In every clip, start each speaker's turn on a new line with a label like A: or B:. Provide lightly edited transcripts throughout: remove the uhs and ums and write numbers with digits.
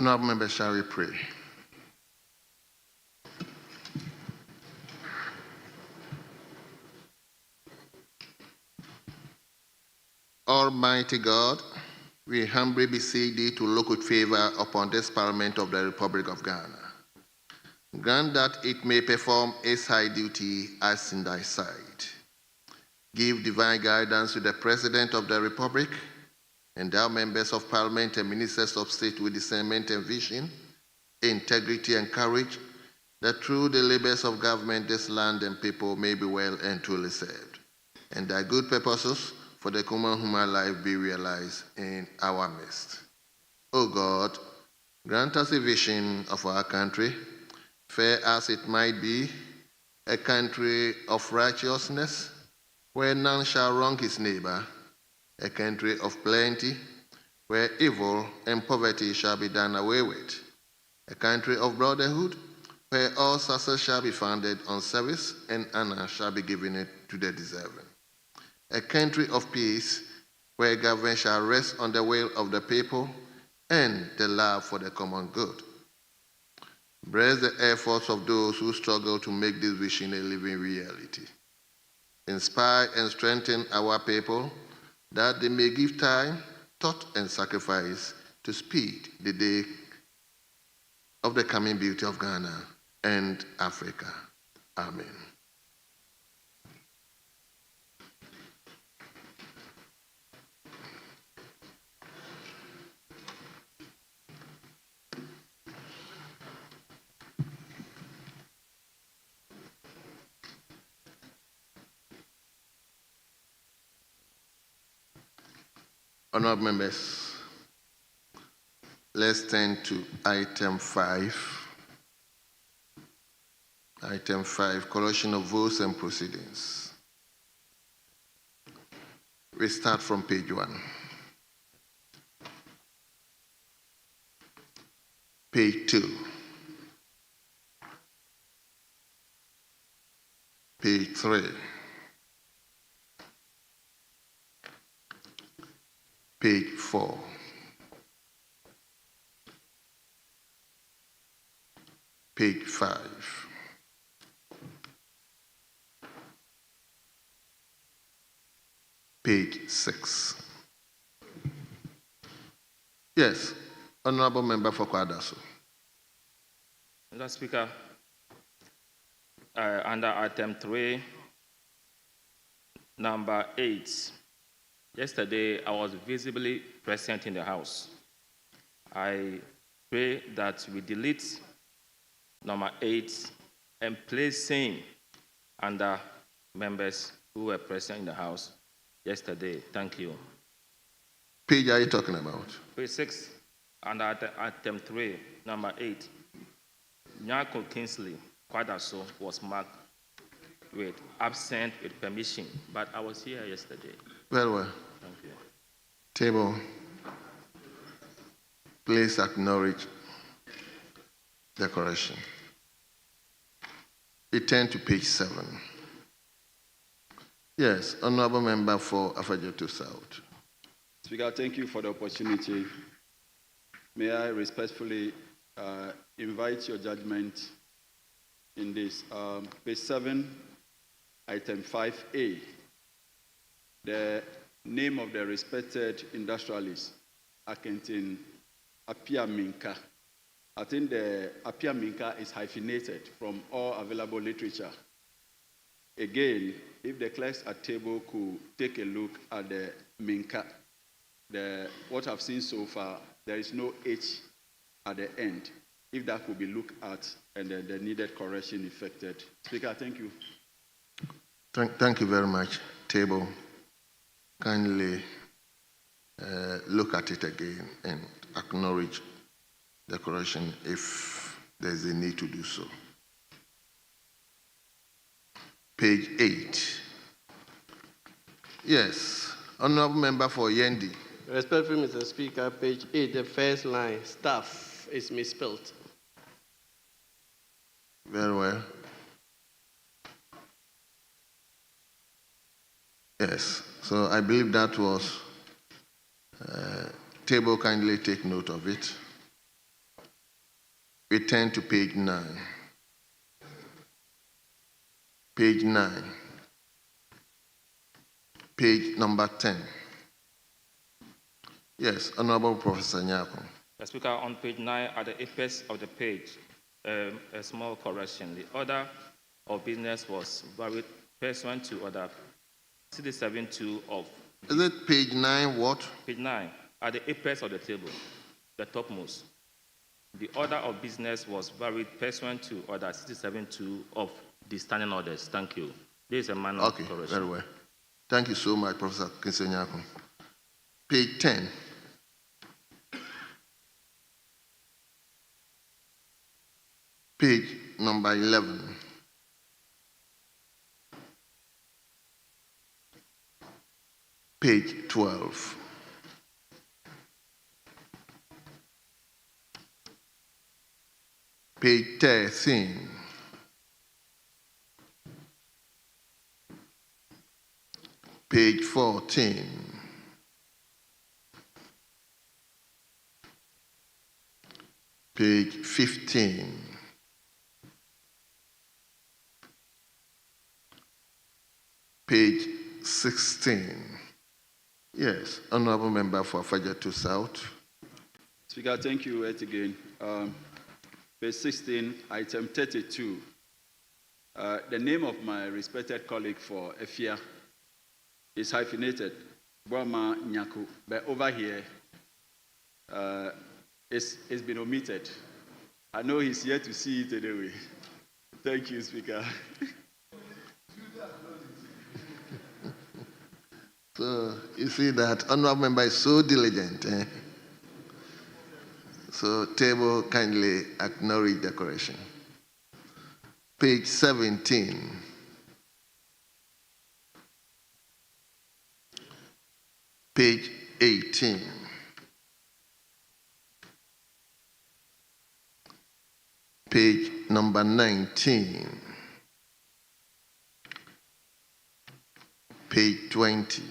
A: Honourable members, shall we pray? Almighty God, we humbly beseech thee to look with favor upon this Parliament of the Republic of Ghana. Grant that it may perform its high duty as in thy sight. Give divine guidance to the President of the Republic, endow members of Parliament and ministers of state with discernment and vision, integrity and courage, that through the labors of government this land and people may be well and truly served, and thy good purposes for the common human life be realized in our midst. O God, grant us a vision of our country, fair as it might be, a country of righteousness, where none shall wrong his neighbor, a country of plenty, where evil and poverty shall be done away with, a country of brotherhood, where all success shall be founded on service and honor shall be given it to the deserving, a country of peace, where government shall rest on the will of the people and the love for the common good. Bless the efforts of those who struggle to make this vision a living reality. Inspire and strengthen our people that they may give time, thought, and sacrifice to speed the day of the coming beauty of Ghana and Africa. Amen. Honourable members, let's turn to item 5. Item 5, collection of votes and proceedings. We start from page 1. Page 2. Page 3. Page 4. Page 5. Page 6. Yes, Honourable Member for Kwadaso.
B: Mr. Speaker, under item 3, number 8. Yesterday, I was visibly present in the House. I pray that we delete number 8 and place same under members who were present in the House yesterday. Thank you.
A: Page are you talking about?
B: Page 6, under item 3, number 8. Nyako Kingsley Kwadaso was marked with absent with permission, but I was here yesterday.
A: Very well.
B: Thank you.
A: Table. Please acknowledge the correction. We turn to page 7. Yes, Honourable Member for Afajeto South.
C: Speaker, thank you for the opportunity. May I respectfully invite your judgment in this. Page 7, item 5A. The name of the respected industrialist, Akentin Apia Minka. I think the Apia Minka is hyphenated from all available literature. Again, if the clerks at table could take a look at the Minka, what I've seen so far, there is no H at the end. If that could be looked at and then the needed correction effected. Speaker, thank you.
A: Thank you very much. Table, kindly look at it again and acknowledge the correction if there's a need to do so. Page 8. Yes, Honourable Member for Yendi.
D: Respectfully, Mr. Speaker, page 8, the first line, staff, is misspelled.
A: Very well. Yes, so I believe that was, table kindly take note of it. we turn to page 9. Page 9. Page number 10. Yes, Honorable Professor Nyako.
B: The Speaker, on page 9, at the apex of the page, a small correction. The order of business was varied pursuant to order 67.2 of...
A: Is it page 9 what?
B: Page 9, at the apex of the table, the topmost. The order of business was varied pursuant to order 67.2 of the standing orders. Thank you. This is a manner of correction.
A: Very well. Thank you so much, Professor Kinsonyako. Page 10. Page number 11. Page 12. Page 13. Page 14. Page 15. Page 16. Yes, Honorable Member for Fajatu South.
C: Speaker, thank you yet again. Page 16, item 32. The name of my respected colleague for Efia is hyphenated, Brahma Nyaku, but over here, it's been omitted. I know he's here to see it anyway. Thank you, Speaker.
A: So you see that Honorable Member is so diligent. So table kindly acknowledge the correction. Page 17. Page 18. Page number 19. Page 20.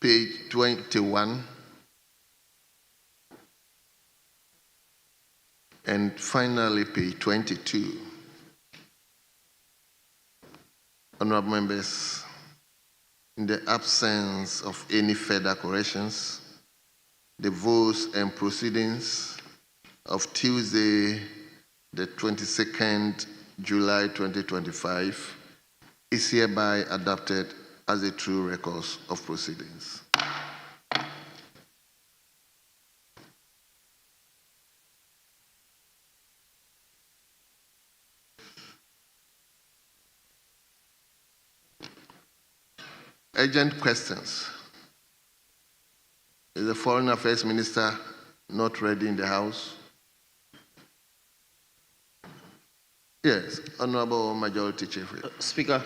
A: Page 21. And finally, page 22. Honorable members, in the absence of any further corrections, the votes and proceedings of Tuesday, the 22nd July 2025, is hereby adopted as a true record of proceedings. Urgent questions. Is the Foreign Affairs Minister not ready in the House? Yes, Honorable Majority Chief.
E: Speaker,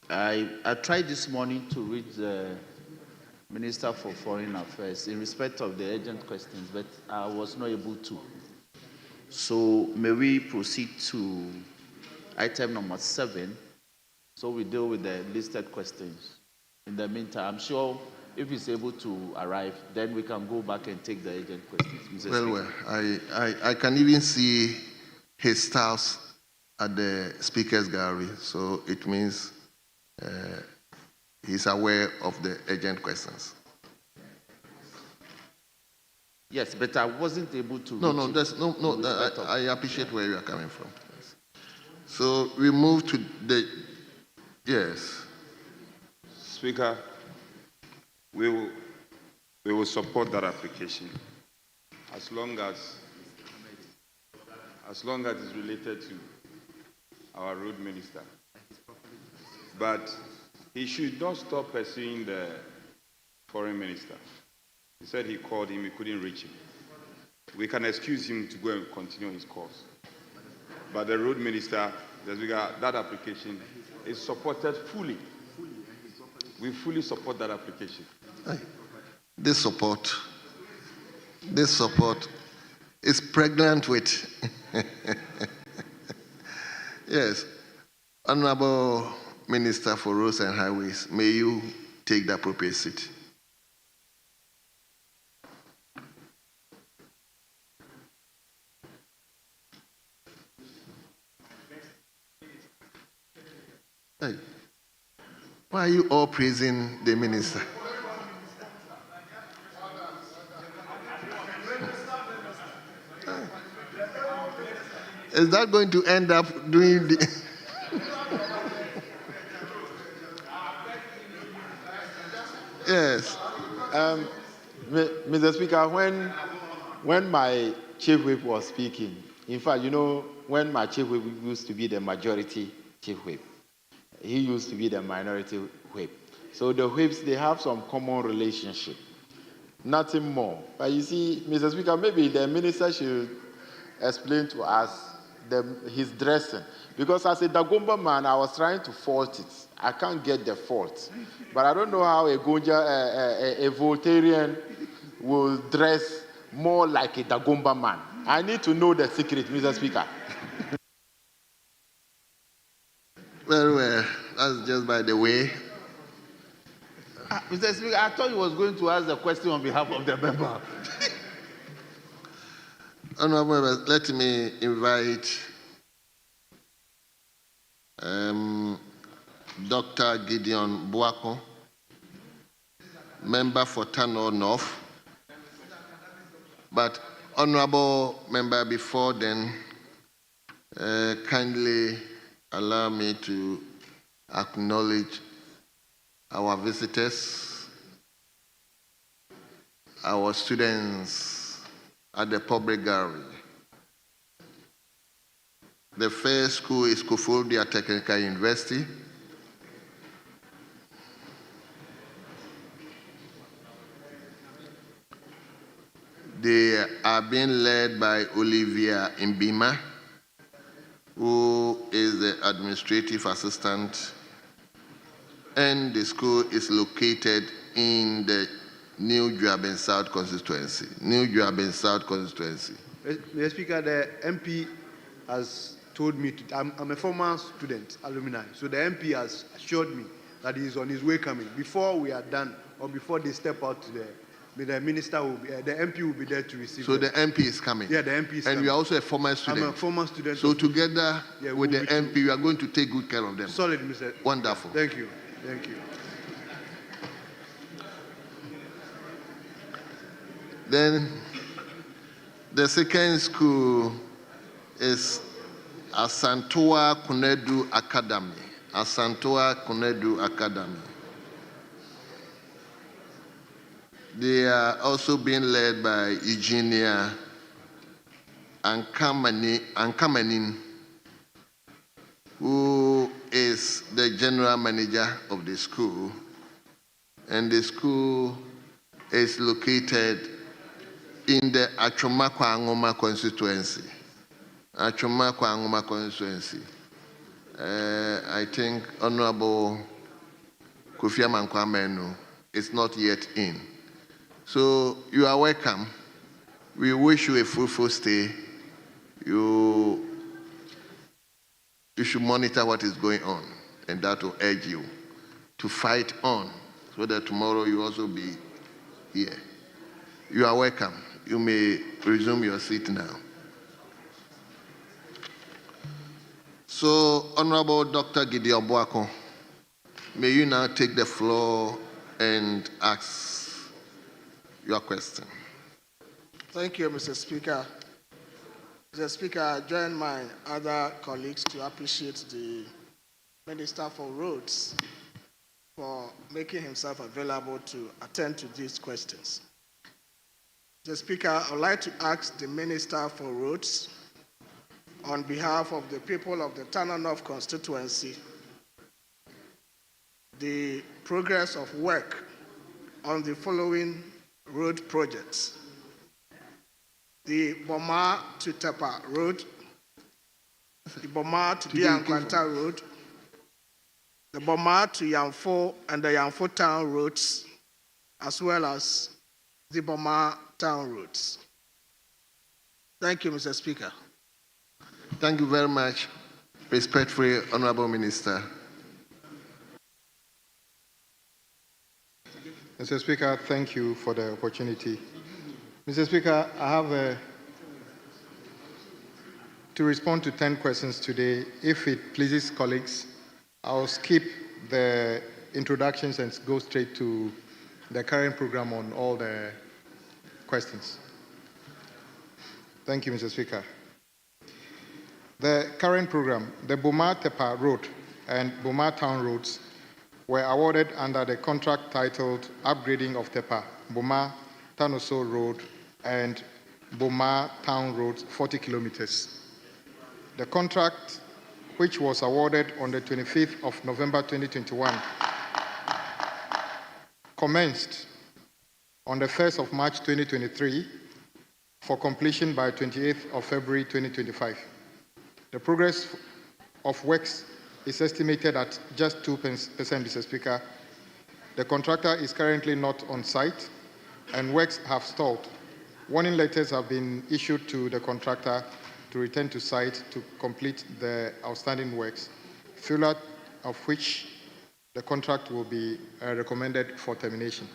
E: I tried this morning to reach the Minister for Foreign Affairs in respect of the urgent questions, but I was not able to. So may we proceed to item number 7, so we deal with the listed questions. In the meantime, I'm sure if he's able to arrive, then we can go back and take the urgent questions.
A: Well, I can even see his staffs at the Speaker's Gallery, so it means he's aware of the urgent questions.
E: Yes, but I wasn't able to.
A: I appreciate where you are coming from. Yes. So we move to the, yes.
F: Speaker, we will support that application as long as it's related to our road minister. But he should not stop pursuing the foreign minister. He said he called him, he couldn't reach him. We can excuse him to go and continue his course. But the road minister, that application is supported fully. We fully support that application.
A: This support is pregnant with. Yes, Honorable Minister for Roads and Highways, may you take the appropriate seat. Hey, why are you all praising the minister? Is that going to end up doing the... Yes.
G: Mr. Speaker, when my chief whip was speaking, in fact, you know, when my chief whip used to be the majority chief whip, he used to be the minority whip. So the whips, they have some common relationship, nothing more. But you see, Mr. Speaker, maybe the minister should explain to us his dressing. Because as a Dagomba man, I was trying to fault it. I can't get the fault. But I don't know how a Voltarian will dress more like a Dagomba man. I need to know the secret, Mr. Speaker.
A: Very well. That's just by the way.
E: Mr. Speaker, I thought he was going to ask the question on behalf of the member.
A: Honorable members, let me invite Dr. Gideon Buako, member for Tano North. But honorable member, before then, kindly allow me to acknowledge our visitors, our students at the public gallery. The first school is Koforidua Technical University. They are being led by Olivia Mbima, who is the administrative assistant, and the school is located in the New Juaben South Constituency. New Juaben South Constituency.
H: Mr. Speaker, the MP has told me, I'm a former student, alumni, so the MP has assured me that he is on his way coming. Before we are done, or before they step out to the minister will be, the MP will be there to receive.
A: So the MP is coming?
H: Yeah, the MP is coming.
A: And you are also a former student?
H: I'm a former student.
A: So together with the MP, you are going to take good care of them?
H: Solid, Mr.
A: Wonderful.
H: Thank you. Thank you.
A: Then the second school is Asantewa Kunedu Academy. Asantewa Kunedu Academy. They are also being led by Eugenia Ankamanin, who is the general manager of the school. And the school is located in the Accra-Kumasi constituency. Accra-Kumasi constituency. I think Honorable Kofi Amankwah is not yet in. So you are welcome. We wish you a fruitful stay. You should monitor what is going on, and that will urge you to fight on so that tomorrow you also be here. You are welcome. You may resume your seat now. So, Honorable Dr. Gideon Buako, may you now take the floor and ask your question.
I: Thank you, Mr. Speaker. Mr. Speaker, I join my other colleagues to appreciate the Minister for Roads for making himself available to attend to these questions. Mr. Speaker, I would like to ask the Minister for Roads, on behalf of the people of the Tana North constituency, the progress of work on the following road projects: the Boma to Tepa Road, the Boma to Diankwanta Road, the Boma to Yamfo and the Yamfo Town roads, as well as the Boma Town roads. Thank you, Mr. Speaker.
A: Thank you very much, respectfully, Honorable Minister.
J: Mr. Speaker, thank you for the opportunity. Mr. Speaker, I have to respond to 10 questions today. If it pleases colleagues, I'll skip the introductions and go straight to the current program on all the questions. Thank you, Mr. Speaker. The current program, the Boma-Tepa Road and Boma Town roads were awarded under the contract titled Upgrading of Tepa, Boma Tanoso Road and Boma Town Road, 40 kilometers. The contract, which was awarded on the 25th of November 2021, commenced on the 1st of March 2023 for completion by 28th of February 2025. The progress of works is estimated at just 2%, Mr. Speaker. The contractor is currently not on site and works have stalled. Warning letters have been issued to the contractor to return to site to complete the outstanding works, failure of which the contract will be recommended for termination.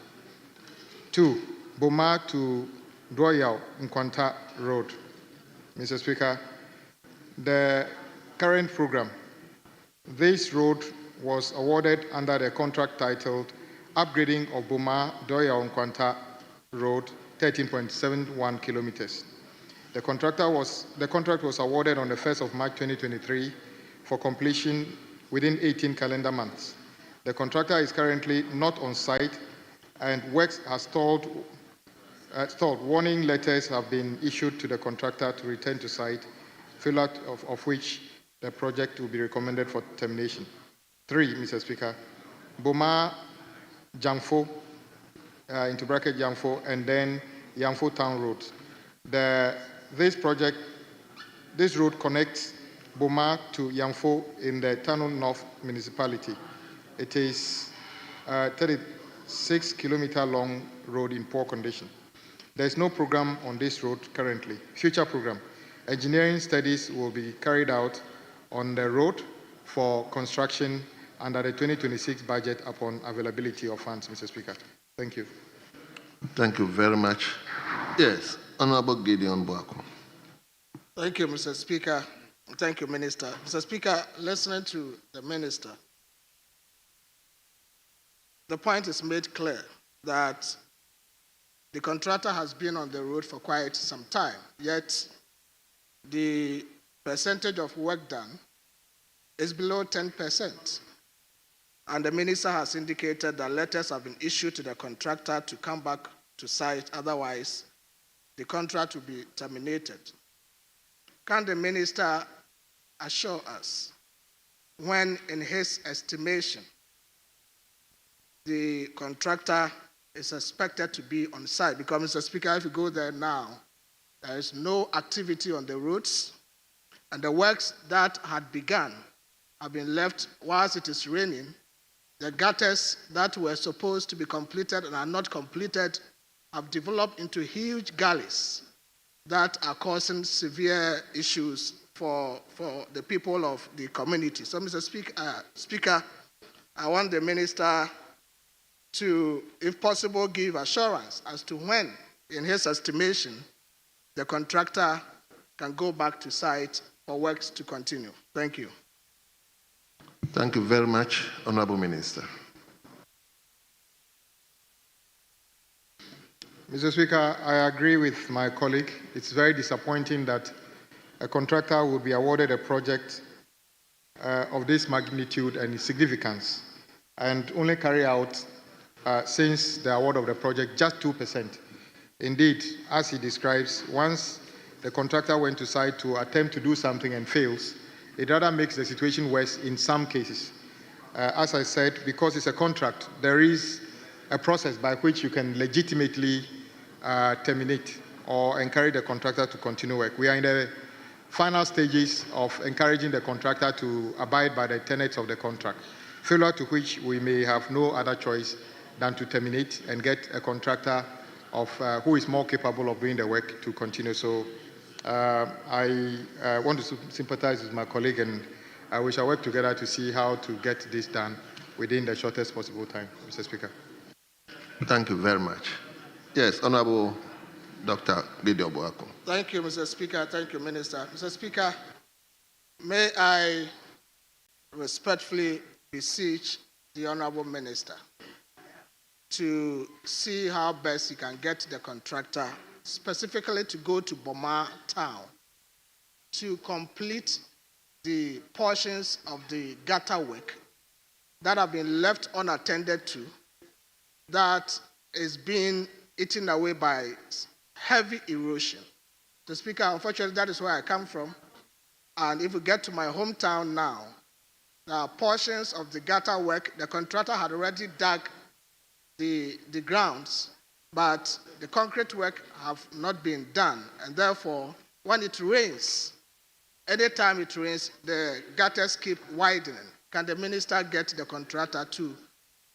J: 2. Boma to Doyao Nkwanta Road. Mr. Speaker, the current program, this road was awarded under the contract titled Upgrading of Boma Doyao Nkwanta Road, 13.71 kilometers. The contract was awarded on the 1st of March 2023 for completion within 18 calendar months. The contractor is currently not on site and works has stalled. Warning letters have been issued to the contractor to return to site, failure of which the project will be recommended for termination. 3, Mr. Speaker, Boma Jamfo, into bracket Jamfo, and then Yamfo Town Road. This road connects Boma to Yamfo in the Tano North municipality. It is a 36-kilometer long road in poor condition. There is no program on this road currently. Future program. Engineering studies will be carried out on the road for construction under the 2026 budget upon availability of funds, Mr. Speaker. Thank you.
A: Thank you very much. Yes, Honorable Gideon Boako.
I: Thank you, Mr. Speaker. Thank you, Minister. Mr. Speaker, listening to the Minister, the point is made clear that the contractor has been on the road for quite some time, yet the percentage of work done is below 10%. And the Minister has indicated that letters have been issued to the contractor to come back to site, otherwise the contract will be terminated. Can the Minister assure us when, in his estimation, the contractor is expected to be on site? Because, Mr. Speaker, if you go there now, there is no activity on the roads, and the works that had begun have been left whilst it is raining. The gutters that were supposed to be completed and are not completed have developed into huge gullies that are causing severe issues for the people of the community. So, Mr. Speaker, I want the Minister to, if possible, give assurance as to when, in his estimation, the contractor can go back to site for works to continue. Thank you.
A: Thank you very much, Honorable Minister.
J: Mr. Speaker, I agree with my colleague. It's very disappointing that a contractor will be awarded a project of this magnitude and significance and only carry out, since the award of the project, just 2%. Indeed, as he describes, once the contractor went to site to attempt to do something and fails, it rather makes the situation worse in some cases. As I said, because it's a contract, there is a process by which you can legitimately terminate or encourage the contractor to continue work. We are in the final stages of encouraging the contractor to abide by the tenets of the contract, failure to which we may have no other choice than to terminate and get a contractor who is more capable of doing the work to continue. So I want to sympathize with my colleague, and we shall work together to see how to get this done within the shortest possible time, Mr. Speaker.
A: Thank you very much. Yes, Honorable Dr. Gideon Boako.
I: Thank you, Mr. Speaker. Thank you, Minister. Mr. Speaker, may I respectfully beseech the Honorable Minister to see how best he can get the contractor specifically to go to Boma town to complete the portions of the gutter work that have been left unattended to, that is being eaten away by heavy erosion. The Speaker, unfortunately, that is where I come from. And if we get to my hometown now, there are portions of the gutter work. The contractor had already dug the grounds, but the concrete work have not been done. And therefore, when it rains, anytime it rains, the gutters keep widening. Can the minister get the contractor to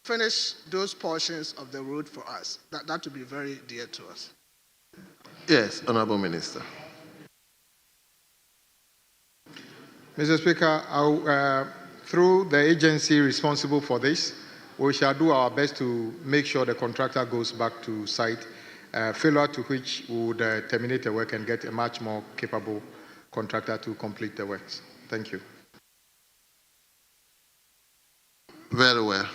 I: finish those portions of the road for us? That would be very dear to us.
A: Yes, Honorable Minister.
J: Mr. Speaker, through the agency responsible for this, we shall do our best to make sure the contractor goes back to site, failure to which we would terminate the work and get a much more capable contractor to complete the works. Thank you.
A: Very well.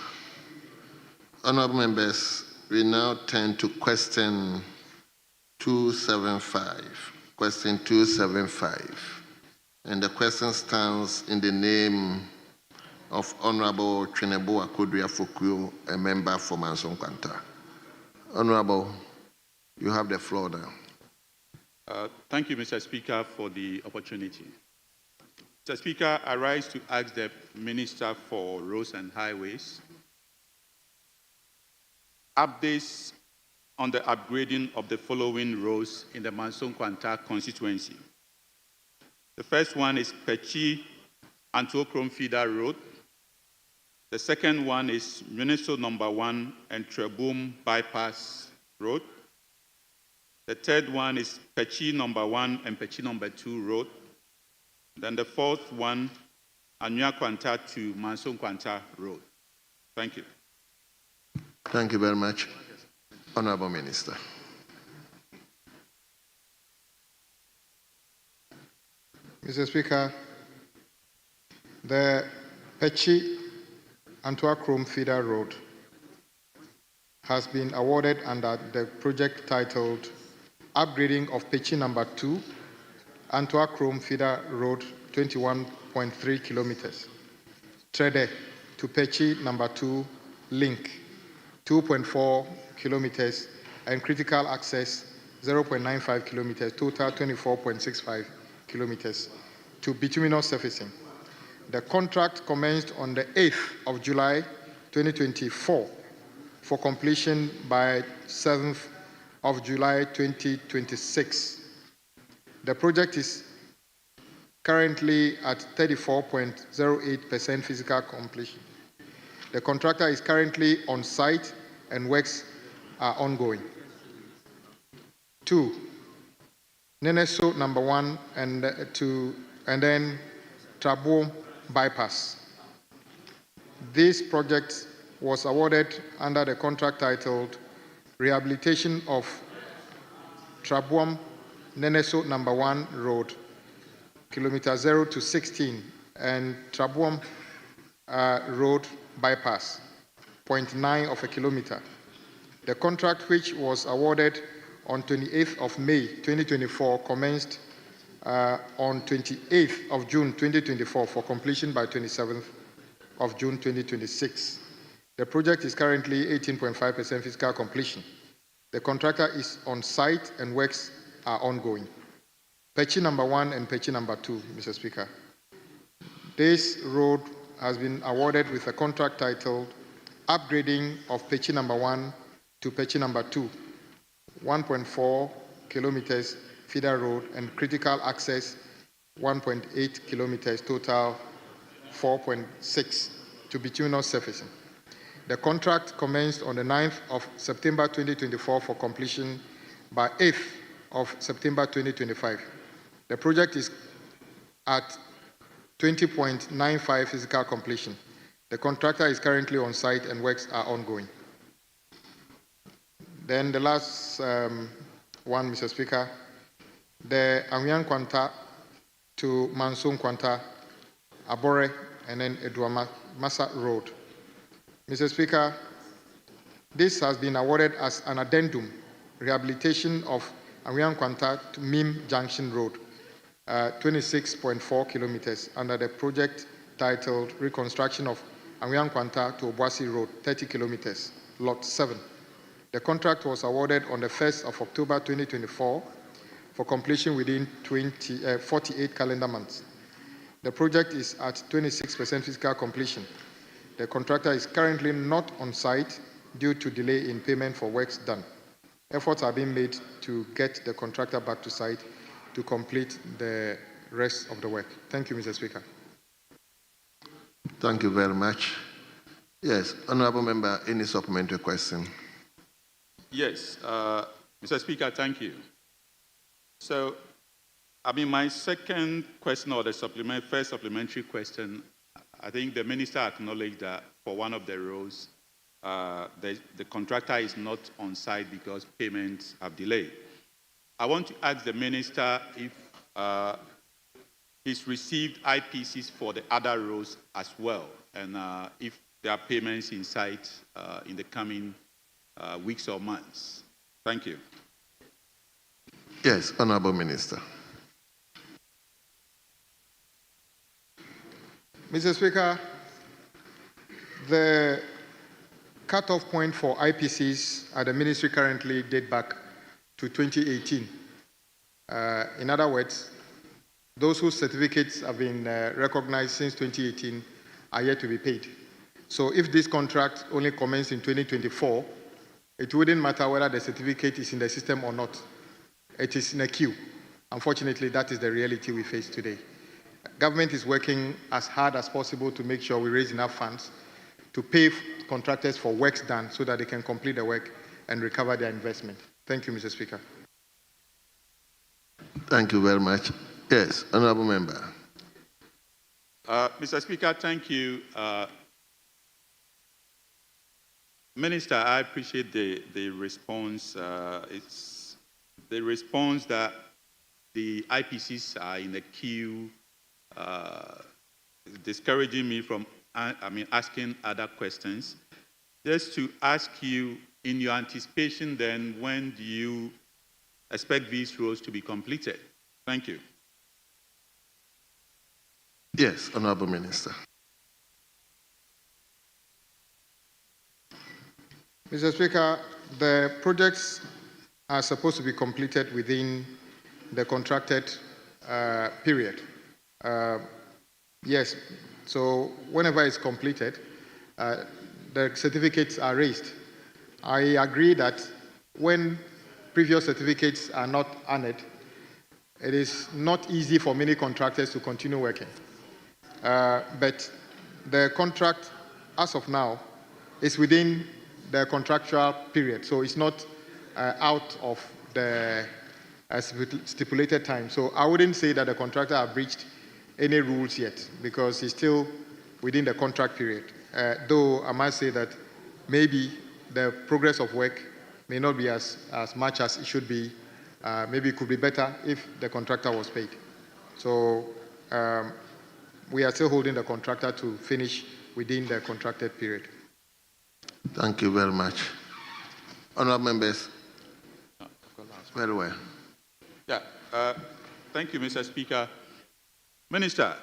A: Honorable members, we now turn to question 275. Question 275. And the question stands in the name of Honorable Twenebo Akodria Fokuo, a member for Manson Kwanta. Honorable, you have the floor now.
K: Thank you, Mr. Speaker, for the opportunity. Mr. Speaker, I rise to ask the Minister for Roads and Highways updates on the upgrading of the following roads in the Manson Kwanta constituency. The first one is Pechi Antokrom Feeder Road. The second one is Municipal Number 1 and Trebum Bypass Road. The third one is Pechi Number 1 and Pechi Number 2 Road. Then the fourth one, Anua Kwanta to Manson Kwanta Road. Thank you.
A: Thank you very much. Honorable Minister.
J: Mr. Speaker, the Pechi Antokrom Feeder Road has been awarded under the project titled Upgrading of Pechi Number 2, Antokrom Feeder Road, 21.3 kilometers. Trede to Pechi Number 2 Link, 2.4 kilometers, and critical access, 0.95 kilometers, total 24.65 kilometers, to bituminous surfacing. The contract commenced on the 8th of July 2024 for completion by 7th of July 2026. The project is currently at 34.08% physical completion. The contractor is currently on site and works are ongoing. 2, Neneso Number 1 and then Trabo Bypass. This project was awarded under the contract titled Rehabilitation of Trabuam Neneso Number 1 Road, kilometer 0 to 16, and Trabuam Road Bypass, 0.9 of a kilometer. The contract, which was awarded on 28th of May 2024, commenced on 28th of June 2024 for completion by 27th of June 2026. The project is currently 18.5% physical completion. The contractor is on site and works are ongoing. Pechi Number 1 and Pechi Number 2, Mr. Speaker. This road has been awarded with a contract titled Upgrading of Pechi Number 1 to Pechi Number 2, 1.4 kilometers feeder road and critical access 1.8 kilometers, total 4.6 to bituminous surfacing. The contract commenced on the 9th of September 2024 for completion by 8th of September 2025. The project is at 20.95 physical completion. The contractor is currently on site and works are ongoing. Then the last one, Mr. Speaker, the Anwian Kwanta to Mansun Kwanta, Abore, and then Eduamasa Road. Mr. Speaker, this has been awarded as an addendum, rehabilitation of Anwian Kwanta to Mim Junction Road, 26.4 kilometers, under the project titled Reconstruction of Anwian Kwanta to Obuasi Road, 30 kilometers, Lot 7. The contract was awarded on the 1st of October 2024 for completion within 48 calendar months. The project is at 26% physical completion. The contractor is currently not on site due to delay in payment for works done. Efforts are being made to get the contractor back to site to complete the rest of the work. Thank you, Mr. Speaker.
A: Thank you very much. Yes, Honourable Member, any supplementary question?
K: Yes, Mr. Speaker, thank you. So, my second question, or the first supplementary question, I think the minister acknowledged that for one of the roads, the contractor is not on site because payments have delayed. I want to ask the minister if he's received IPCs for the other roads as well, and if there are payments in sight in the coming weeks or months. Thank you.
A: Yes, Honourable Minister.
J: Mr. Speaker, the cutoff point for IPCs at the ministry currently date back to 2018. In other words, those whose certificates have been recognized since 2018 are yet to be paid. So if this contract only commenced in 2024, it wouldn't matter whether the certificate is in the system or not. It is in a queue. Unfortunately, that is the reality we face today. Government is working as hard as possible to make sure we raise enough funds to pay contractors for works done so that they can complete the work and recover their investment. Thank you, Mr. Speaker.
A: Thank you very much. Yes, Honourable Member.
K: Mr. Speaker, thank you. Minister, I appreciate the response. It's the response that the IPCs are in the queue, discouraging me from asking other questions. Just to ask you, in your anticipation then, when do you expect these roads to be completed? Thank you.
A: Yes, Honourable Minister.
J: Mr. Speaker, the projects are supposed to be completed within the contracted period. Yes, so whenever it's completed, the certificates are raised. I agree that when previous certificates are not honored, it is not easy for many contractors to continue working. But the contract, as of now, is within the contractual period, so it's not out of the stipulated time. So I wouldn't say that the contractor has breached any rules yet, because it's still within the contract period. Though I must say that maybe the progress of work may not be as much as it should be. Maybe it could be better if the contractor was paid. So we are still holding the contractor to finish within the contracted period.
A: Thank you very much. Honourable members. Very well.
K: Yeah. Thank you, Mr. Speaker. Minister,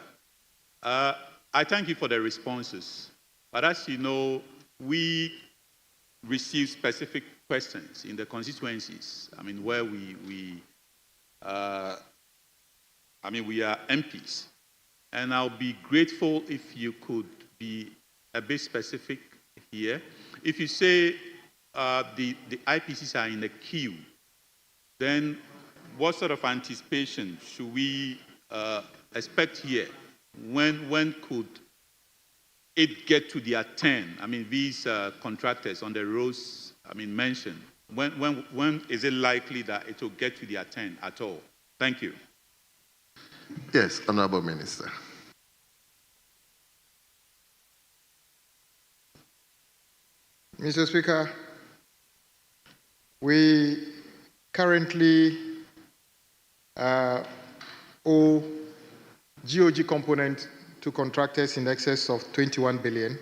K: I thank you for the responses. But as you know, we receive specific questions in the constituencies. Where we are MPs. And I'll be grateful if you could be a bit specific here. If you say the IPCs are in the queue, then what sort of anticipation should we expect here? When could it get to their turn? These contractors on the roads mentioned, when is it likely that it will get to their turn at all? Thank you.
A: Yes, Honourable Minister.
J: Mr. Speaker, We currently owe GOG component to contractors in excess of 21 billion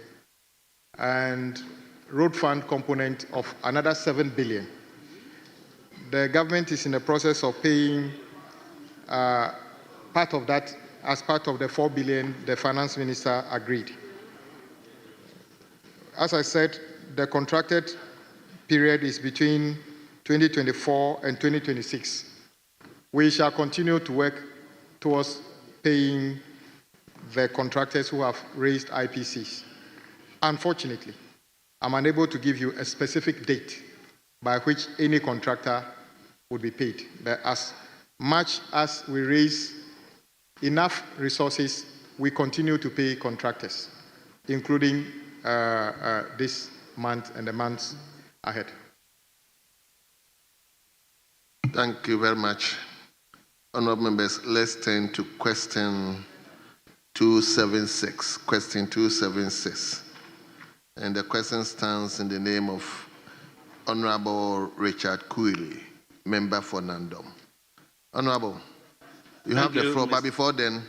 J: and road fund component of another 7 billion. The government is in the process of paying part of that as part of the 4 billion the finance minister agreed. As I said, the contracted period is between 2024 and 2026. We shall continue to work towards paying the contractors who have raised IPCs. Unfortunately, I'm unable to give you a specific date by which any contractor would be paid. But as much as we raise enough resources, we continue to pay contractors, including this month and the months ahead.
A: Thank you very much. Honourable members, let's turn to question 276. Question 276. And the question stands in the name of Honourable Richard Kuili, member for Nandom. Honourable, you have the floor, but before then,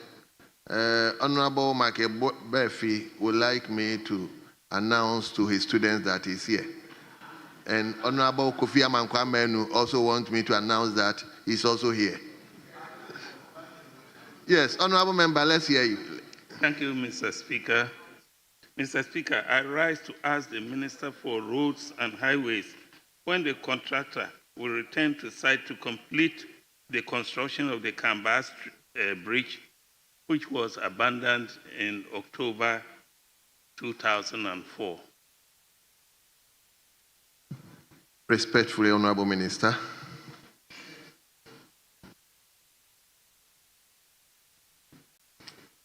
A: Honourable Michael Berfi would like me to announce to his students that he's here. And Honourable Kofi Amankwa-Menu also wants me to announce that he's also here. Yes, Honourable Member, let's hear you.
L: Thank you, Mr. Speaker. Mr. Speaker, I rise to ask the Minister for Roads and Highways when the contractor will return to site to complete the construction of the Kambas Bridge, which was abandoned in October 2004.
A: Respectfully, Honourable Minister.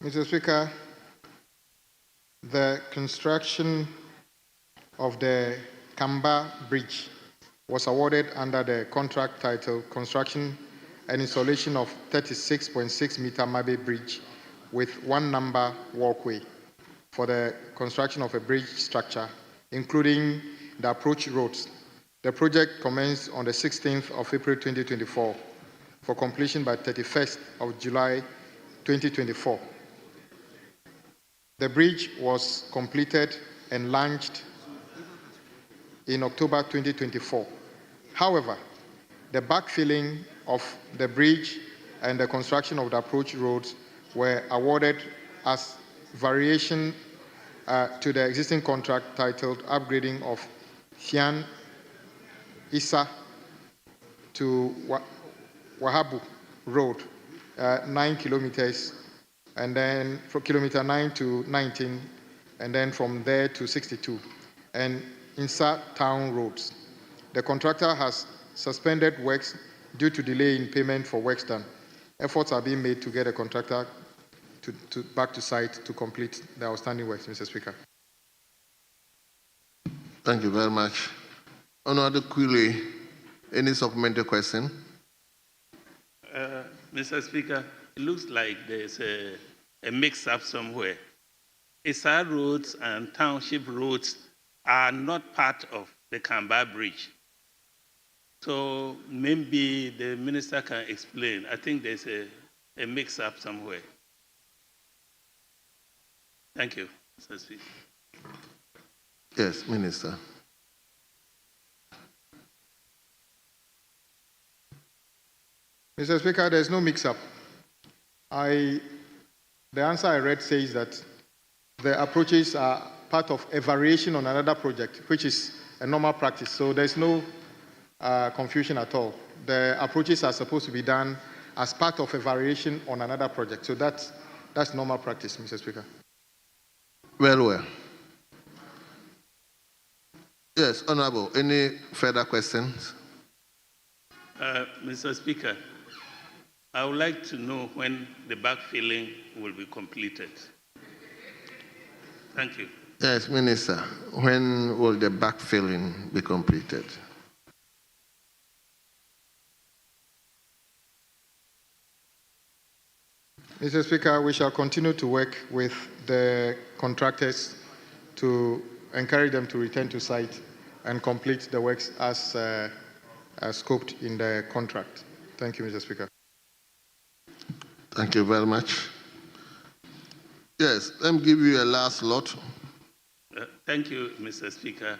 J: Mr. Speaker, the construction of the Kamba Bridge was awarded under the contract title Construction and Installation of 36.6 meter Mabe Bridge with one number walkway for the construction of a bridge structure, including the approach roads. The project commenced on the 16th of April 2024 for completion by 31st of July 2024. The bridge was completed and launched in October 2024. However, the backfilling of the bridge and the construction of the approach roads were awarded as variation to the existing contract titled Upgrading of Hian Isa to Wahabu Road, 9 kilometers, and then from kilometer 9 to 19, and then from there to 62, and Insa Town roads. The contractor has suspended works due to delay in payment for works done. Efforts are being made to get a contractor back to site to complete the outstanding works, Mr. Speaker.
A: Thank you very much. Honourable Kuili, any supplementary question?
L: Mr. Speaker, it looks like there's a mix-up somewhere. Isa roads and township roads are not part of the Kamba Bridge. So maybe the minister can explain. I think there's a mix-up somewhere. Thank you, Mr. Speaker.
A: Yes, Minister.
J: Mr. Speaker, there's no mix-up. The answer I read says that the approaches are part of a variation on another project, which is a normal practice. So there's no confusion at all. The approaches are supposed to be done as part of a variation on another project. So that's normal practice, Mr. Speaker.
A: Very well. Yes, Honourable, any further questions?
L: Mr. Speaker, I would like to know when the backfilling will be completed. Thank you.
A: Yes, Minister. When will the backfilling be completed?
J: Mr. Speaker, we shall continue to work with the contractors to encourage them to return to site and complete the works as scoped in the contract. Thank you, Mr. Speaker.
A: Thank you very much. Yes, let me give you a last lot.
L: Thank you, Mr. Speaker.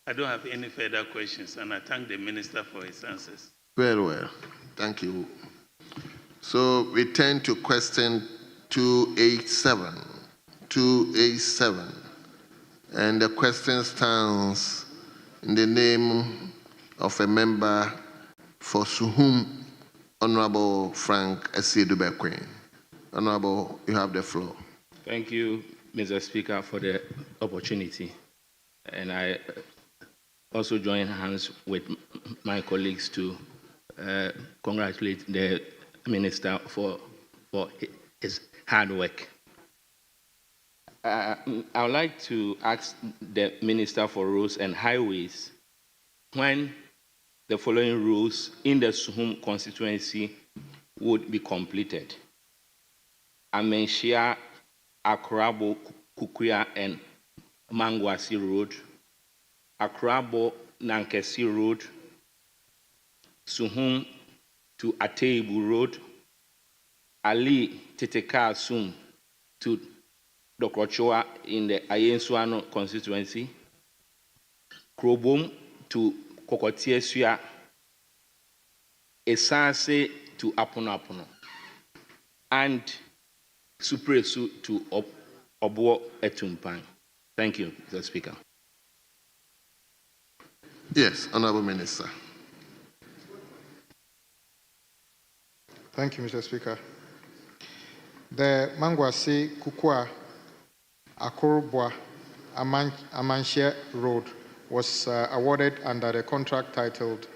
L: I don't have any further questions, and I thank the Minister for his answers.
A: Very well. Thank you. So we turn to question 287. 287. And the question stands in the name of a member for Suhum, Honorable Frank Esiedubekwe. Honorable, you have the floor.
B: Thank you, Mr. Speaker, for the opportunity. And I also join hands with my colleagues to congratulate the Minister for his hard work. I would like to ask the Minister for Roads and Highways when the following roads in the Suhum constituency would be completed. Amenshia, Akrabo, Kukuya, and Mangwasi Road, Akrabo, Nankesi Road, Suhum to Ateibu Road, Ali Teteka Sum to Dokrochoa in the Ayensuano constituency, Krobom to Kokotiesia, Esase to Apuno, and Supresu to Obo Etumpan. Thank you, Mr. Speaker.
A: Yes, Honorable Minister.
J: Thank you, Mr. Speaker. The Mangwasi Kukwa Akorobwa Amanshia Road was awarded under the contract titled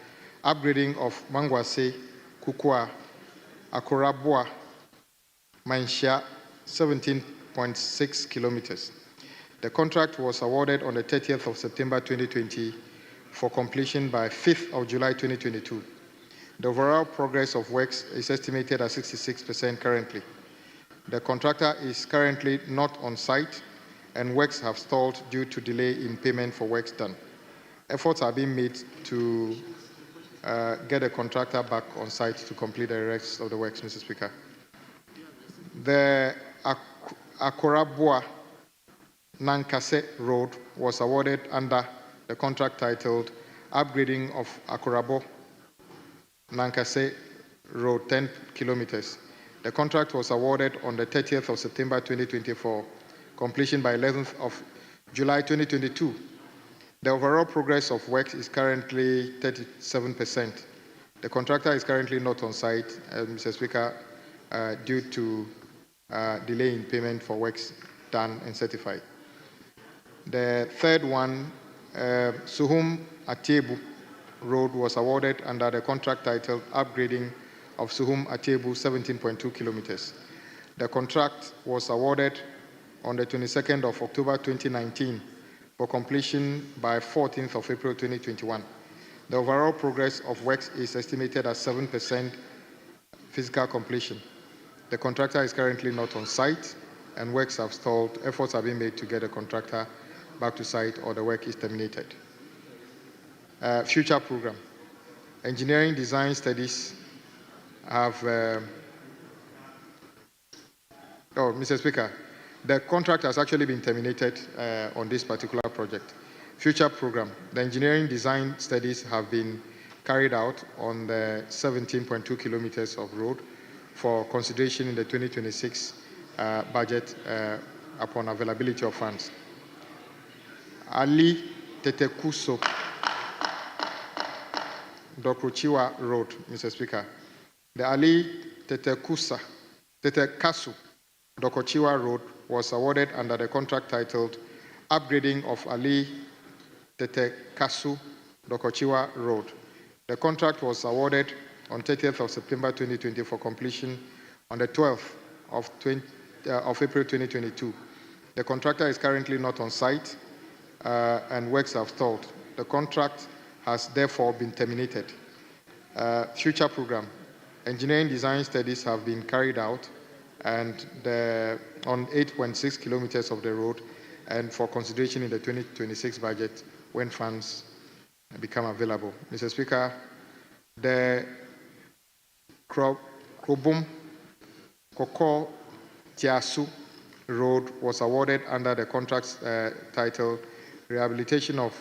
J: Upgrading of Mangwasi Kukwa Akorabwa Manshia 17.6 kilometers. The contract was awarded on the 30th of September 2020 for completion by 5th of July 2022. The overall progress of works is estimated at 66% currently. The contractor is currently not on site and works have stalled due to delay in payment for works done. Efforts are being made to get a contractor back on site to complete the rest of the works, Mr. Speaker. The Akorabua Nankase Road was awarded under the contract titled Upgrading of Akorabo Nankase Road 10 kilometers. The contract was awarded on the 30th of September 2024, completion by 11th of July 2022. The overall progress of work is currently 37%. The contractor is currently not on site, Mr. Speaker, due to delay in payment for works done and certified. The third one, Suhum Atebu Road was awarded under the contract titled Upgrading of Suhum Atebu 17.2 kilometers. The contract was awarded on the 22nd of October 2019 for completion by 14th of April 2021. The overall progress of works is estimated at 7% physical completion. The contractor is currently not on site and works have stalled. Efforts have been made to get a contractor back to site or the work is terminated. Future program. Engineering design studies have, Mr. Speaker, the contract has actually been terminated on this particular project. Future program. The engineering design studies have been carried out on the 17.2 kilometers of road for consideration in the 2026 budget upon availability of funds. Ali Tetekuso Dokrochiwa Road, Mr. Speaker. The Ali Tetekasu Dokrochiwa Road was awarded under the contract titled Upgrading of Ali Tetekasu Dokrochiwa Road. The contract was awarded on 30th of September 2020 for completion on the 12th of April 2022. The contractor is currently not on site and works have stalled. The contract has therefore been terminated. Future program. Engineering design studies have been carried out and on 8.6 kilometers of the road and for consideration in the 2026 budget when funds become available. Mr. Speaker, The Krobum Koko Tiasu Road was awarded under the contract title Rehabilitation of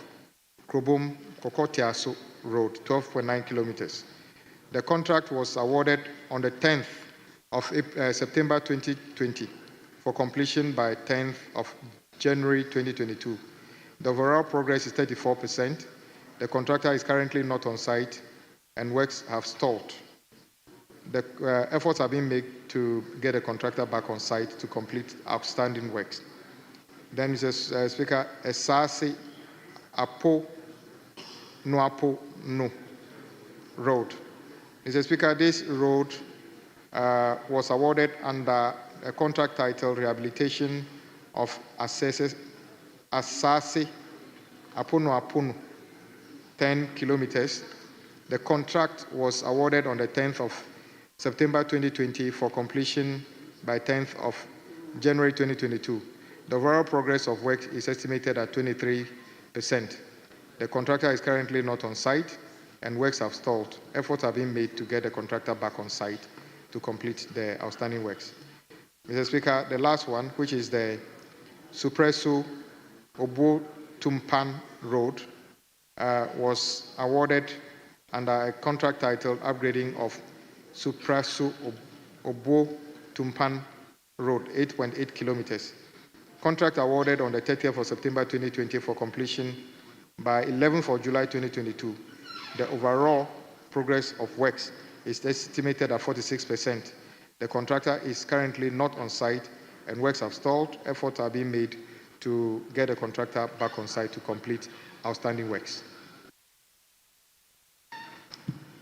J: Krobum Koko Tiasu Road, 12.9 kilometers. The contract was awarded on the 10th of September 2020 for completion by 10th of January 2022. The overall progress is 34%. The contractor is currently not on site and works have stalled. The efforts are being made to get a contractor back on site to complete outstanding works. Then Mr. Speaker, Esasi Apo Nuapo No Road. Mr. Speaker, this road was awarded under a contract title Rehabilitation of Asase Apono Apono, 10 kilometers. The contract was awarded on the 10th of September 2020 for completion by 10th of January 2022. The overall progress of work is estimated at 23%. The contractor is currently not on site and works have stalled. Efforts are being made to get the contractor back on site to complete the outstanding works. Mr. Speaker, the last one, which is the Supreso Obo Tumpan Road, was awarded under a contract titled Upgrading of Supreso Obo Tumpan Road, 8.8 kilometers. Contract awarded on the 30th of September 2020 for completion by 11th of July 2022. The overall progress of works is estimated at 46%. The contractor is currently not on site and works have stalled. Efforts are being made to get the contractor back on site to complete outstanding works.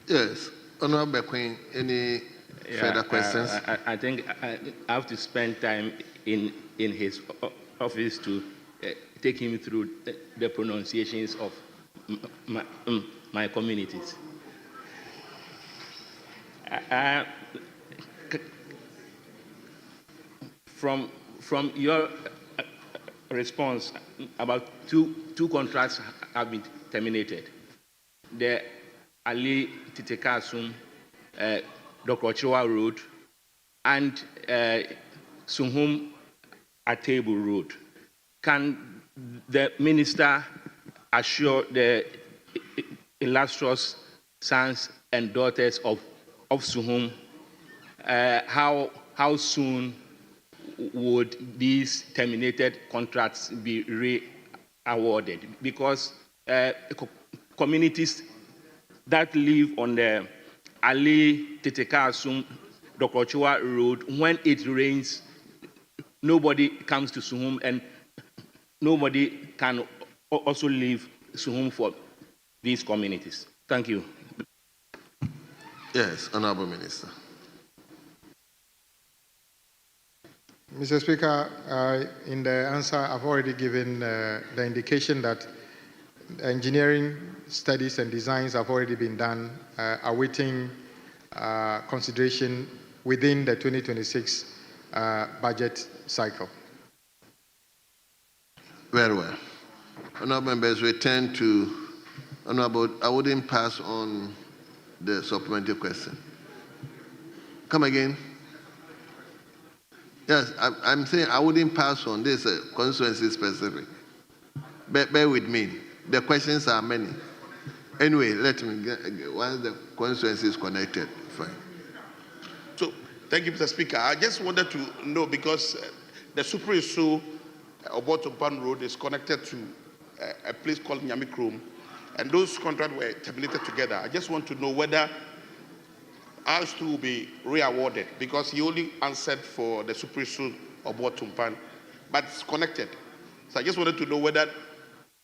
A: Yes. Honorable Queen, any further questions?
B: I think I have to spend time in his office to take him through the pronunciations of my communities. From your response, about two contracts have been terminated. The Ali Titekasum Dokrochiwa Road and Sumhum Atebu Road. Can the minister assure the illustrious sons and daughters of Suhum how soon would these terminated contracts be re-awarded? Because communities that live on the Ali Titekasum Dokrochiwa Road, when it rains, nobody comes to Suhum and nobody can also leave Suhum for these communities. Thank you.
A: Yes, Honorable Minister.
J: Mr. Speaker, in the answer, I've already given the indication that engineering studies and designs have already been done, awaiting consideration within the 2026 budget cycle.
A: Very well. Honorable members, we turn to Honorable. I wouldn't pass on the supplementary question. Come again. Yes, I'm saying I wouldn't pass on this constituency specific. Bear with me. The questions are many. Anyway, let me get, once the constituency is connected, fine.
M: So, thank you, Mr. Speaker. I just wanted to know because the Supreso Obotumpan Road is connected to a place called Nyamikrom, and those contracts were terminated together. I just want to know whether ours too will be re-awarded because he only answered for the Supreso Obotumpan, but it's connected. So I just wanted to know whether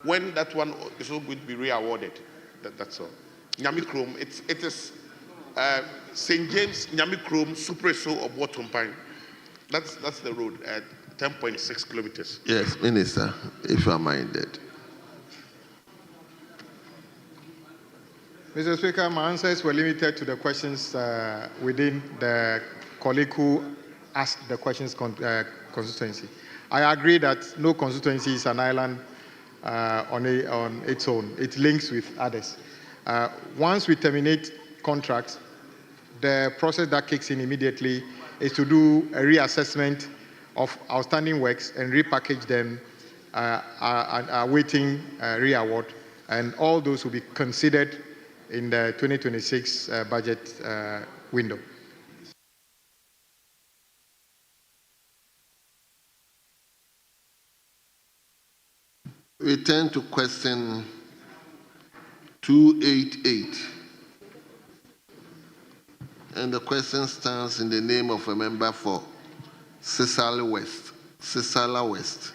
M: when that one is also going to be re-awarded. That's all. Nyamikrom, it is St. James Nyamikrom Supreso Obotumpan. That's the road at 10.6 kilometers.
A: Yes, Minister, if you are minded.
J: Mr. Speaker, my answers were limited to the questions within the colleague who asked the questions constituency. I agree that no constituency is an island on its own. It links with others. Once we terminate contracts, the process that kicks in immediately is to do a reassessment of outstanding works and repackage them, awaiting re-award, and all those will be considered in the 2026 budget window.
A: We turn to question 288. And the question stands in the name of a member for Sisala West.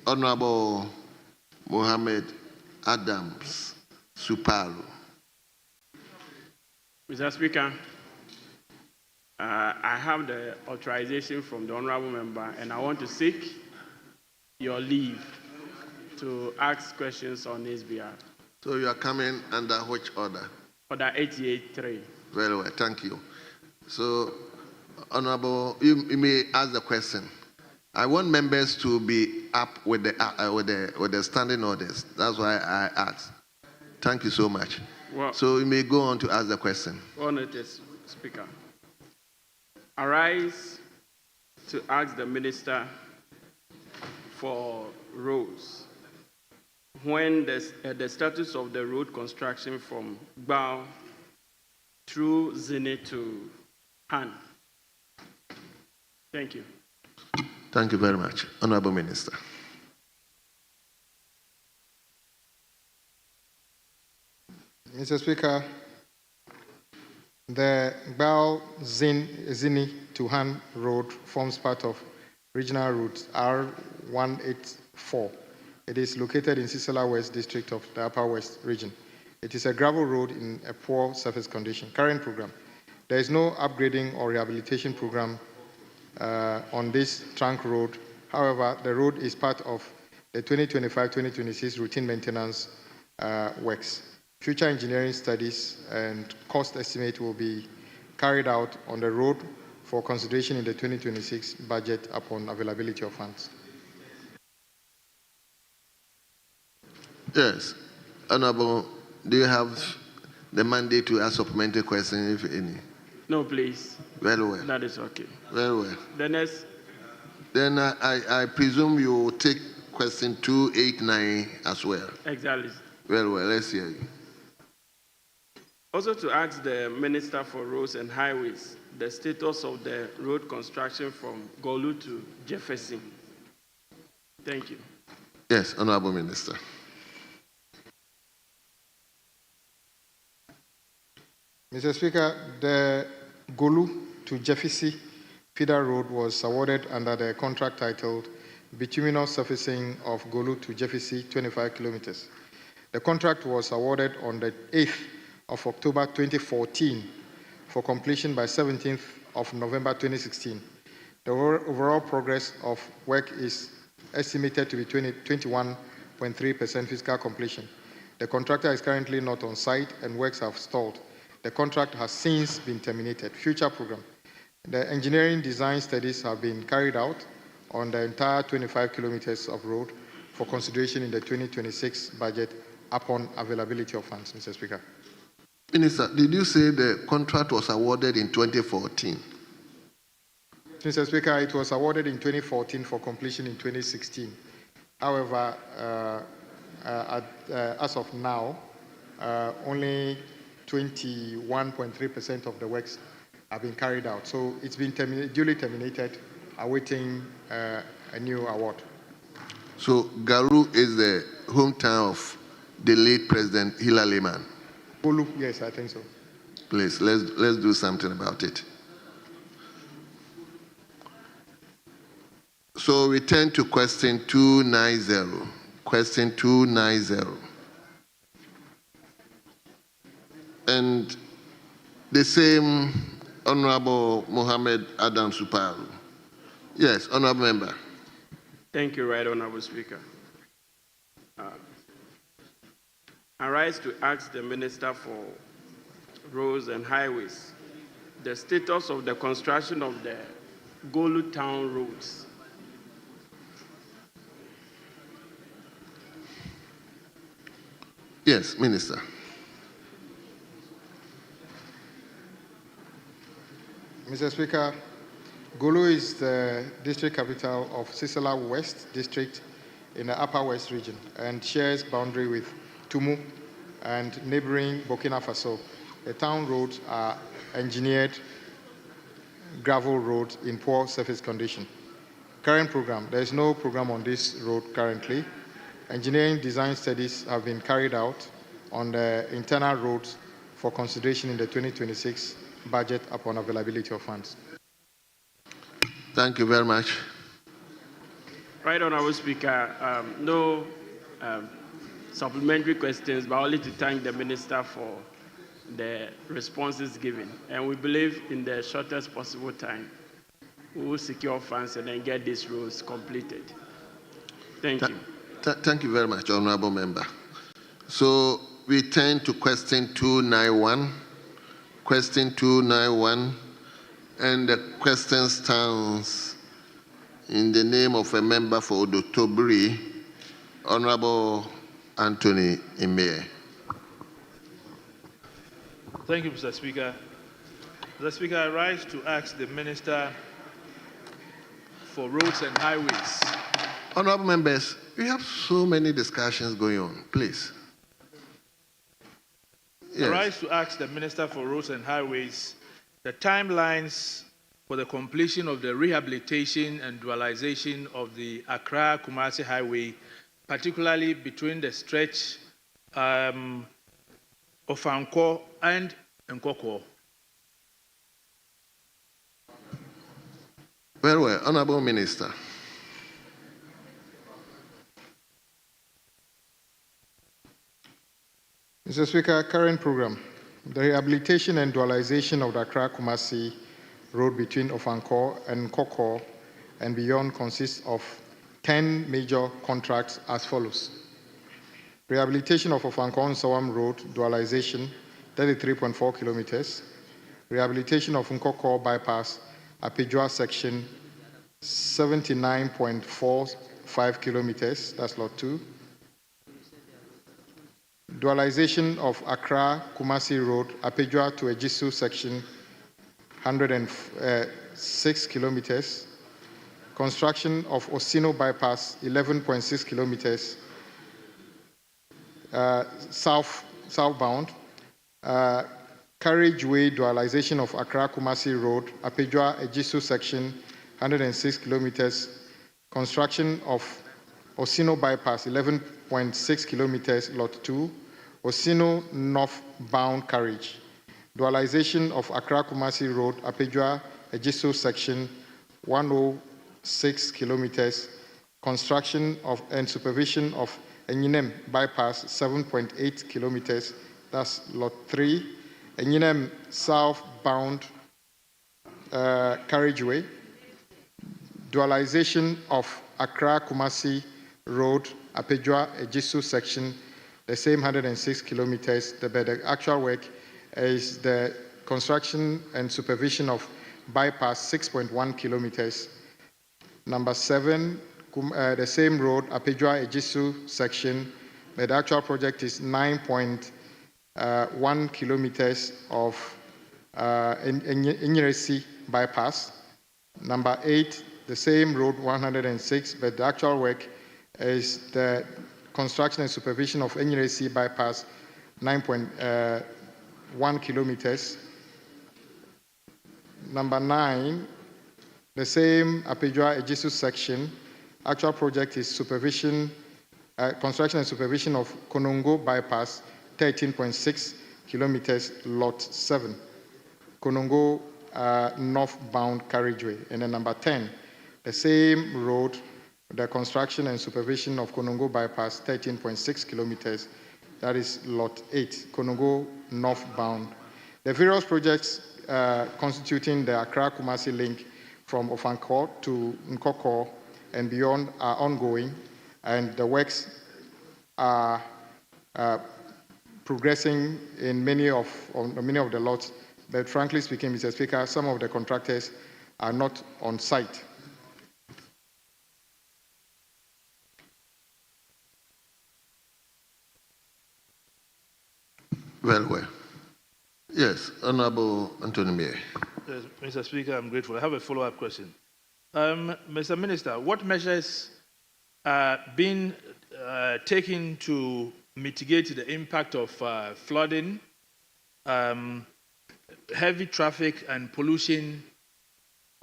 A: Honorable Mohammed Adams Supalu.
D: Mr. Speaker, I have the authorization from the honorable member, and I want to seek your leave to ask questions on his behalf.
A: So you are coming under which order?
D: Order 88.3.
A: Very well, thank you. So, Honorable, you may ask the question. I want members to be up with the standing orders. That's why I asked. Thank you so much.
D: Well,
A: so you may go on to ask the question.
D: Honored Speaker, arise to ask the Minister for roads when the status of the road construction from Gbao through Zini to Han. Thank you.
A: Thank you very much, Honorable Minister.
J: Mr. Speaker, the Gbao Zini to Han Road forms part of Regional Route R184. It is located in Sisala West District of the Upper West Region. It is a gravel road in a poor surface condition. Current program. There is no upgrading or rehabilitation program on this trunk road. However, the road is part of the 2025-2026 routine maintenance works. Future engineering studies and cost estimate will be carried out on the road for consideration in the 2026 budget upon availability of funds.
A: Yes. Honorable, do you have the mandate to ask supplementary question, if any?
D: No, please.
A: Very well.
D: That is okay.
A: Very well.
D: The next.
A: Then I presume you will take question 289 as well.
D: Exactly.
A: Very well. Let's hear you.
D: Also to ask the Minister for Roads and Highways the status of the road construction from Golu to Jefferson. Thank you.
A: Yes, Honorable Minister.
J: Mr. Speaker, the Golu to Jefferson feeder road was awarded under the contract titled Bituminous Surfacing of Golu to Jefferson 25 kilometers. The contract was awarded on the 8th of October 2014 for completion by 17th of November 2016. The overall progress of work is estimated to be 21.3% physical completion. The contractor is currently not on site and works have stalled. The contract has since been terminated. Future program. The engineering design studies have been carried out on the entire 25 kilometers of road for consideration in the 2026 budget upon availability of funds, Mr. Speaker.
A: Minister, did you say the contract was awarded in 2014?
J: Mr. Speaker, it was awarded in 2014 for completion in 2016. However, as of now, only 21.3% of the works have been carried out. So it's been duly terminated, awaiting a new award.
A: So Garu is the hometown of the late President Hillary Lehman.
J: Golu, yes, I think so.
A: Please, let's do something about it. So we turn to question 290. Question 290. And the same Honorable Mohammed Adam Suparu. Yes, Honorable Member.
D: Thank you, Right Honorable Speaker. I rise to ask the Minister for Roads and Highways the status of the construction of the Golu Town roads.
A: Yes, Minister.
J: Mr. Speaker, Gulu is the district capital of Sisala West District in the Upper West region and shares boundary with Tumu and neighboring Burkina Faso. The town roads are engineered gravel roads in poor surface condition. Current program, there is no program on this road currently. Engineering design studies have been carried out on the internal roads for consideration in the 2026 budget upon availability of funds.
A: Thank you very much.
D: Right, Honorable Speaker, no supplementary questions, but only to thank the Minister for the responses given. And we believe in the shortest possible time, we will secure funds and then get these roads completed. Thank you.
A: Thank you very much, Honorable Member. So we turn to question 291. Question 291, and the question stands in the name of a member for Odotobri, Honorable Anthony Imeye.
N: Thank you, Mr. Speaker. Mr. Speaker, I rise to ask the Minister for Roads and Highways.
A: Honorable members, we have so many discussions going on. Please.
N: Yes. I rise to ask the Minister for Roads and Highways the timelines for the completion of the rehabilitation and dualization of the Accra-Kumasi Highway, particularly between the stretch of Anko and Nkoko.
A: Very well, Honorable Minister.
J: Mr. Speaker, current program. The rehabilitation and dualization of the Accra-Kumasi road between Ofankor and Nkoko and beyond consists of 10 major contracts as follows. Rehabilitation of Ofankor-Nsawam Road, dualization, 33.4 kilometers. Rehabilitation of Nkoko Bypass, Apejua section, 79.45 kilometers, that's lot 2. Dualization of Accra-Kumasi Road, Apejua to Ejisu section, 106 kilometers. Construction of Osino Bypass, 11.6 kilometers, southbound. Carriageway dualization of Accra-Kumasi Road, Apejua Ejisu section, 106 kilometers. Construction of Osino Bypass, 11.6 kilometers, lot 2. Osino northbound carriage. Dualization of Accra-Kumasi Road, Apejua Ejisu section, 106 kilometers. Construction of and supervision of Enyinem Bypass, 7.8 kilometers, that's lot 3. Enyinem southbound carriageway. Dualization of Accra-Kumasi Road, Apejua Ejisu section, the same 106 kilometers. The actual work is the construction and supervision of bypass, 6.1 kilometers. Number 7, the same road, Apejua Ejisu section, the actual project is 9.1 kilometers of Enyiresi bypass. Number 8, the same road, 106, but the actual work is the construction and supervision of Enyiresi bypass, 9.1 kilometers. Number 9, the same Apejua Ejisu section, actual project is supervision, construction and supervision of Konongo bypass, 13.6 kilometers, lot 7. Konongo northbound carriageway. And then number 10, the same road, the construction and supervision of Konongo bypass, 13.6 kilometers, that is lot 8, Konongo northbound. The various projects constituting the Accra-Kumasi link from Ofankor to Nkoko and beyond are ongoing, and the works are progressing in many of the lots. But frankly speaking, Mr. Speaker, some of the contractors are not on site.
A: Well. Yes, Honorable Anthony Mayor.
N: Mr. Speaker, I'm grateful. I have a follow-up question. Mr. Minister, what measures are being taken to mitigate the impact of flooding, heavy traffic, and pollution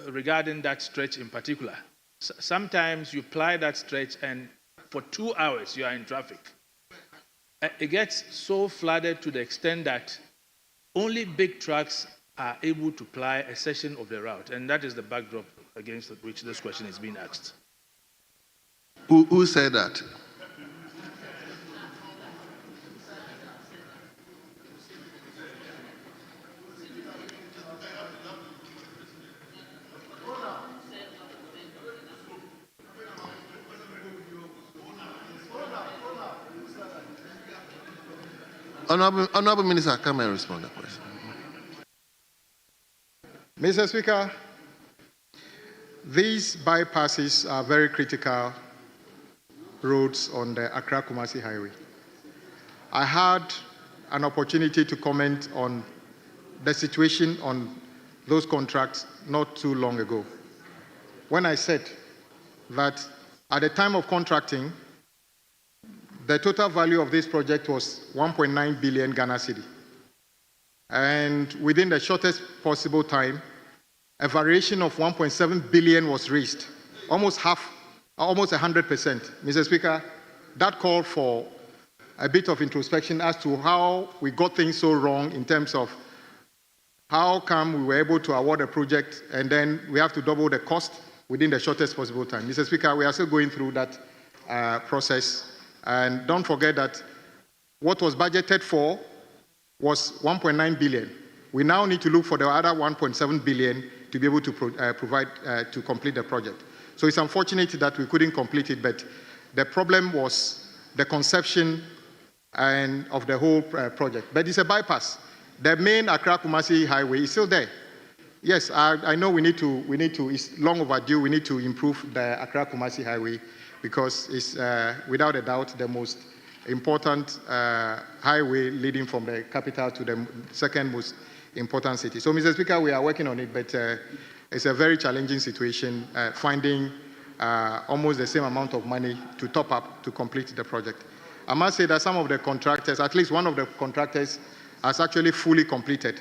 N: regarding that stretch in particular? Sometimes you ply that stretch and for 2 hours you are in traffic. It gets so flooded to the extent that only big trucks are able to ply a section of the route, and that is the backdrop against which this question is being asked.
A: Who said that? Honorable Minister, come and respond to the question.
J: Mr. Speaker, these bypasses are very critical roads on the Accra-Kumasi highway. I had an opportunity to comment on the situation on those contracts not too long ago, when I said that at the time of contracting, the total value of this project was 1.9 billion Ghana cedi. And within the shortest possible time, a variation of 1.7 billion was raised, almost 100%. Mr. Speaker, that called for a bit of introspection as to how we got things so wrong in terms of how come we were able to award a project and then we have to double the cost within the shortest possible time. Mr. Speaker, we are still going through that process. And don't forget that what was budgeted for was 1.9 billion. We now need to look for the other 1.7 billion to be able to provide to complete the project. So it's unfortunate that we couldn't complete it, but the problem was the conception and of the whole project. But it's a bypass. The main Accra-Kumasi highway is still there. Yes, I know we need to, it's long overdue, we need to improve the Accra-Kumasi highway because it's without a doubt the most important highway leading from the capital to the second most important city. So, Mr. Speaker, we are working on it, but it's a very challenging situation, finding almost the same amount of money to top up to complete the project. I must say that some of the contractors, at least one of the contractors, has actually fully completed.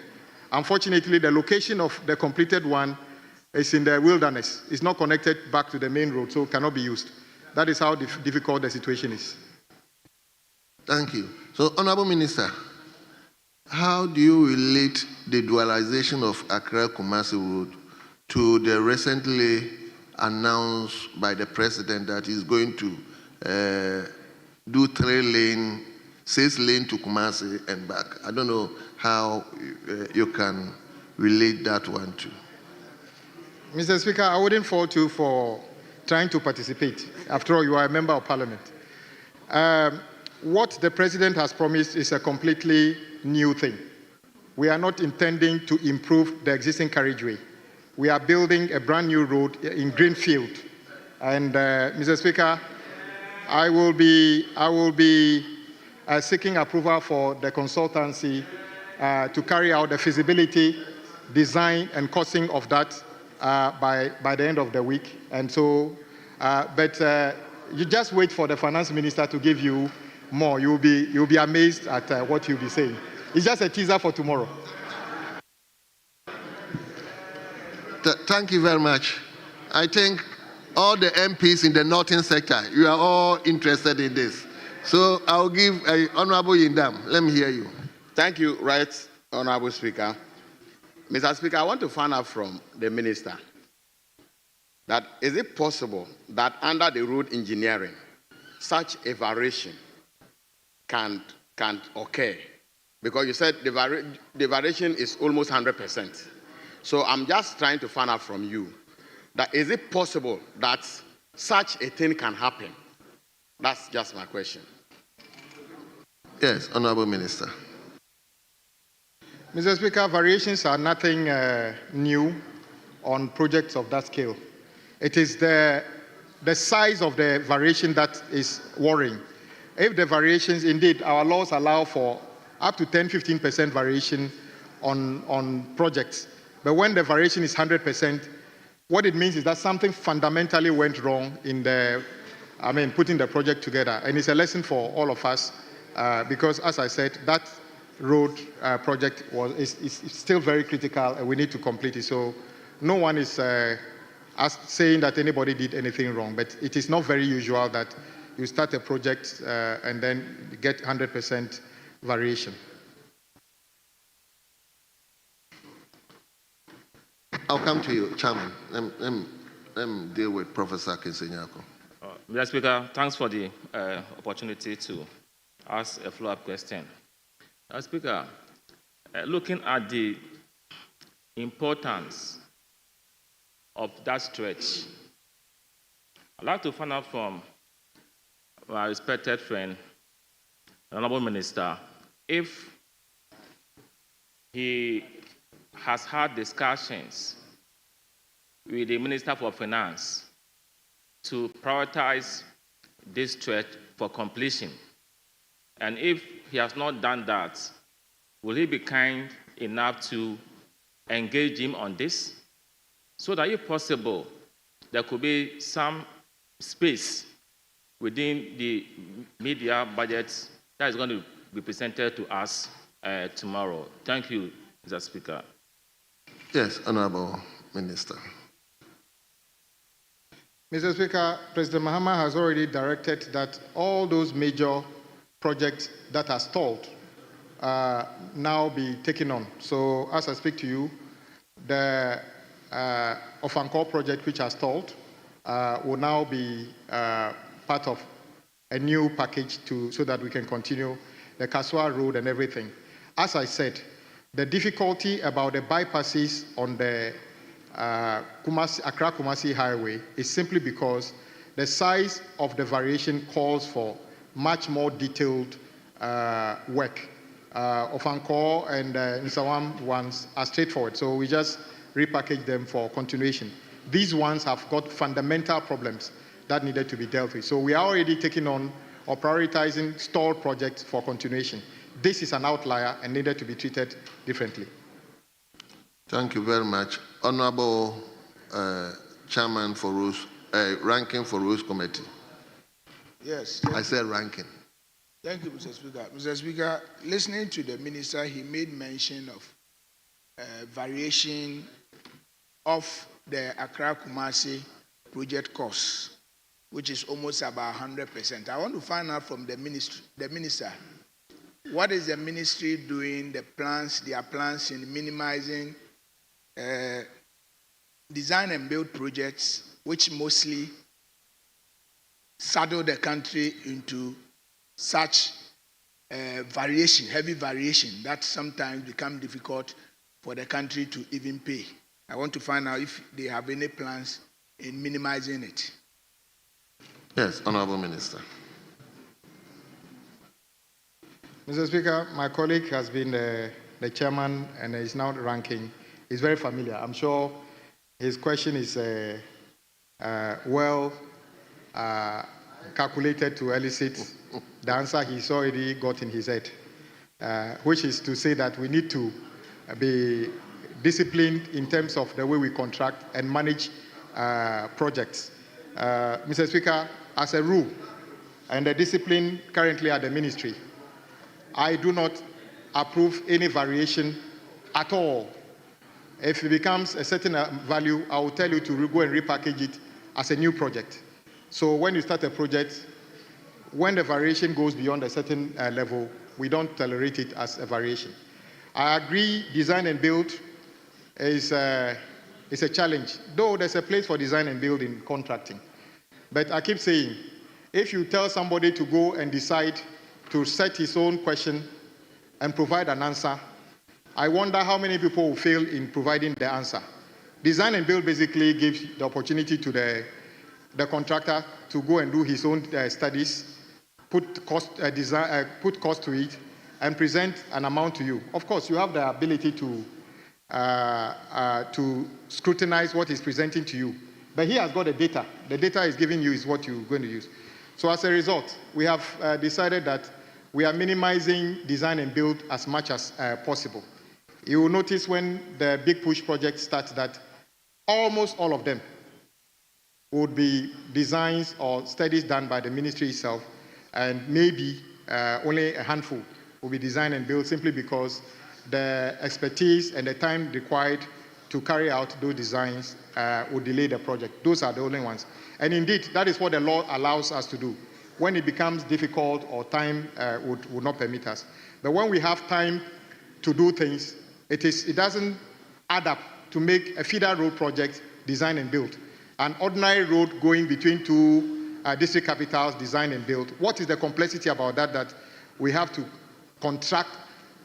J: Unfortunately, the location of the completed one is in the wilderness. It's not connected back to the main road, so it cannot be used. That is how difficult the situation is.
A: Thank you. So, Honorable Minister, how do you relate the dualization of Accra-Kumasi Road to the recently announced by the President that he's going to do 6 lane to Kumasi and back? I don't know how you can relate that one to.
J: Mr. Speaker, I wouldn't fault you for trying to participate. After all, you are a member of Parliament. What the President has promised is a completely new thing. We are not intending to improve the existing carriageway. We are building a brand new road in Greenfield. And Mr. Speaker, I will be seeking approval for the consultancy to carry out the feasibility, design, and costing of that by the end of the week. And so, you just wait for the finance minister to give you more. You'll be amazed at what he'll be saying. It's just a teaser for tomorrow.
A: Thank you very much. I think all the MPs in the northern sector, you are all interested in this. So I'll give Honorable Nandom. Let me hear you.
O: Thank you, Right Honorable Speaker. Mr. Speaker, I want to find out from the Minister that is it possible that under the road engineering, such a variation can occur? Because you said the variation is almost 100%. So I'm just trying to find out from you that is it possible that such a thing can happen? That's just my question.
A: Yes, Honorable Minister.
J: Mr. Speaker, variations are nothing new on projects of that scale. It is the size of the variation that is worrying. If the variations, indeed, our laws allow for up to 10-15% variation on projects. But when the variation is 100%, what it means is that something fundamentally went wrong in putting the project together. And it's a lesson for all of us because, as I said, that road project is still very critical and we need to complete it. So no one is saying that anybody did anything wrong, but it is not very usual that you start a project and then get 100% variation.
A: I'll come to you, Chairman. Let me deal with Professor Kinsenyako.
B: Mr. Speaker, thanks for the opportunity to ask a follow-up question. Mr. Speaker, looking at the importance of that stretch, I'd like to find out from my respected friend, the Honorable Minister, if he has had discussions with the Minister for Finance to prioritize this stretch for completion. And if he has not done that, will he be kind enough to engage him on this? So that if possible, there could be some space within the media budget that is going to be presented to us tomorrow. Thank you, Mr. Speaker.
A: Yes, Honorable Minister.
J: Mr. Speaker, President Mahama has already directed that all those major projects that are stalled now be taken on. So as I speak to you, the Ofankor project which are stalled will now be part of a new package so that we can continue the Kaswa Road and everything. As I said, the difficulty about the bypasses on the Accra-Kumasi highway is simply because the size of the variation calls for much more detailed work. Ofankor and Nsawam ones are straightforward, so we just repackage them for continuation. These ones have got fundamental problems that needed to be dealt with. So we are already taking on or prioritizing stalled projects for continuation. This is an outlier and needed to be treated differently.
A: Thank you very much. Honorable Chairman for Rules, Ranking for Rules Committee.
I: Yes.
A: I said ranking.
I: Thank you, Mr. Speaker. Mr. Speaker, listening to the minister, he made mention of variation of the Accra-Kumasi project cost, which is almost about 100%. I want to find out from the minister, what is the ministry doing, their plans in minimizing design and build projects, which mostly saddle the country into such heavy variation, that sometimes become difficult for the country to even pay. I want to find out if they have any plans in minimizing it.
A: Yes, Honorable Minister.
J: Mr. Speaker, my colleague has been the chairman and is now ranking. He's very familiar. I'm sure his question is well calculated to elicit the answer he's already got in his head, which is to say that we need to be disciplined in terms of the way we contract and manage projects. Mr. Speaker, as a rule, and the discipline currently at the ministry, I do not approve any variation at all. If it becomes a certain value, I will tell you to go and repackage it as a new project. So when you start a project, when the variation goes beyond a certain level, we don't tolerate it as a variation. I agree design and build is a challenge, though there's a place for design and build in contracting. But I keep saying, if you tell somebody to go and decide to set his own question and provide an answer, I wonder how many people will fail in providing the answer. Design and build basically gives the opportunity to the contractor to go and do his own studies, put cost to it, and present an amount to you. Of course, you have the ability to scrutinize what he's presenting to you. But he has got the data. The data he's giving you is what you're going to use. So as a result, we have decided that we are minimizing design and build as much as possible. You will notice when the big push project starts that almost all of them would be designs or studies done by the ministry itself, and maybe only a handful will be designed and built simply because the expertise and the time required to carry out those designs would delay the project. Those are the only ones. And indeed, that is what the law allows us to do. When it becomes difficult or time would not permit us. But when we have time to do things, it doesn't add up to make a feeder road project design and build. An ordinary road going between two district capitals, design and build. What is the complexity about that? That we have to contract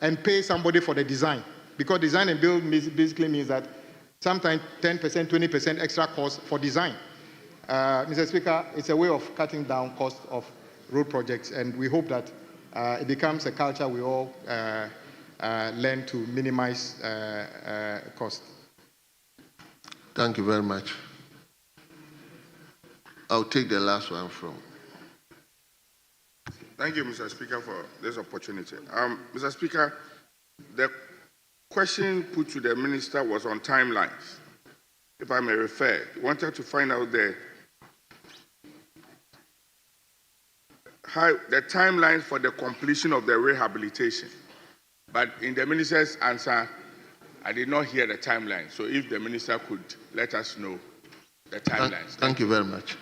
J: and pay somebody for the design. Because design and build basically means that sometimes 10%, 20% extra cost for design. Mr. Speaker, it's a way of cutting down cost of road projects, and we hope that it becomes a culture we all learn to minimize cost.
A: Thank you very much. I'll take the last one from.
P: Thank you, Mr. Speaker, for this opportunity. Mr. Speaker, the question put to the minister was on timelines. If I may refer, we wanted to find out the timeline for the completion of the rehabilitation. But in the minister's answer, I did not hear the timeline. So if the minister could let us know the timelines.
A: Thank you very much.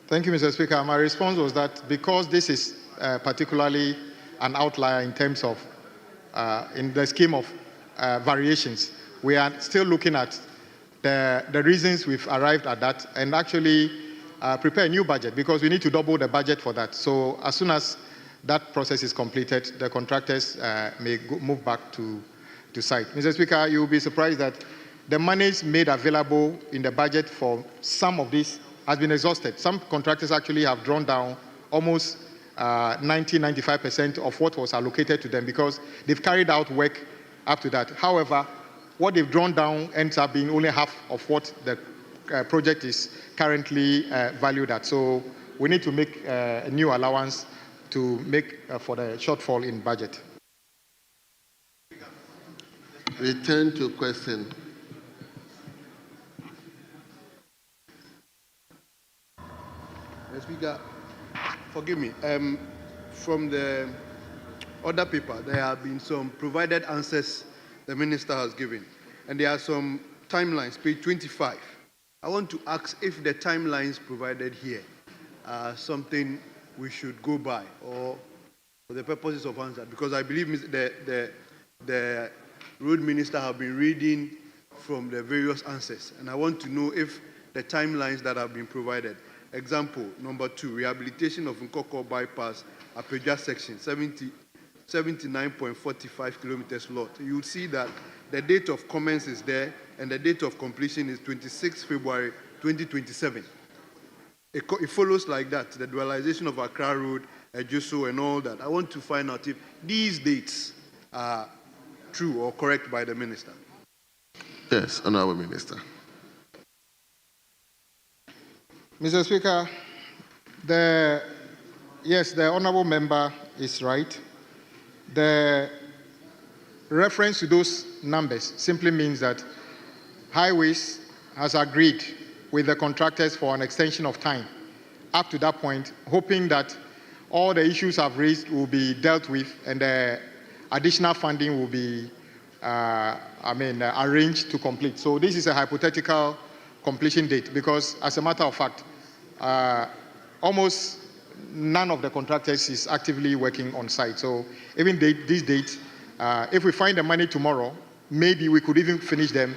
J: Thank you, Mr. Speaker. My response was that because this is particularly an outlier in terms of, in the scheme of variations, we are still looking at the reasons we've arrived at that and actually prepare a new budget because we need to double the budget for that. So as soon as that process is completed, the contractors may move back to site. Mr. Speaker, you'll be surprised that the monies made available in the budget for some of these has been exhausted. Some contractors actually have drawn down almost 90-95% of what was allocated to them because they've carried out work up to that. However, what they've drawn down ends up being only half of what the project is currently valued at. So we need to make a new allowance to make for the shortfall in budget.
A: Return to question.
H: Mr. Speaker, forgive me. From the other paper, there have been some provided answers the minister has given. And there are some timelines, page 25. I want to ask if the timelines provided here are something we should go by or for the purposes of answer, because I believe the road minister have been reading from the various answers. And I want to know if the timelines that have been provided. Example, number 2, rehabilitation of Nkoko bypass, Apeja section, 79.45 kilometers lot. You'll see that the date of commence is there and the date of completion is 26 February 2027. It follows like that, the dualization of Accra Road, Ejuso and all that. I want to find out if these dates are true or correct by the minister.
A: Yes, Honorable Minister.
J: Mr. Speaker, yes, the honorable member is right. The reference to those numbers simply means that Highways has agreed with the contractors for an extension of time up to that point, hoping that all the issues I've raised will be dealt with and the additional funding will be arranged to complete. So this is a hypothetical completion date because, as a matter of fact, almost none of the contractors is actively working on site. So even this date, if we find the money tomorrow, maybe we could even finish them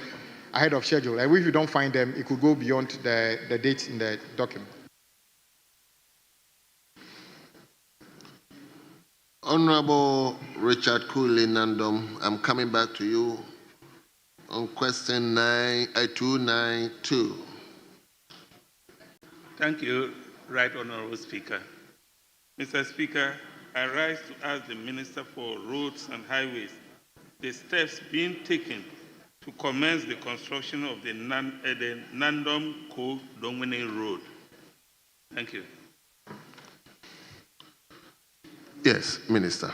J: ahead of schedule. And if we don't find them, it could go beyond the dates in the document.
A: Honorable Richard Cooley Nandom, I'm coming back to you on question 292.
L: Thank you, Right Honorable Speaker. Mr. Speaker, I rise to ask the Minister for Roads and Highways the steps being taken to commence the construction of the Nandom-Ko-Dongwene Road. Thank you.
A: Yes, Minister.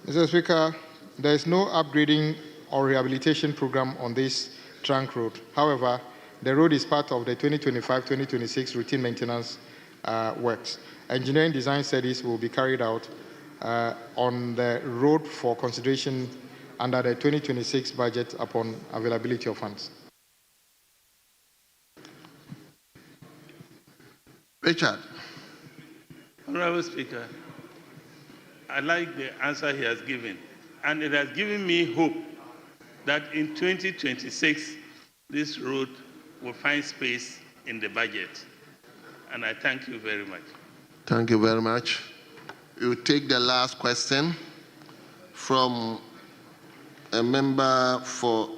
J: Mr. Speaker, there is no upgrading or rehabilitation program on this trunk road. However, the road is part of the 2025-2026 routine maintenance works. Engineering design studies will be carried out on the road for consideration under the 2026 budget upon availability of funds.
A: Richard.
L: Honorable Speaker, I like the answer he has given, and it has given me hope that in 2026, this road will find space in the budget. And I thank you very much.
A: Thank you very much. We will take the last question from a member for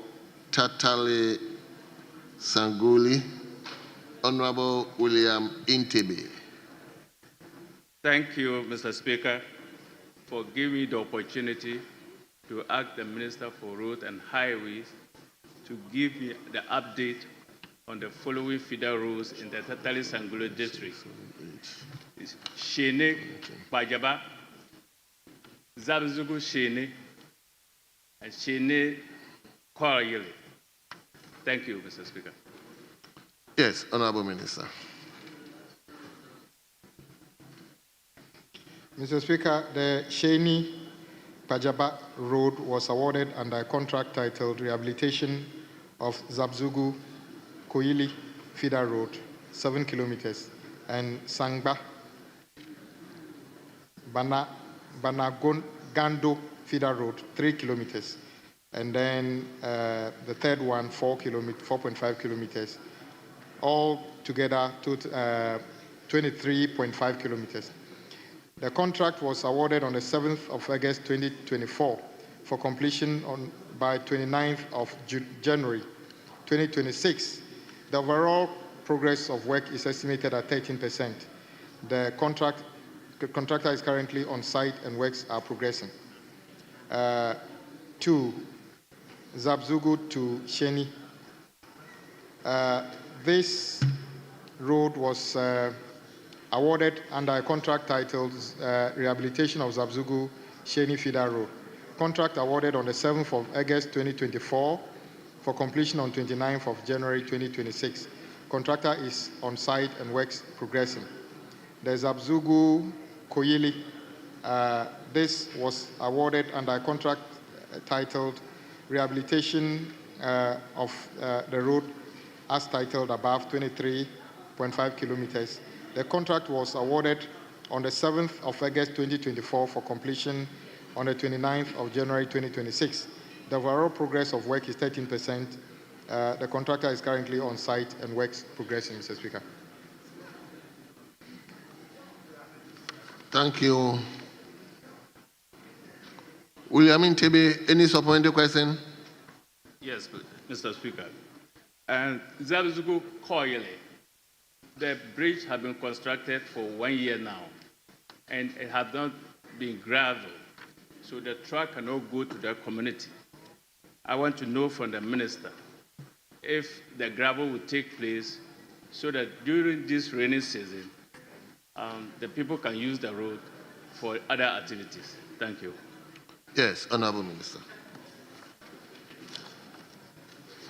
A: Tatali-Sanguli, Honorable William Intebe.
Q: Thank you, Mr. Speaker, for giving me the opportunity to ask the Minister for Roads and Highways to give me the update on the following feeder roads in the Tatali-Sanguli district. Shene Bajaba, Zabzugu Shene, and Shene Koryele. Thank you, Mr. Speaker.
A: Yes, Honorable Minister.
J: Mr. Speaker, the Sheni Pajaba Road was awarded under a contract titled Rehabilitation of Zabzugu Koyili Feeder Road, 7 kilometers, and Sangba Banagando Feeder Road, 3 kilometers. And then the third one, 4.5 kilometers. All together, 23.5 kilometers. The contract was awarded on the 7th of August 2024 for completion by 29th of January 2026. The overall progress of work is estimated at 13%. The contractor is currently on site and works are progressing. 2. Zabzugu to Sheni. This road was awarded under a contract titled Rehabilitation of Zabzugu Sheni Feeder Road. Contract awarded on the 7th of August 2024 for completion on 29th of January 2026. Contractor is on site and works progressing. The Zabzugu Koyili, this was awarded under a contract titled Rehabilitation of the road as titled above, 23.5 kilometers. The contract was awarded on the 7th of August 2024 for completion on the 29th of January 2026. The overall progress of work is 13%. The contractor is currently on site and works progressing, Mr. Speaker.
A: Thank you. William Intebe, any supplementary question?
Q: Yes, Mr. Speaker. And Zabzugu Koyele, the bridge has been constructed for 1 year now, and it has not been gravel, so the truck cannot go to the community. I want to know from the minister if the gravel will take place so that during this rainy season, the people can use the road for other activities. Thank you.
A: Yes, Honorable Minister.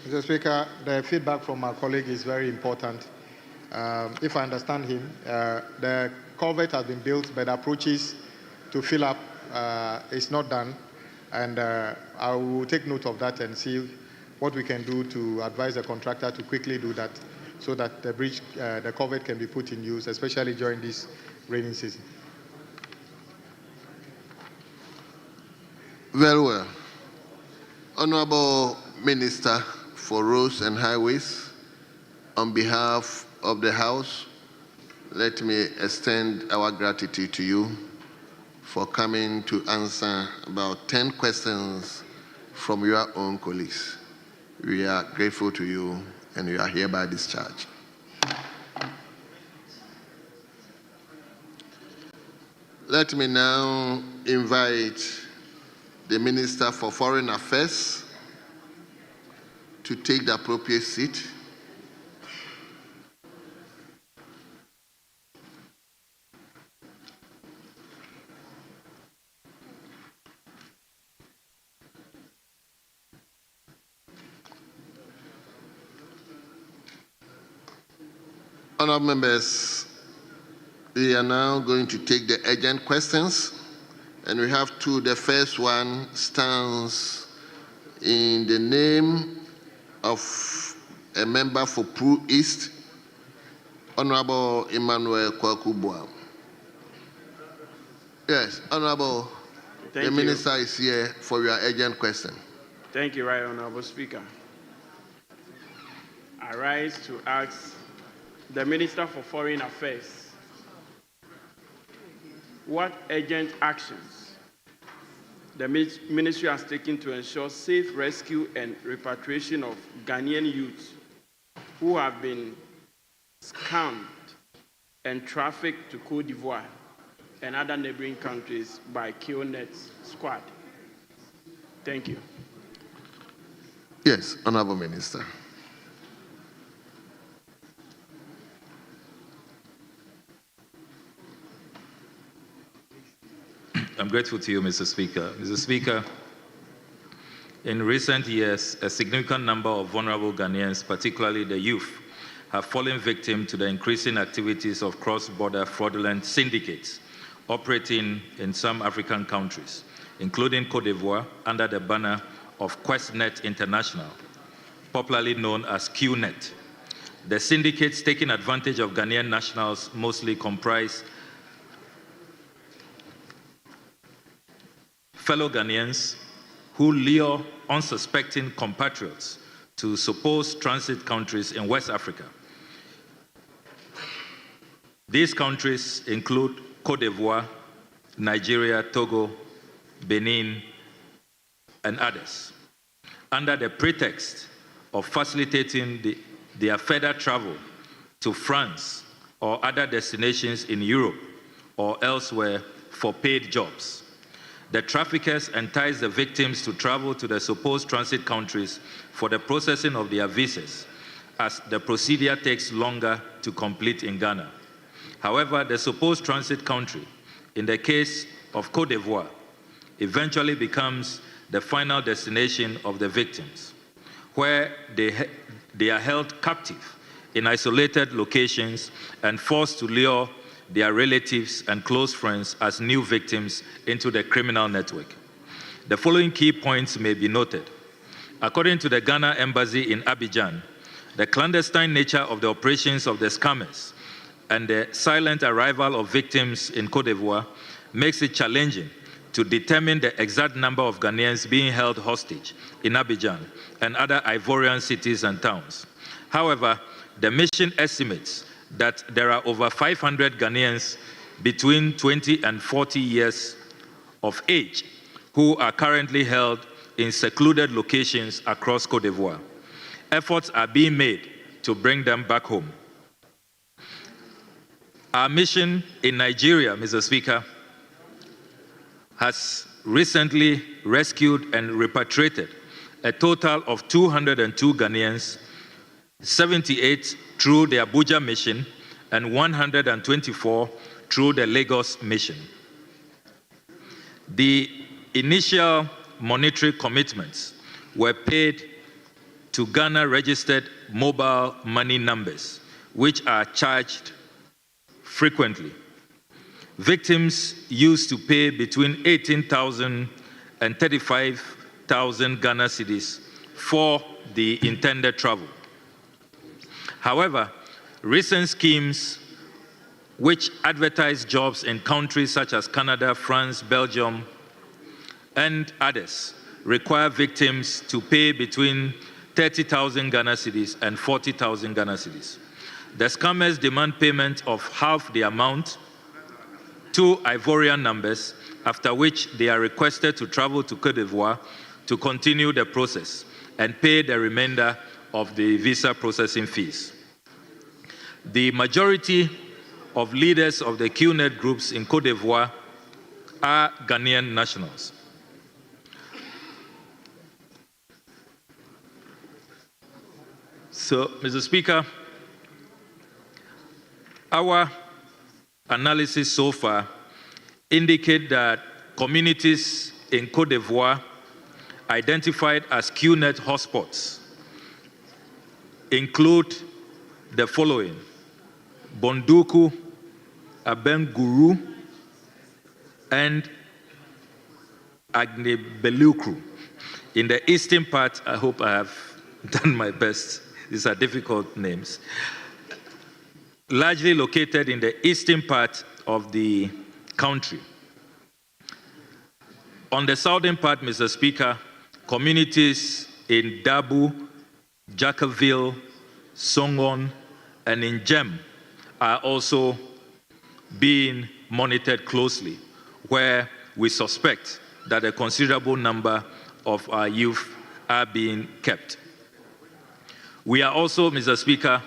J: Mr. Speaker, the feedback from our colleague is very important. If I understand him, the culvert has been built, but the approaches to fill up is not done. And I will take note of that and see what we can do to advise the contractor to quickly do that so that the bridge, the culvert can be put in use, especially during this rainy season.
A: Very well. Honorable Minister for Roads and Highways, on behalf of the House, let me extend our gratitude to you for coming to answer about 10 questions from your own colleagues. We are grateful to you and you are hereby discharged. Let me now invite the Minister for Foreign Affairs to take the appropriate seat. Honourable members, we are now going to take the urgent questions, and we have two. The first one stands in the name of a member for Pru East, Honourable Emmanuel Kwakubwa. Yes, Honourable, the Minister is here for your urgent question.
D: Thank you, Right Honourable Speaker. I rise to ask the Minister for Foreign Affairs what urgent actions the Ministry has taken to ensure safe rescue and repatriation of Ghanaian youths who have been scammed and trafficked to Côte d'Ivoire and other neighboring countries by KillNet's squad. Thank you.
A: Yes, Honourable Minister.
R: I'm grateful to you, Mr. Speaker. Mr. Speaker, in recent years, a significant number of vulnerable Ghanaians, particularly the youth, have fallen victim to the increasing activities of cross-border fraudulent syndicates operating in some African countries, including Côte d'Ivoire, under the banner of QuestNet International, popularly known as QNet. The syndicates taking advantage of Ghanaian nationals mostly comprise fellow Ghanaians who lure unsuspecting compatriots to supposed transit countries in West Africa. These countries include Côte d'Ivoire, Nigeria, Togo, Benin, and others, under the pretext of facilitating their further travel to France or other destinations in Europe or elsewhere for paid jobs. The traffickers entice the victims to travel to the supposed transit countries for the processing of their visas, as the procedure takes longer to complete in Ghana. However, the supposed transit country, in the case of Côte d'Ivoire, eventually becomes the final destination of the victims, where they are held captive in isolated locations and forced to lure their relatives and close friends as new victims into the criminal network. The following key points may be noted. According to the Ghana Embassy in Abidjan, the clandestine nature of the operations of the scammers and the silent arrival of victims in Côte d'Ivoire makes it challenging to determine the exact number of Ghanaians being held hostage in Abidjan and other Ivorian cities and towns. However, the mission estimates that there are over 500 Ghanaians between 20 and 40 years of age who are currently held in secluded locations across Côte d'Ivoire. Efforts are being made to bring them back home. Our mission in Nigeria, Mr. Speaker, has recently rescued and repatriated a total of 202 Ghanaians, 78 through the Abuja mission and 124 through the Lagos mission. The initial monetary commitments were paid to Ghana-registered mobile money numbers, which are charged frequently. Victims used to pay between 18,000 and 35,000 Ghana cedis for the intended travel. However, recent schemes which advertise jobs in countries such as Canada, France, Belgium, and others require victims to pay between 30,000 Ghana cedis and 40,000 Ghana cedis. The scammers demand payment of half the amount to Ivorian numbers, after which they are requested to travel to Côte d'Ivoire to continue the process and pay the remainder of the visa processing fees. The majority of leaders of the QNet groups in Côte d'Ivoire are Ghanaian nationals. So, Mr. Speaker, our analysis so far indicate that communities in Côte d'Ivoire identified as QNet hotspots include the following: Bonduku, Abenguru, and Agnebelukru. In the eastern part, I hope I have done my best. These are difficult names. Largely located in the eastern part of the country. On the southern part, Mr. Speaker, communities in Dabu, Jackerville, Songon, and in Jem are also being monitored closely, where we suspect that a considerable number of our youth are being kept. We are also, Mr. Speaker,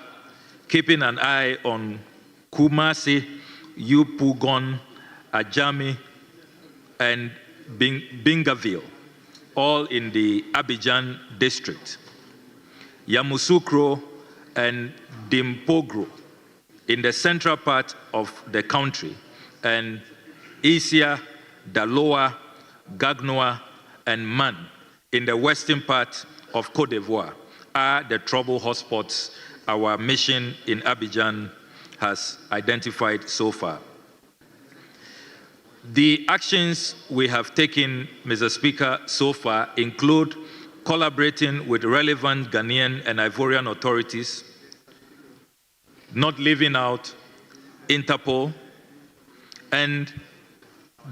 R: keeping an eye on Kumasi, Yupugon, Ajami, and Bingaville, all in the Abidjan district. Yamoussoukro and Dimpogro in the central part of the country, and Isia, Daloa, Gagnoa, and Man in the western part of Côte d'Ivoire are the trouble hotspots our mission in Abidjan has identified so far. The actions we have taken, Mr. Speaker, so far include collaborating with relevant Ghanaian and Ivorian authorities, not leaving out Interpol and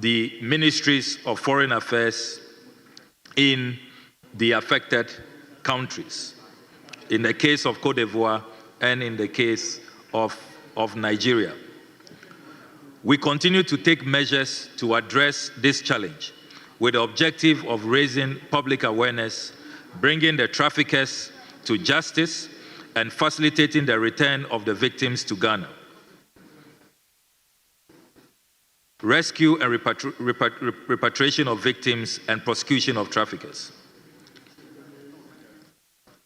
R: the ministries of foreign affairs in the affected countries, in the case of Côte d'Ivoire and in the case of Nigeria. We continue to take measures to address this challenge with the objective of raising public awareness, bringing the traffickers to justice, and facilitating the return of the victims to Ghana. Rescue and repatriation of victims and prosecution of traffickers.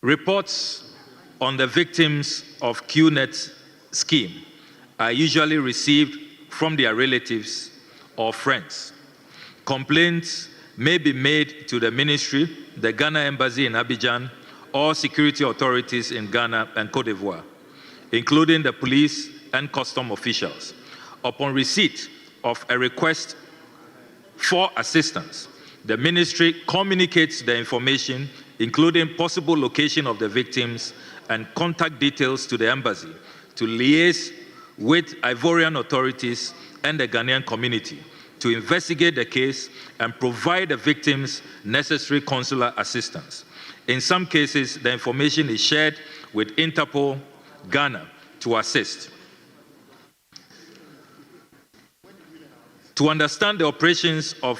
R: Reports on the victims of QNet scheme are usually received from their relatives or friends. Complaints may be made to the ministry, the Ghana Embassy in Abidjan, or security authorities in Ghana and Côte d'Ivoire, including the police and custom officials. Upon receipt of a request for assistance, the ministry communicates the information, including possible location of the victims and contact details, to the embassy to liaise with Ivorian authorities and the Ghanaian community to investigate the case and provide the victims necessary consular assistance. In some cases, the information is shared with Interpol Ghana to assist. To understand the operations of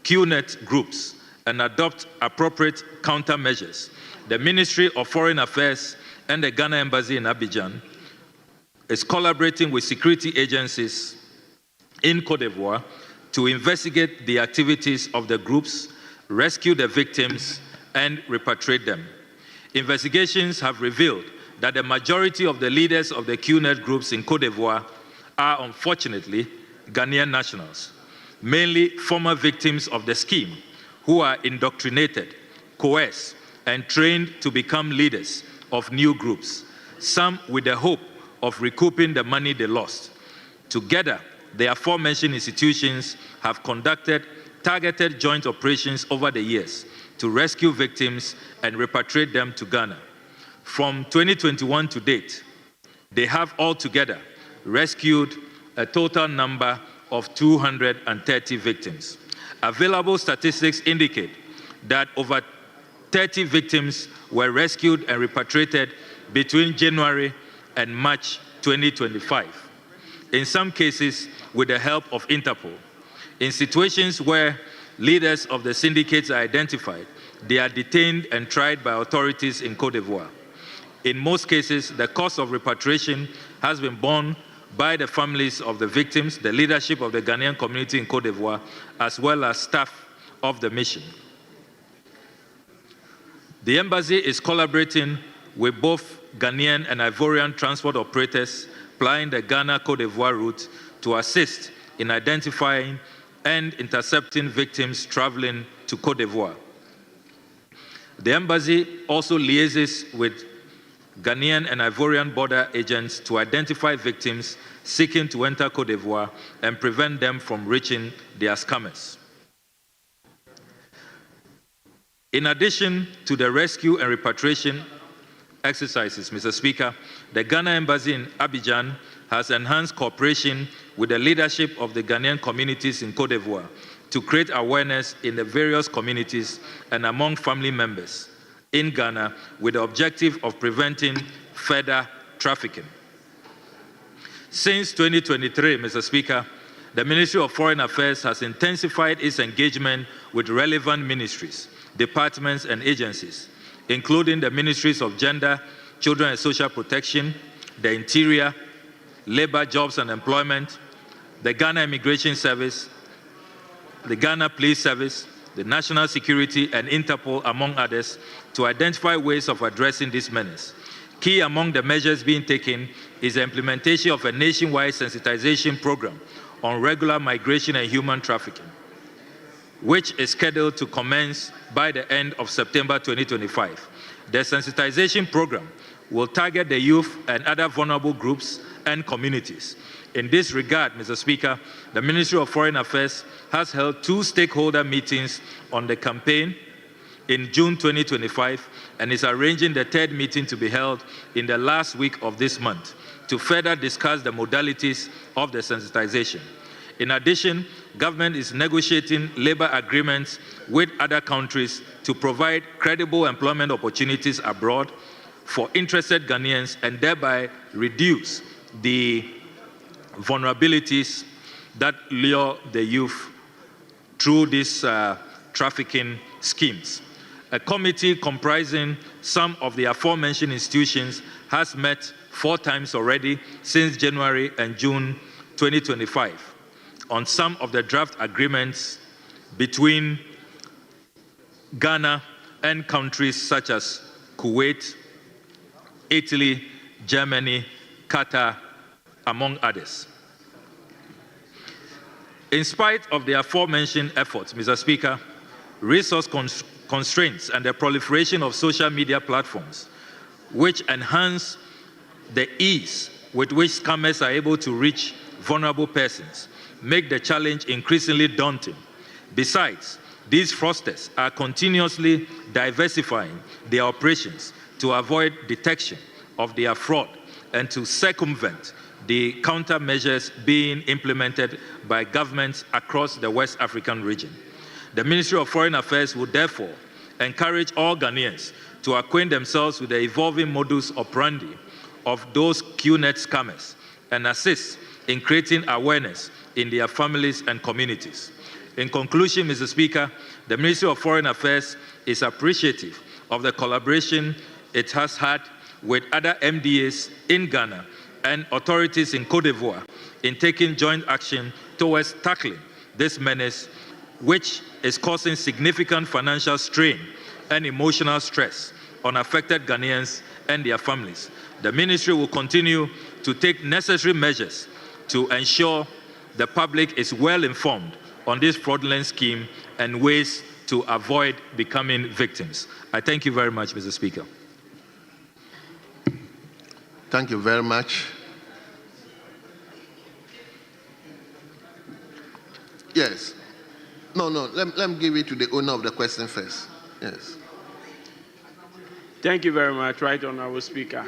R: QNet groups and adopt appropriate countermeasures, the Ministry of Foreign Affairs and the Ghana Embassy in Abidjan is collaborating with security agencies in Côte d'Ivoire to investigate the activities of the groups, rescue the victims, and repatriate them. Investigations have revealed that the majority of the leaders of the QNet groups in Côte d'Ivoire are unfortunately Ghanaian nationals, mainly former victims of the scheme, who are indoctrinated, coerced, and trained to become leaders of new groups, some with the hope of recouping the money they lost. Together, the aforementioned institutions have conducted targeted joint operations over the years to rescue victims and repatriate them to Ghana. From 2021 to date, they have altogether rescued a total number of 230 victims. Available statistics indicate that over 30 victims were rescued and repatriated between January and March 2025, in some cases with the help of Interpol. In situations where leaders of the syndicates are identified, they are detained and tried by authorities in Côte d'Ivoire. In most cases, the cost of repatriation has been borne by the families of the victims, the leadership of the Ghanaian community in Côte d'Ivoire, as well as staff of the mission. The embassy is collaborating with both Ghanaian and Ivorian transport operators plying the Ghana-Côte d'Ivoire route to assist in identifying and intercepting victims traveling to Côte d'Ivoire. The embassy also liaises with Ghanaian and Ivorian border agents to identify victims seeking to enter Côte d'Ivoire and prevent them from reaching their scammers. In addition to the rescue and repatriation exercises, Mr. Speaker, the Ghana Embassy in Abidjan has enhanced cooperation with the leadership of the Ghanaian communities in Côte d'Ivoire to create awareness in the various communities and among family members in Ghana with the objective of preventing further trafficking. Since 2023, Mr. Speaker, the Ministry of Foreign Affairs has intensified its engagement with relevant ministries, departments, and agencies, including the Ministries of Gender, Children and Social Protection, the Interior, Labor, Jobs and Employment, the Ghana Immigration Service, the Ghana Police Service, the National Security, and Interpol, among others, to identify ways of addressing this menace. Key among the measures being taken is the implementation of a nationwide sensitization program on regular migration and human trafficking, which is scheduled to commence by the end of September 2025. The sensitization program will target the youth and other vulnerable groups and communities. In this regard, Mr. Speaker, the Ministry of Foreign Affairs has held 2 stakeholder meetings on the campaign in June 2025 and is arranging the 3rd meeting to be held in the last week of this month to further discuss the modalities of the sensitization. In addition, government is negotiating labor agreements with other countries to provide credible employment opportunities abroad for interested Ghanaians and thereby reduce the vulnerabilities that lure the youth through these trafficking schemes. A committee comprising some of the aforementioned institutions has met 4 times already since January and June 2025 on some of the draft agreements between Ghana and countries such as Kuwait, Italy, Germany, Qatar, among others. In spite of the aforementioned efforts, Mr. Speaker, resource constraints and the proliferation of social media platforms, which enhance the ease with which scammers are able to reach vulnerable persons, make the challenge increasingly daunting. Besides, these fraudsters are continuously diversifying their operations to avoid detection of their fraud and to circumvent the countermeasures being implemented by governments across the West African region. The Ministry of Foreign Affairs will therefore encourage all Ghanaians to acquaint themselves with the evolving modus operandi of those QNet scammers and assist in creating awareness in their families and communities. In conclusion, Mr. Speaker, the Ministry of Foreign Affairs is appreciative of the collaboration it has had with other MDAs in Ghana and authorities in Côte d'Ivoire in taking joint action towards tackling this menace, which is causing significant financial strain and emotional stress on affected Ghanaians and their families. The Ministry will continue to take necessary measures to ensure the public is well informed on this fraudulent scheme and ways to avoid becoming victims. I thank you very much, Mr. Speaker.
A: Thank you very much. Yes. No, let me give it to the owner of the question first. Yes.
D: Thank you very much, Right Honourable Speaker.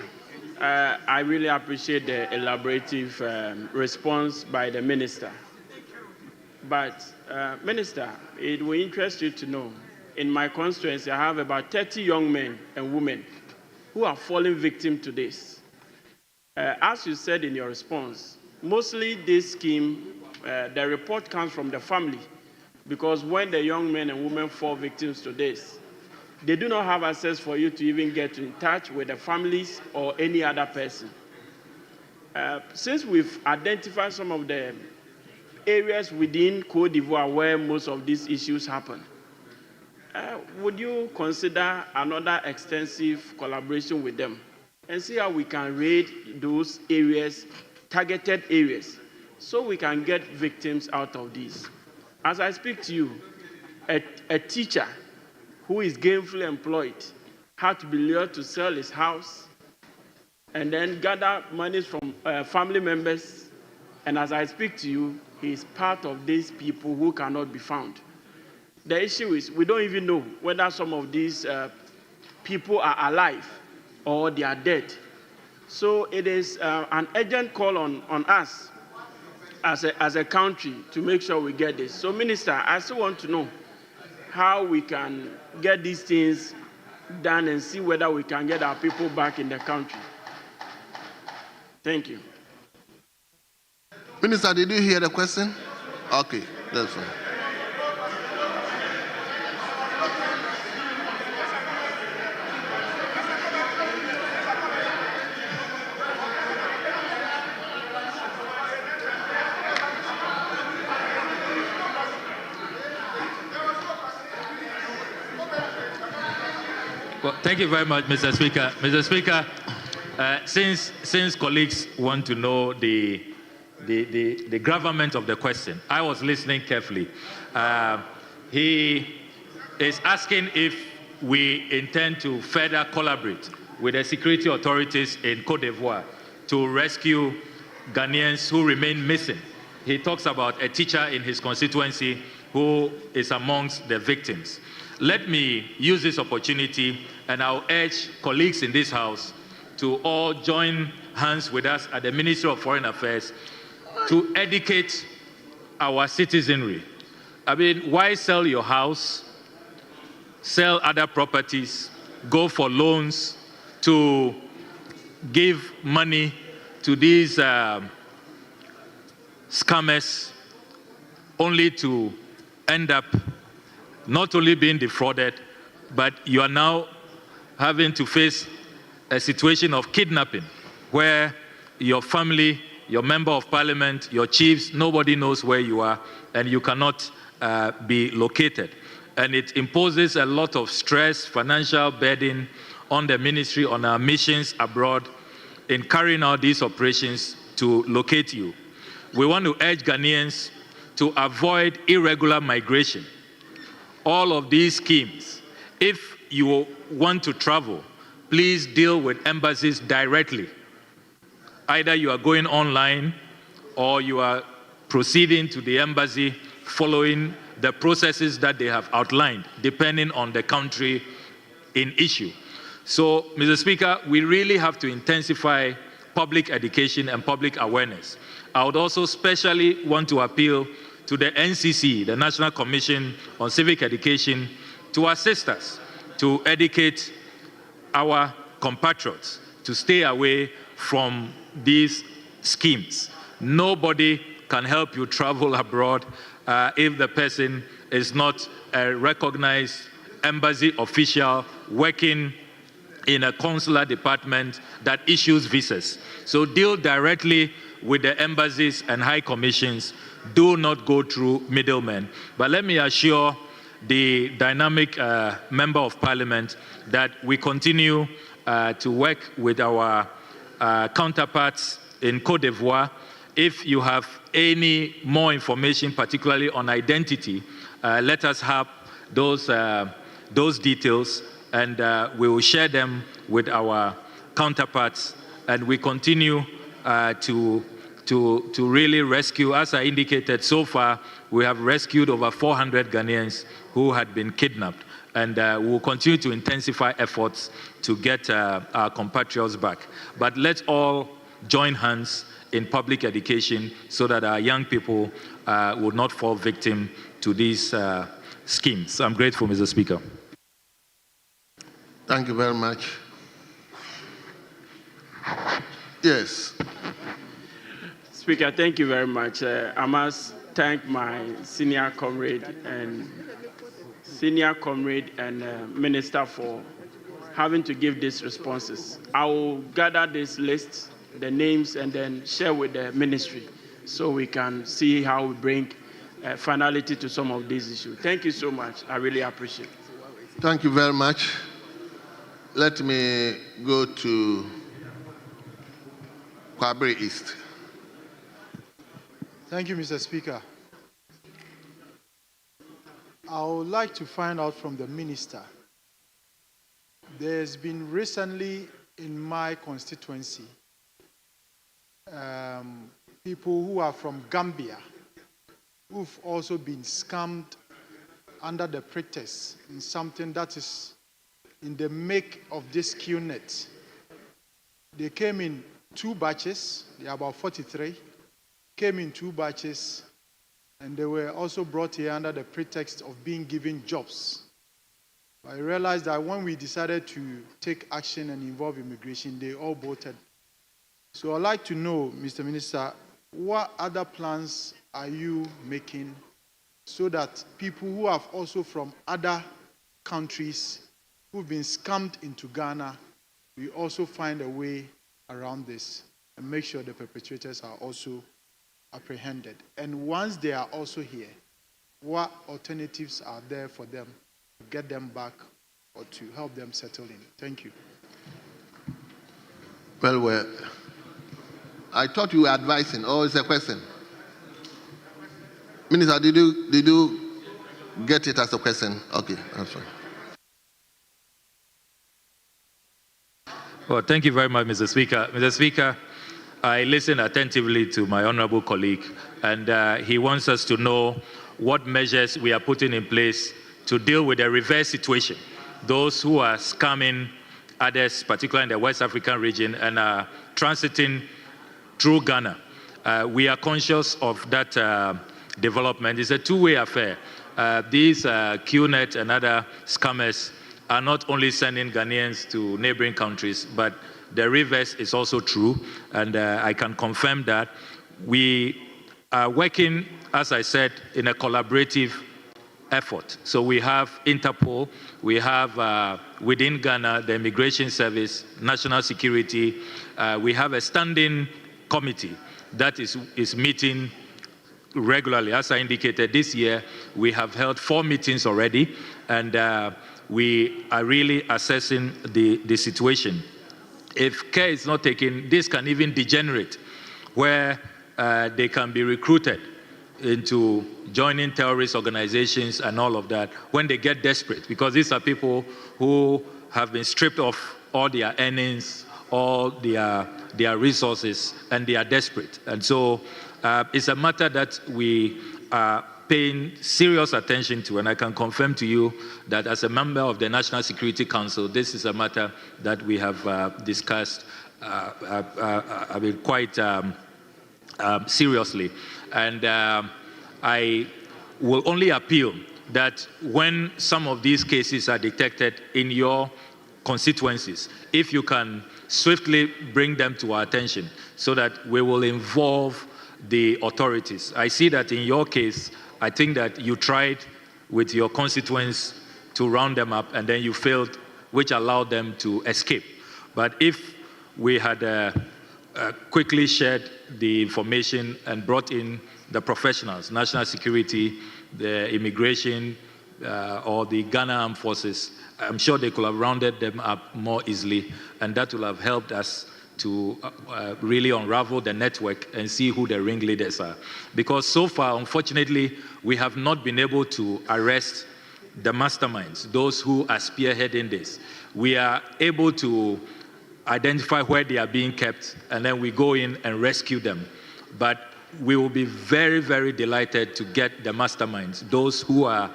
D: I really appreciate the elaborative response by the Minister. But, Minister, it will interest you to know, in my constituency, I have about 30 young men and women who are falling victim to this. As you said in your response, mostly this scheme, the report comes from the family, because when the young men and women fall victims to this, they do not have access for you to even get in touch with the families or any other person. Since we've identified some of the areas within Côte d'Ivoire where most of these issues happen, would you consider another extensive collaboration with them and see how we can raid those areas, targeted areas, so we can get victims out of these? As I speak to you, a teacher who is gainfully employed had to be lured to sell his house and then gather monies from family members. And as I speak to you, he's part of these people who cannot be found. The issue is we don't even know whether some of these people are alive or they are dead. So it is an urgent call on us as a country to make sure we get this. So, Minister, I still want to know how we can get these things done and see whether we can get our people back in the country. Thank you.
A: Minister, did you hear the question? Okay, that's fine.
R: Well, thank you very much, Mr. Speaker. Mr. Speaker, since colleagues want to know the gravamen of the question, I was listening carefully. He is asking if we intend to further collaborate with the security authorities in Côte d'Ivoire to rescue Ghanaians who remain missing. He talks about a teacher in his constituency who is amongst the victims. Let me use this opportunity, and I'll urge colleagues in this House to all join hands with us at the Ministry of Foreign Affairs to educate our citizenry. I mean, why sell your house, sell other properties, go for loans to give money to these scammers only to end up not only being defrauded, but you are now having to face a situation of kidnapping where your family, your member of parliament, your chiefs, nobody knows where you are and you cannot be located. And it imposes a lot of stress, financial burden on the ministry, on our missions abroad in carrying out these operations to locate you. We want to urge Ghanaians to avoid irregular migration. All of these schemes, if you want to travel, please deal with embassies directly. Either you are going online or you are proceeding to the embassy following the processes that they have outlined, depending on the country in issue. So, Mr. Speaker, we really have to intensify public education and public awareness. I would also especially want to appeal to the NCC, the National Commission on Civic Education, to assist us to educate our compatriots to stay away from these schemes. Nobody can help you travel abroad if the person is not a recognized embassy official working in a consular department that issues visas. So deal directly with the embassies and high commissions. Do not go through middlemen. But let me assure the dynamic member of parliament that we continue to work with our counterparts in Côte d'Ivoire. If you have any more information, particularly on identity, let us have those details, and we will share them with our counterparts. And we continue to really rescue. As I indicated, so far we have rescued over 400 Ghanaians who had been kidnapped, and we will continue to intensify efforts to get our compatriots back. But let's all join hands in public education so that our young people will not fall victim to these schemes. I'm grateful, Mr. Speaker.
A: Thank you very much. Yes.
D: Speaker, thank you very much. I must thank my senior comrade and minister for having to give these responses. I will gather this list, the names, and then share with the ministry so we can see how we bring finality to some of these issues. Thank you so much. I really appreciate it.
A: Thank you very much. Let me go to Kwabri East.
S: Thank you, Mr. Speaker. I would like to find out from the minister. There's been recently in my constituency, people who are from Gambia, who've also been scammed under the pretext in something that is in the make of this QNet. They came in 2 batches, they are about 43, came in 2 batches, and they were also brought here under the pretext of being given jobs. I realized that when we decided to take action and involve immigration, they all voted. So I'd like to know, Mr. Minister, what other plans are you making so that people who have also from other countries who've been scammed into Ghana, we also find a way around this and make sure the perpetrators are also apprehended? And once they are also here, what alternatives are there for them to get them back or to help them settle in? Thank you.
A: Well, I thought you were advising, or it's a question? Minister, did you get it as a question? Okay, that's fine.
R: Well, thank you very much, Mr. Speaker. Mr. Speaker, I listened attentively to my honorable colleague, and he wants us to know what measures we are putting in place to deal with the reverse situation. Those who are scamming others, particularly in the West African region, and are transiting through Ghana. We are conscious of that development. It's a two-way affair. These QNet and other scammers are not only sending Ghanaians to neighboring countries, but the reverse is also true, and I can confirm that. We are working, as I said, in a collaborative effort. So we have Interpol, we have within Ghana, the Immigration Service, National Security, we have a standing committee that is meeting regularly. As I indicated, this year we have held 4 meetings already, and we are really assessing the situation. If care is not taken, this can even degenerate, where they can be recruited into joining terrorist organizations and all of that when they get desperate, because these are people who have been stripped of all their earnings, all their resources, and they are desperate. And so it's a matter that we are paying serious attention to, and I can confirm to you that as a member of the National Security Council, this is a matter that we have discussed quite seriously. And I will only appeal that when some of these cases are detected in your constituencies, if you can swiftly bring them to our attention so that we will involve the authorities. I see that in your case, I think that you tried with your constituents to round them up and then you failed, which allowed them to escape. But if we had quickly shared the information and brought in the professionals, national security, the immigration, or the Ghana Armed Forces, I'm sure they could have rounded them up more easily, and that will have helped us to really unravel the network and see who the ringleaders are. Because so far, unfortunately, we have not been able to arrest the masterminds, those who are spearheading this. We are able to identify where they are being kept, and then we go in and rescue them. But we will be very, very delighted to get the masterminds, those who are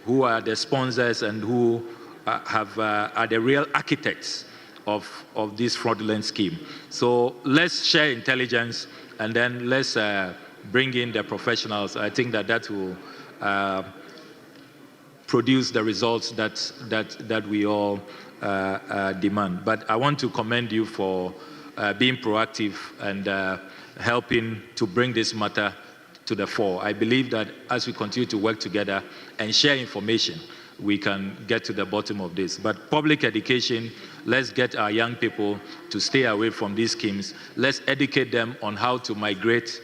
R: the sponsors and who are the real architects of this fraudulent scheme. So let's share intelligence, and then let's bring in the professionals. I think that will produce the results that we all demand. But I want to commend you for being proactive and helping to bring this matter to the fore. I believe that as we continue to work together and share information, we can get to the bottom of this. But public education, let's get our young people to stay away from these schemes. Let's educate them on how to migrate.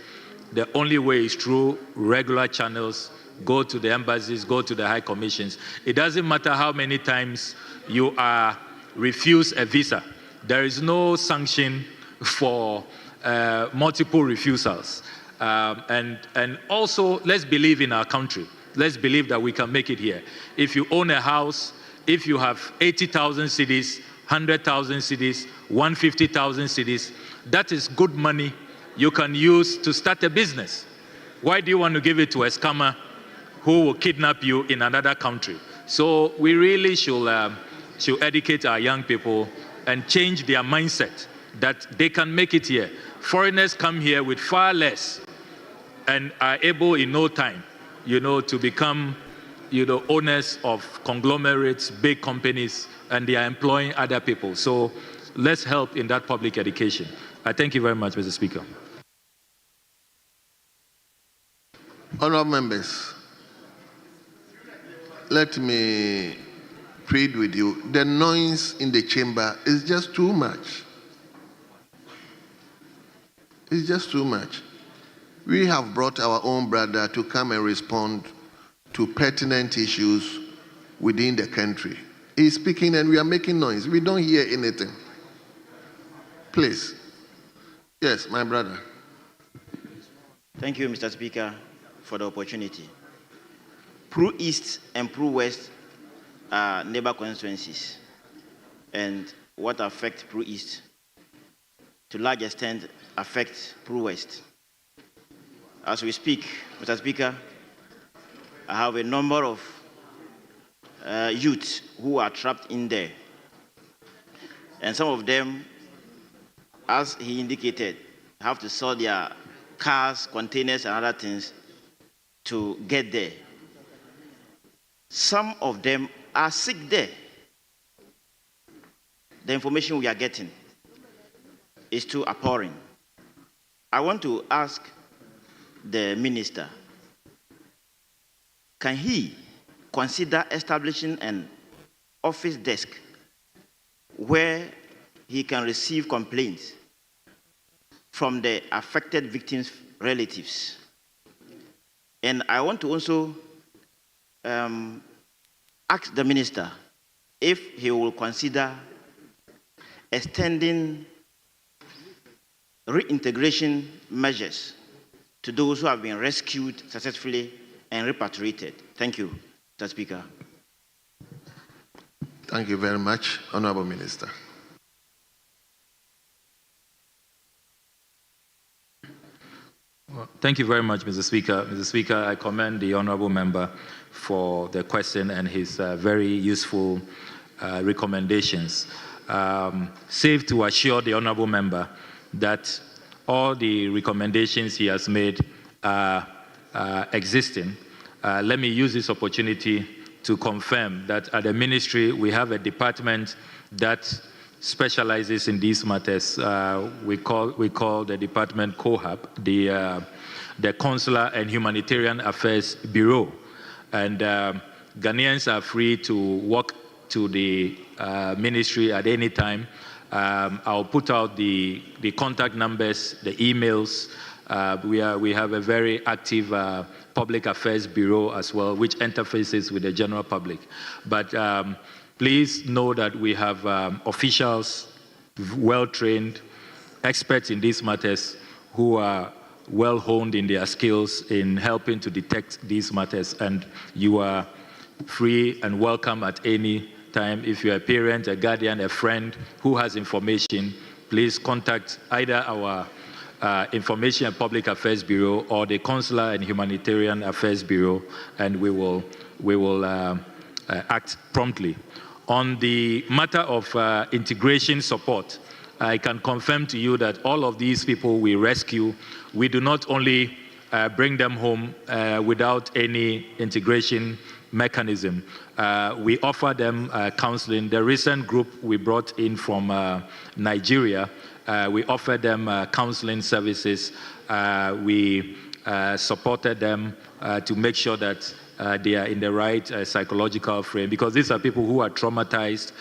R: The only way is through regular channels. Go to the embassies, go to the high commissions. It doesn't matter how many times you are refused a visa. There is no sanction for multiple refusals. And also, let's believe in our country. Let's believe that we can make it here. If you own a house, if you have 80,000 cedis, 100,000 cedis, 150,000 cedis. That is good money you can use to start a business. Why do you want to give it to a scammer who will kidnap you in another country? So we really should educate our young people and change their mindset that they can make it here. Foreigners come here with far less and are able in no time, to become, owners of conglomerates, big companies, and they are employing other people. So let's help in that public education. I thank you very much, Mr. Speaker.
A: Honourable members, let me plead with you. The noise in the chamber is just too much. It's just too much. We have brought our own brother to come and respond to pertinent issues within the country. He's speaking and we are making noise. We don't hear anything. Please. Yes, my brother.
T: Thank you, Mr. Speaker, for the opportunity. Pro East and Pro West are neighbor constituencies, and what affects Pro East to large extent affects Pro West. As we speak, Mr. Speaker, I have a number of youths who are trapped in there, and some of them, as he indicated, have to sell their cars, containers, and other things to get there. Some of them are sick there. The information we are getting is too appalling. I want to ask the minister, can he consider establishing an office desk where he can receive complaints from the affected victims' relatives? And I want to also ask the minister if he will consider extending reintegration measures to those who have been rescued successfully and repatriated. Thank you, Mr. Speaker.
A: Thank you very much, Honourable Minister.
R: Well, thank you very much, Mr. Speaker. Mr. Speaker, I commend the honourable member for the question and his very useful recommendations. Safe to assure the honourable member that all the recommendations he has made are existing. Let me use this opportunity to confirm that at the ministry we have a department that specializes in these matters. We call the department COHAB, the Consular and Humanitarian Affairs Bureau. And Ghanaians are free to walk to the ministry at any time. I'll put out the contact numbers, the emails. We have a very active public affairs bureau as well, which interfaces with the general public. But please know that we have officials, well-trained, experts in these matters who are well-honed in their skills in helping to detect these matters. And you are free and welcome at any time. If you're a parent, a guardian, a friend who has information, please contact either our Information and Public Affairs Bureau or the Consular and Humanitarian Affairs Bureau, and we will act promptly. On the matter of integration support, I can confirm to you that all of these people we rescue, we do not only bring them home without any integration mechanism. We offer them counseling. The recent group we brought in from Nigeria, we offered them counseling services. We supported them to make sure that they are in the right psychological frame, because these are people who are traumatized.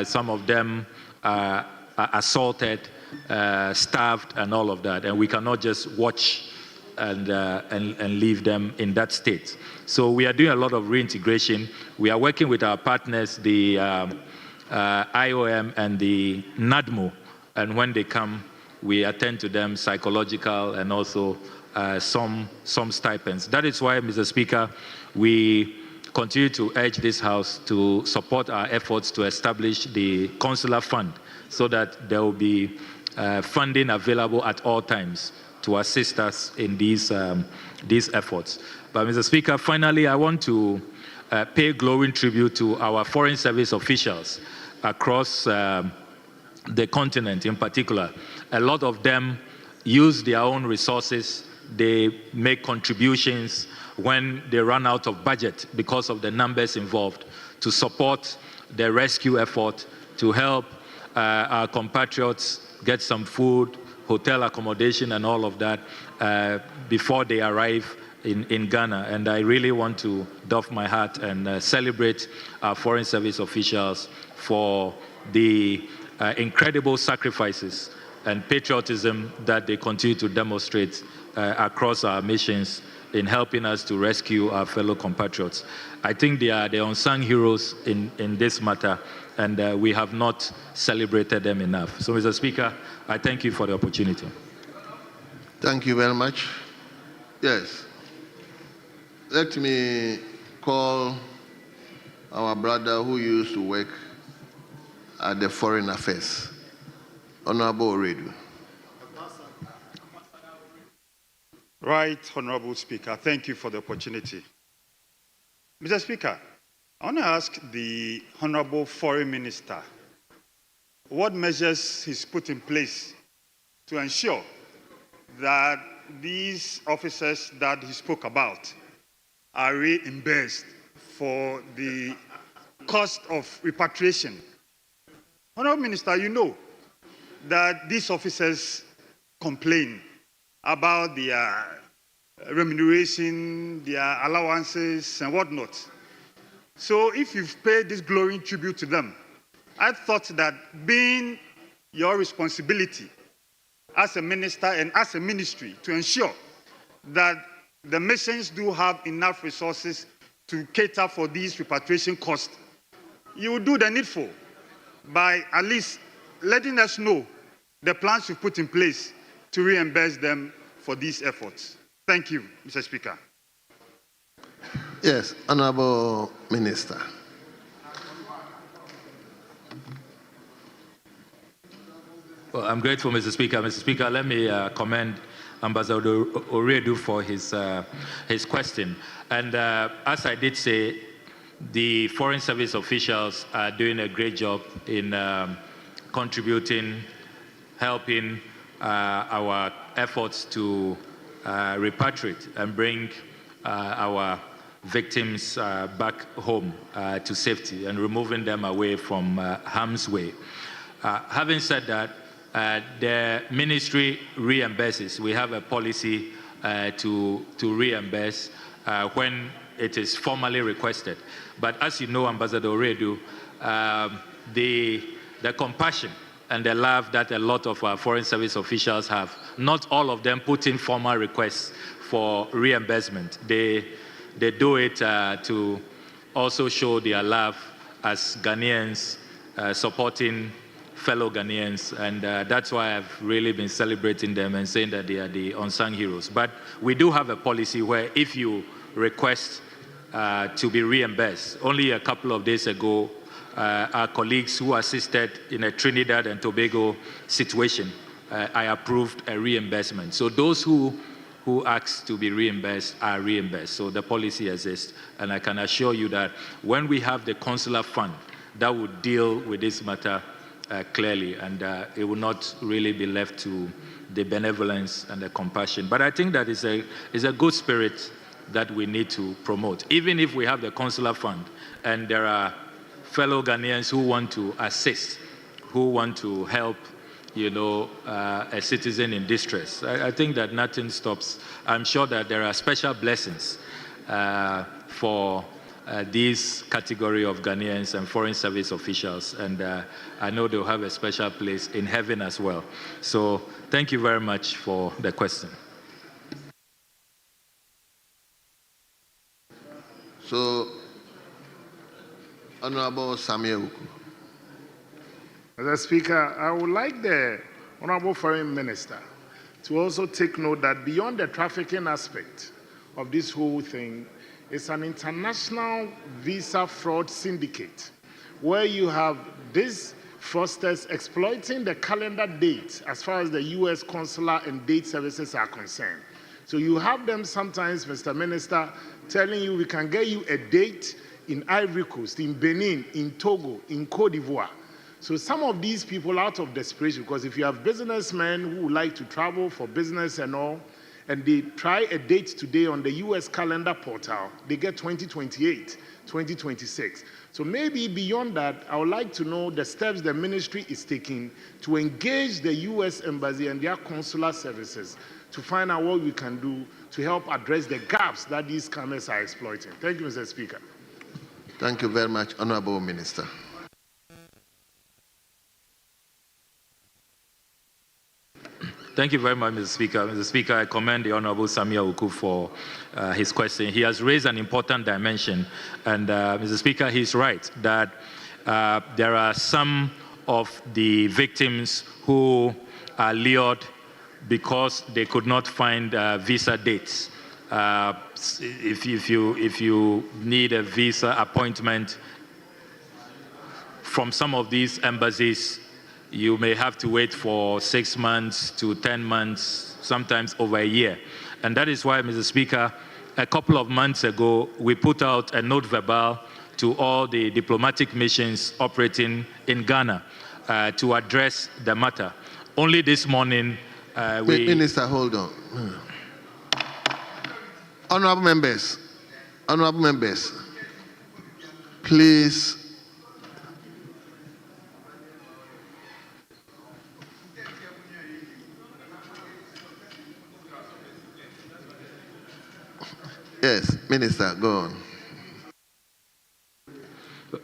R: Some of them are assaulted, starved, and all of that. And we cannot just watch and leave them in that state. So we are doing a lot of reintegration. We are working with our partners, the IOM and the NADMO, and when they come, we attend to them psychological and also some stipends. That is why, Mr. Speaker, we continue to urge this House to support our efforts to establish the consular fund so that there will be funding available at all times to assist us in these efforts. But, Mr. Speaker, finally, I want to pay glowing tribute to our Foreign Service officials across the continent in particular. A lot of them use their own resources. They make contributions when they run out of budget because of the numbers involved to support the rescue effort, to help our compatriots get some food, hotel accommodation and all of that before they arrive in Ghana. And I really want to doff my hat and celebrate our Foreign Service officials for the incredible sacrifices and patriotism that they continue to demonstrate across our missions in helping us to rescue our fellow compatriots. I think they are the unsung heroes in this matter, and we have not celebrated them enough. So, Mr. Speaker, I thank you for the opportunity.
A: Thank you very much. Yes. Let me call our brother who used to work at the Foreign Affairs, Honorable Oredu.
K: Right, Honorable Speaker. Thank you for the opportunity. Mr. Speaker, I want to ask the Honorable Foreign Minister what measures he's put in place to ensure that these officers that he spoke about are reimbursed for the cost of repatriation. Honorable Minister, you know that these officers complain about their remuneration, their allowances, and whatnot. So if you've paid this glowing tribute to them, I thought that being your responsibility as a minister and as a ministry to ensure that the missions do have enough resources to cater for these repatriation costs, you will do the needful by at least letting us know the plans you've put in place to reimburse them for these efforts. Thank you, Mr. Speaker.
A: Yes, Honorable Minister.
R: Well, I'm grateful, Mr. Speaker. Mr. Speaker, let me commend Ambassador Oredu for his question. And as I did say, the Foreign Service officials are doing a great job in contributing, helping our efforts to repatriate and bring our victims back home to safety and removing them away from harm's way. Having said that, the ministry reimburses. We have a policy to reimburse when it is formally requested. But as you know, Ambassador Oredu, the compassion and the love that a lot of our Foreign Service officials have, not all of them put in formal requests for reimbursement. They do it to also show their love as Ghanaians supporting fellow Ghanaians, and that's why I've really been celebrating them and saying that they are the unsung heroes. But we do have a policy where if you request to be reimbursed, only a couple of days ago, our colleagues who assisted in a Trinidad and Tobago situation, I approved a reimbursement. So those who ask to be reimbursed are reimbursed. So the policy exists, and I can assure you that when we have the consular fund that would deal with this matter clearly, and it will not really be left to the benevolence and the compassion. But I think that is a good spirit that we need to promote. Even if we have the consular fund and there are fellow Ghanaians who want to assist, who want to help, a citizen in distress, I think that nothing stops. I'm sure that there are special blessings for this category of Ghanaians and Foreign Service officials, and I know they'll have a special place in heaven as well. So thank you very much for the question.
A: So, Honorable Samuel.
U: Mr. Speaker, I would like the Honorable Foreign Minister to also take note that beyond the trafficking aspect of this whole thing, is an international visa fraud syndicate where you have these fraudsters exploiting the calendar dates as far as the U.S. consular and date services are concerned. So you have them sometimes, Mr. Minister, telling you we can get you a date in Ivory Coast, in Benin, in Togo, in Cote d'Ivoire. So some of these people out of desperation, because if you have businessmen who like to travel for business and all, and they try a date today on the US calendar portal, they get 2028, 2026. So maybe beyond that, I would like to know the steps the ministry is taking to engage the US Embassy and their consular services to find out what we can do to help address the gaps that these scammers are exploiting. Thank you, Mr. Speaker.
A: Thank you very much, Honorable Minister.
R: Thank you very much, Mr. Speaker. Mr. Speaker, I commend the Honorable Samia Uku for his question. He has raised an important dimension. And Mr. Speaker, he's right that there are some of the victims who are lured because they could not find visa dates. If you need a visa appointment from some of these embassies, you may have to wait for 6 months to 10 months, sometimes over a year. And that is why, Mr. Speaker, a couple of months ago, we put out a note verbal to all the diplomatic missions operating in Ghana to address the matter. Only this morning,
A: Minister, hold on. Honorable members, please. Yes, Minister, go on.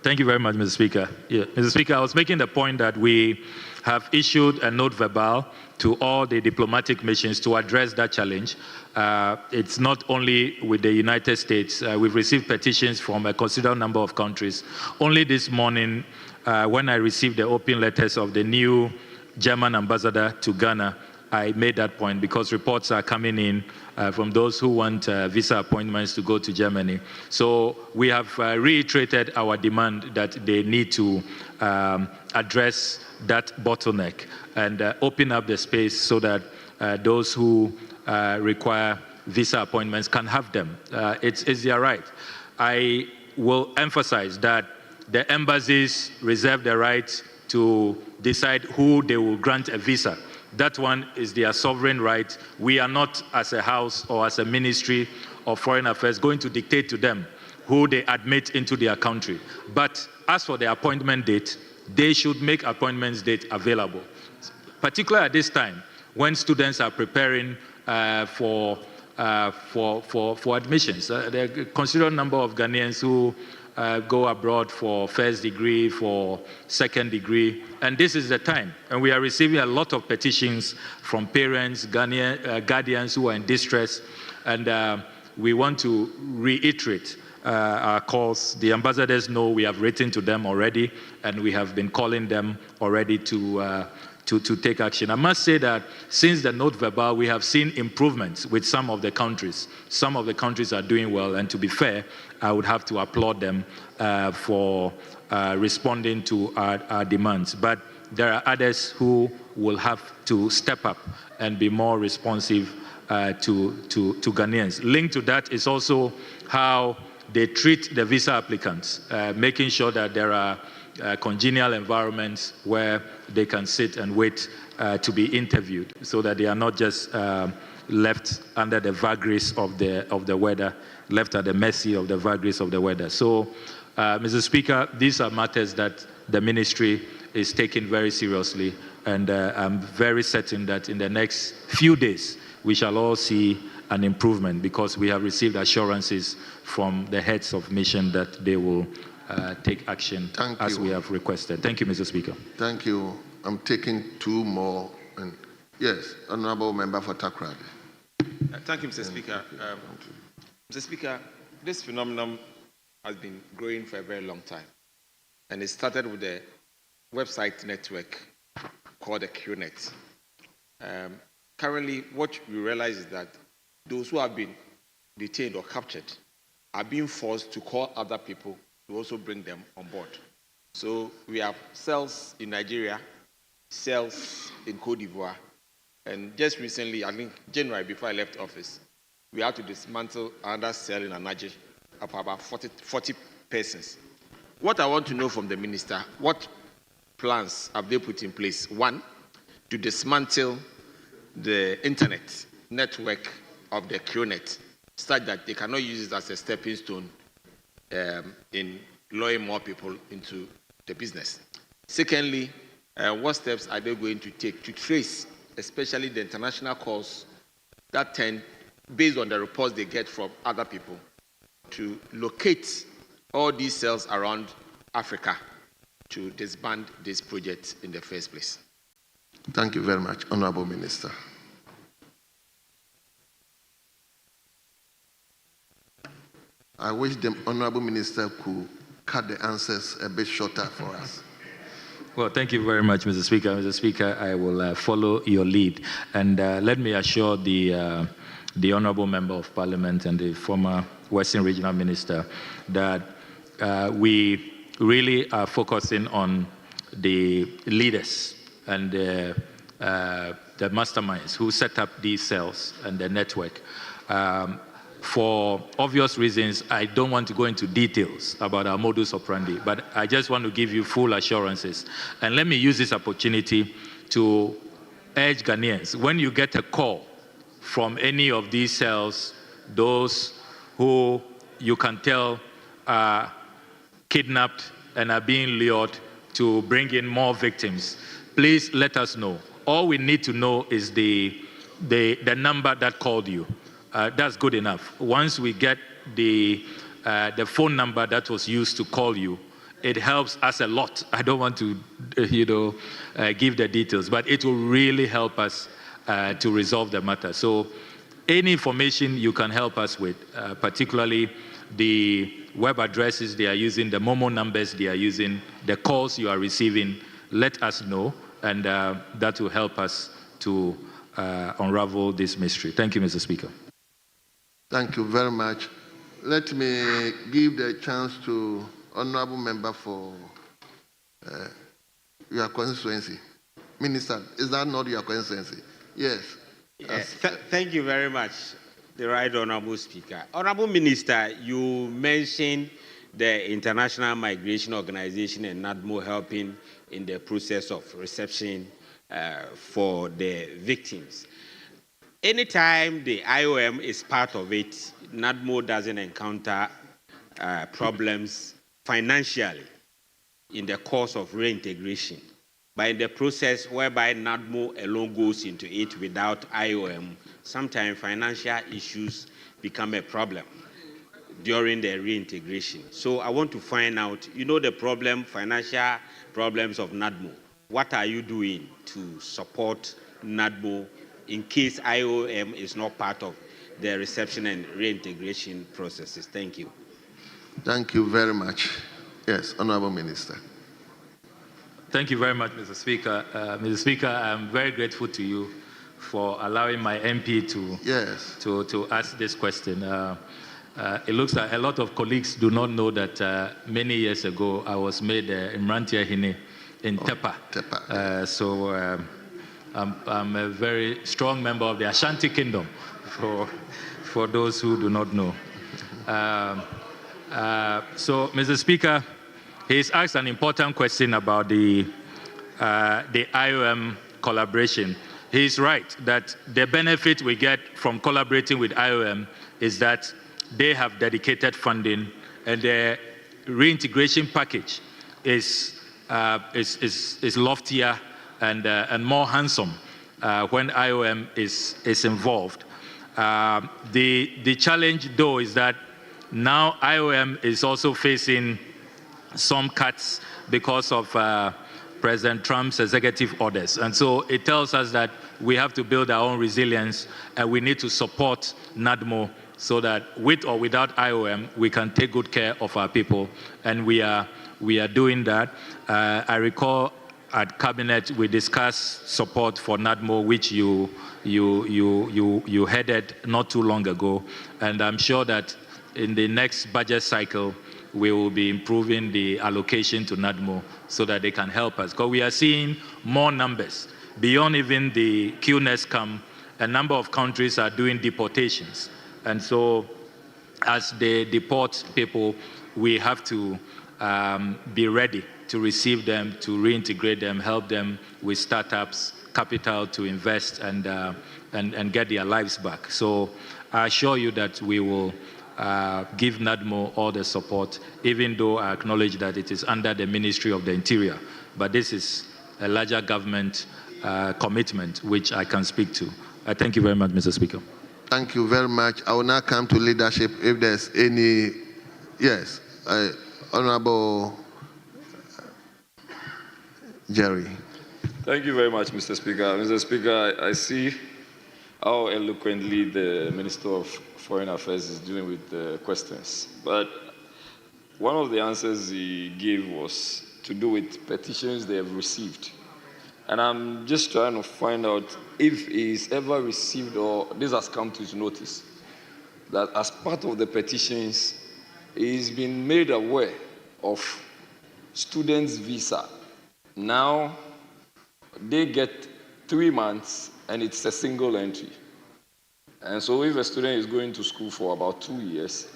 R: Thank you very much, Mr. Speaker. Yeah, Mr. Speaker, I was making the point that we have issued a note verbal to all the diplomatic missions to address that challenge. It's not only with the United States. We've received petitions from a considerable number of countries. Only this morning, when I received the open letters of the new German ambassador to Ghana, I made that point because reports are coming in from those who want visa appointments to go to Germany. So we have reiterated our demand that they need to address that bottleneck and open up the space so that those who require visa appointments can have them. It's their right. I will emphasize that the embassies reserve the right to decide who they will grant a visa. That one is their sovereign right. We are not, as a house or as a ministry of foreign affairs, going to dictate to them who they admit into their country. But as for the appointment date, they should make appointments date available, particularly at this time when students are preparing for admissions. There are a considerable number of Ghanaians who go abroad for first degree, for second degree, and this is the time. And we are receiving a lot of petitions from parents, guardians who are in distress, and we want to reiterate our calls. The ambassadors know we have written to them already, and we have been calling them already to take action. I must say that since the note verbal, we have seen improvements with some of the countries. Some of the countries are doing well, and to be fair, I would have to applaud them for responding to our demands. But there are others who will have to step up and be more responsive to Ghanaians. Linked to that is also how they treat the visa applicants, making sure that there are congenial environments where they can sit and wait to be interviewed, so that they are not just left under the vagaries of the weather, left at the mercy of the vagaries of the weather. So, Mr. Speaker, these are matters that the ministry is taking very seriously, and I'm very certain that in the next few days we shall all see an improvement, because we have received assurances from the heads of mission that they will take action as we have requested. Thank you, Mr. Speaker.
A: Thank you. I'm taking two more. Yes, Honorable Member for Takrady.
C: Thank you, Mr. Speaker. Mr. Speaker, this phenomenon has been growing for a very long time, and it started with the website network called the QNet. Currently, what we realize is that those who have been detained or captured are being forced to call other people to also bring them on board. So we have cells in Nigeria, cells in Cote d'Ivoire, and just recently, I think January before I left office, we had to dismantle another cell in Anaje of about 40 persons. What I want to know from the minister, what plans have they put in place? One, to dismantle the internet network of the QNet, such that they cannot use it as a stepping stone in luring more people into the business. Secondly, what steps are they going to take to trace, especially the international calls that tend, based on the reports they get from other people, to locate all these cells around Africa to disband this project in the first place?
A: Thank you very much, Honorable Minister. I wish the Honorable Minister could cut the answers a bit shorter for us.
R: Well, thank you very much, Mr. Speaker. Mr. Speaker, I will follow your lead. And let me assure the Honorable Member of Parliament and the former Western Regional Minister that we really are focusing on the leaders and the masterminds who set up these cells and the network. For obvious reasons, I don't want to go into details about our modus operandi, but I just want to give you full assurances. And let me use this opportunity to urge Ghanaians, when you get a call from any of these cells, those who you can tell are kidnapped and are being lured to bring in more victims, please let us know. All we need to know is the number that called you. That's good enough. Once we get the phone number that was used to call you, it helps us a lot. I don't want to, give the details, but it will really help us to resolve the matter. So any information you can help us with, particularly the web addresses they are using, the Momo numbers they are using, the calls you are receiving, let us know, and that will help us to unravel this mystery. Thank you, Mr. Speaker.
A: Thank you very much. Let me give the chance to Honorable Member for your constituency. Minister, is that not your constituency? Yes.
F: Thank you very much, the Right Honorable Speaker. Honorable Minister, you mentioned the International Migration Organization and NADMO helping in the process of reception for the victims. Anytime the IOM is part of it, NADMO doesn't encounter problems financially in the course of reintegration. But in the process whereby NADMO alone goes into it without IOM, sometimes financial issues become a problem during the reintegration. So I want to find out, the problem, financial problems of NADMO. What are you doing to support NADMO in case IOM is not part of the reception and reintegration processes? Thank you.
A: Thank you very much. Yes, Honorable Minister.
R: Thank you very much, Mr. Speaker. Mr. Speaker, I'm very grateful to you for allowing my MP to ask this question. It looks like a lot of colleagues do not know that many years ago I was made Imrantia Hine in Tepa. So I'm a very strong member of the Ashanti Kingdom, for those who do not know. So, Mr. Speaker, he's asked an important question about the IOM collaboration. He's right that the benefit we get from collaborating with IOM is that they have dedicated funding, and the reintegration package is loftier and more handsome when IOM is involved. The challenge, though, is that now IOM is also facing some cuts because of President Trump's executive orders. And so it tells us that we have to build our own resilience, and we need to support NADMO so that with or without IOM, we can take good care of our people. And we are doing that. I recall at Cabinet, we discussed support for NADMO, which you headed not too long ago. And I'm sure that in the next budget cycle, we will be improving the allocation to NADMO so that they can help us. Because we are seeing more numbers. Beyond even the QNES camp, a number of countries are doing deportations. And so as they deport people, we have to be ready to receive them, to reintegrate them, help them with startups, capital to invest and get their lives back. So I assure you that we will give NADMO all the support, even though I acknowledge that it is under the Ministry of the Interior. But this is a larger government commitment which I can speak to. Thank you very much, Mr. Speaker.
A: Thank you very much. I will now come to leadership if there's any. Yes, Honorable Jerry.
G: Thank you very much, Mr. Speaker. Mr. Speaker, I see how eloquently the Minister of Foreign Affairs is dealing with the questions. But one of the answers he gave was to do with petitions they have received. And I'm just trying to find out if he's ever received, or this has come to his notice, that as part of the petitions, he's been made aware of students' visa. Now, they get 3 months, and it's a single entry. And so if a student is going to school for about 2 years,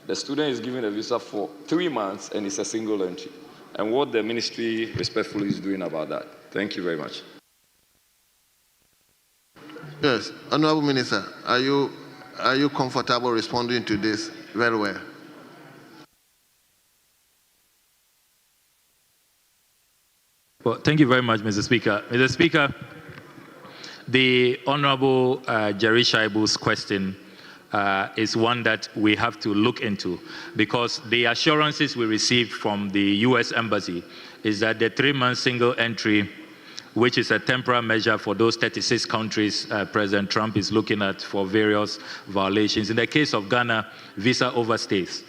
G: the student is given a visa for 3 months, and it's a single entry. And what the ministry respectfully is doing about that. Thank you very much.
A: Yes, Honorable Minister, are you comfortable responding to this? Very well.
R: Well, thank you very much, Mr. Speaker. Mr. Speaker, the Honorable Jerry Shaibu's question is one that we have to look into, because the assurances we received from the U.S. Embassy is that the 3-month single entry, which is a temporary measure for those 36 countries President Trump is looking at for various violations. In the case of Ghana, visa overstays.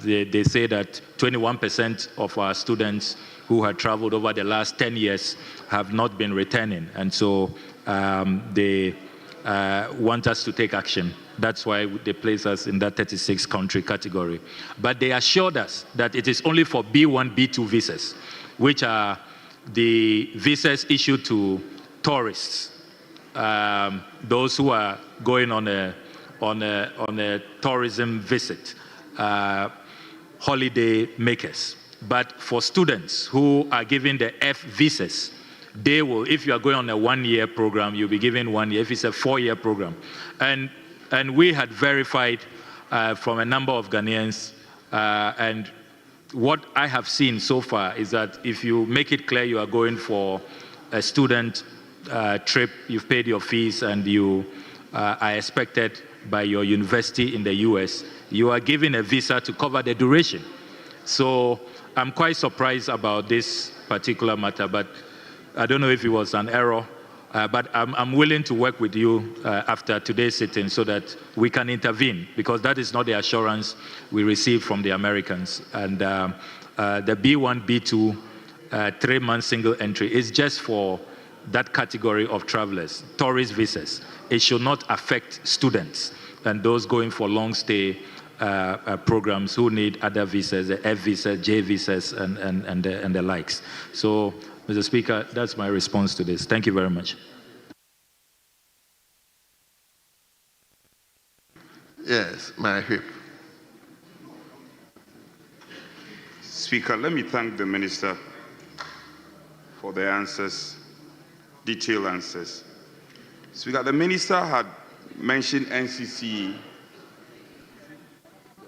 R: They say that 21% of our students who had traveled over the last 10 years have not been returning. And so they want us to take action. That's why they place us in that 36 country category. But they assured us that it is only for B1, B2 visas, which are the visas issued to tourists, those who are going on a tourism visit, holiday makers. But for students who are given the F visas, they will, if you are going on a 1-year program, you'll be given 1 year. If it's a 4-year program. And we had verified from a number of Ghanaians, and what I have seen so far is that if you make it clear you are going for a student trip, you've paid your fees, and you are expected by your university in the US, you are given a visa to cover the duration. So I'm quite surprised about this particular matter, but I don't know if it was an error. But I'm willing to work with you after today's sitting so that we can intervene, because that is not the assurance we received from the Americans. And the B1, B2, 3-month single entry is just for that category of travelers, tourist visas. It should not affect students and those going for long stay programs who need other visas, the F visas, J visas, and the likes. So, Mr. Speaker, that's my response to this. Thank you very much.
A: Yes, my whip.
V: Speaker, let me thank the Minister for the answers, detailed answers. Speaker, the Minister had mentioned NCC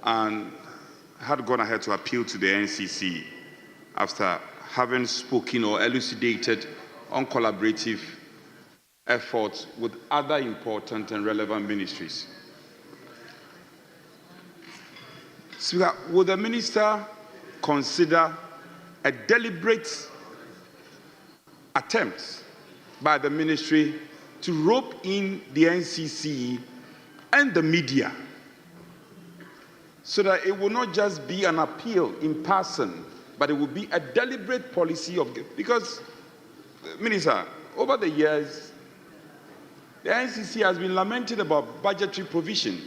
V: and had gone ahead to appeal to the NCC after having spoken or elucidated on collaborative efforts with other important and relevant ministries. Speaker, would the Minister consider a deliberate attempt by the ministry to rope in the NCC and the media so that it will not just be an appeal in person, but it will be a deliberate policy of, because, Minister, over the years, the NCC has been lamenting about budgetary provision.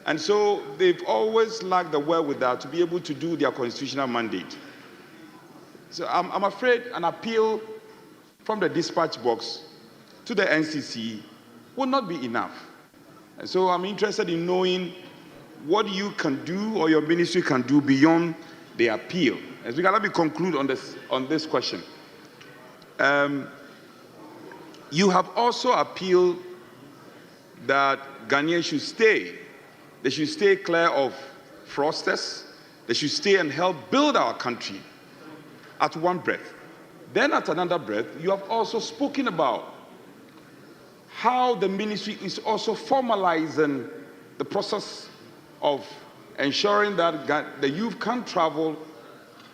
V: And so they've always lacked the wherewithal to be able to do their constitutional mandate. So I'm afraid an appeal from the dispatch box to the NCC will not be enough. And so I'm interested in knowing what you can do or your ministry can do beyond the appeal. As we can let me conclude on this question. You have also appealed that Ghanaians should stay. They should stay clear of fraudsters. They should stay and help build our country at one breath. Then at another breath, you have also spoken about how the ministry is also formalizing the process of ensuring that the youth can travel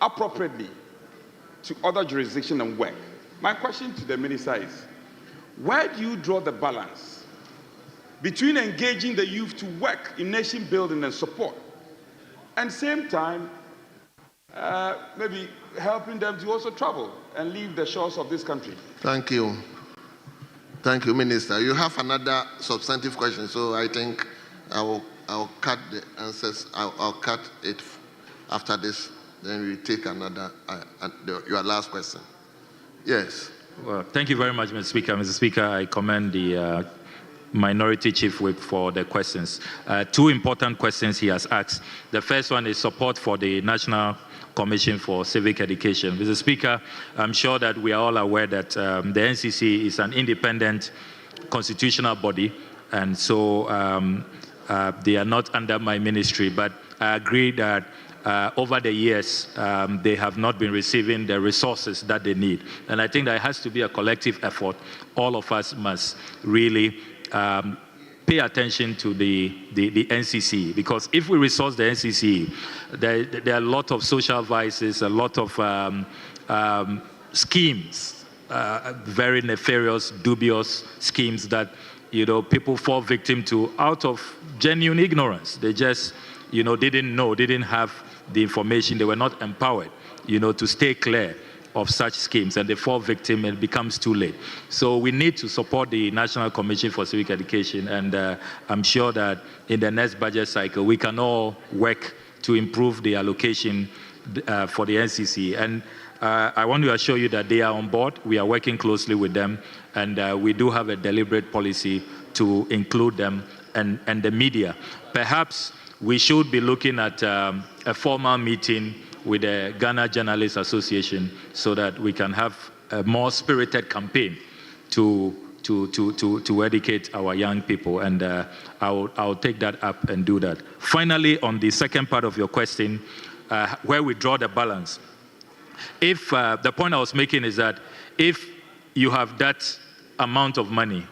V: appropriately to other jurisdictions and work. My question to the minister is, where do you draw the balance between engaging the youth to work in nation building and support, and same time, maybe helping them to also travel and leave the shores of this country?
A: Thank you. Thank you, Minister. You have another substantive question, so I think I'll cut the answers. I'll cut it after this. Then we take another, your last question. Yes.
R: Well, thank you very much, Mr. Speaker. Mr. Speaker, I commend the Minority Chief Whip for the questions. Two important questions he has asked. The first one is support for the National Commission for Civic Education. Mr. Speaker, I'm sure that we are all aware that the NCC is an independent constitutional body, and so they are not under my ministry, but I agree that over the years, they have not been receiving the resources that they need. And I think there has to be a collective effort. All of us must really pay attention to the NCC, because if we resource the NCC, there are a lot of social vices, a lot of schemes, very nefarious, dubious schemes that people fall victim to out of genuine ignorance. They just didn't know, didn't have the information, they were not empowered to stay clear of such schemes, and they fall victim and it becomes too late. So we need to support the National Commission for Civic Education, and I'm sure that in the next budget cycle we can all work to improve the allocation for the NCC. And I want to assure you that they are on board. We are working closely with them, and we do have a deliberate policy to include them and the media. Perhaps we should be looking at a formal meeting with the Ghana Journalists Association so that we can have a more spirited campaign to educate our young people, and I'll take that up and do that. Finally, on the second part of your question, where we draw the balance, if the point I was making is that if you have that amount of money,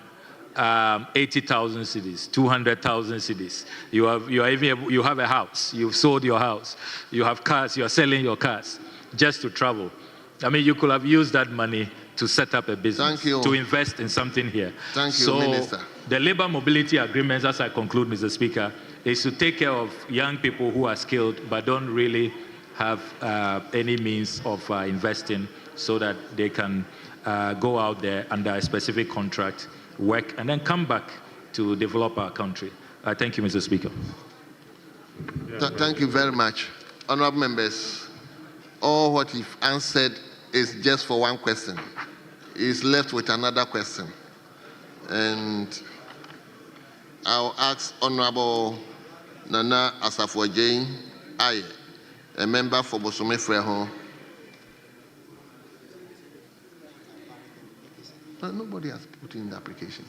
R: 80,000 cedis, 200,000 cedis. You have a house. You've sold your house. You have cars. You are selling your cars just to travel. I mean, you could have used that money to set up a business, to invest in something here.
A: Thank you, Minister.
R: The labor mobility agreements, as I conclude, Mr. Speaker, is to take care of young people who are skilled but don't really have any means of investing, so that they can go out there under a specific contract, work, and then come back to develop our country. Thank you, Mr. Speaker.
A: Thank you very much. Honorable members, all what you've answered is just for one question. He's left with another question. And I'll ask Honorable Nana Asafo-Jane Aye, a member for Bosome Freho. Nobody has put in the application.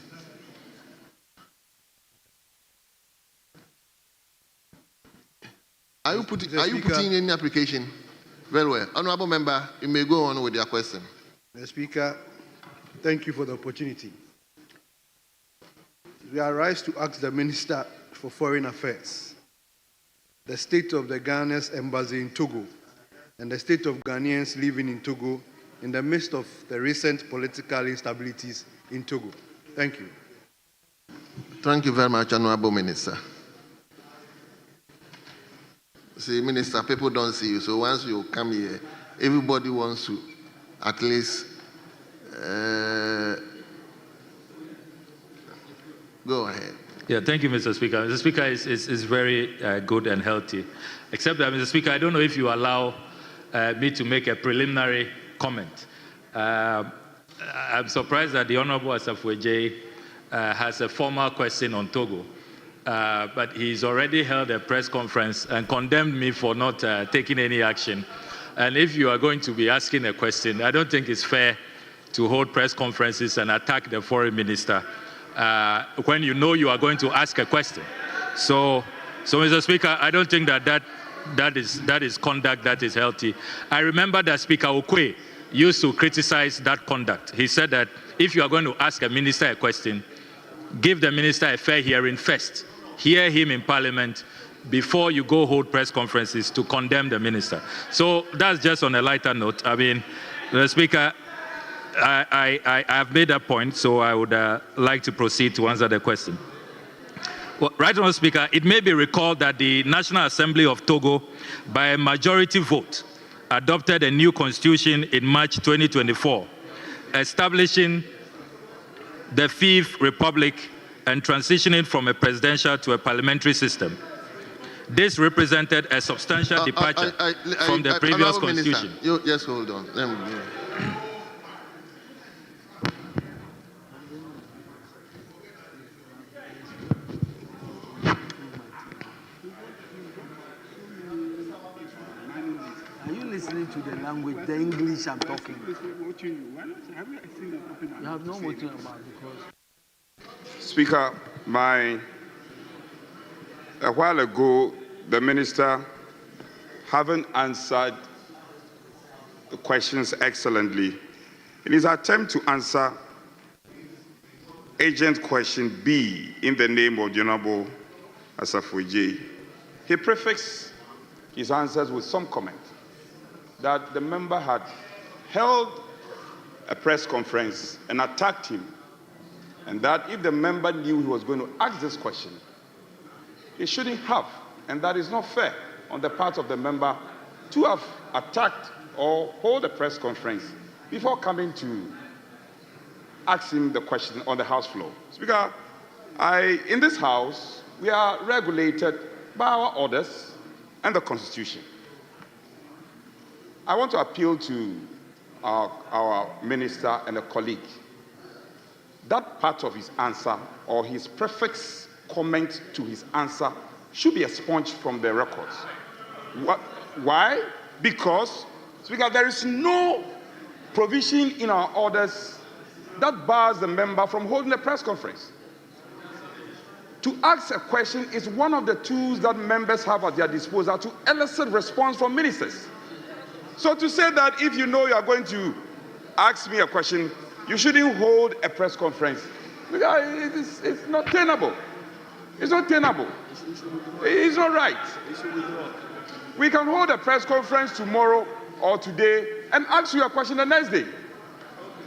A: Are you putting in the application? Very well. Honorable member, you may go on with your question.
H: Mr. Speaker, thank you for the opportunity. We are rise to ask the Minister for Foreign Affairs the state of the Ghana's embassy in Togo and the state of Ghanaians living in Togo in the midst of the recent political instabilities in Togo. Thank you.
A: Thank you very much, Honorable Minister. See, Minister, people don't see you, so once you come here, everybody wants to at least go ahead.
R: Yeah, thank you, Mr. Speaker. Mr. Speaker is very good and healthy. Except that, Mr. Speaker, I don't know if you allow me to make a preliminary comment. I'm surprised that the Honorable Asafo-Adjei has a formal question on Togo, but he's already held a press conference and condemned me for not taking any action. And if you are going to be asking a question, I don't think it's fair to hold press conferences and attack the foreign minister when you know you are going to ask a question. So Mr. Speaker, I don't think that is conduct that is healthy. I remember that Speaker Okwe used to criticize that conduct. He said that if you are going to ask a minister a question, give the minister a fair hearing first. Hear him in Parliament before you go hold press conferences to condemn the minister. So that's just on a lighter note. I mean, the Speaker, I have made that point, so I would like to proceed to answer the question. Well, Right Honourable Speaker, it may be recalled that the National Assembly of Togo, by a majority vote, adopted a new constitution in March 2024, establishing the Fifth Republic and transitioning from a presidential to a parliamentary system. This represented a substantial departure from the previous constitution.
A: You just hold on.
H: Are you listening to the language, the English I'm talking? You have no more to about because.
V: Speaker, a while ago, the minister, having answered the questions excellently, in his attempt to answer agent question B in the name of the Honorable Asafo-Adjei, he prefixed his answers with some comment that the member had held a press conference and attacked him, and that if the member knew he was going to ask this question, he shouldn't have, and that is not fair on the part of the member to have attacked or hold a press conference before coming to ask him the question on the House floor. Speaker, in this House, we are regulated by our orders and the Constitution. I want to appeal to our minister and a colleague. That part of his answer or his prefix comment to his answer should be expunged from the records. Why? Because, Speaker, there is no provision in our orders that bars the member from holding a press conference. To ask a question is one of the tools that members have at their disposal to elicit response from ministers. So to say that if you know you are going to ask me a question, you shouldn't hold a press conference, it's not tenable. It's not tenable. It's not right. We can hold a press conference tomorrow or today and ask you a question the next day.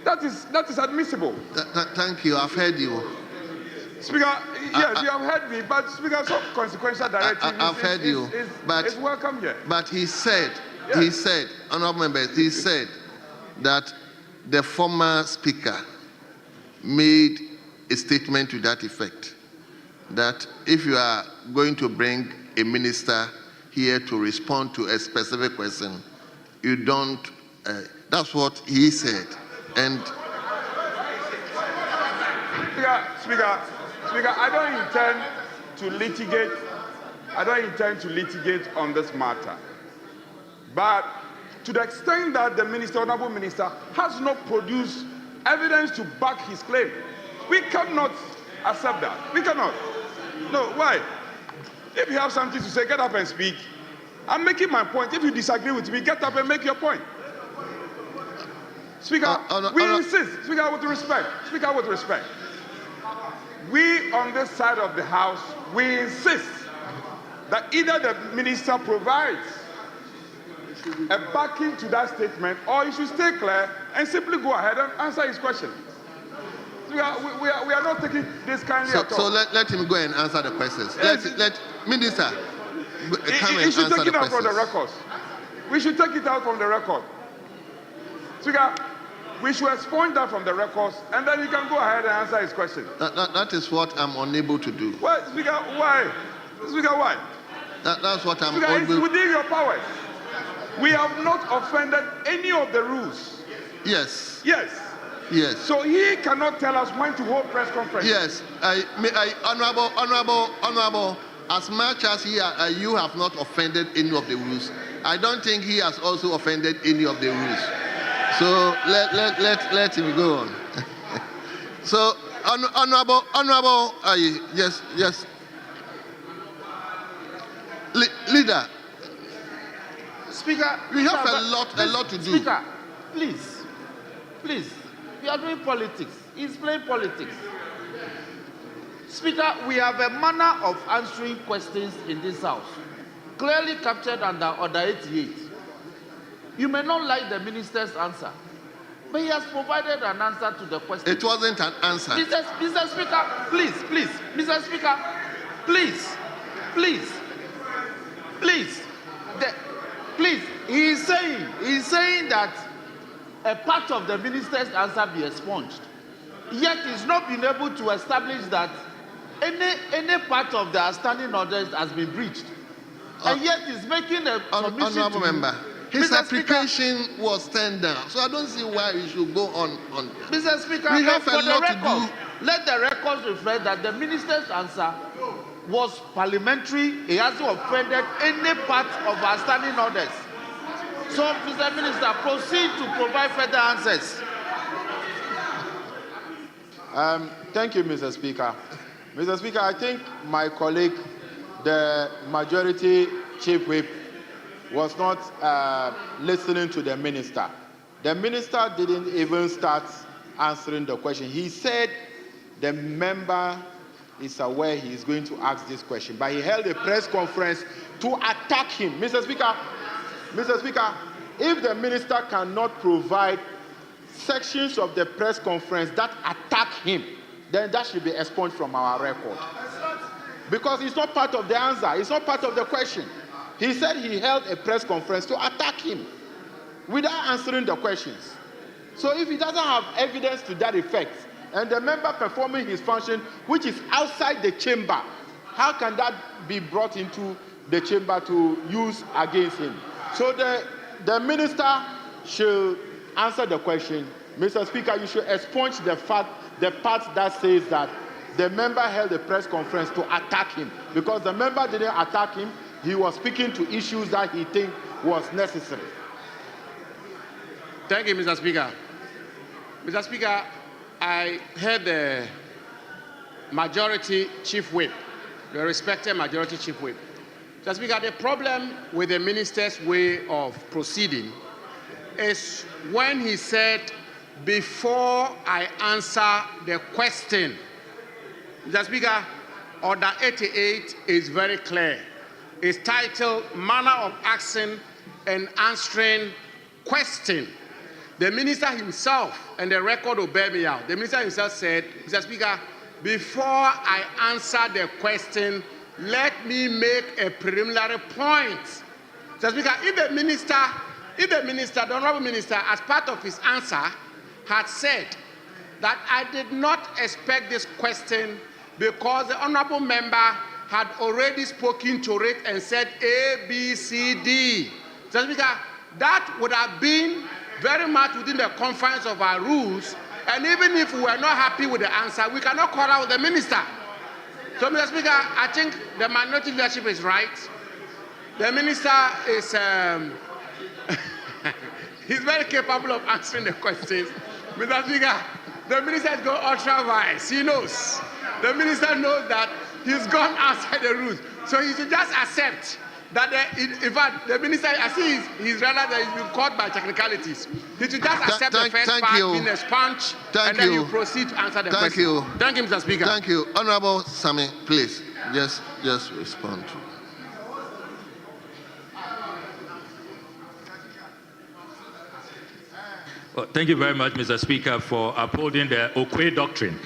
V: That is admissible.
A: Thank you. I've heard you.
P: Speaker, yes, you have heard me, but Speaker, some consequential directive is welcome here.
A: But he said, honourable members, he said that the former speaker made a statement to that effect, that if you are going to bring a minister here to respond to a specific question, you don't, that's what he said. And Speaker, I don't intend to litigate on this matter. But to the extent that the honourable minister has not produced evidence to back his claim, we cannot accept that. We cannot. No, why? If you have something to say, get up and speak. I'm making my point. If you disagree with me, get up and make your point. Speaker, we insist. Speaker, with respect. Speaker, with respect. We on this side of the House, we insist that either the minister provides a backing to that statement, or he should stay clear and simply go ahead and answer his question. We are not taking this kindly at all. So let him go and answer the questions. Let Minister come and
P: he should
A: answer
P: take it out from the records. We should take it out from the record. Speaker, We should expunge that from the records, and then he can go ahead and answer his question.
A: That is what I'm unable to do.
P: Well, Speaker, why? Speaker, why?
A: That's what I'm
P: Speaker, it's
A: unable.
P: within your powers. We have not offended any of the rules.
A: Yes.
P: Yes.
A: Yes.
P: So he cannot tell us when to hold press conference.
A: Yes. Honorable, as much as you have not offended any of the rules, I don't think he has also offended any of the rules. So let him go on. So honorable, yes. Leader.
E: Speaker,
A: we have a lot to do.
E: Speaker, please, we are doing politics. He's playing politics. Speaker, we have a manner of answering questions in this house, clearly captured under Order 88. You may not like the minister's answer, but he has provided an answer to the question.
A: It wasn't an answer.
E: Mr. Speaker, please, Mr. Speaker, please. He's saying that a part of the minister's answer be expunged. Yet he's not been able to establish that any part of the outstanding orders has been breached. And yet he's making a submission
A: honorable
E: to
A: member. His
E: Mr.
A: application was turned down, so I don't see why we should go on.
E: Mr. Speaker,
A: we have a lot to do.
E: Let the records reflect that the minister's answer was parliamentary. He hasn't offended any part of outstanding orders. So, Mr. Minister, proceed to provide further answers.
J: Thank you, Mr. Speaker. Mr. Speaker, I think my colleague, the Majority Chief Whip, was not listening to the minister. The minister didn't even start answering the question. He said the member is aware he is going to ask this question, but he held a press conference to attack him. Mr. Speaker, if the minister cannot provide sections of the press conference that attack him, then that should be expunged from our record. Because it's not part of the answer, it's not part of the question. He said he held a press conference to attack him without answering the questions. So if he doesn't have evidence to that effect, and the member performing his function, which is outside the chamber, how can that be brought into the chamber to use against him? So the minister should answer the question. Mr. Speaker, you should expunge the part that says that the member held a press conference to attack him, because the member didn't attack him. He was speaking to issues that he think was necessary.
E: Thank you, Mr. Speaker. Mr. Speaker, I heard the Majority Chief Whip, the respected Majority Chief Whip. Mr. Speaker, the problem with the minister's way of proceeding is when he said, before I answer the question. Mr. Speaker, Order 88 is very clear. It's titled Manner of Asking and Answering Question. The minister himself, and the record will bear me out, the minister himself said, Mr. Speaker, before I answer the question, let me make a preliminary point. Mr. Speaker, if the minister, the honorable minister, as part of his answer, had said that I did not expect this question because the honorable member had already spoken to it and said A, B, C, D. Mr. Speaker, that would have been very much within the confines of our rules, and even if we were not happy with the answer, we cannot call out the minister. So, Mr. Speaker, I think the minority leadership is right. The minister is he's very capable of answering the questions. Mr. Speaker, the minister has gone ultra-wise. He knows. The minister knows that he's gone outside the rules. So he should just accept that, in fact, the minister, I see he's realized that he's been caught by technicalities. He should just accept the first part being a sponge, and then you proceed to answer the question. Thank you, Mr. Speaker.
A: Thank you. Honorable Sami, please, just respond to.
R: Well, thank you very much, Mr. Speaker, for upholding the Okwe doctrine,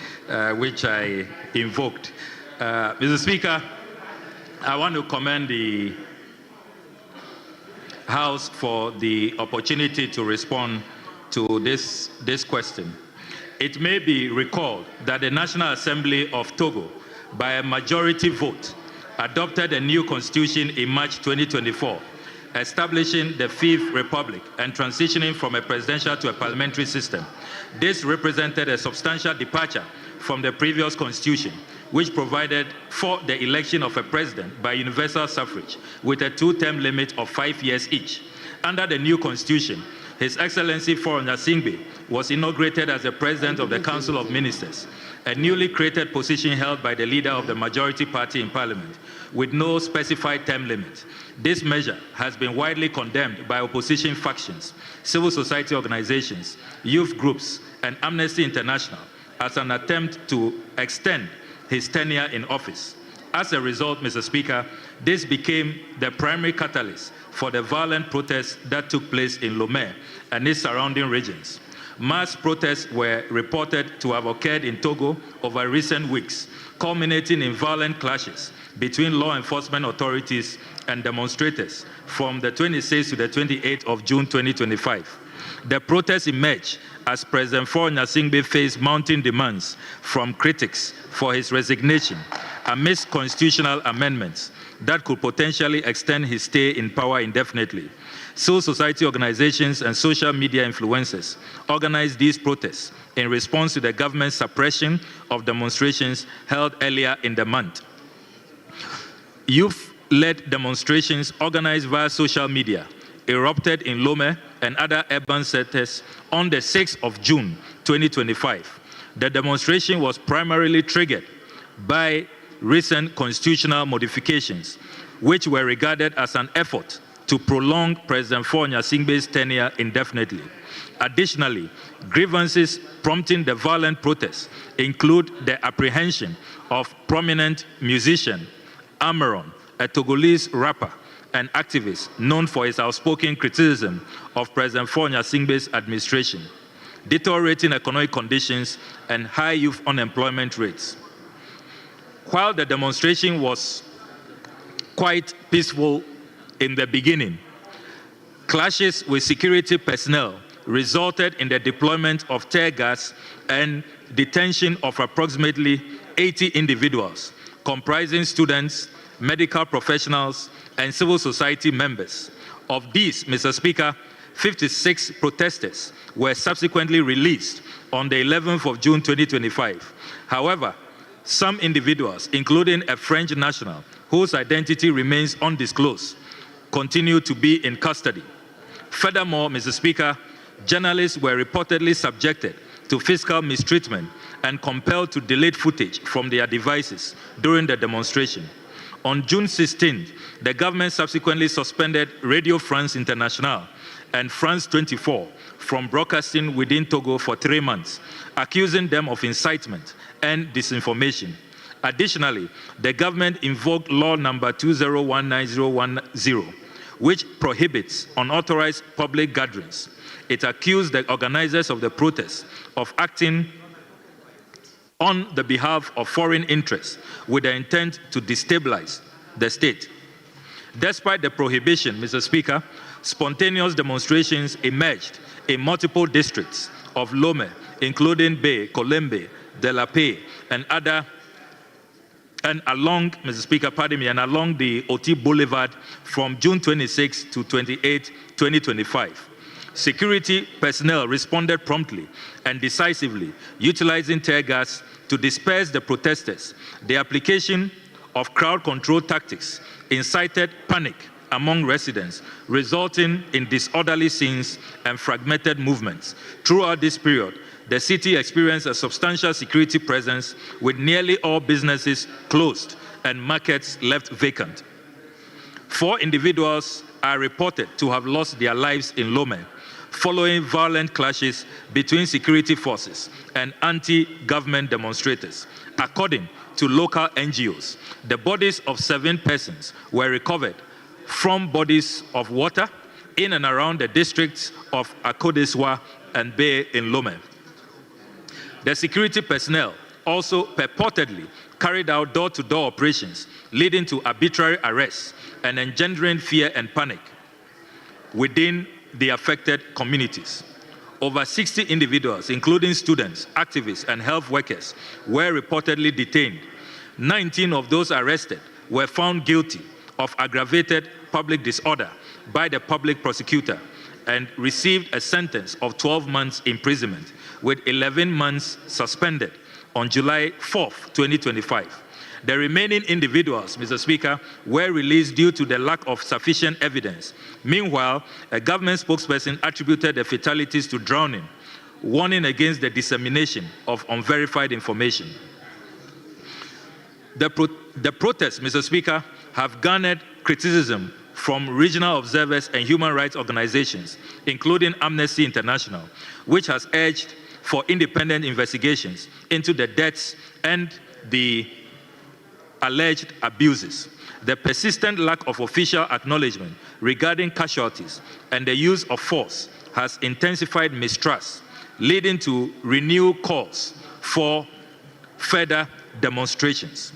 R: which I invoked. Mr. Speaker, I want to commend the House for the opportunity to respond to this question. It may be recalled that the National Assembly of Togo, by a majority vote, adopted a new constitution in March 2024, establishing the Fifth Republic and transitioning from a presidential to a parliamentary system. This represented a substantial departure from the previous constitution, which provided for the election of a president by universal suffrage with a two-term limit of 5 years each. Under the new constitution, His Excellency Foreign Singbe was inaugurated as the President of the Council of Ministers, a newly created position held by the leader of the majority party in Parliament, with no specified term limit. This measure has been widely condemned by opposition factions, civil society organizations, youth groups, and Amnesty International as an attempt to extend his tenure in office. As a result, Mr. Speaker, this became the primary catalyst for the violent protests that took place in Lomé and its surrounding regions. Mass protests were reported to have occurred in Togo over recent weeks, culminating in violent clashes between law enforcement authorities and demonstrators from the 26th to the 28th of June 2025. The protests emerged as President Foreign Singbe faced mounting demands from critics for his resignation amidst constitutional amendments that could potentially extend his stay in power indefinitely. Civil society organizations and social media influencers organized these protests in response to the government's suppression of demonstrations held earlier in the month. Youth-led demonstrations organized via social media erupted in Lomé and other urban centers on the 6th of June 2025. The demonstration was primarily triggered by recent constitutional modifications, which were regarded as an effort to prolong President Foreign Singbe's tenure indefinitely. Additionally, grievances prompting the violent protests include the apprehension of prominent musician Amaron, a Togolese rapper and activist known for his outspoken criticism of President Foreign Singbe's administration, deteriorating economic conditions, and high youth unemployment rates. While the demonstration was quite peaceful in the beginning, clashes with security personnel resulted in the deployment of tear gas and detention of approximately 80 individuals, comprising students, medical professionals, and civil society members. Of these, Mr. Speaker, 56 protesters were subsequently released on the 11th of June 2025. However, some individuals, including a French national whose identity remains undisclosed, continue to be in custody. Furthermore, Mr. Speaker, journalists were reportedly subjected to fiscal mistreatment and compelled to delete footage from their devices during the demonstration. On June 16th, the government subsequently suspended Radio France Internationale and France 24 from broadcasting within Togo for 3 months, accusing them of incitement and disinformation. Additionally, the government invoked Law Number 2019-010, which prohibits unauthorized public gatherings. It accused the organizers of the protests of acting on the behalf of foreign interests with the intent to destabilize the state. Despite the prohibition, Mr. Speaker, spontaneous demonstrations emerged in multiple districts of Lomé, including Bay, Kolembe, De La Paix, and along, Mr. Speaker, pardon me, and along the Oti Boulevard from June 26 to 28, 2025. Security personnel responded promptly and decisively, utilizing tear gas to disperse the protesters. The application of crowd control tactics incited panic among residents, resulting in disorderly scenes and fragmented movements. Throughout this period, the city experienced a substantial security presence, with nearly all businesses closed and markets left vacant. 4 individuals are reported to have lost their lives in Lomé following violent clashes between security forces and anti-government demonstrators. According to local NGOs, the bodies of 7 persons were recovered from bodies of water in and around the districts of Akodeswa and Bay in Lomé. The security personnel also purportedly carried out door-to-door operations, leading to arbitrary arrests and engendering fear and panic within the affected communities. over 60 individuals, including students, activists, and health workers, were reportedly detained. 19 of those arrested were found guilty of aggravated public disorder by the public prosecutor and received a sentence of 12 months imprisonment, with 11 months suspended on July 4, 2025. The remaining individuals, Mr. Speaker, were released due to the lack of sufficient evidence. Meanwhile, a government spokesperson attributed the fatalities to drowning, warning against the dissemination of unverified information. The protests, Mr. Speaker, have garnered criticism from regional observers and human rights organizations, including Amnesty International, which has urged for independent investigations into the deaths and the alleged abuses. The persistent lack of official acknowledgement regarding casualties and the use of force has intensified mistrust, leading to renewed calls for further demonstrations.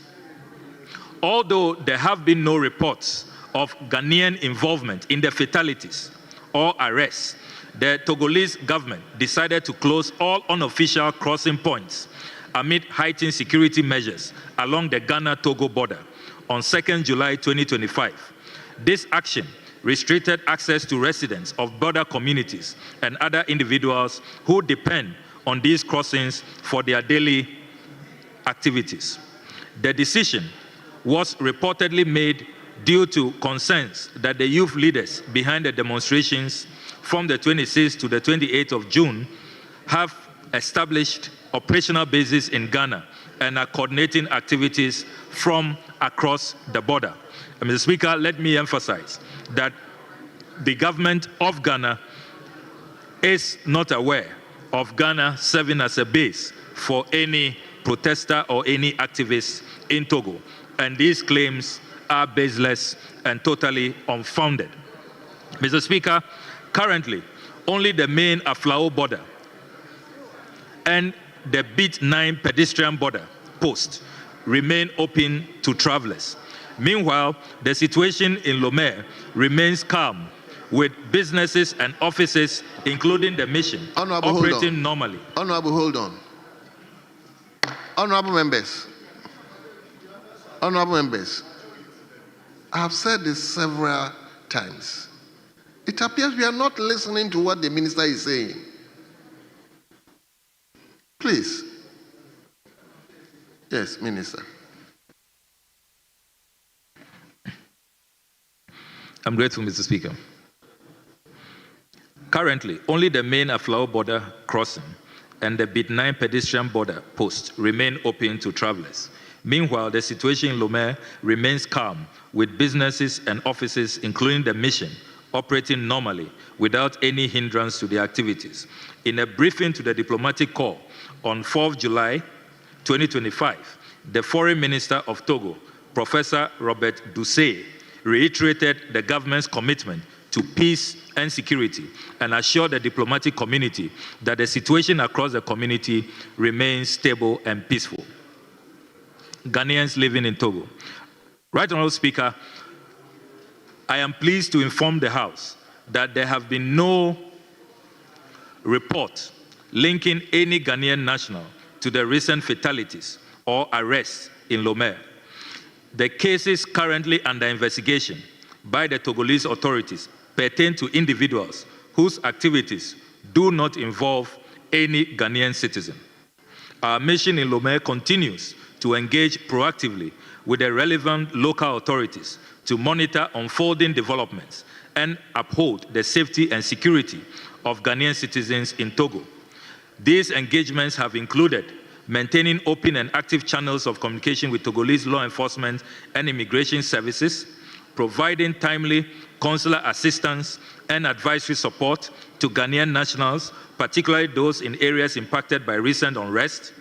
R: Although there have been no reports of Ghanaian involvement in the fatalities or arrests, the Togolese government decided to close all unofficial crossing points amid heightened security measures along the Ghana-Togo border on 2nd July 2025. This action restricted access to residents of border communities and other individuals who depend on these crossings for their daily activities. The decision was reportedly made due to concerns that the youth leaders behind the demonstrations from the 26th to the 28th of June have established operational bases in Ghana and are coordinating activities from across the border. And Mr. Speaker, let me emphasize that the government of Ghana is not aware of Ghana serving as a base for any protester or any activist in Togo, and these claims are baseless and totally unfounded. Mr. Speaker, currently, only the main Aflao border and the Bit 9 pedestrian border post remain open to travelers. Meanwhile, the situation in Lomé remains calm, with businesses and offices, including the mission, operating normally.
A: Honorable, hold on. Honorable members, I have said this several times. It appears we are not listening to what the minister is saying. Please. Yes, Minister.
R: I'm grateful, Mr. Speaker. Currently, only the main Aflao border crossing and the Bit 9 pedestrian border post remain open to travelers. Meanwhile, the situation in Lomé remains calm, with businesses and offices, including the mission, operating normally without any hindrance to their activities. In a briefing to the diplomatic corps on 4th July 2025, the Foreign Minister of Togo, Professor Robert Doucet, reiterated the government's commitment to peace and security and assured the diplomatic community that the situation across the community remains stable and peaceful. Ghanaians living in Togo. Right Honourable Speaker, I am pleased to inform the House that there have been no report linking any Ghanaian national to the recent fatalities or arrests in Lomé. The cases currently under investigation by the Togolese authorities pertain to individuals whose activities do not involve any Ghanaian citizen. Our mission in Lomé continues to engage proactively with the relevant local authorities to monitor unfolding developments and uphold the safety and security of Ghanaian citizens in Togo. These engagements have included maintaining open and active channels of communication with Togolese law enforcement and immigration services, providing timely consular assistance and advisory support to Ghanaian nationals, particularly those in areas impacted by recent unrest,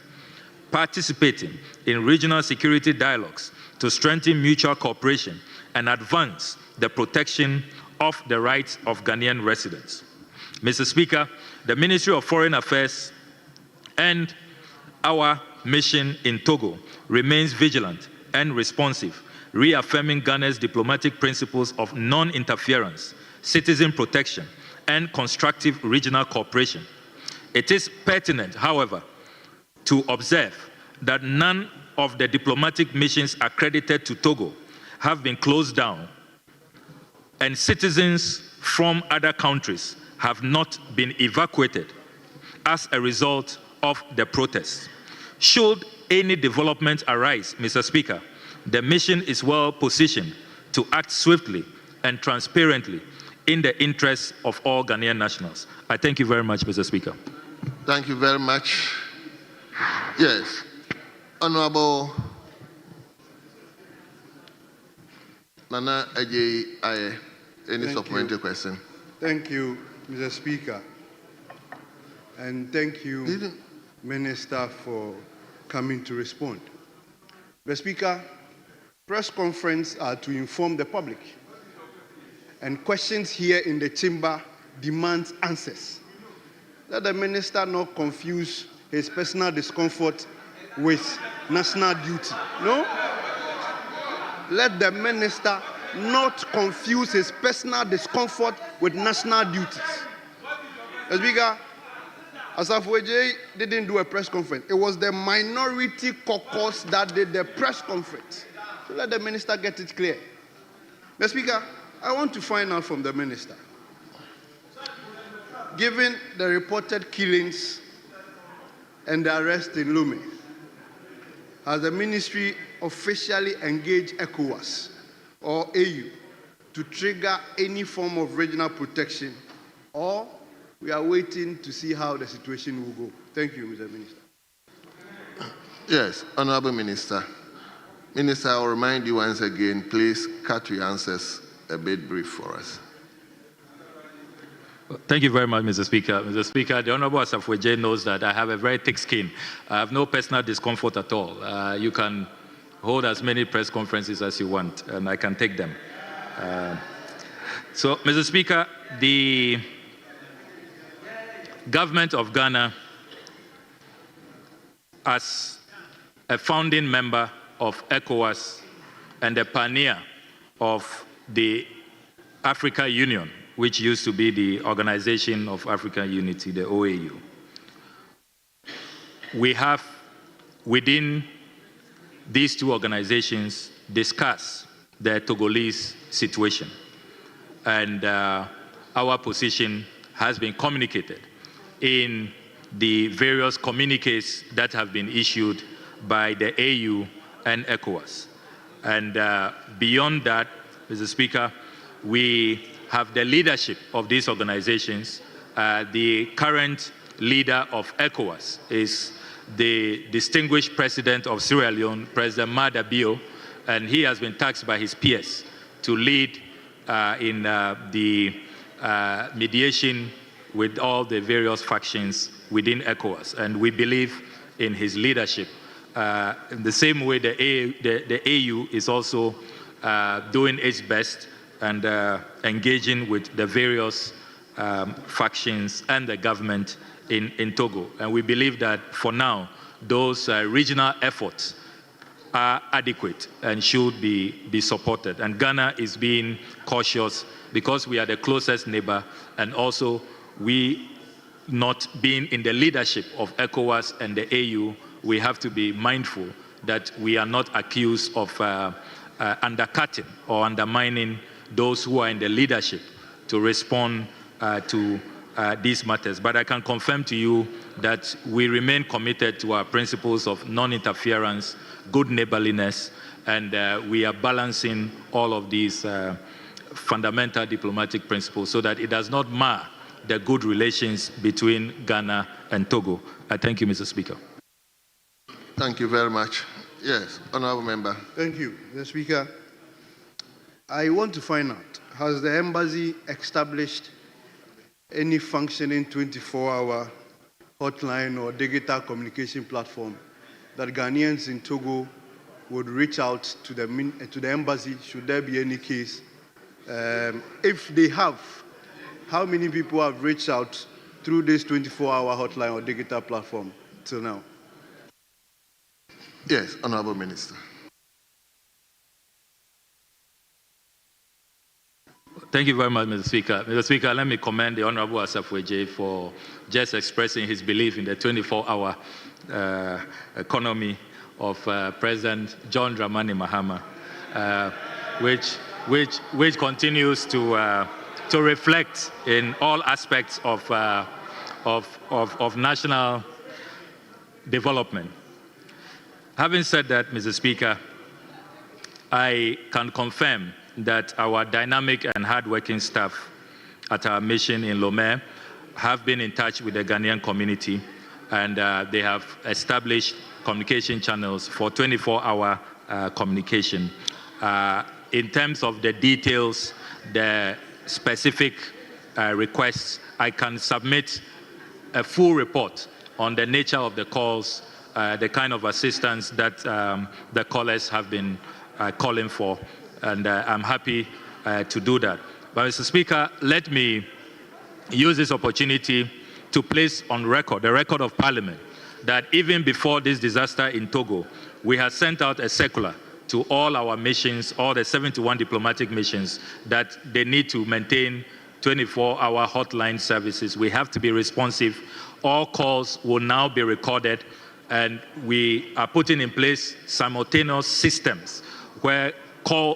R: participating in regional security dialogues to strengthen mutual cooperation and advance the protection of the rights of Ghanaian residents. Mr. Speaker, the Ministry of Foreign Affairs and our mission in Togo remains vigilant and responsive, reaffirming Ghana's diplomatic principles of non-interference, citizen protection, and constructive regional cooperation. It is pertinent, however, to observe that none of the diplomatic missions accredited to Togo have been closed down, and citizens from other countries have not been evacuated as a result of the protests. Should any development arise, Mr. Speaker, the mission is well positioned to act swiftly and transparently in the interests of all Ghanaian nationals. I thank you very much, Mr. Speaker.
A: Thank you very much. Yes. Honorable Nana Ajay Aye, any supplementary question?
H: Thank you, Mr. Speaker. And thank you, Minister, for coming to respond. Mr. Speaker, press conferences are to inform the public, and questions here in the chamber demand answers. Let the minister not confuse his personal discomfort with national duty. No? Let the minister not confuse his personal discomfort with national duties. Mr. Speaker, Asafo didn't do a press conference. It was the minority caucus that did the press conference. So let the minister get it clear. Mr. Speaker, I want to find out from the minister, given the reported killings and the arrest in Lome, has the ministry officially engaged ECOWAS or AU to trigger any form of regional protection, or we are waiting to see how the situation will go? Thank you, Mr. Minister.
A: Yes, Honorable Minister. Minister, I'll remind you once again, please cut your answers a bit brief for us.
R: Thank you very much, Mr. Speaker. Mr. Speaker, the Honorable Asafo knows that I have a very thick skin. I have no personal discomfort at all. You can hold as many press conferences as you want, and I can take them. So, Mr. Speaker, the government of Ghana, as a founding member of ECOWAS and a pioneer of the Africa Union, which used to be the Organization of African Unity, the OAU. We have, within these two organizations, discussed the Togolese situation. And our position has been communicated in the various communiques that have been issued by the AU and ECOWAS. And beyond that, Mr. Speaker, we have the leadership of these organizations. The current leader of ECOWAS is the distinguished president of Sierra Leone, President Mada Bio, and he has been tasked by his peers to lead in the mediation with all the various factions within ECOWAS. And we believe in his leadership. In the same way, the AU is also doing its best and engaging with the various factions and the government in Togo. And we believe that for now, those regional efforts are adequate and should be supported. And Ghana is being cautious because we are the closest neighbor, and also we not being in the leadership of ECOWAS and the AU, we have to be mindful that we are not accused of undercutting or undermining those who are in the leadership to respond to these matters. But I can confirm to you that we remain committed to our principles of non-interference, good neighborliness, and we are balancing all of these fundamental diplomatic principles so that it does not mar the good relations between Ghana and Togo. I thank you, Mr. Speaker.
A: Thank you very much. Yes, Honorable Member.
H: Thank you, Mr. Speaker. I want to find out, has the embassy established any functioning 24-hour hotline or digital communication platform that Ghanaians in Togo would reach out to the embassy should there be any case? If they have, how many people have reached out through this 24-hour hotline or digital platform till now?
A: Yes, Honorable Minister.
R: Thank you very much, Mr. Speaker. Mr. Speaker, let me commend the Honorable Asafweje for just expressing his belief in the 24-hour economy of President John Dramani Mahama, which continues to reflect in all aspects of national development. Having said that, Mr. Speaker, I can confirm that our dynamic and hardworking staff at our mission in Lomé have been in touch with the Ghanaian community, and they have established communication channels for 24-hour communication. In terms of the details, the specific requests, I can submit a full report on the nature of the calls, the kind of assistance that the callers have been calling for, and I'm happy to do that. But Mr. Speaker, let me use this opportunity to place on record, the record of Parliament, that even before this disaster in Togo, we had sent out a circular to all our missions, all the 71 diplomatic missions, that they need to maintain 24-hour hotline services. We have to be responsive. All calls will now be recorded, and we are putting in place simultaneous systems where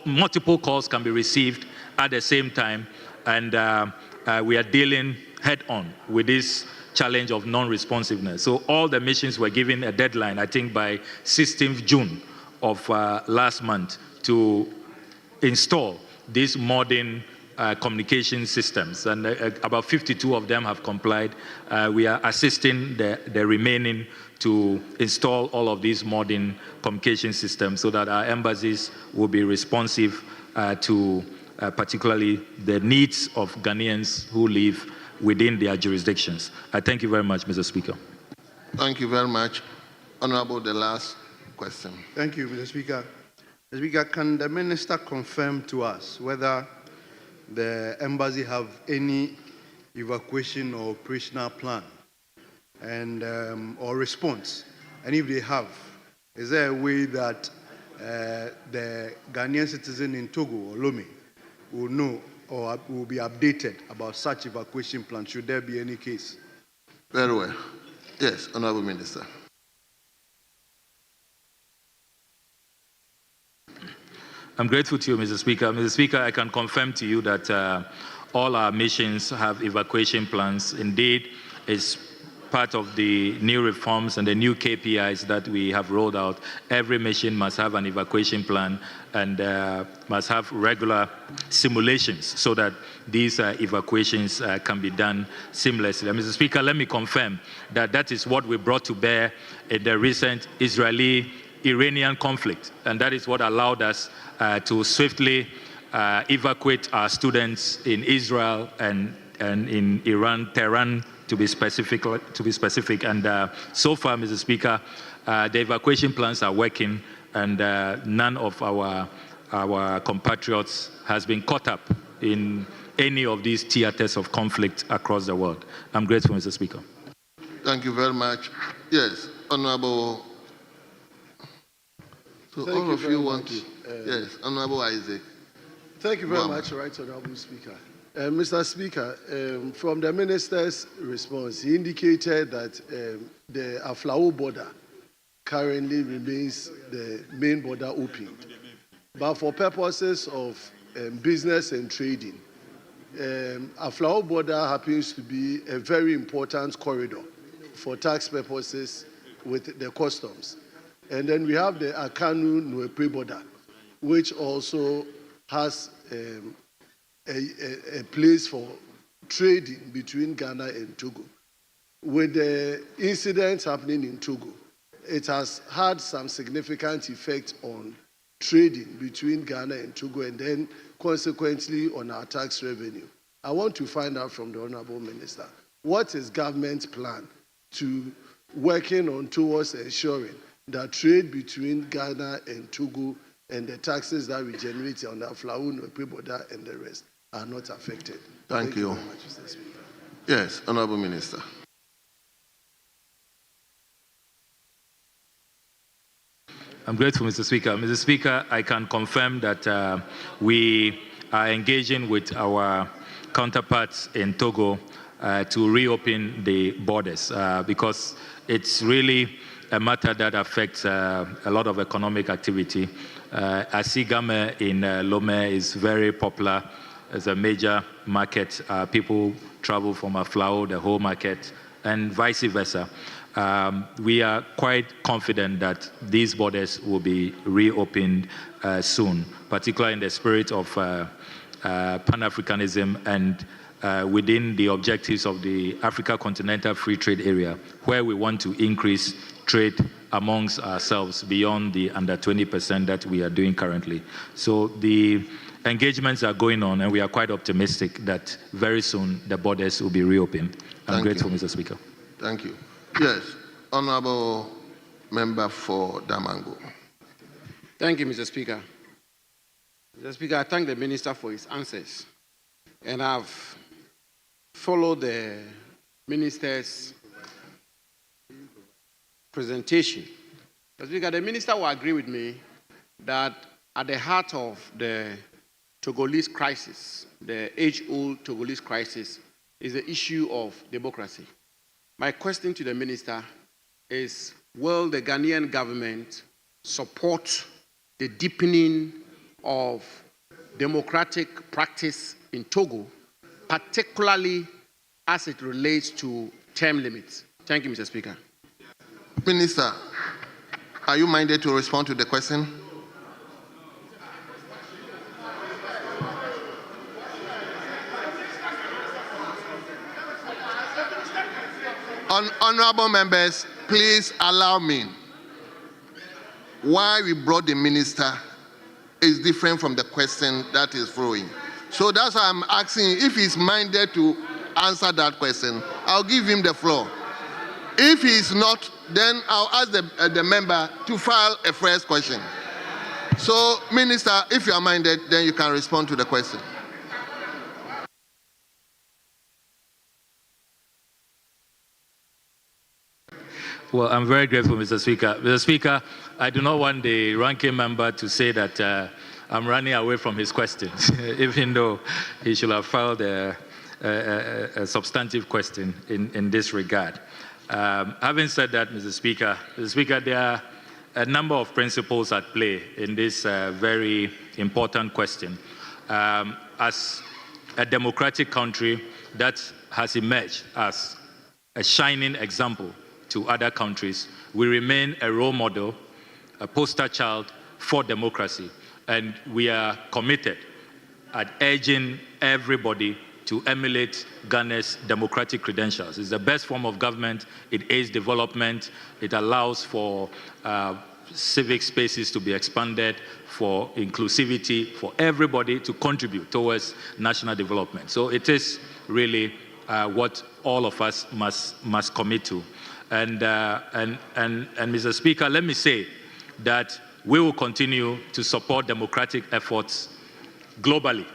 R: multiple calls can be received at the same time, and we are dealing head-on with this challenge of non-responsiveness. So all the missions were given a deadline, I think by 16th June of last month, to install these modern communication systems, and about 52 of them have complied. We are assisting the remaining to install all of these modern communication systems so that our embassies will be responsive to particularly the needs of Ghanaians who live within their jurisdictions. I thank you very much, Mr. Speaker.
A: Thank you very much. Honorable, the last question.
H: Thank you, Mr. Speaker. Mr. Speaker, can the Minister confirm to us whether the embassy have any evacuation or operational plan and or response? And if they have, is there a way that the Ghanaian citizen in Togo or Lomé will know or will be updated about such evacuation plan, should there be any case?
A: Very well. Yes, Honorable Minister.
R: I'm grateful to you, Mr. Speaker. Mr. Speaker, I can confirm to you that all our missions have evacuation plans. Indeed, it's part of the new reforms and the new KPIs that we have rolled out. Every mission must have an evacuation plan and must have regular simulations so that these evacuations can be done seamlessly. Mr. Speaker, let me confirm that that is what we brought to bear in the recent Israeli-Iranian conflict, and that is what allowed us to swiftly evacuate our students in Israel and in Iran, Tehran, to be specific. And so far, Mr. Speaker, the evacuation plans are working, and none of our compatriots has been caught up in any of these theaters of conflict across the world. I'm grateful, Mr. Speaker.
A: Thank you very much. Yes, Honorable. So
M: Thank
A: all
M: you
A: of
M: very
A: you want
M: much.
A: to. Yes, Honorable Isaac.
M: Thank you very much, Right Honorable Speaker. Mr. Speaker, from the Minister's response, he indicated that the Aflao border currently remains the main border opened. But for purposes of business and trading, Aflao border happens to be a very important corridor for tax purposes with the customs. And then we have the Akanu-Nuepe border, which also has a place for trading between Ghana and Togo. With the incidents happening in Togo, it has had some significant effect on trading between Ghana and Togo, and then consequently on our tax revenue. I want to find out from the Honorable Minister, what is government's plan to working on towards ensuring that trade between Ghana and Togo and the taxes that we generate on the Aflao-Nuepe border and the rest are not affected?
A: Thank you
M: very much, Mr. Speaker.
A: Yes, Honorable Minister.
R: I'm grateful, Mr. Speaker. Mr. Speaker, I can confirm that we are engaging with our counterparts in Togo to reopen the borders because it's really a matter that affects a lot of economic activity. Asigame in Lomé is very popular as a major market. People travel from Aflao, the whole market, and vice versa. We are quite confident that these borders will be reopened soon, particularly in the spirit of Pan-Africanism and within the objectives of the Africa Continental Free Trade Area, where we want to increase trade amongst ourselves beyond the under 20% that we are doing currently. So the engagements are going on, and we are quite optimistic that very soon the borders will be reopened. I'm grateful, Mr. Speaker.
A: Thank you. Yes, Honorable Member for Damango.
E: Thank you, Mr. Speaker. Mr. Speaker, I thank the Minister for his answers. And I've followed the Minister's presentation. Mr. Speaker, the Minister will agree with me that at the heart of the Togolese crisis, the age-old Togolese crisis, is the issue of democracy. My question to the Minister is, will the Ghanaian government support the deepening of democratic practice in Togo, particularly as it relates to term limits? Thank you, Mr. Speaker.
A: Minister, are you minded to respond to the question? Honorable members, please allow me. Why we brought the minister is different from the question that is flowing. So that's why I'm asking if he's minded to answer that question. I'll give him the floor. If he's not, then I'll ask the member to file a first question. So, Minister, if you are minded, then you can respond to the question.
R: Well, I'm very grateful, Mr. Speaker. Mr. Speaker, I do not want the ranking member to say that I'm running away from his questions, even though he should have filed a substantive question in this regard. Having said that, Mr. Speaker, there are a number of principles at play in this very important question. As a democratic country that has emerged as a shining example to other countries, we remain a role model, a poster child for democracy, and we are committed at urging everybody to emulate Ghana's democratic credentials. It's the best form of government. It aids development. It allows for civic spaces to be expanded, for inclusivity, for everybody to contribute towards national development. So it is really what all of us must commit to. And Mr. Speaker, let me say that we will continue to support democratic efforts globally,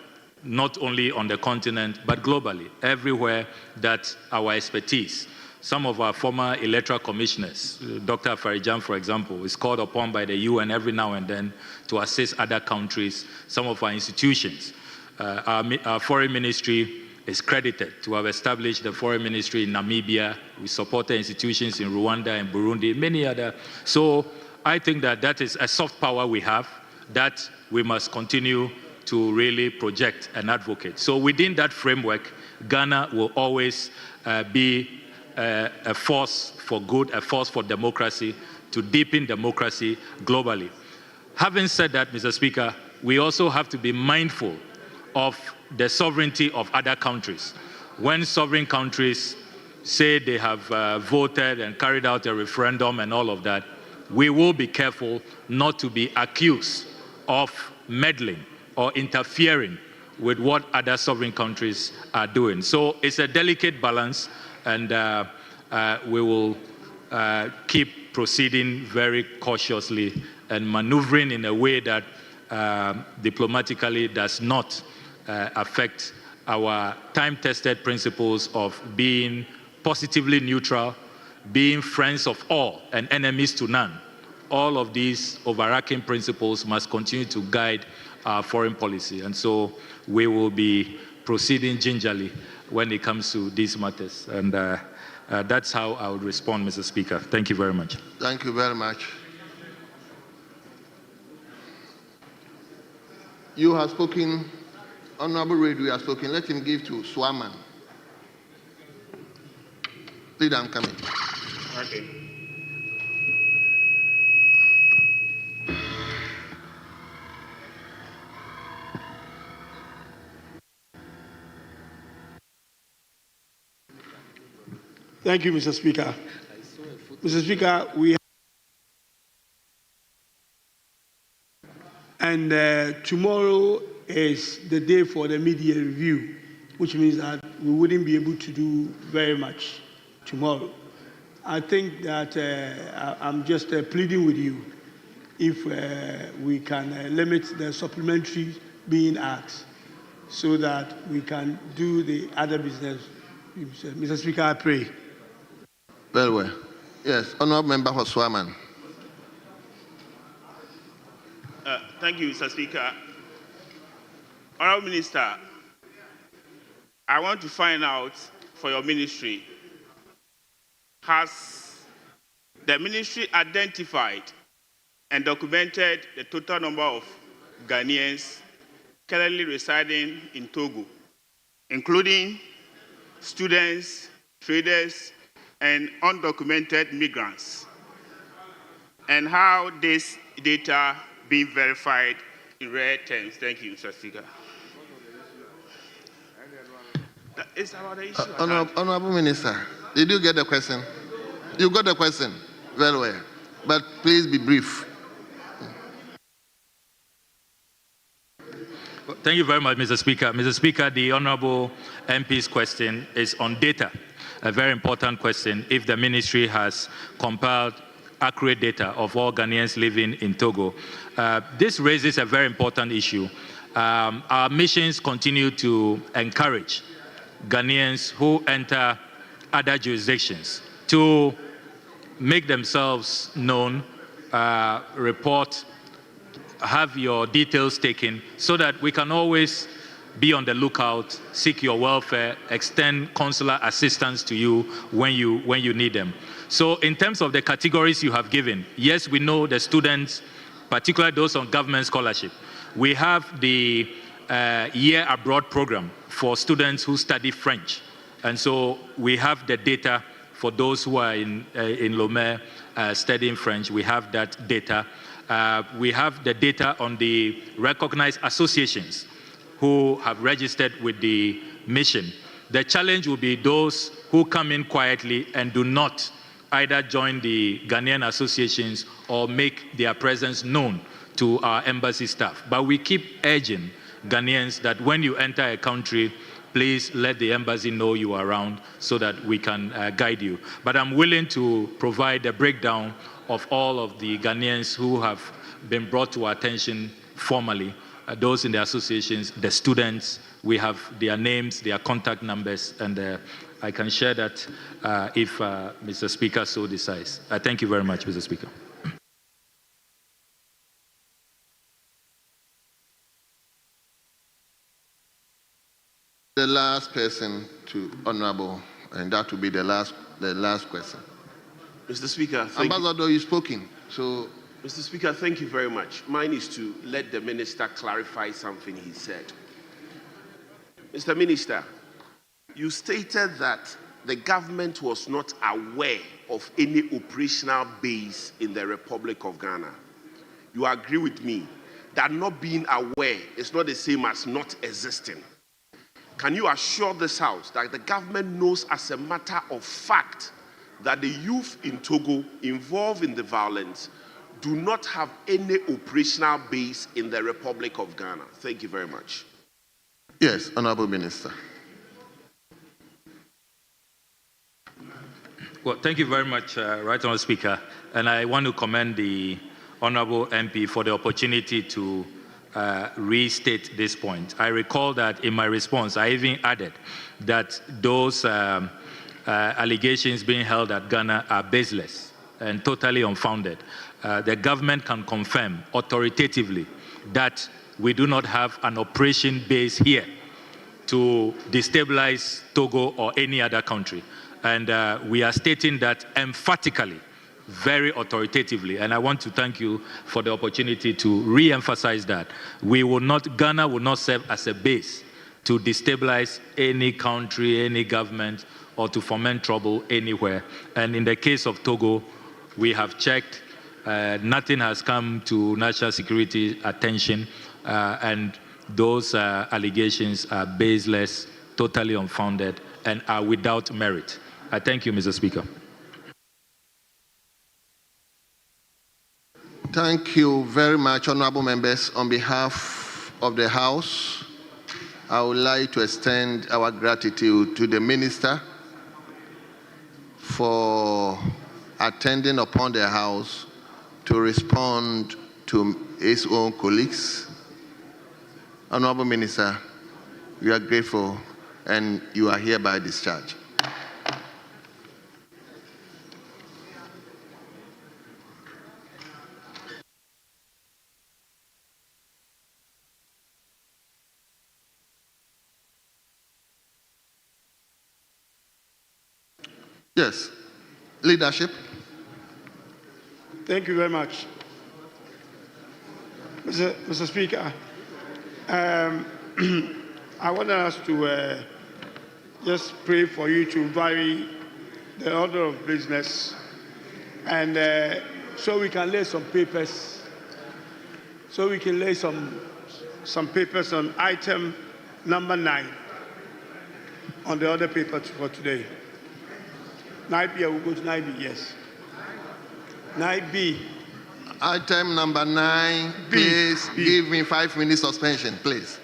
R: not only on the continent, but globally, everywhere that our expertise. Some of our former electoral commissioners, Dr. Farijan, for example, is called upon by the UN every now and then to assist other countries. Some of our institutions, our foreign ministry is credited to have established the foreign ministry in Namibia. We support the institutions in Rwanda and Burundi, many other. So I think that that is a soft power we have that we must continue to really project and advocate. So within that framework, Ghana will always be a force for good, a force for democracy, to deepen democracy globally. Having said that, Mr. Speaker, we also have to be mindful of the sovereignty of other countries. When sovereign countries say they have voted and carried out a referendum and all of that, we will be careful not to be accused of meddling or interfering with what other sovereign countries are doing. So it's a delicate balance, and we will keep proceeding very cautiously and maneuvering in a way that diplomatically does not affect our time-tested principles of being positively neutral, being friends of all and enemies to none. All of these overarching principles must continue to guide our foreign policy. And so we will be proceeding gingerly when it comes to these matters. And that's how I would respond, Mr. Speaker. Thank you very much.
A: Thank you very much. You have spoken, Honorable Reid, you have spoken. Let him give to Swaman. Please, I'm coming.
E: Okay.
M: Thank you, Mr. Speaker. Mr. Speaker, tomorrow is the day for the media review, which means that we wouldn't be able to do very much tomorrow. I think that I'm just pleading with you if we can limit the supplementary being asked so that we can do the other business. Mr. Speaker, I pray.
A: Very well. Yes, Honorable Member for Swaman.
N: Thank you, Mr. Speaker. Honorable Minister, I want to find out for your ministry, has the ministry identified and documented the total number of Ghanaians currently residing in Togo, including students, traders, and undocumented migrants, and how this data being verified in real terms? Thank you, Mr. Speaker. It's about the issue.
A: Honorable Minister, did you get the question? You got the question? Very well. But please be brief.
R: Thank you very much, Mr. Speaker. Mr. Speaker, the Honorable MP's question is on data, a very important question. If the ministry has compiled accurate data of all Ghanaians living in Togo. This raises a very important issue. Our missions continue to encourage Ghanaians who enter other jurisdictions to make themselves known, report, have your details taken, so that we can always be on the lookout, seek your welfare, extend consular assistance to you when you need them. So in terms of the categories you have given, yes, we know the students, particularly those on government scholarship. We have the year abroad program for students who study French. And so we have the data for those who are in Lomé studying French. We have that data. We have the data on the recognized associations who have registered with the mission. The challenge will be those who come in quietly and do not either join the Ghanaian associations or make their presence known to our embassy staff. But we keep urging Ghanaians that when you enter a country, please let the embassy know you are around so that we can guide you. But I'm willing to provide a breakdown of all of the Ghanaians who have been brought to our attention formally, those in the associations, the students. We have their names, their contact numbers, and I can share that if Mr. Speaker so decides. Thank you very much, Mr. Speaker.
A: The last person to Honorable, and that will be the last question.
O: Mr. Speaker,
A: Ambassador, you've spoken. So,
O: Mr. Speaker, thank you very much. Mine is to let the minister clarify something he said. Mr. Minister, you stated that the government was not aware of any operational base in the Republic of Ghana. You agree with me that not being aware is not the same as not existing. Can you assure this House that the government knows as a matter of fact that the youth in Togo involved in the violence do not have any operational base in the Republic of Ghana? Thank you very much.
A: Yes, Honorable Minister.
R: Well, thank you very much, Right Honourable Speaker. And I want to commend the Honourable MP for the opportunity to restate this point. I recall that in my response, I even added that those allegations being held at Ghana are baseless and totally unfounded. The government can confirm authoritatively that we do not have an operation base here to destabilize Togo or any other country. And we are stating that emphatically, very authoritatively, and I want to thank you for the opportunity to re-emphasize that. Ghana will not serve as a base to destabilize any country, any government, or to foment trouble anywhere. And in the case of Togo, we have checked, nothing has come to national security attention, and those allegations are baseless, totally unfounded, and are without merit. I thank you, Mr. Speaker.
A: Thank you very much, honorable members. On behalf of the House, I would like to extend our gratitude to the Minister for attending upon the House to respond to his own colleagues. Honorable Minister, we are grateful and you are hereby discharged. Yes, leadership.
B: Thank you very much. Mr. Speaker, I want us to just pray for you to vary the order of business, and so we can lay some papers, some papers on item number 9 on the other paper for today. 9B, I will go to 9B, yes. 9B.
A: Item number 9, please give me 5 minutes suspension, please.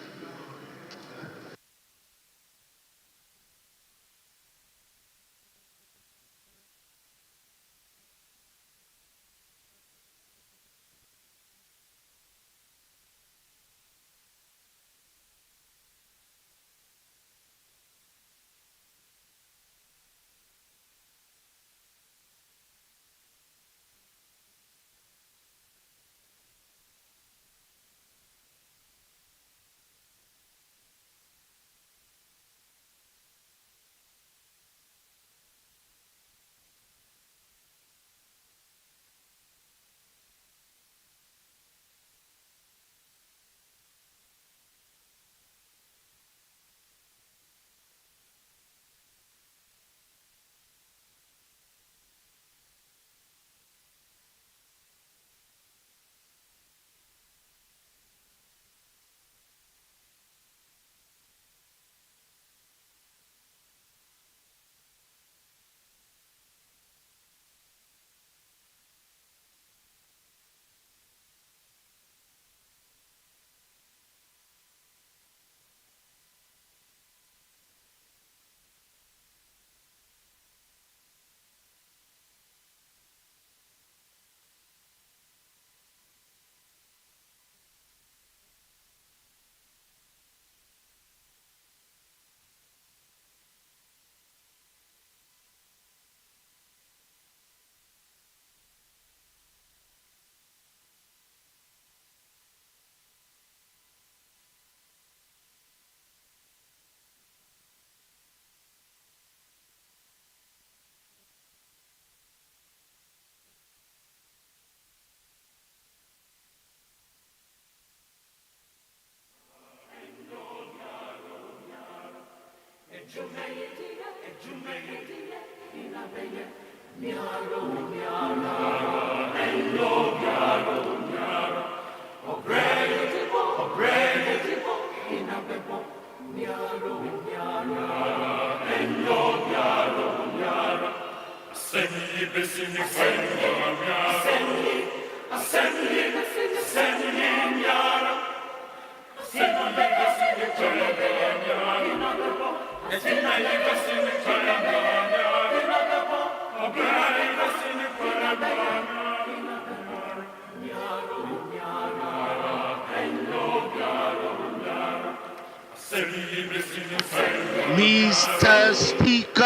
A: Mr. Speaker.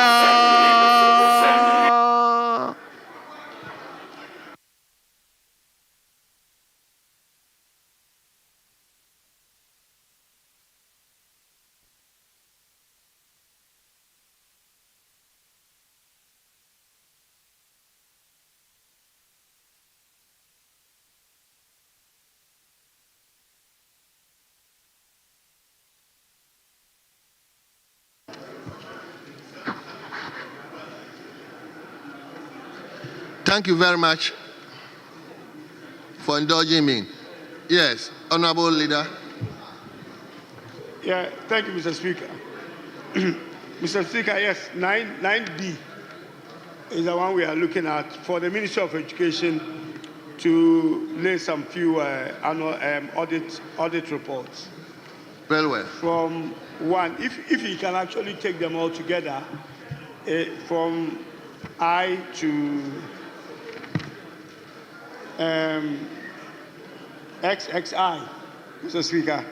A: Thank you very much for indulging me. Yes, Honorable Leader.
B: Yeah, thank you, Mr. Speaker. Mr. Speaker, yes, 9B is the one we are looking at for the Ministry of Education to lay some few annual audit reports.
A: Very well.
B: From one, if you can actually take them all together, from I to XXI, Mr. Speaker,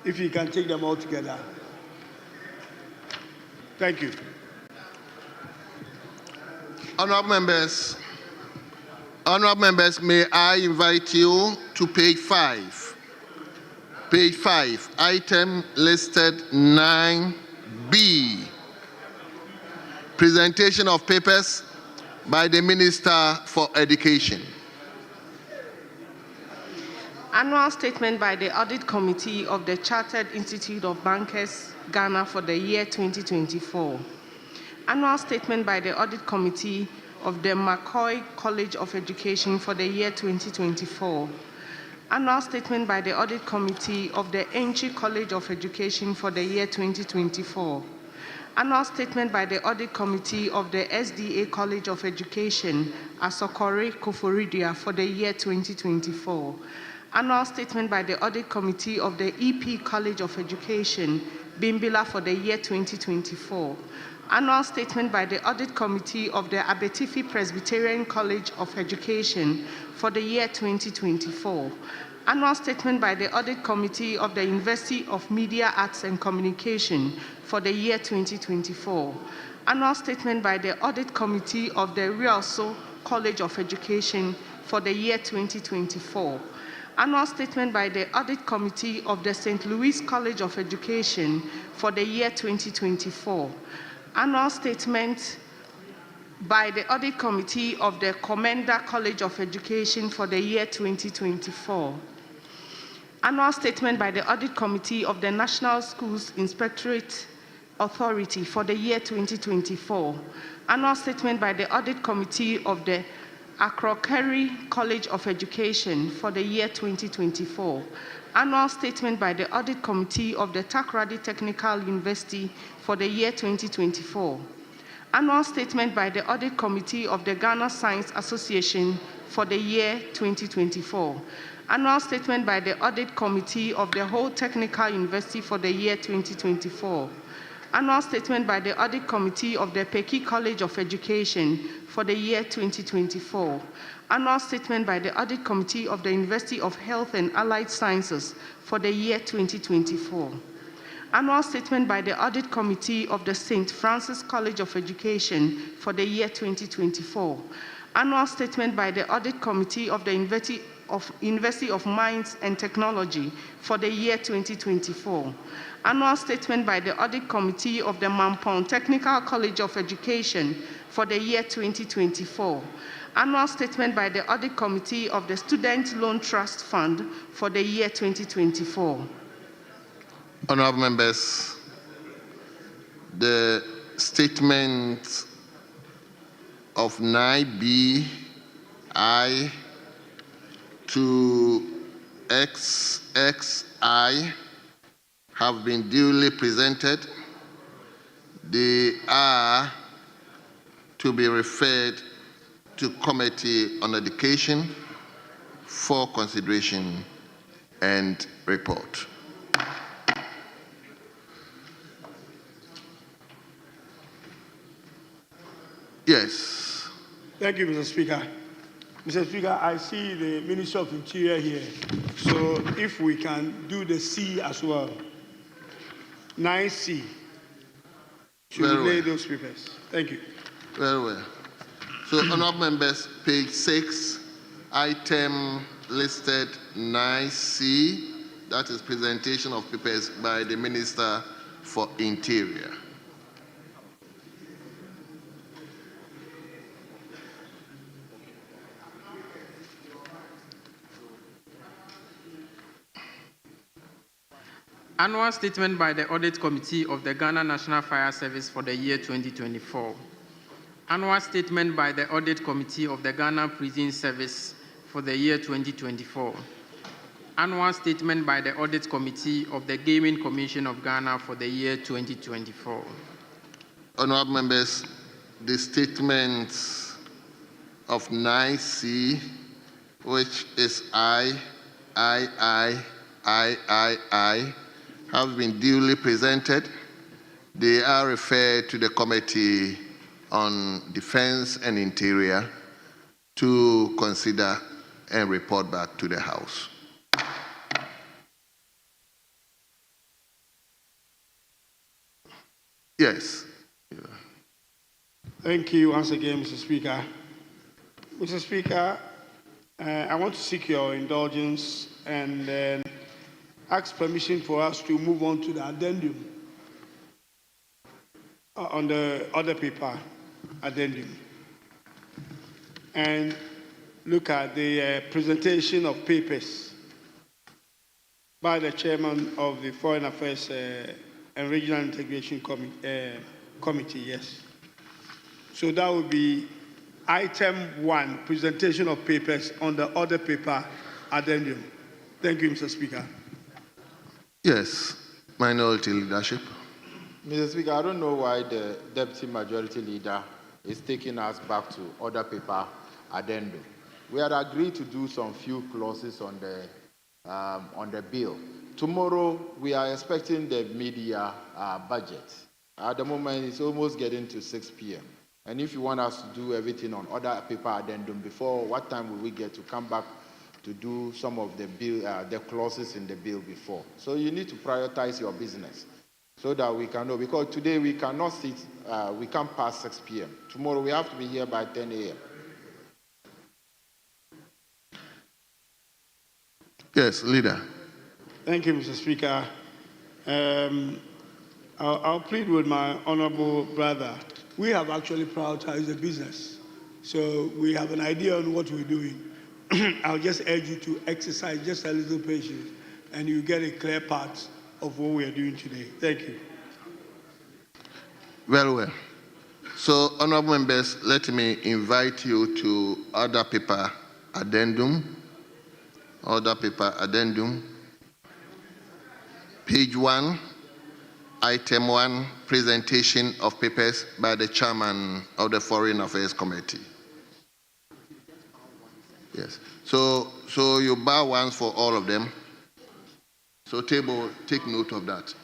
B: if you can take them all together. Thank you.
A: Honorable members, may I invite you to page 5. Page 5, item listed 9B. Presentation of papers by the Minister for Education.
I: Annual statement by the Audit Committee of the Chartered Institute of Bankers, Ghana for the year 2024. Annual statement by the Audit Committee of the McCoy College of Education for the year 2024. Annual statement by the Audit Committee of the Enchi College of Education for the year 2024. Annual statement by the Audit Committee of the SDA College of Education, Asokore Koforidia for the year 2024. Annual statement by the Audit Committee of the EP College of Education, Bimbila for the year 2024. Annual statement by the Audit Committee of the Abetifi Presbyterian College of Education for the year 2024. Annual statement by the Audit Committee of the University of Media, Arts and Communication for the year 2024. Annual statement by the Audit Committee of the Rialso College of Education for the year 2024. Annual statement by the Audit Committee of the St. Louis College of Education for the year 2024. Annual statement by the Audit Committee of the Commander College of Education for the year 2024. Annual statement by the Audit Committee of the National Schools Inspectorate Authority for the year 2024. Annual statement by the Audit Committee of the Accra-Kumasi College of Education for the year 2024. Annual statement by the Audit Committee of the Takoradi Technical University for the year 2024. Annual statement by the Audit Committee of the Ghana Science Association for the year 2024. Annual statement by the Audit Committee of the Whole Technical University for the year 2024. Annual statement by the Audit Committee of the Peki College of Education for the year 2024. Annual statement by the Audit Committee of the University of Health and Allied Sciences for the year 2024. Annual statement by the Audit Committee of the St. Francis College of Education for the year 2024. Annual statement by the Audit Committee of the University of Mines and Technology for the year 2024. Annual statement by the Audit Committee of the Mampong Technical College of Education for the year 2024. Annual statement by the Audit Committee of the Student Loan Trust Fund for the year 2024.
A: Honorable members, the statement of 9B, I to XXI have been duly presented. They are to be referred to Committee on Education for consideration and report. Yes.
B: Thank you, Mr. Speaker. Mr. Speaker, I see the Minister of Interior here. So if we can do the C as well. 9C. To lay those papers. Thank you.
A: Very well. So, honorable members, page 6, item listed 9C, that is presentation of papers by the Minister for Interior.
L: Annual statement by the Audit Committee of the Ghana National Fire Service for the year 2024. Annual Statement by the Audit Committee of the Ghana Prison Service for the year 2024. Annual Statement by the Audit Committee of the Gaming Commission of Ghana for the year 2024.
A: Honorable members, the statements of 9C, which is I, have been duly presented. They are referred to the Committee on Defense and Interior to consider and report back to the House. Yes.
B: Thank you once again, Mr. Speaker. Mr. Speaker, I want to seek your indulgence and ask permission for us to move on to the addendum on the other paper addendum and look at the presentation of papers by the chairman of the Foreign Affairs and Regional Integration Committee, yes. So that would be item 1, presentation of papers on the other paper addendum. Thank you, Mr. Speaker.
A: Yes, minority leadership.
Q: Mr. Speaker, I don't know why the Deputy Majority Leader is taking us back to other paper addendum. We had agreed to do some few clauses on the bill. Tomorrow, we are expecting the media budget. At the moment, it's almost getting to 6 p.m. And if you want us to do everything on other paper addendum before, what time will we get to come back to do some of the bill, the clauses in the bill before? So you need to prioritize your business so that we can know. Because today we cannot sit, we can't pass 6 p.m. Tomorrow we have to be here by 10 a.m.
A: Yes, Leader.
B: Thank you, Mr. Speaker. I'll plead with my honorable brother. We have actually prioritized the business. So we have an idea on what we're doing. I'll just urge you to exercise just a little patience and you get a clear path of what we are doing today. Thank you.
A: Very well. So, honorable members, let me invite you to other paper addendum. Other paper addendum. Page 1, item 1, presentation of papers by the chairman of the Foreign Affairs Committee. Yes. So you bar ones for all of them. So table, take note of that.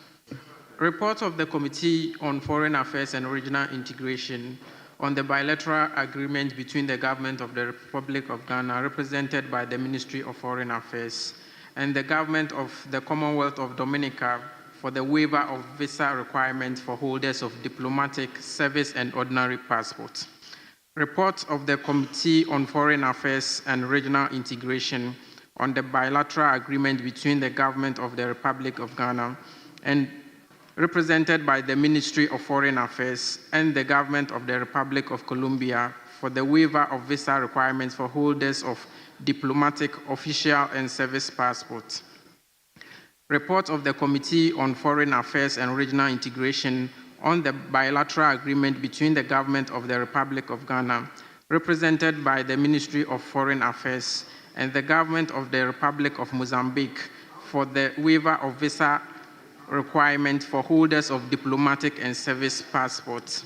L: Report of the Committee on Foreign Affairs and Regional Integration on the bilateral agreement between the Government of the Republic of Ghana, represented by the Ministry of Foreign Affairs, and the Government of the Commonwealth of Dominica for the waiver of visa requirements for holders of diplomatic, service, and ordinary passports. Report of the Committee on Foreign Affairs and Regional Integration on the bilateral agreement between the Government of the Republic of Ghana and represented by the Ministry of Foreign Affairs and the Government of the Republic of Colombia for the waiver of visa requirements for holders of diplomatic, official, and service passports. Report of the Committee on Foreign Affairs and Regional Integration on the bilateral agreement between the Government of the Republic of Ghana, represented by the Ministry of Foreign Affairs, and the Government of the Republic of Mozambique for the waiver of visa requirement for holders of diplomatic and service passports.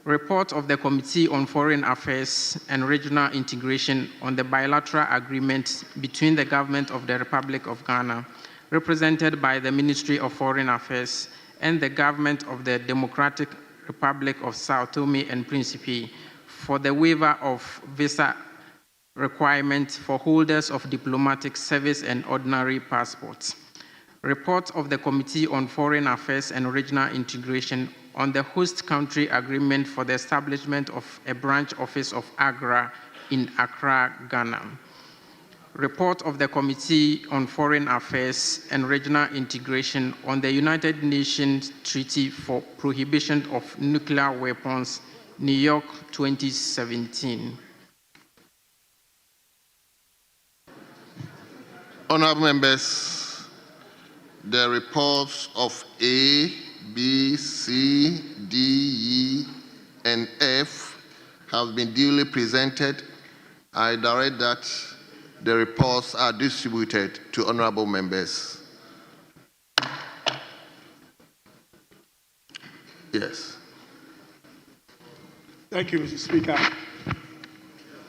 L: Report of the Committee on Foreign Affairs and Regional Integration on the bilateral agreement between the Government of the Republic of Ghana, represented by the Ministry of Foreign Affairs, and the Government of the Democratic Republic of Sao Tome and Principe for the waiver of visa requirements for holders of diplomatic, service, and ordinary passports. Report of the Committee on Foreign Affairs and Regional Integration on the host country agreement for the establishment of a branch office of AGRA in Accra, Ghana. Report of the Committee on Foreign Affairs and Regional Integration on the United Nations Treaty for Prohibition of Nuclear Weapons, New York, 2017.
A: Honorable members, the reports of A, B, C, D, E, and F have been duly presented. I direct that the reports are distributed to honorable members. Yes.
B: Thank you, Mr. Speaker.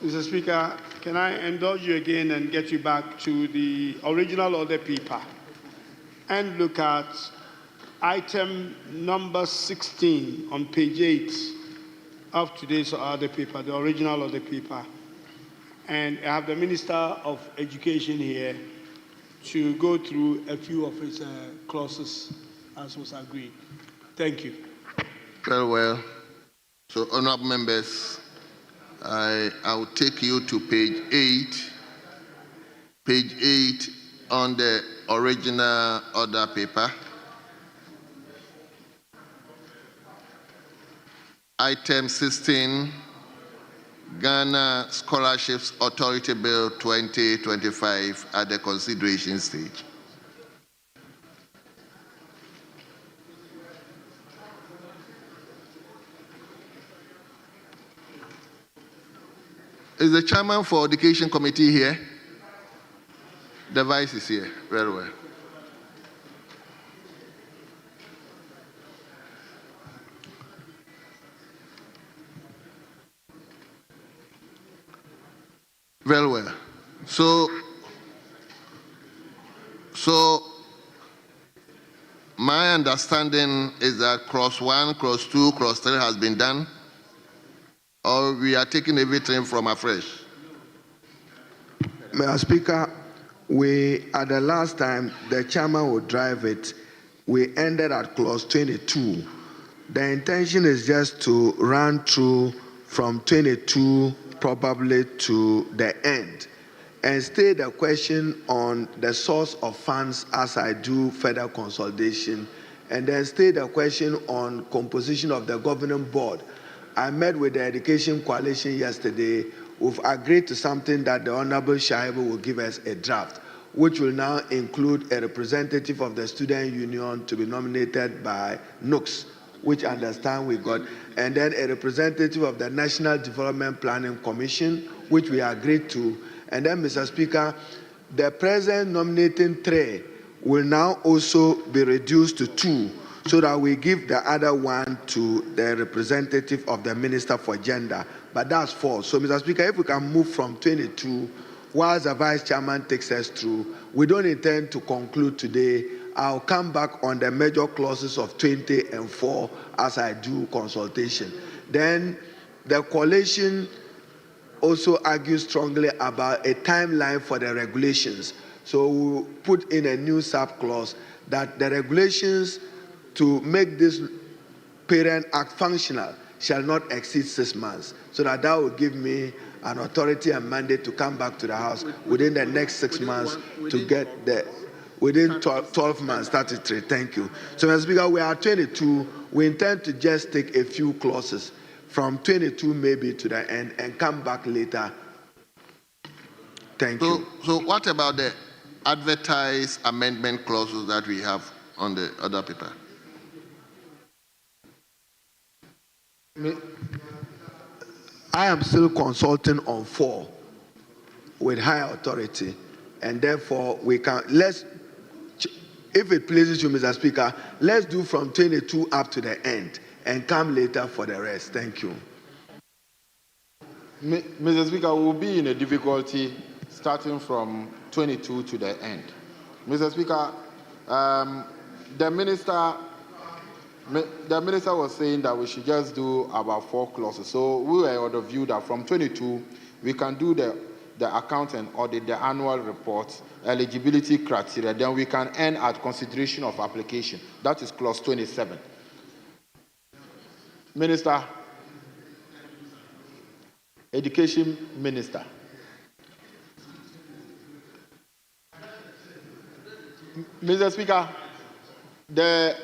B: Mr. Speaker, can I indulge you again and get you back to the original order paper and look at item number 16 on page 8 of today's order paper, the original order paper. And I have the Minister of Education here to go through a few of his clauses as was agreed. Thank you.
A: Very well. So, honorable members, I'll take you to page 8. Page 8 on the original order paper. Item 16, Ghana Scholarships Authority Bill 2025 at the consideration stage. Is the chairman for Education Committee here? The vice is here. Very well. Very well. So my understanding is that cross 1, cross 2, cross 3 has been done, or we are taking everything from afresh.
D: Mr. Speaker, at the last time the chairman would drive it, we ended at clause 22. The intention is just to run through from 22 probably to the end and state the question on the source of funds as I do further consolidation, and then state the question on composition of the governing board. I met with the Education Coalition yesterday. We've agreed to something that the Honorable Shaibu will give us a draft, which will now include a representative of the student union to be nominated by NUCS, which I understand we got, and then a representative of the National Development Planning Commission, which we agreed to. And then, Mr. Speaker, the present nominating 3 will now also be reduced to 2, so that we give the other 1 to the representative of the Minister for Gender. But that's 4. So, Mr. Speaker, if we can move from 22, whilst the Vice Chairman takes us through, we don't intend to conclude today. I'll come back on the major clauses of 20 and 4 as I do consultation. Then the coalition also argues strongly about a timeline for the regulations. So we'll put in a new sub-clause that the regulations to make this Parent Act functional shall not exceed 6 months, so that will give me an authority and mandate to come back to the House within the next 6 months to get the, within 12 months, statutory. Thank you. So, Mr. Speaker, we are 22. We intend to just take a few clauses from 22 maybe to the end and come back later. Thank you.
A: So what about the advertised amendment clauses that we have on the other paper?
D: I am still consulting on 4 with high authority, and therefore we can, if it pleases you, Mr. Speaker, let's do from 22 up to the end and come later for the rest. Thank you.
Q: Mr. Speaker, we will be in a difficulty starting from 22 to the end. Mr. Speaker, the minister was saying that we should just do about 4 clauses. So we were of the view that from 22, we can do the account and audit, the annual report, eligibility criteria, then we can end at consideration of application. That is clause 27. Minister, Education Minister. Mr. Speaker, the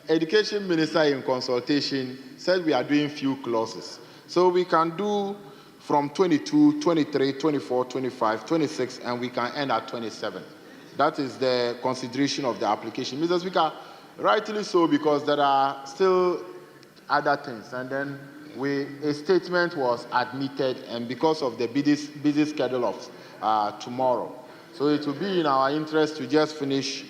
Q: Education Minister in consultation said we are doing few clauses. So we can do from 22, 23, 24, 25, 26, and we can end at 27. That is the consideration of the application. Mr. Speaker, rightly so, because there are still other things. And then a statement was admitted, and because of the busy schedule of tomorrow, so it will be in our interest to just finish.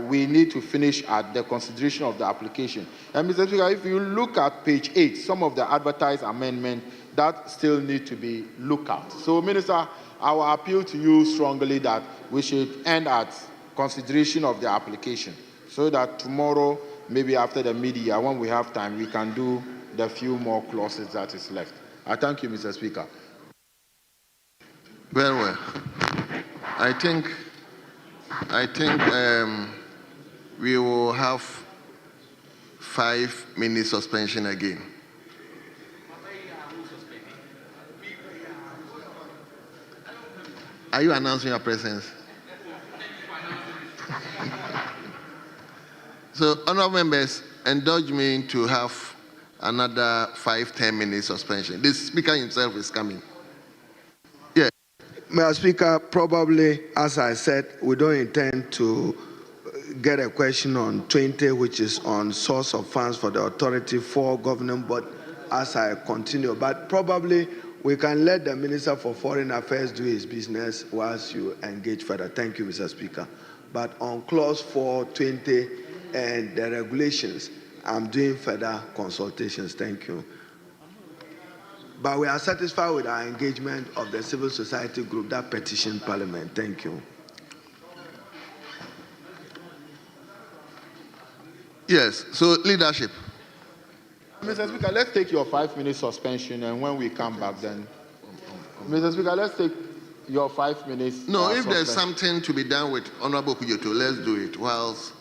Q: We need to finish at the consideration of the application. And Mr. Speaker, if you look at page 8, some of the advertised amendment that still need to be looked at. So, Minister, I will appeal to you strongly that we should end at consideration of the application, so that tomorrow, maybe after the media, when we have time, we can do the few more clauses that is left. I thank you, Mr. Speaker.
A: Very well. I think we will have 5-minute suspension again. Are you announcing your presence? So, honorable members, indulge me to have another 5-10 minute suspension. The speaker himself is coming. Yeah.
D: Mr. Speaker, probably, as I said, we don't intend to get a question on 20, which is on source of funds for the authority for governing board, as I continue. But probably we can let the Minister for Foreign Affairs do his business whilst you engage further. Thank you, Mr. Speaker. But on clause 420 and the regulations, I'm doing further consultations. Thank you. But we are satisfied with our engagement of the civil society group that petitioned Parliament. Thank you.
A: Yes, so leadership.
Q: Mr. Speaker, let's take your 5-minute suspension, and when we come back then. Mr. Speaker, let's take your 5 minutes.
A: No, if there's something to be done with Honorable Kujoto, let's do it. Whilst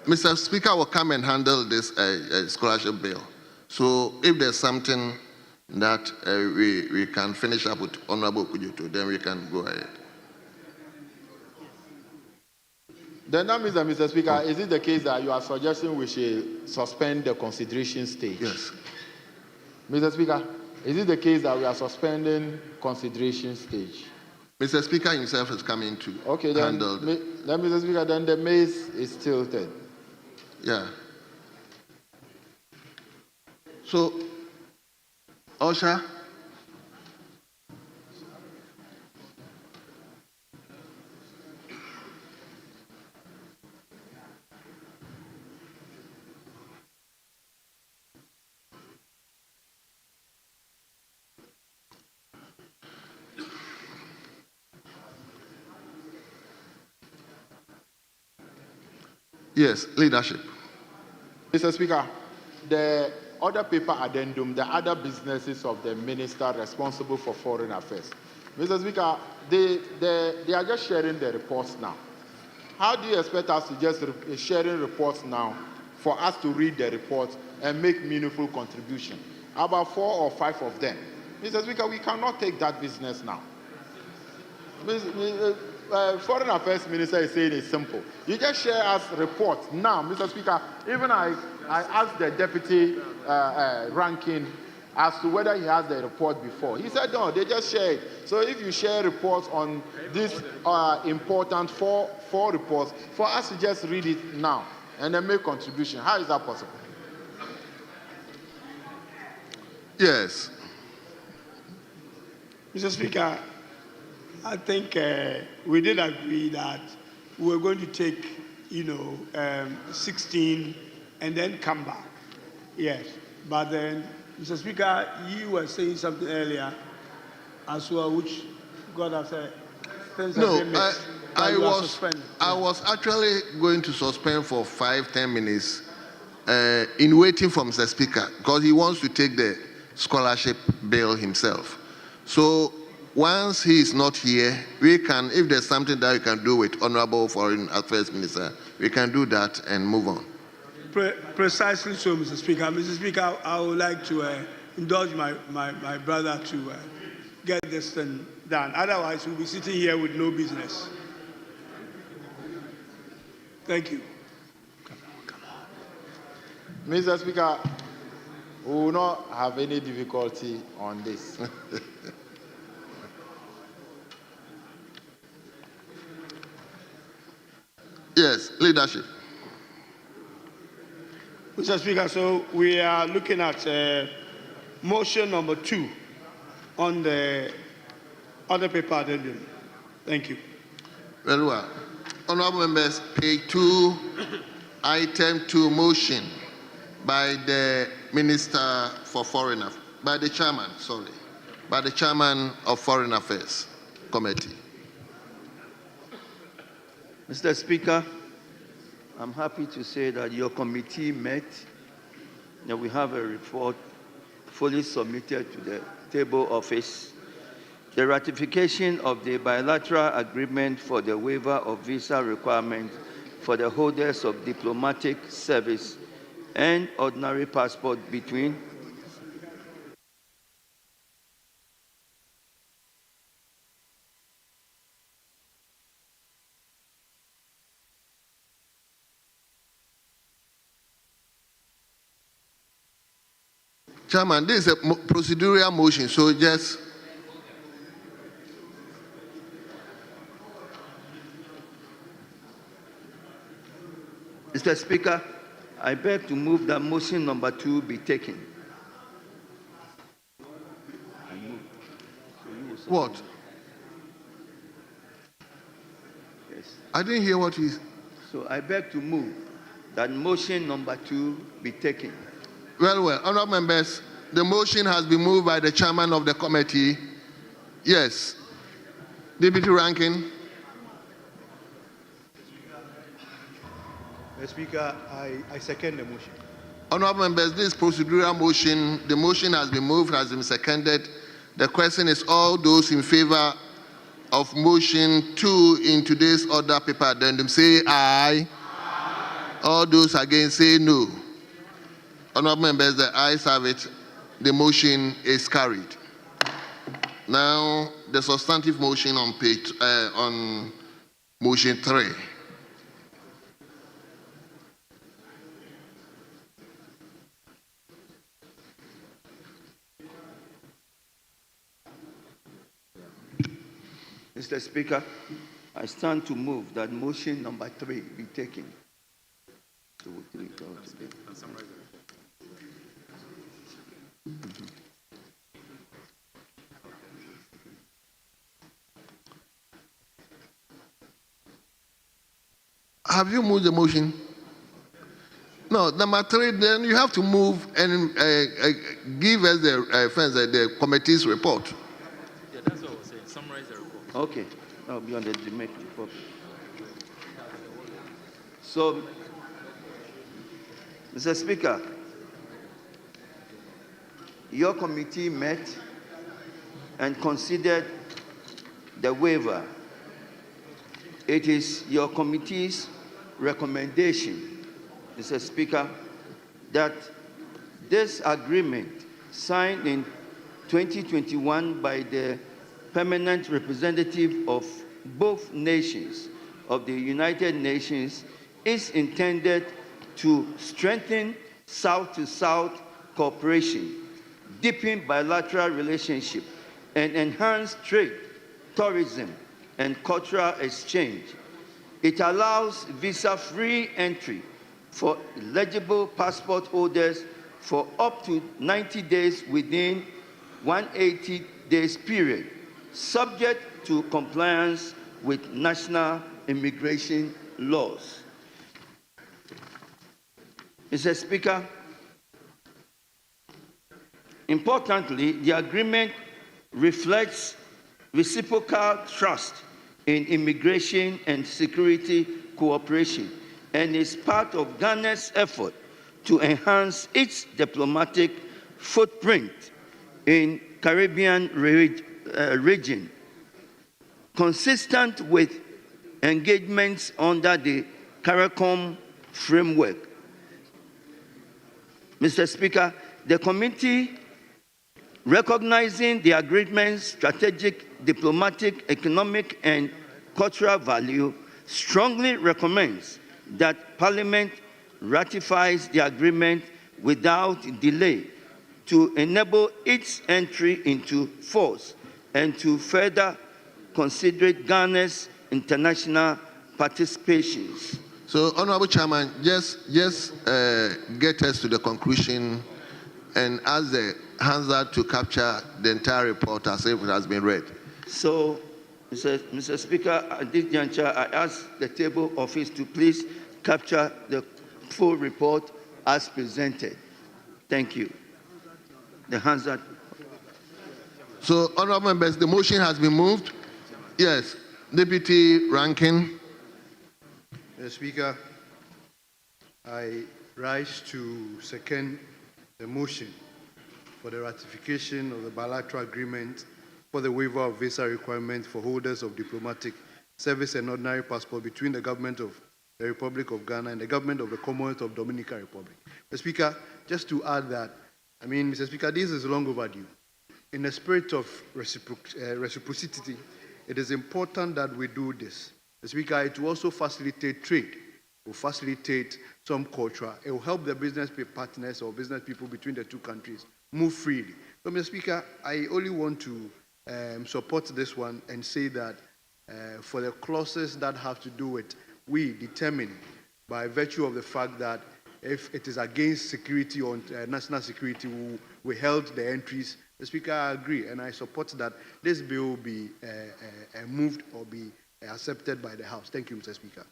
A: Mr. Speaker will come and handle this scholarship bill. So if there's something that we can finish up with Honorable Kujoto, then we can go ahead.
Q: Then that means that, Mr. Speaker, is it the case that you are suggesting we should suspend the consideration stage?
A: Yes.
Q: Mr. Speaker, is it the case that we are suspending consideration stage?
A: Mr. Speaker himself is coming to handle.
Q: Then, Mr. Speaker, then the maze is tilted.
A: Yeah. So, Osha. Yes, leadership.
Q: Mr. Speaker, the other paper addendum, the other businesses of the minister responsible for foreign affairs. Mr. Speaker, they are just sharing the reports now. How do you expect us to just sharing reports now for us to read the reports and make meaningful contribution? About 4 or 5 of them. Mr. Speaker, we cannot take that business now. Foreign Affairs Minister is saying it's simple. You just share us reports now, Mr. Speaker. Even I asked the deputy ranking as to whether he has the report before. He said no, they just share it. So if you share reports on this important four reports, for us to just read it now and then make contribution, how is that possible?
A: Yes.
B: Mr. Speaker, I think we did agree that we were going to take, 16 and then come back. Yes. But then, Mr. Speaker, you were saying something earlier as well, which God has said.
A: No, I was actually going to suspend for 5-10 minutes in waiting for Mr. Speaker, because he wants to take the scholarship bill himself. So once he is not here, we can, if there's something that we can do with Honorable Foreign Affairs Minister, we can do that and move on.
B: Precisely so, Mr. Speaker. Mr. Speaker, I would like to indulge my brother to get this thing done. Otherwise, we'll be sitting here with no business. Thank you.
Q: Mr. Speaker, we will not have any difficulty on this.
A: Yes, leadership.
B: Mr. Speaker, so we are looking at motion number 2 on the other paper addendum. Thank you.
A: Very well. Honorable members, page 2, item 2, motion by the Minister for Foreign Affairs, by the chairman of Foreign Affairs Committee.
S: Mr. Speaker, I'm happy to say that your committee met, and we have a report fully submitted to the table office. The ratification of the bilateral agreement for the waiver of visa requirements for the holders of diplomatic service and ordinary passport between
A: Chairman, this is a procedural motion, so just
S: Mr. Speaker, I beg to move that motion number 2 be taken.
A: what?
S: Yes.
A: I didn't hear what he.
S: So I beg to move that motion number 2 be taken.
A: Well, honorable members, the motion has been moved by the chairman of the committee. Yes. Deputy Ranking.
H: Mr. Speaker, I second the motion.
A: Honorable members, this procedural motion, the motion has been moved, has been seconded. The question is all those in favor of motion 2 in today's order paper addendum, say aye. All those against, say no. Honorable members, the ayes have it. The motion is carried. Now, the substantive motion on page on motion 3.
S: Mr. Speaker, I stand to move that motion number 3 be taken.
A: Have you moved the motion? No, number 3, then you have to move and give us the committee's report.
R: Yeah, that's what I was saying. Summarize the report.
S: Okay, that will be on the debate report. So, Mr. Speaker, your committee met and considered the waiver. It is your committee's recommendation, Mr. Speaker, that this agreement signed in 2021 by the permanent representative of both nations of the United Nations is intended to strengthen South-to-South cooperation, deepen bilateral relationship, and enhance trade, tourism, and cultural exchange. It allows visa-free entry for eligible passport holders for up to 90 days within 180 days period, subject to compliance with national immigration laws. Mr. Speaker, importantly, the agreement reflects reciprocal trust in immigration and security cooperation and is part of Ghana's effort to enhance its diplomatic footprint in Caribbean region, consistent with engagements under the CARICOM framework. Mr. Speaker, the committee, recognizing the agreement's strategic, diplomatic, economic, and cultural value, strongly recommends that Parliament ratifies the agreement without delay to enable its entry into force and to further consider Ghana's international participations.
A: So, Honorable Chairman, just get us to the conclusion and ask the Hansard to capture the entire report as if it has been read.
S: So, Mr. Speaker, at this juncture, I ask the table office to please capture the full report as presented. Thank you. The Hansard.
A: So, honorable members, the motion has been moved. Yes, Deputy Ranking.
H: Mr. Speaker, I rise to second the motion for the ratification of the bilateral agreement for the waiver of visa requirements for holders of diplomatic service and ordinary passport between the government of the Republic of Ghana and the government of the Commonwealth of Dominican Republic. Mr. Speaker, just to add that, Mr. Speaker, this is long overdue. In the spirit of reciprocity, it is important that we do this. Mr. Speaker, it will also facilitate trade, it will facilitate some culture, it will help the business partners or business people between the two countries move freely. So, Mr. Speaker, I only want to support this one and say that for the clauses that have to do with we determine by virtue of the fact that if it is against security or national security, we held the entries. The Speaker, I agree, and I support that this bill be moved or be accepted by the House. Thank you, Mr. Speaker.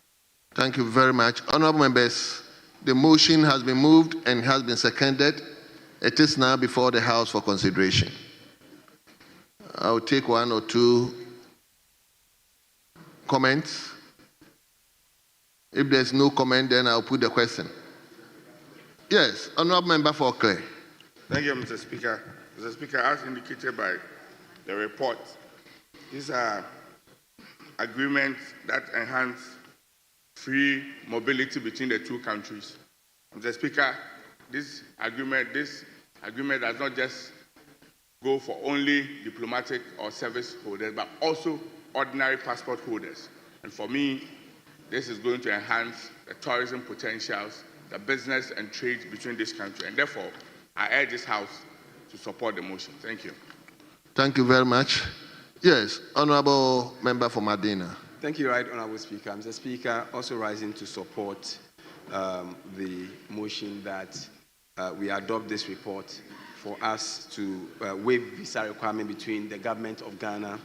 A: Thank you very much. Honorable members, the motion has been moved and has been seconded. It is now before the House for consideration. I'll take one or two comments. If there's no comment, then I'll put the question. Yes, Honorable Member for Clay.
P: Thank you, Mr. Speaker. Mr. Speaker, as indicated by the report, these are agreements that enhance free mobility between the two countries. Mr. Speaker, this agreement does not just go for only diplomatic or service holders, but also ordinary passport holders. And for me, this is going to enhance the tourism potentials, the business and trade between this country. And therefore, I urge this House to support the motion. Thank you.
A: Thank you very much. Yes, Honorable Member for Medina.
K: Thank you, Right Honorable Speaker. Mr. Speaker, also rising to support the motion that we adopt this report for us to waive visa requirement between the government of Ghana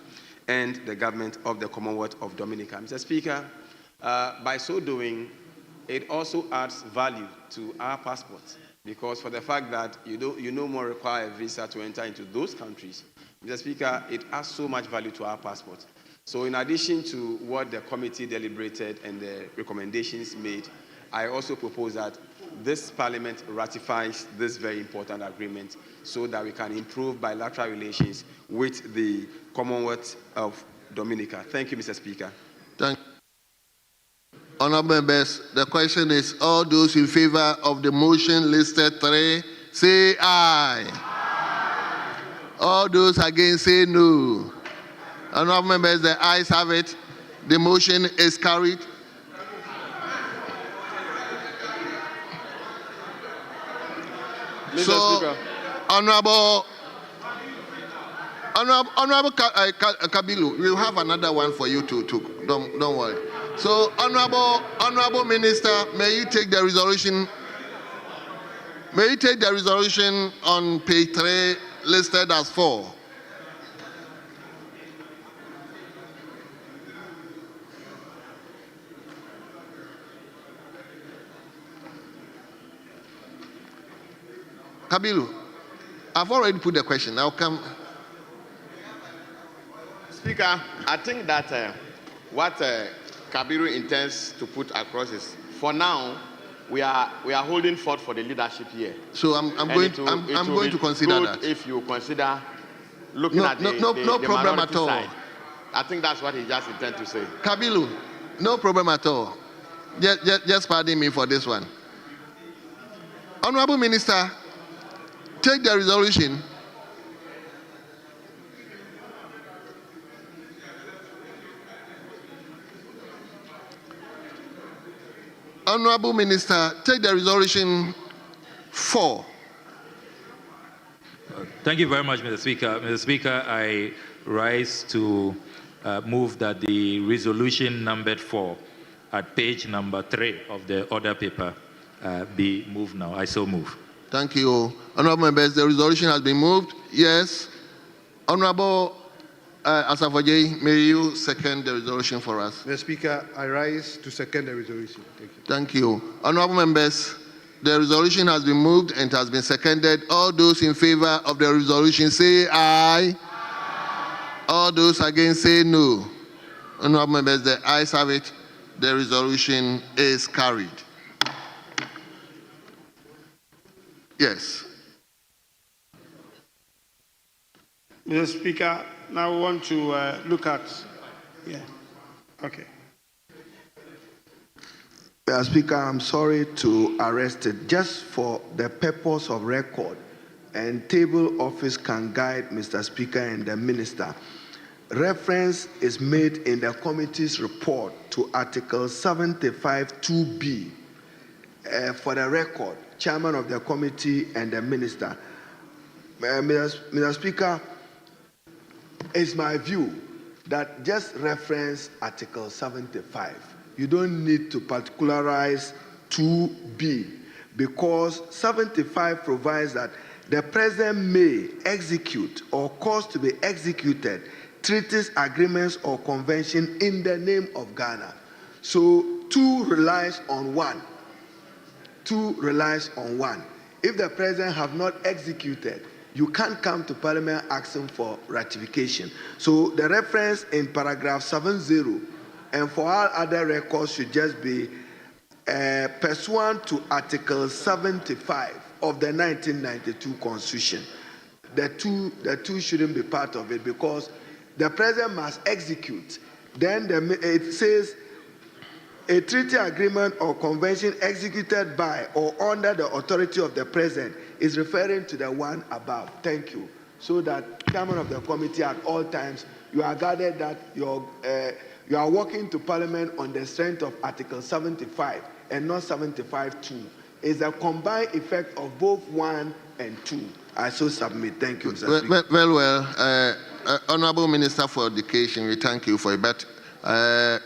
K: and the government of the Commonwealth of Dominica. Mr. Speaker, by so doing, it also adds value to our passports, because for the fact that you no more require a visa to enter into those countries, Mr. Speaker, it adds so much value to our passports. So in addition to what the committee deliberated and the recommendations made, I also propose that this Parliament ratifies this very important agreement so that we can improve bilateral relations with the Commonwealth of Dominica. Thank you, Mr. Speaker.
A: Thank you. Honorable members, the question is, all those in favor of the motion listed 3, say aye. Aye. All those against, say no. Honorable members, the ayes have it. The motion is carried.
E: Mr.
A: So,
E: Speaker.
A: Honorable Kabilu, we'll have another one for you to don't worry. So, Honorable Minister, may you take the resolution? May you take the resolution on page 3 listed as 4? Kabilu, I've already put the question. I'll come.
E: Speaker, I think that what Kabiru intends to put across is, for now, we are holding forth for the leadership here.
A: So I'm going to consider that.
E: If you consider looking at the
A: problem at all.
E: Side. I think that's what he just intended to say.
A: Kabilu, no problem at all. Just pardon me for this one. Honorable Minister, take the resolution. Honorable Minister, take the resolution 4.
R: Thank you very much, Mr. Speaker. Mr. Speaker, I rise to move that the resolution numbered 4, at page number 3 of the order paper be moved now. I so move.
A: Thank you. Honorable members, the resolution has been moved. Yes. Honorable Asafoje, may you second the resolution for us?
H: Mr. Speaker, I rise to second the resolution. Thank you.
A: Thank you. Honorable members, the resolution has been moved and has been seconded. All those in favor of the resolution say aye. All those against say no. Honorable members, the ayes have it. The resolution is carried. Yes.
B: Mr. Speaker, now we want to look at, okay.
D: Mr. Speaker, I'm sorry to arrest it. Just for the purpose of record, and table office can guide Mr. Speaker and the Minister. Reference is made in the committee's report to Article 75(2)(b). For the record, Chairman of the committee and the Minister. Mr. Speaker, it's my view that just reference Article 75. You don't need to particularize 2B, because 75 provides that the President may execute or cause to be executed treaties, agreements, or convention in the name of Ghana. So 2 relies on 1. 2 relies on 1. If the President have not executed, you can't come to Parliament asking for ratification. So the reference in paragraph 70 and for all other records should just be pursuant to Article 75 of the 1992 Constitution. The two shouldn't be part of it, because the President must execute. Then it says a treaty, agreement, or convention executed by or under the authority of the President is referring to the one above. Thank you. So that, Chairman of the committee, at all times, you are guarded that you are working to Parliament on the strength of Article 75 and not 75(2). It's a combined effect of both 1 and 2. I so submit. Thank you, Mr. Speaker.
A: Very well. Honorable Minister for Education, we thank you for it, but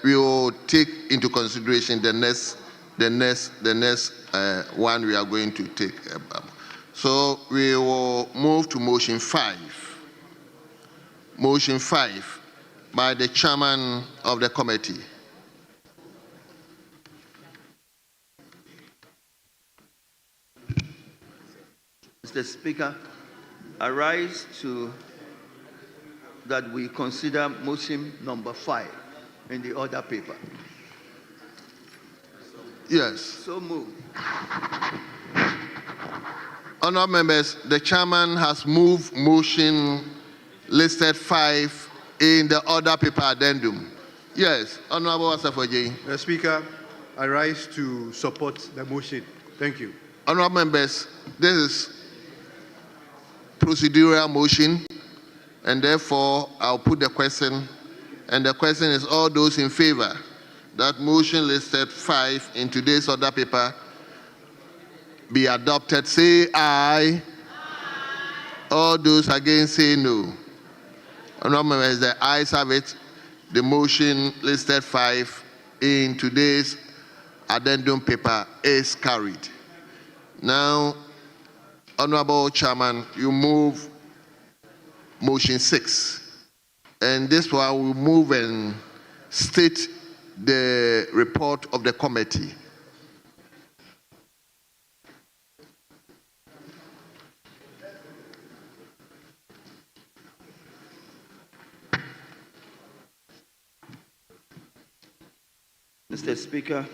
A: we will take into consideration the next one we are going to take. So we will move to motion 5. Motion 5 by the chairman of the committee.
S: Mr. Speaker, I rise to that we consider motion number 5 in the order paper.
A: Yes.
S: So moved.
A: Honourable members, the chairman has moved motion listed 5 in the order paper addendum. Yes, Honourable Asafoje.
H: Mr. Speaker, I rise to support the motion. Thank you.
A: Honourable members, this is procedural motion, and therefore I'll put the question, and the question is all those in favor that motion listed 5 in today's order paper be adopted, say aye. All those against say no. Honourable members, the ayes have it. The motion listed 5 in today's addendum paper is carried. Now, Honourable Chairman, you move motion 6. And this one will move and state the report of the committee.
S: Mr. Speaker,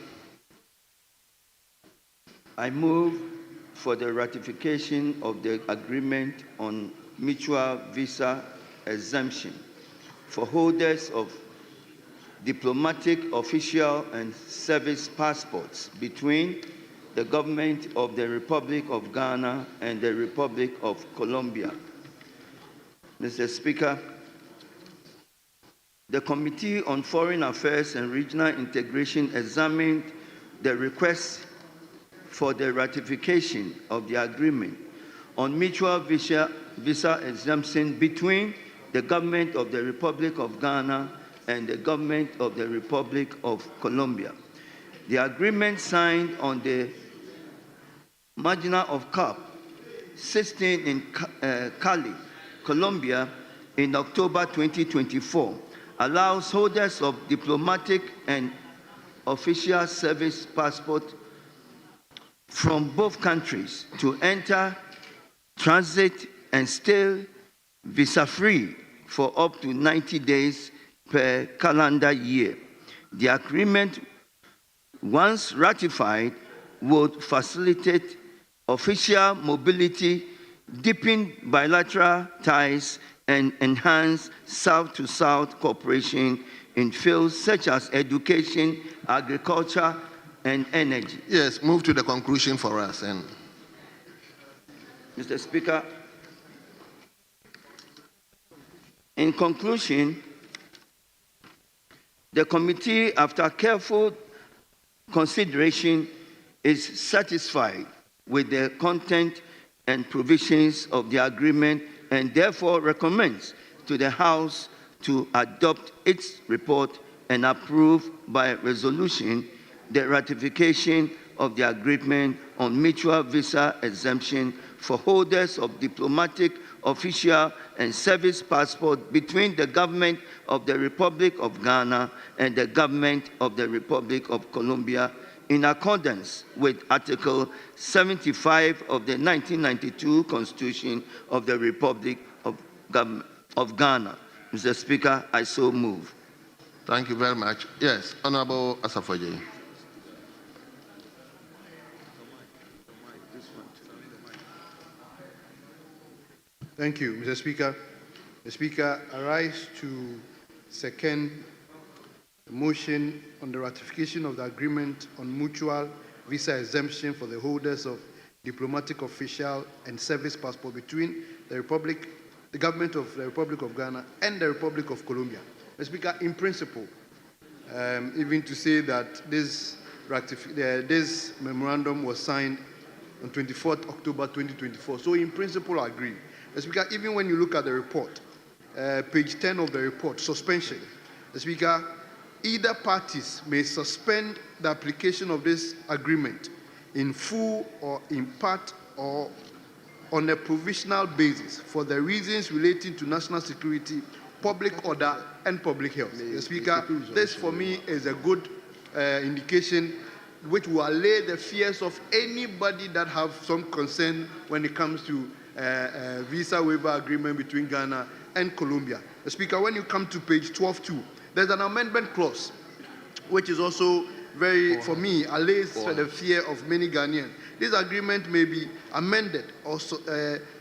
S: I move for the ratification of the agreement on mutual visa exemption for holders of diplomatic, official, and service passports between the government of the Republic of Ghana and the Republic of Colombia. Mr. Speaker, the Committee on Foreign Affairs and Regional Integration examined the request for the ratification of the agreement on mutual visa exemption between the government of the Republic of Ghana and the government of the Republic of Colombia. The agreement signed on the Marginal of CAP 16 in Cali, Colombia, in October 2024, allows holders of diplomatic and official service passport from both countries to enter, transit, and stay visa-free for up to 90 days per calendar year. The agreement, once ratified, would facilitate official mobility, deepen bilateral ties, and enhance South-to-South cooperation in fields such as education, agriculture, and energy.
A: Yes, move to the conclusion for us. And
S: Mr. Speaker, in conclusion, the committee, after careful consideration, is satisfied with the content and provisions of the agreement and therefore recommends to the House to adopt its report and approve by resolution the ratification of the agreement on mutual visa exemption for holders of diplomatic, official, and service passport between the government of the Republic of Ghana and the government of the Republic of Colombia in accordance with Article 75 of the 1992 Constitution of the Republic of Ghana. Mr. Speaker, I so move.
A: thank you very much. Yes, Honorable Asafoye.
H: Thank you, Mr. Speaker. The Speaker, I rise to second the motion on the ratification of the agreement on mutual visa exemption for the holders of diplomatic, official, and service passport between the government of the Republic of Ghana and the Republic of Colombia. Mr. Speaker, in principle, even to say that this memorandum was signed on 24th October 2024. So in principle, I agree. Mr. Speaker, even when you look at the report, page 10 of the report, suspension, Mr. Speaker, either parties may suspend the application of this agreement in full or in part or on a provisional basis for the reasons relating to national security, public order, and public health. Mr. Speaker, this for me is a good indication which will allay the fears of anybody that have some concern when it comes to visa waiver agreement between Ghana and Colombia. Mr. Speaker, when you come to page 12.2, there's an amendment clause which is also very, for me, allays the fear of many Ghanaians. This agreement may be amended or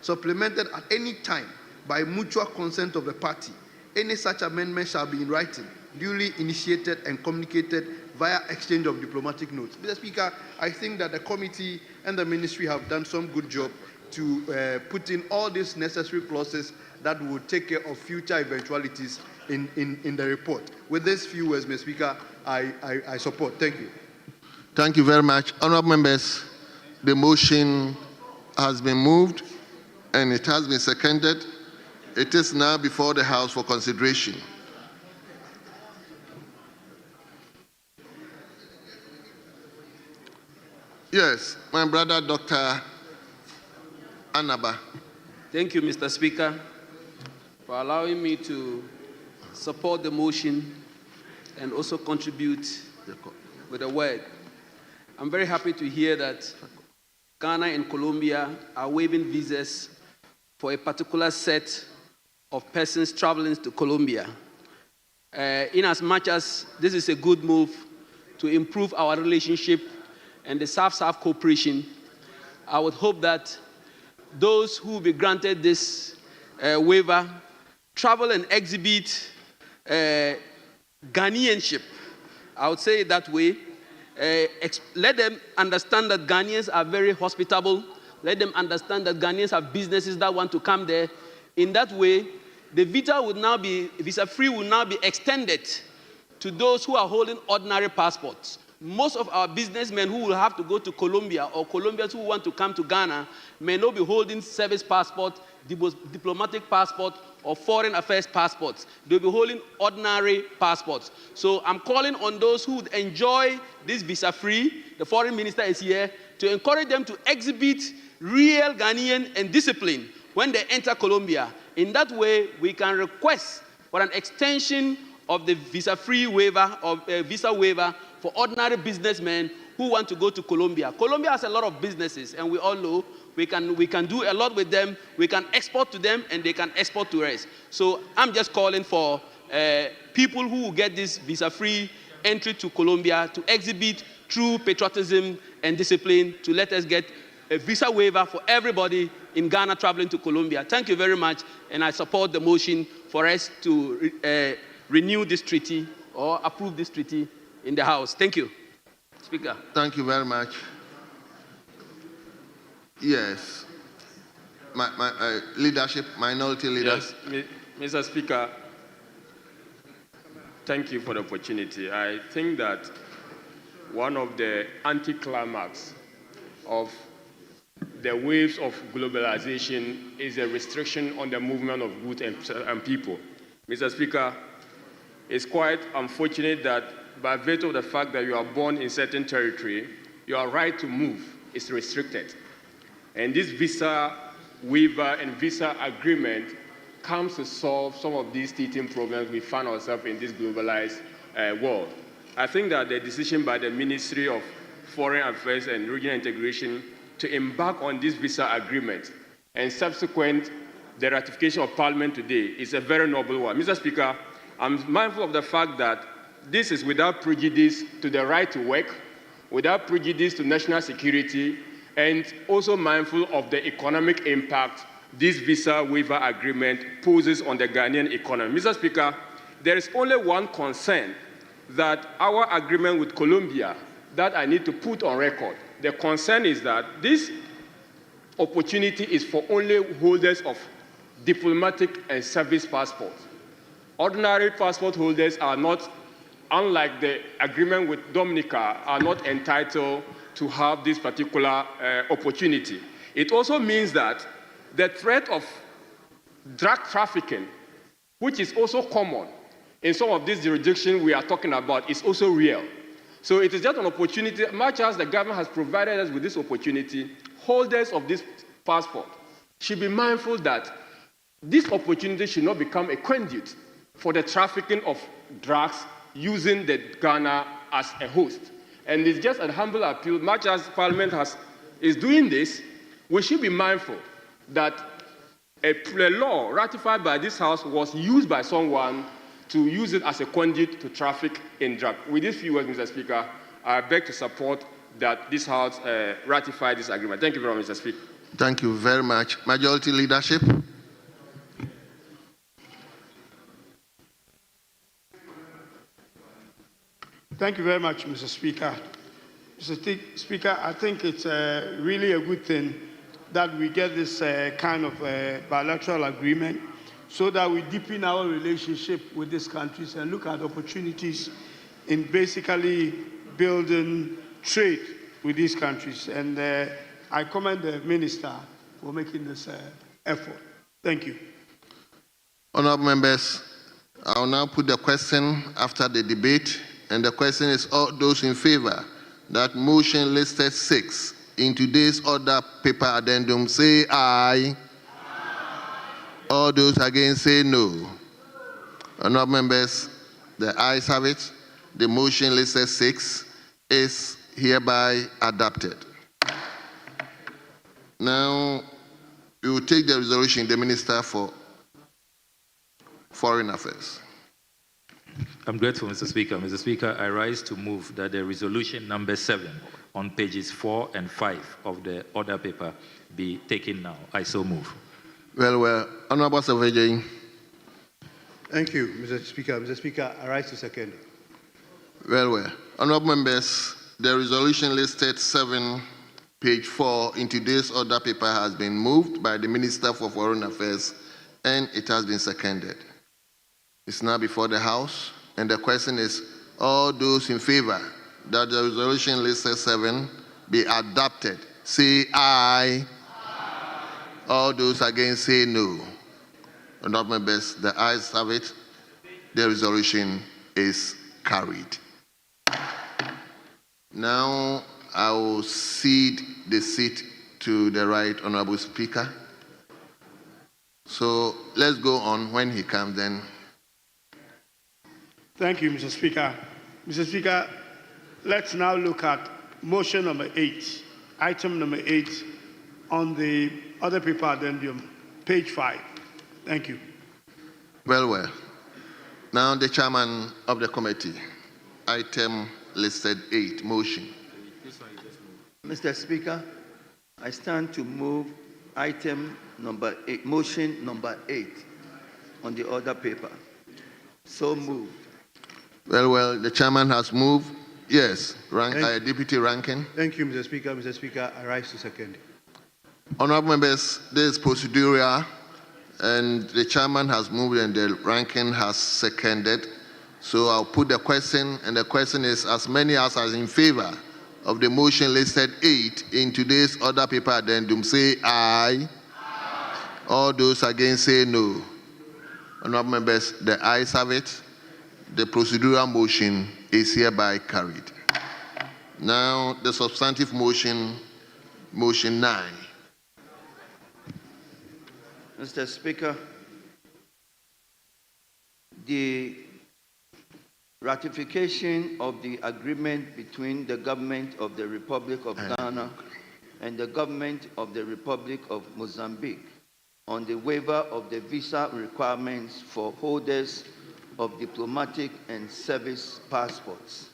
H: supplemented at any time by mutual consent of the party. Any such amendment shall be in writing, duly initiated and communicated via exchange of diplomatic notes. Mr. Speaker, I think that the committee and the ministry have done some good job to put in all these necessary clauses that will take care of future eventualities in the report. With these few words, Mr. Speaker, I support. Thank you.
A: Thank you very much. Honorable members, the motion has been moved and it has been seconded. It is now before the House for consideration. Yes, my brother, Dr. Anaba.
T: Thank you, Mr. Speaker, for allowing me to support the motion and also contribute with a word. I'm very happy to hear that Ghana and Colombia are waiving visas for a particular set of persons traveling to Colombia. In as much as this is a good move to improve our relationship and the South-South cooperation, I would hope that those who will be granted this waiver travel and exhibit Ghanaianship. I would say it that way. Let them understand that Ghanaians are very hospitable. Let them understand that Ghanaians have businesses that want to come there. In that way, the visa-free will now be extended to those who are holding ordinary passports, most of our businessmen who will have to go to Colombia or Colombians who want to come to Ghana may not be holding service passport, diplomatic passport, or foreign affairs passports. They'll be holding ordinary passports. So I'm calling on those who enjoy this visa-free, the foreign minister is here, to encourage them to exhibit real Ghanaian and discipline when they enter Colombia. In that way, we can request for an extension of the visa-free waiver or visa waiver for ordinary businessmen who want to go to Colombia. Colombia has a lot of businesses, and we all know we can do a lot with them. We can export to them, and they can export to us. So I'm just calling for people who will get this visa-free entry to Colombia to exhibit true patriotism and discipline to let us get a visa waiver for everybody in Ghana traveling to Colombia. Thank you very much, and I support the motion for us to renew this treaty or approve this treaty in the House. Thank you, Speaker.
A: Thank you very much. Yes. Leadership, minority leaders.
C: Yes, Mr. Speaker, thank you for the opportunity. I think that one of the anti-climax of the waves of globalization is a restriction on the movement of goods and people. Mr. Speaker, it's quite unfortunate that by virtue of the fact that you are born in certain territory, your right to move is restricted. And this visa waiver and visa agreement comes to solve some of these teething problems we find ourselves in this globalized world. I think that the decision by the Ministry of Foreign Affairs and Regional Integration to embark on this visa agreement and subsequent the ratification of Parliament today is a very noble one. Mr. Speaker, I'm mindful of the fact that this is without prejudice to the right to work, without prejudice to national security, and also mindful of the economic impact this visa waiver agreement poses on the Ghanaian economy. Mr. Speaker, there is only one concern that our agreement with Colombia that I need to put on record. The concern is that this opportunity is for only holders of diplomatic and service passports. Ordinary passport holders are not, unlike the agreement with Dominica, are not entitled to have this particular opportunity. It also means that the threat of drug trafficking, which is also common in some of these jurisdictions we are talking about, is also real. So it is just an opportunity, much as the government has provided us with this opportunity, holders of this passport should be mindful that this opportunity should not become a conduit for the trafficking of drugs using the Ghana as a host. And it's just a humble appeal, much as Parliament is doing this, we should be mindful that a law ratified by this House was used by someone to use it as a conduit to traffic in drugs. With these few words, Mr. Speaker, I beg to support that this House ratify this agreement. Thank you very much, Mr. Speaker.
A: Thank you very much. Majority leadership.
B: Thank you very much, Mr. Speaker. Mr. Speaker, I think it's really a good thing that we get this kind of bilateral agreement so that we deepen our relationship with these countries and look at opportunities in basically building trade with these countries. And I commend the Minister for making this effort. Thank you.
A: Honourable members, I will now put the question after the debate. And the question is, all those in favor that motion listed 6 in today's order paper addendum, say aye. All those against, say no. Honourable members, the ayes have it. The motion listed 6 is hereby adopted. Now, we will take the resolution, the Minister for Foreign Affairs.
R: I'm grateful, Mr. Speaker. Mr. Speaker, I rise to move that the resolution number 7 on pages 4 and 5 of the order paper be taken now. I so move.
A: Well, Honourable Savage.
H: Thank you, Mr. Speaker. Mr. Speaker, I rise to second.
A: Well. Honourable members, the resolution listed 7, page 4 in today's order paper has been moved by the Minister for Foreign Affairs and it has been seconded. It's now before the House, and the question is, all those in favor that the resolution listed 7 be adopted, say aye. All those against say no. Honourable members, the ayes have it. The resolution is carried. Now I will cede the seat to the Right Honourable Speaker. So let's go on. When he comes, then.
B: Thank you, Mr. Speaker. Mr. Speaker, let's now look at motion number 8, item number 8 on the other paper addendum, page 5. Thank you.
A: Well. Now the chairman of the committee, item listed 8, motion.
S: Mr. Speaker, I stand to move item number 8, motion number 8 on the other paper. So moved.
A: Well, the chairman has moved. Yes, Deputy Rankin.
H: Thank you, Mr. Speaker. Mr. Speaker, I rise to second.
A: Honourable members, this is procedural, and the chairman has moved and the ranking has seconded. So I'll put the question, and the question is as many as are in favor of the motion listed 8 in today's other paper addendum, say aye. All those against say no. Honourable members, the ayes have it. The procedural motion is hereby carried. Now the substantive motion, motion 9.
S: Mr. Speaker, the ratification of the agreement between the government of the Republic of Ghana and the government of the Republic of Mozambique on the waiver of the visa requirements for holders of diplomatic and service passports.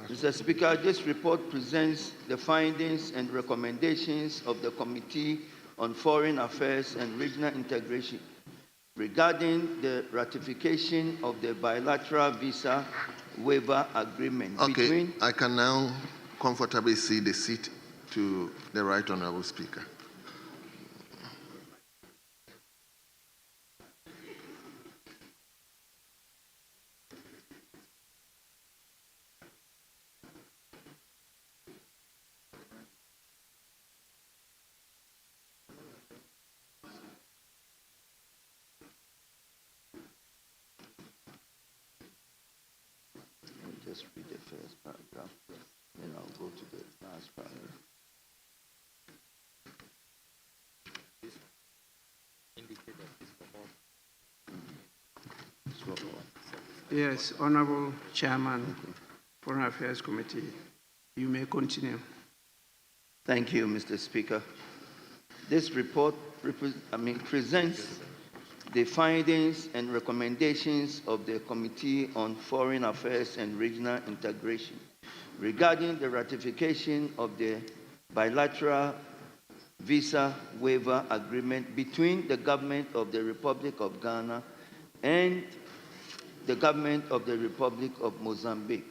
S: Mr. Speaker, this report presents the findings and recommendations of the Committee on Foreign Affairs and Regional Integration regarding the ratification of the bilateral visa waiver agreement between...
A: I can now comfortably cede the seat to the Right Honourable Speaker.
S: Just read the first paragraph, then I'll go to the last paragraph.
L: Yes, Honorable Chairman, Foreign Affairs Committee, you may continue.
S: Thank you, Mr. Speaker. This report presents the findings and recommendations of the Committee on Foreign Affairs and Regional Integration regarding the ratification of the bilateral visa waiver agreement between the government of the Republic of Ghana and the government of the Republic of Mozambique.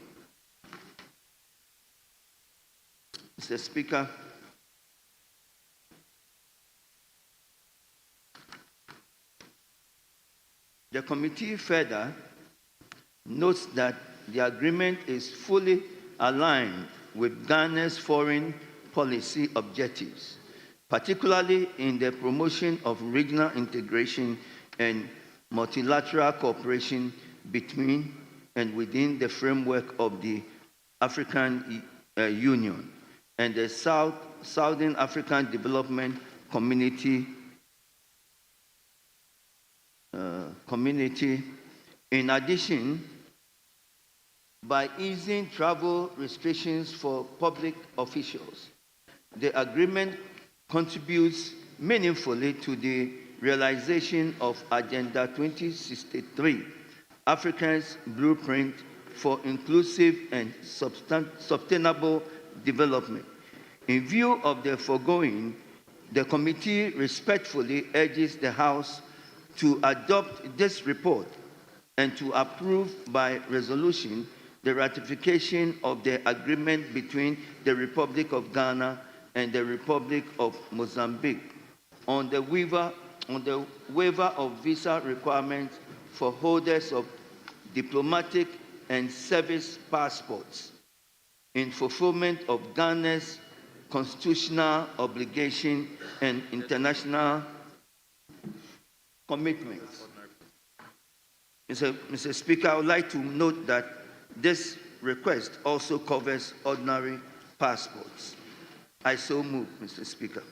S: Mr. Speaker, the committee further notes that the agreement is fully aligned with Ghana's foreign policy objectives, particularly in the promotion of regional integration and multilateral cooperation between and within the framework of the African Union and the Southern African Development Community. In addition, by easing travel restrictions for public officials, the agreement contributes meaningfully to the realization of Agenda 2063, Africa's blueprint for inclusive and sustainable development. In view of the foregoing, the committee respectfully urges the House to adopt this report and to approve by resolution the ratification of the agreement between the Republic of Ghana and the Republic of Mozambique on the waiver of visa requirements for holders of diplomatic and service passports in fulfillment of Ghana's constitutional obligation and international commitments. Mr. Speaker, I would like to note that this request also covers ordinary passports. I so move, Mr. Speaker.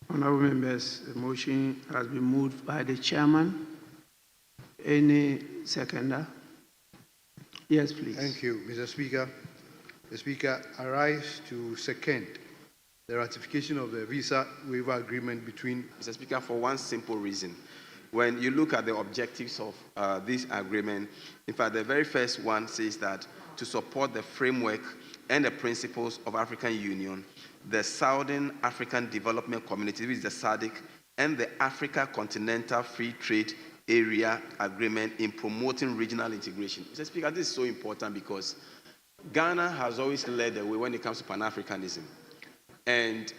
B: Honorable members, the motion has been moved by the chairman. Any seconder? Yes, please.
H: Thank you, Mr. Speaker. The Speaker, I rise to second the ratification of the visa waiver agreement between...
K: Mr. Speaker, for one simple reason. When you look at the objectives of this agreement, in fact, the very first one says that to support the framework and the principles of African Union, the Southern African Development Community, which is the SADC, and the Africa Continental Free Trade Area Agreement in promoting regional integration. Mr. Speaker, this is so important because Ghana has always led the way when it comes to Pan-Africanism. And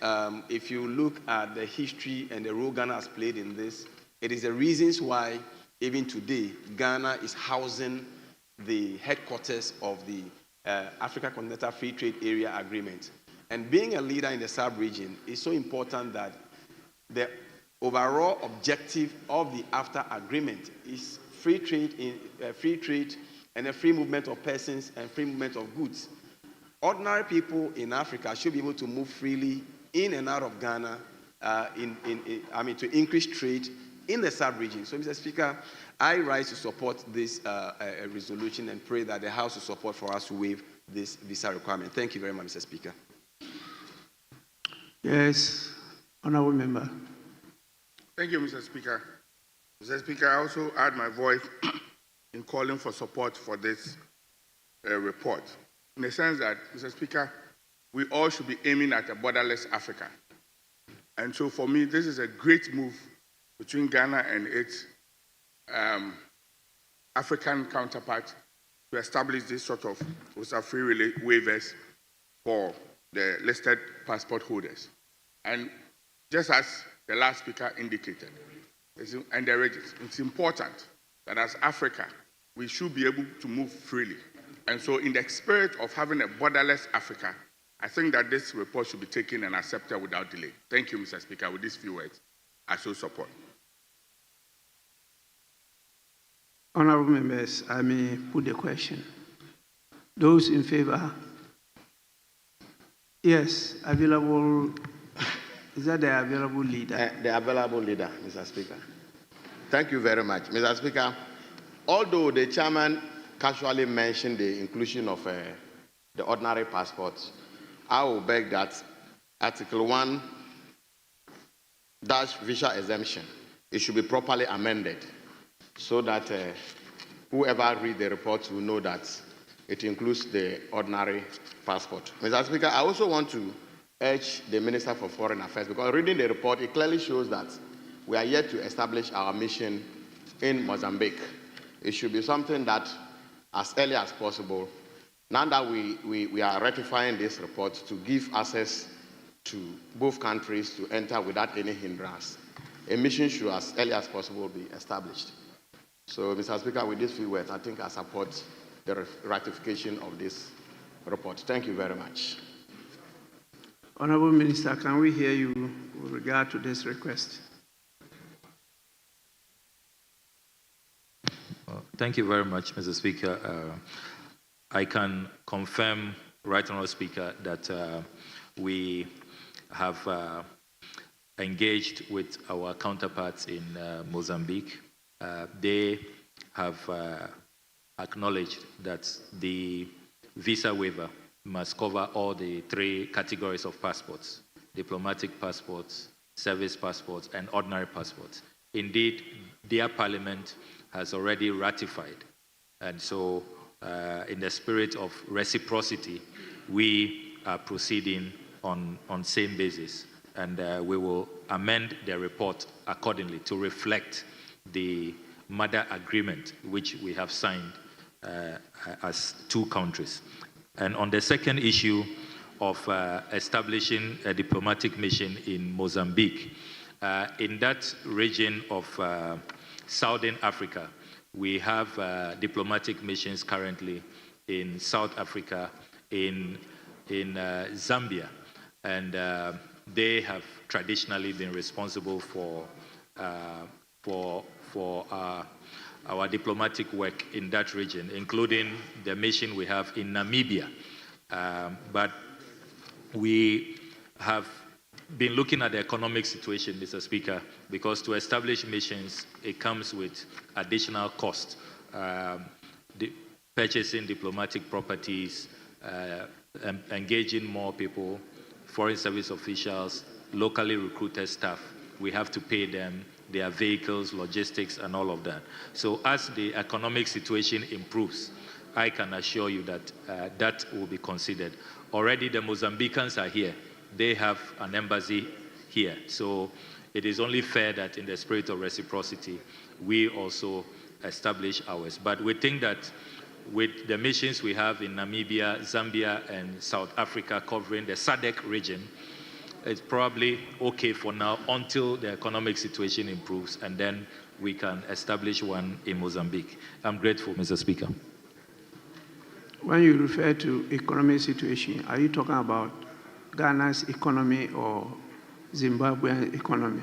K: if you look at the history and the role Ghana has played in this, it is the reasons why even today Ghana is housing the headquarters of the Africa Continental Free Trade Area Agreement. And being a leader in the sub-region is so important that the overall objective of the AFTA agreement is free trade and a free movement of persons and free movement of goods. Ordinary people in Africa should be able to move freely in and out of Ghana to increase trade in the sub-region. So, Mr. Speaker, I rise to support this resolution and pray that the House will support for us to waive this visa requirement. Thank you very much, Mr. Speaker.
B: Yes, honorable member.
P: Thank you, Mr. Speaker. Mr. Speaker, I also add my voice in calling for support for this report, in the sense that, Mr. Speaker, we all should be aiming at a borderless Africa. And so for me, this is a great move between Ghana and its African counterpart to establish this sort of visa-free waivers for the listed passport holders. And just as the last speaker indicated, and it's important that as Africa, we should be able to move freely. And so in the spirit of having a borderless Africa, I think that this report should be taken and accepted without delay. Thank you, Mr. Speaker. With these few words, I show support.
B: Honorable members, I may put the question. Those in favor? Yes, available. Is that the available leader?
A: The available leader, Mr. Speaker. Thank you very much. Mr. Speaker, although the chairman casually mentioned the inclusion of the ordinary passports, I will beg that Article 1 visa exemption, it should be properly amended so that whoever read the report will know that it includes the ordinary passport. Mr. Speaker, I also want to urge the Minister for Foreign Affairs, because reading the report, it clearly shows that we are yet to establish our mission in Mozambique. It should be something that, as early as possible, now that we are ratifying this report, to give access to both countries to enter without any hindrance. A mission should, as early as possible, be established. So, Mr. Speaker, with these few words, I think I support the ratification of this report. Thank you very much.
B: Honorable Minister, can we hear you with regard to this request?
R: Thank you very much, Mr. Speaker. I can confirm, Right Honourable Speaker, that we have engaged with our counterparts in Mozambique. They have acknowledged that the visa waiver must cover all the three categories of passports: diplomatic passports, service passports, and ordinary passports. Indeed, their parliament has already ratified. And so, in the spirit of reciprocity, we are proceeding on same basis. And we will amend the report accordingly to reflect the mother agreement which we have signed as two countries. And on the second issue of establishing a diplomatic mission in Mozambique, in that region of Southern Africa. We have diplomatic missions currently in South Africa, in Zambia, and they have traditionally been responsible for our diplomatic work in that region, including the mission we have in Namibia. But we have been looking at the economic situation, Mr. Speaker, because to establish missions, it comes with additional cost. Purchasing diplomatic properties, engaging more people, foreign service officials, locally recruited staff. We have to pay them, their vehicles, logistics, and all of that. So as the economic situation improves, I can assure you that that will be considered. Already the Mozambicans are here. They have an embassy here. So it is only fair that in the spirit of reciprocity, we also establish ours. But we think that with the missions we have in Namibia, Zambia, and South Africa covering the SADC region, it's probably okay for now until the economic situation improves, and then we can establish one in Mozambique. I'm grateful, Mr. Speaker.
F: When you refer to economic situation, are you talking about Ghana's economy or Zimbabwean economy?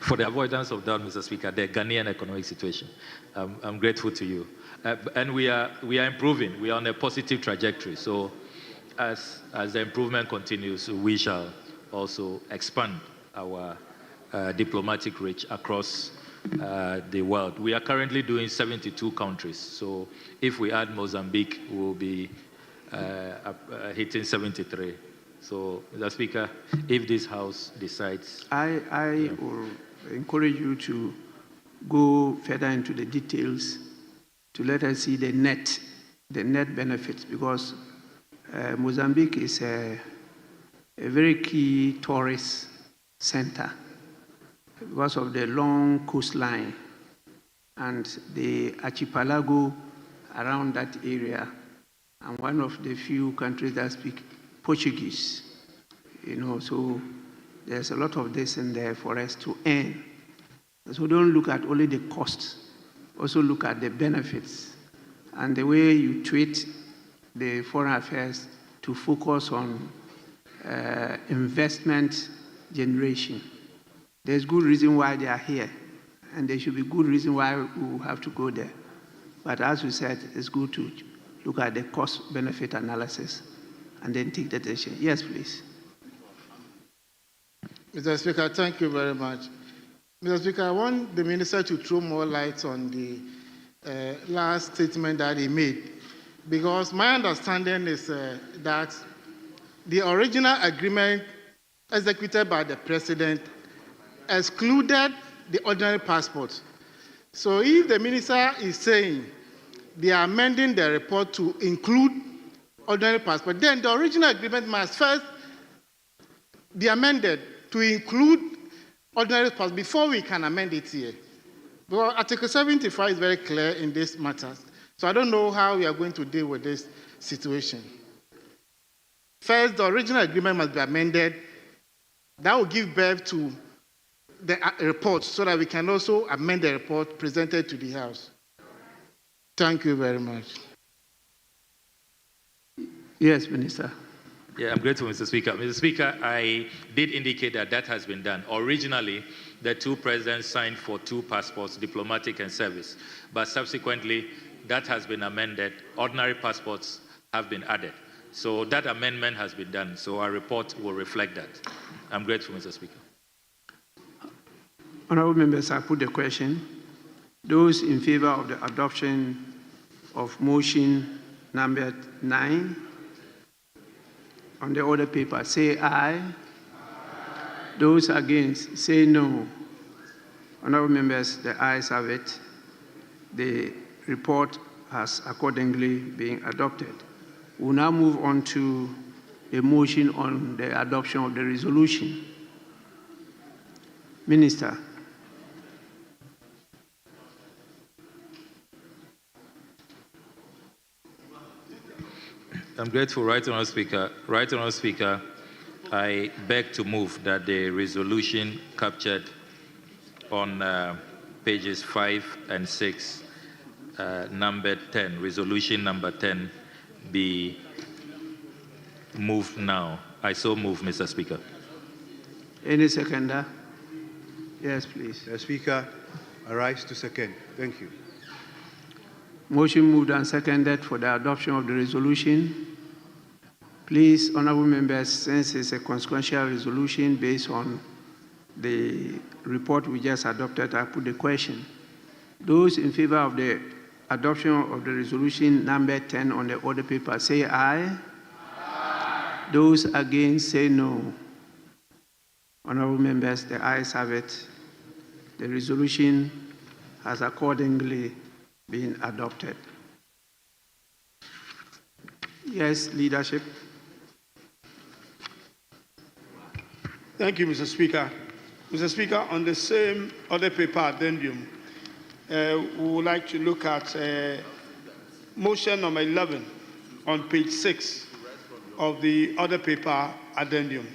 R: For the avoidance of doubt, Mr. Speaker, the Ghanaian economic situation. I'm grateful to you. And we are improving. We are on a positive trajectory. So as the improvement continues, we shall also expand our diplomatic reach across the world. We are currently doing 72 countries. So if we add Mozambique, we'll be hitting 73. So, Mr. Speaker, if this House decides...
F: I will encourage you to go further into the details to let us see the net benefits, because Mozambique is a very key tourist center because of the long coastline and the archipelago around that area, and one of the few countries that speak Portuguese, so there's a lot of this in there for us to earn. So don't look at only the costs, also look at the benefits and the way you treat the foreign affairs to focus on investment generation. There's good reason why they are here, and there should be good reason why we have to go there. But as we said, it's good to look at the cost-benefit analysis and then take the decision. Yes, please.
U: Mr. Speaker, thank you very much. Mr. Speaker, I want the Minister to throw more light on the last statement that he made, because my understanding is that the original agreement executed by the President excluded the ordinary passport. So if the Minister is saying they are amending the report to include ordinary passport, then the original agreement must first be amended to include ordinary passport before we can amend it here. Because Article 75 is very clear in this matter. So I don't know how we are going to deal with this situation. First, the original agreement must be amended. That will give birth to the report so that we can also amend the report presented to the House. Thank you very much.
F: Yes, Minister.
R: Yeah, I'm grateful, Mr. Speaker. Mr. Speaker, I did indicate that that has been done. Originally, the two presidents signed for 2 passports, diplomatic and service. But subsequently, that has been amended. Ordinary passports have been added. So that amendment has been done. So our report will reflect that. I'm grateful, Mr. Speaker.
F: Honorable members, I put the question. Those in favor of the adoption of motion number 9 on the order paper, say aye. Aye. Those against, say no. Honorable members, the ayes have it. The report has accordingly been adopted. We'll now move on to the motion on the adoption of the resolution. Minister.
R: I'm grateful, Right Honourable Speaker. Right Honourable Speaker, I beg to move that the resolution captured on pages 5 and 6, number 10, resolution number 10, be moved now. I so move, Mr. Speaker.
F: Any seconder? Yes, please.
H: Mr. Speaker, I rise to second. Thank you.
F: Motion moved and seconded for the adoption of the resolution. Please, honorable members, since it's a consequential resolution based on the report we just adopted, I put the question. Those in favor of the adoption of the resolution number 10 on the order paper, say aye. Aye. Those against, say no. Honorable members, the ayes have it. The resolution has accordingly been adopted. Yes, leadership.
B: Thank you, Mr. Speaker. Mr. Speaker, on the same other paper addendum, we would like to look at motion number 11 on page 6 of the other paper addendum.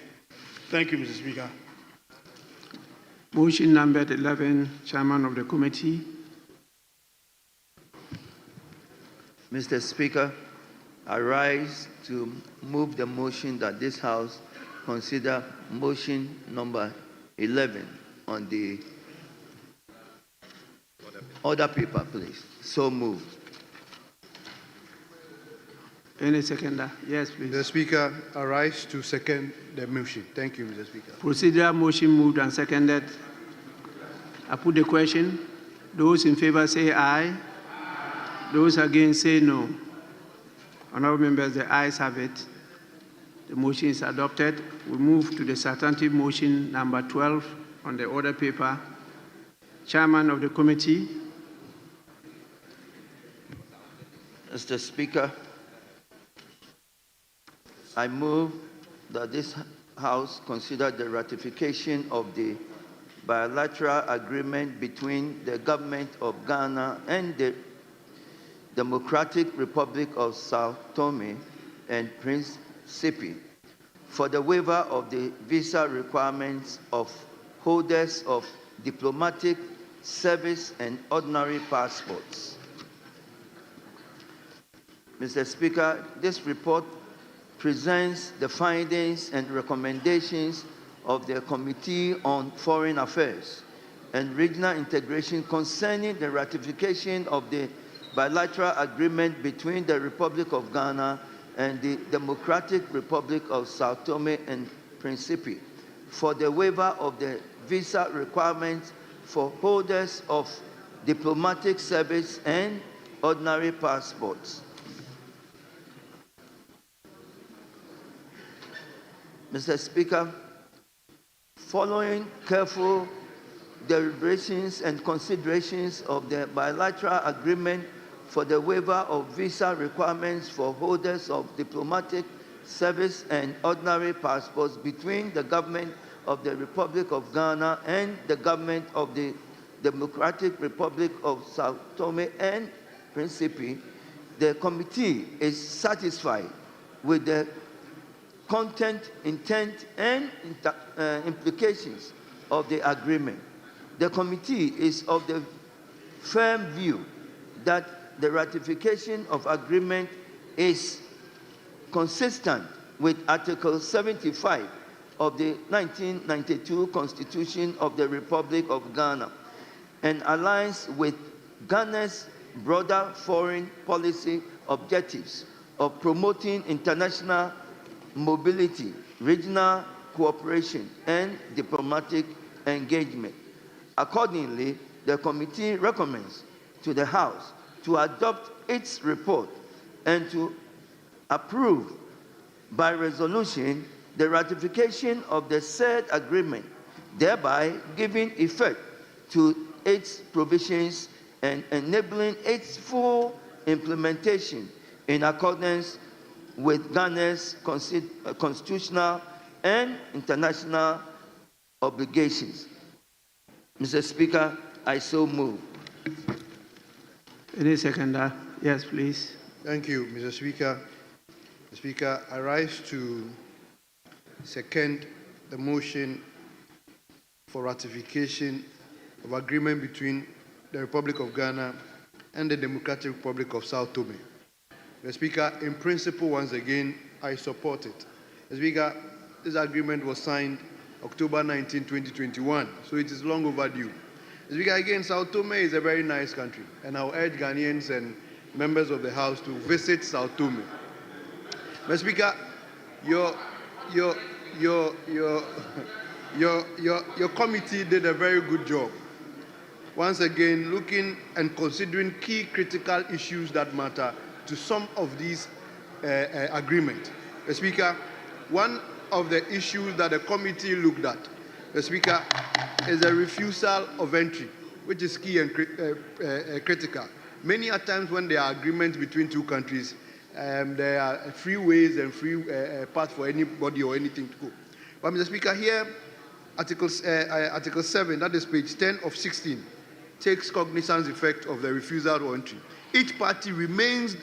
B: Thank you, Mr. Speaker.
F: Motion number 11, Chairman of the Committee.
S: Mr. Speaker, I rise to move the motion that this House consider motion number 11 on the order paper, please. So moved.
F: Any seconder? Yes, please.
H: Mr. Speaker, I rise to second the motion. Thank you, Mr. Speaker.
F: Procedural motion moved and seconded. I put the question. Those in favor say aye. Aye. Those against say no. Honorable members, the ayes have it. The motion is adopted. We move to the substantive motion number 12 on the order paper. Chairman of the committee.
S: Mr. Speaker, I move that this House consider the ratification of the bilateral agreement between the government of Ghana and the Democratic Republic of Sao Tome and Principe for the waiver of the visa requirements of holders of diplomatic, service, and ordinary passports. Mr. Speaker, this report presents the findings and recommendations of the Committee on Foreign Affairs and Regional Integration concerning the ratification of the bilateral agreement between the Republic of Ghana and the Democratic Republic of Sao Tome and Principe for the waiver of the visa requirements for holders of diplomatic service and ordinary passports. Mr. Speaker, following careful deliberations and considerations of the bilateral agreement for the waiver of visa requirements for holders of diplomatic, service, and ordinary passports between the government of the Republic of Ghana and the government of the Democratic Republic of Sao Tome and Principe, the committee is satisfied with the content, intent, and implications of the agreement. The committee is of the firm view that the ratification of agreement is consistent with Article 75 of the 1992 Constitution of the Republic of Ghana and aligns with Ghana's broader foreign policy objectives of promoting international mobility, regional cooperation, and diplomatic engagement. Accordingly, the committee recommends to the House to adopt its report and to approve by resolution the ratification of the said agreement, thereby giving effect to its provisions and enabling its full implementation in accordance with Ghana's constitutional and international obligations. Mr. Speaker, I so move.
F: Any seconder? Yes, please.
H: Thank you, Mr. Speaker. Mr. Speaker, I rise to second the motion for ratification of agreement between the Republic of Ghana and the Democratic Republic of Sao Tome. Mr. Speaker, in principle, once again, I support it. Mr. Speaker, this agreement was signed October 19, 2021, so it is long overdue. Mr. Speaker, again, Sao Tome is a very nice country, and I urge Ghanaians and members of the House to visit Sao Tome. Mr. Speaker, your committee did a very good job. Once again, looking and considering key critical issues that matter to some of these agreements. Mr. Speaker, one of the issues that the committee looked at, Mr. Speaker, is the refusal of entry, which is key and critical. Many a times when there are agreements between two countries, there are free ways and free paths for anybody or anything to go. But, Mr. Speaker, here, Article 7, that is page 10 of 16, takes cognizance effect of the refusal of entry. Each party remains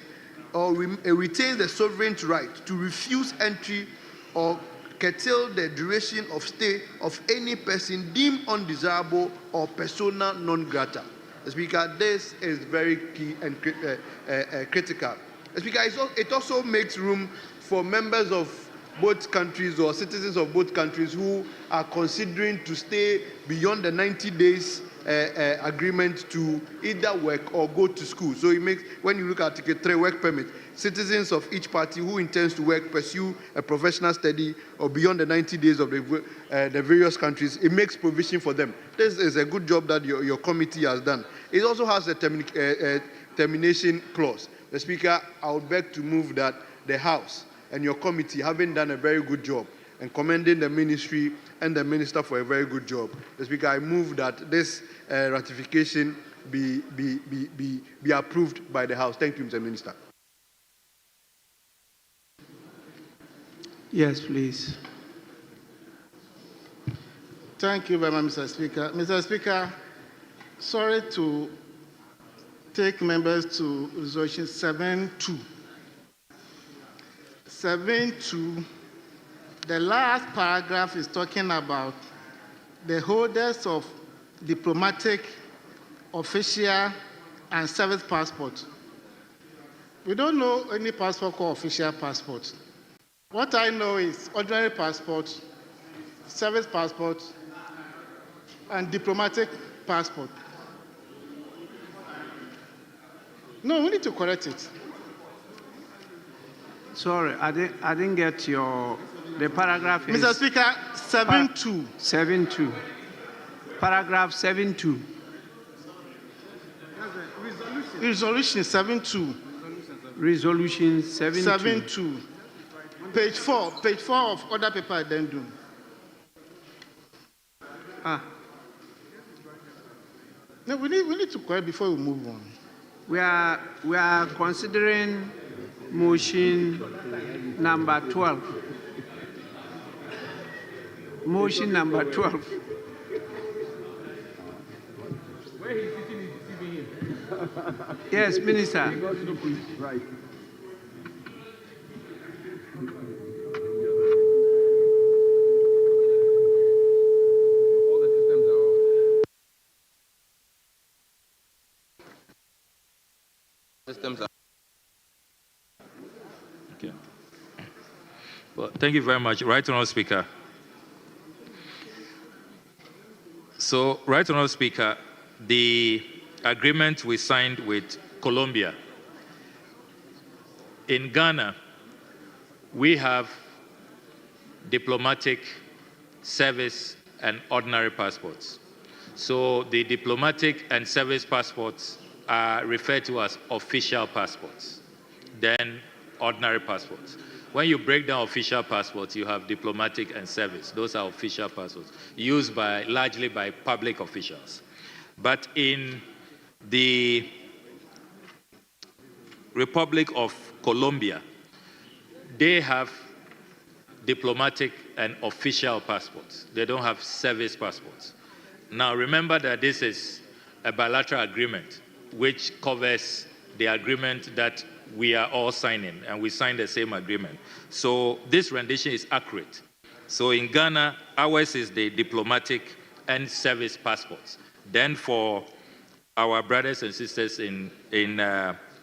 H: or retains the sovereign right to refuse entry or curtail the duration of stay of any person deemed undesirable or persona non grata. Speaker, this is very key and critical. Speaker, it also makes room for members of both countries or citizens of both countries who are considering to stay beyond the 90 days agreement to either work or go to school. So it makes, when you look at Article 3, work permit, citizens of each party who intends to work, pursue a professional study or beyond the 90 days of the various countries, it makes provision for them. This is a good job that your committee has done. It also has a termination clause. The Speaker, I would beg to move that the House and your committee, having done a very good job, and commending the ministry and the minister for a very good job. The Speaker, I move that this ratification be approved by the House. Thank you, Mr. Minister.
F: Yes, please.
U: Thank you very much, Mr. Speaker. Mr. Speaker, sorry to take members to resolution 7.2. 7.2, the last paragraph is talking about the holders of diplomatic, official, and service passport. We don't know any passport called official passport. What I know is ordinary passport, service passport, and diplomatic passport. No, we need to correct it.
F: Sorry, I didn't get the paragraph.
U: Mr. Speaker, 7.2.
F: 7.2. Paragraph 7.2.
U: Resolution 7.2.
F: Resolution 7.2.
U: 7.2. Page 4 of other paper addendum. No, we need to correct before we move on.
F: We are considering motion number 12. Motion number 12.
G: Where he's sitting is deceiving him.
F: Yes, Minister.
G: Right.
R: Systems are okay. Well, thank you very much. Right Honourable Speaker. So, Right Honourable Speaker, the agreement we signed with Colombia. In Ghana, we have diplomatic, service, and ordinary passports. So the diplomatic and service passports are referred to as official passports, then ordinary passports. When you break down official passports, you have diplomatic and service. Those are official passports used largely by public officials. But in the Republic of Colombia, they have diplomatic and official passports. They don't have service passports. Now remember that this is a bilateral agreement which covers the agreement that we are all signing, and we signed the same agreement. So this rendition is accurate. So in Ghana, ours is the diplomatic and service passports. Then for our brothers and sisters in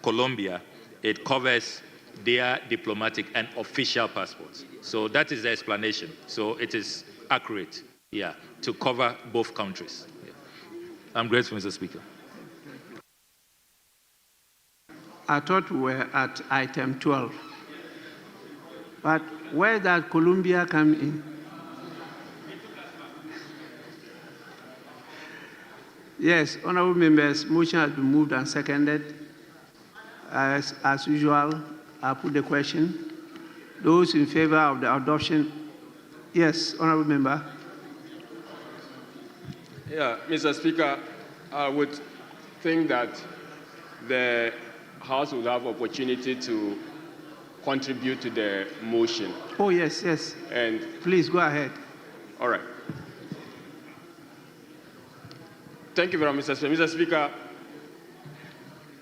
R: Colombia, it covers their diplomatic and official passports. So that is the explanation. So it is accurate, yeah, to cover both countries. Yeah. I'm grateful, Mr. Speaker.
F: I thought we were at item 12. But where did Colombia come in? Yes, honorable members, motion has been moved and seconded. As usual, I put the question. Those in favor of the adoption? Yes, honorable member.
C: Yeah, Mr. Speaker, I would think that the House will have opportunity to contribute to the motion.
F: Oh, yes, yes.
C: And
F: please go ahead.
C: All right. Thank you very much, Mr. Speaker. Mr. Speaker,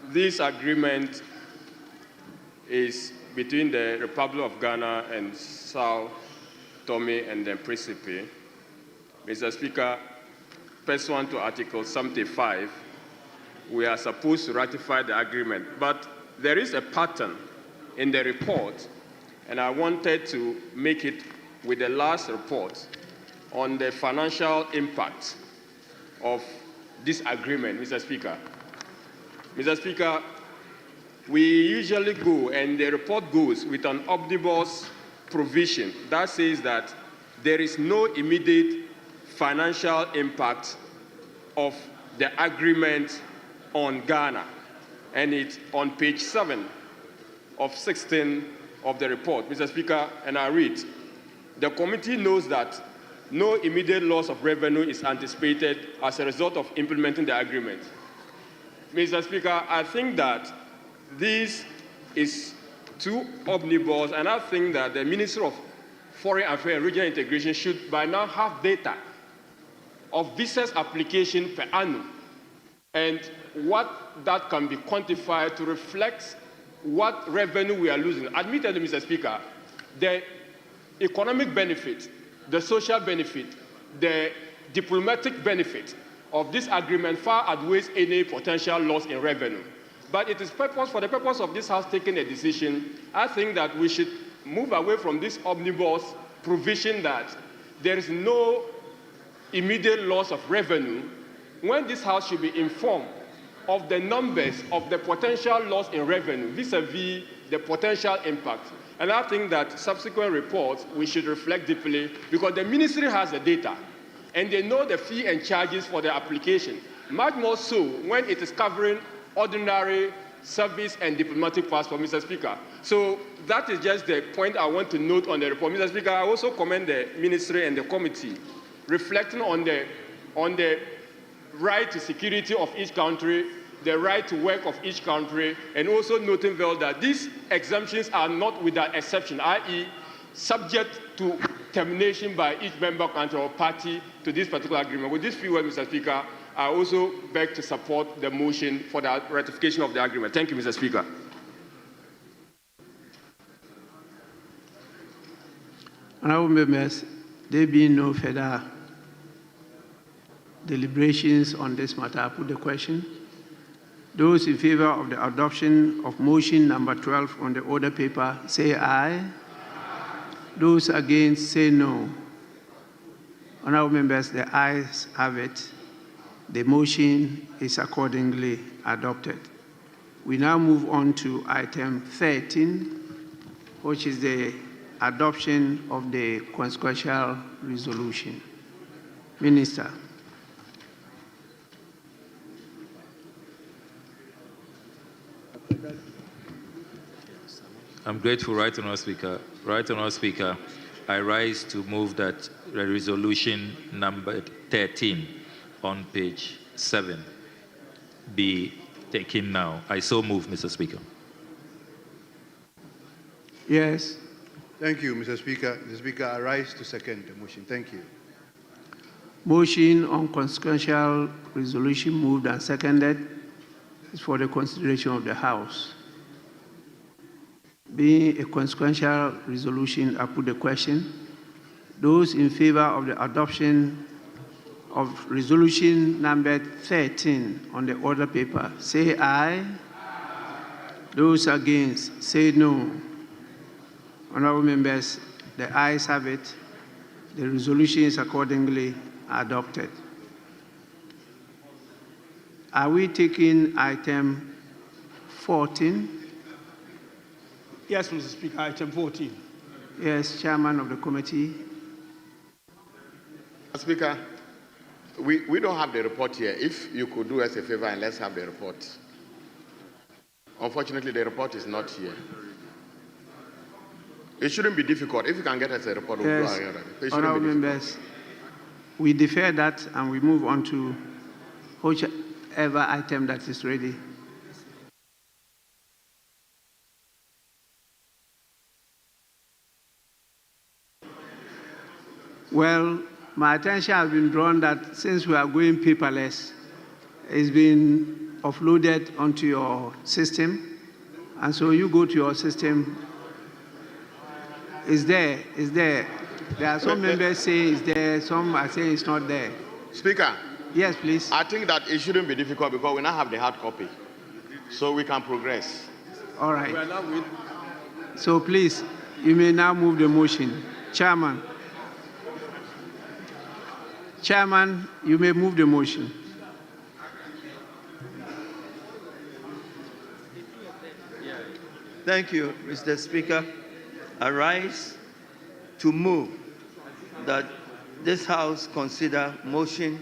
C: this agreement is between the Republic of Ghana and Sao Tome and Principe. Mr. Speaker, pursuant to Article 75, we are supposed to ratify the agreement. But there is a pattern in the report, and I wanted to make it with the last report on the financial impact of this agreement, Mr. Speaker. Mr. Speaker, we usually go, and the report goes with an omnibus provision that says that there is no immediate financial impact of the agreement on Ghana. And it's on page 7 of 16 of the report, Mr. Speaker, and I read, the committee knows that no immediate loss of revenue is anticipated as a result of implementing the agreement. Mr. Speaker, I think that this is too omnibus, and I think that the Ministry of Foreign Affairs and Regional Integration should by now have data of visas application per annum and what that can be quantified to reflect what revenue we are losing. Admittedly, Mr. Speaker, the economic benefit, the social benefit, the diplomatic benefit of this agreement far outweighs any potential loss in revenue. But it is for the purpose of this House taking a decision, I think that we should move away from this omnibus provision that there is no immediate loss of revenue, when this House should be informed of the numbers of the potential loss in revenue vis-a-vis the potential impact. And I think that subsequent reports we should reflect deeply, because the ministry has the data and they know the fee and charges for the application, much more so when it is covering ordinary service and diplomatic passport, Mr. Speaker. So that is just the point I want to note on the report. Mr. Speaker, I also commend the ministry and the committee reflecting on the right to security of each country, the right to work of each country, and also noting well that these exemptions are not without exception, i.e. subject to termination by each member country or party to this particular agreement. With this few words, Mr. Speaker, I also beg to support the motion for the ratification of the agreement. Thank you, Mr. Speaker.
F: Honourable members, there being no further deliberations on this matter, I put the question. Those in favor of the adoption of motion number 12 on the order paper, say aye. Those against, say no. Honourable members, the ayes have it. The motion is accordingly adopted. We now move on to item 13, which is the adoption of the consequential resolution. Minister.
R: I'm grateful, Right Honourable Speaker. Right Honourable Speaker, I rise to move that the resolution number 13 on page 7 be taken now. I so move, Mr. Speaker.
F: Yes.
H: Thank you, Mr. Speaker. Mr. Speaker, I rise to second the motion. Thank you.
F: Motion on consequential resolution moved and seconded is for the consideration of the House. Being a consequential resolution, I put the question. Those in favor of the adoption of resolution number 13 on the order paper, say aye. Those against, say no. Honorable members, the ayes have it. The resolution is accordingly adopted. Are we taking item 14?
B: Yes, Mr. Speaker, item 14.
F: Yes, Chairman of the committee.
J: Speaker, we don't have the report here. If you could do us a favor and let's have the report. Unfortunately, the report is not here. It shouldn't be difficult. If you can get us a report, we'll
F: Yes,
J: do it.
F: honorable members, we defer that and we move on to whichever item that is ready. Well, my attention has been drawn that since we are going paperless, it's been offloaded onto your system. And so you go to your system. It's there. There are some members saying it's there, some are saying it's not there.
J: Speaker.
F: Yes, please.
J: I think that it shouldn't be difficult because we now have the hard copy. So we can progress.
F: All right. So please, you may now move the motion. Chairman. Chairman, you may move the motion.
S: Thank you, Mr. Speaker. I rise to move that this House consider motion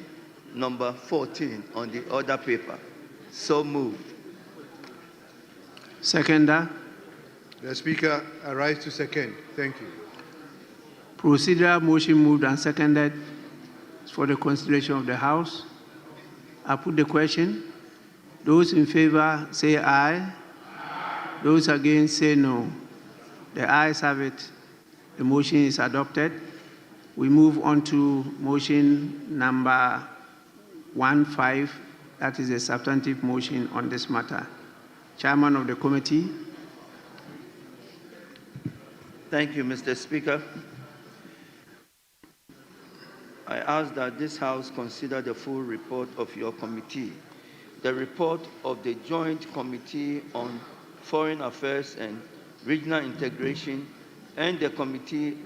S: number 14 on the order paper. So moved.
F: Seconder.
H: The Speaker, I rise to second. Thank you.
F: Procedural motion moved and seconded for the consideration of the House. I put the question. Those in favor say aye. Those against say no. The ayes have it. The motion is adopted. We move on to motion number 15. That is a substantive motion on this matter. Chairman of the committee.
S: Thank you, Mr. Speaker. I ask that this House consider the full report of your committee, the report of the Joint Committee on Foreign Affairs and Regional Integration, and the Committee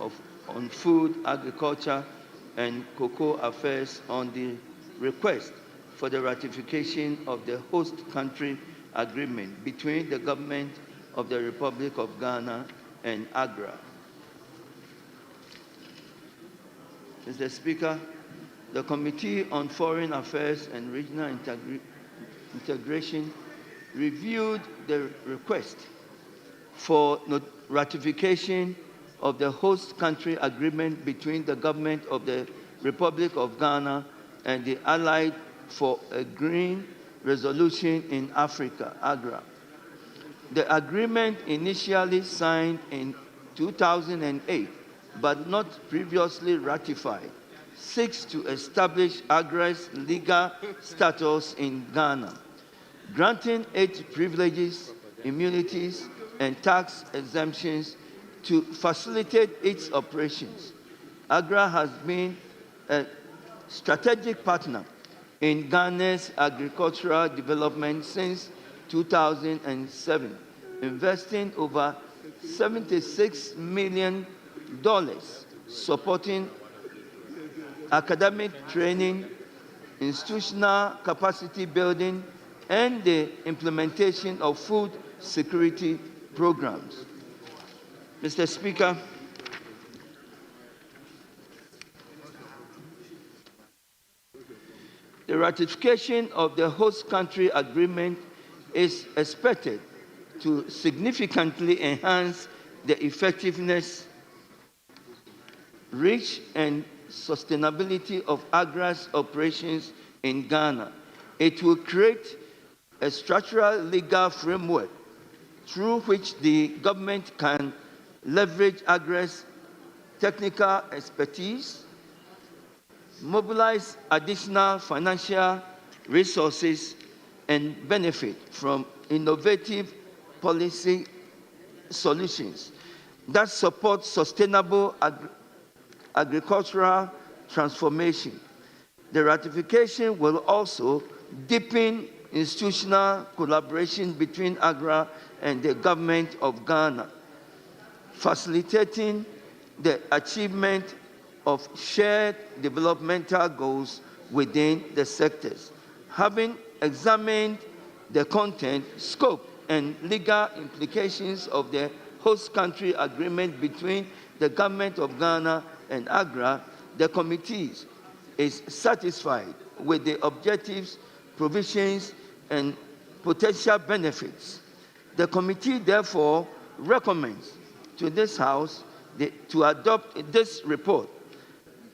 S: on Food, Agriculture, and Cocoa Affairs on the request for the ratification of the host country agreement between the Government of the Republic of Ghana and Accra. Mr. Speaker, the Committee on Foreign Affairs and Regional Integration reviewed the request for ratification of the host country agreement between the Government of the Republic of Ghana and the Allied for a Green Resolution in Africa, AGRA. The agreement, initially signed in 2008 but not previously ratified, seeks to establish AGRA's legal status in Ghana, granting it privileges, immunities, and tax exemptions to facilitate its operations. AGRA has been a strategic partner in Ghana's agricultural development since 2007, investing over $76 million supporting academic training, institutional capacity building, and the implementation of food security programs. Mr. Speaker, the ratification of the host country agreement is expected to significantly enhance the effectiveness, reach, and sustainability of AGRA's operations in Ghana. It will create a structural legal framework through which the government can leverage AGRA's technical expertise, mobilize additional financial resources, and benefit from innovative policy solutions that support sustainable agricultural transformation. The ratification will also deepen institutional collaboration between AGRA and the government of Ghana, facilitating the achievement of shared developmental goals within the sectors. Having examined the content, scope, and legal implications of the host country agreement between the government of Ghana and AGRA, the committee is satisfied with the objectives, provisions, and potential benefits. The committee therefore recommends to this House to adopt this report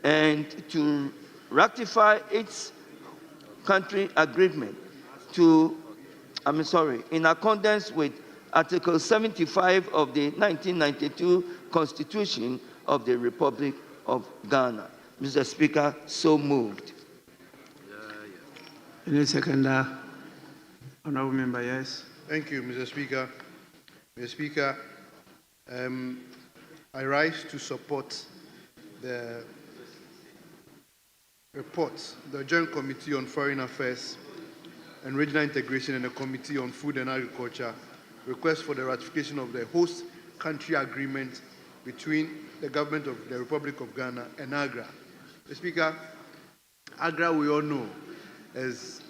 S: and to ratify its country agreement in accordance with Article 75 of the 1992 Constitution of the Republic of Ghana. Mr. Speaker, so moved.
F: Any seconder? Honourable member, yes.
H: Thank you, Mr. Speaker. Mr. Speaker, I rise to support the report, the Joint Committee on Foreign Affairs and Regional Integration and the Committee on Food and Agriculture request for the ratification of the host country agreement between the government of the Republic of Ghana and AGRA. Mr. Speaker, AGRA, we all know, is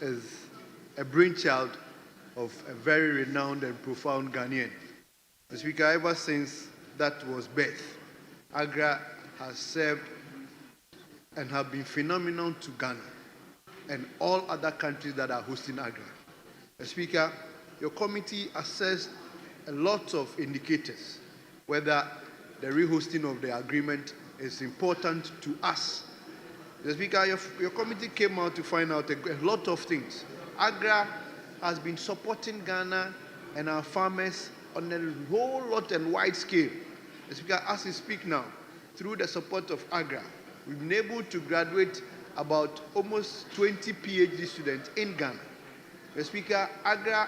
H: a brainchild of a very renowned and profound Ghanaian. Mr. Speaker, ever since that was birth, AGRA has served and have been phenomenal to Ghana and all other countries that are hosting AGRA. Mr. Speaker, your committee assessed a lot of indicators whether the rehosting of the agreement is important to us. Mr. Speaker, your committee came out to find out a lot of things. AGRA has been supporting Ghana and our farmers on a whole lot and wide scale. Mr. Speaker, as we speak now, through the support of AGRA, we've been able to graduate about almost 20 PhD students in Ghana. Mr. Speaker, AGRA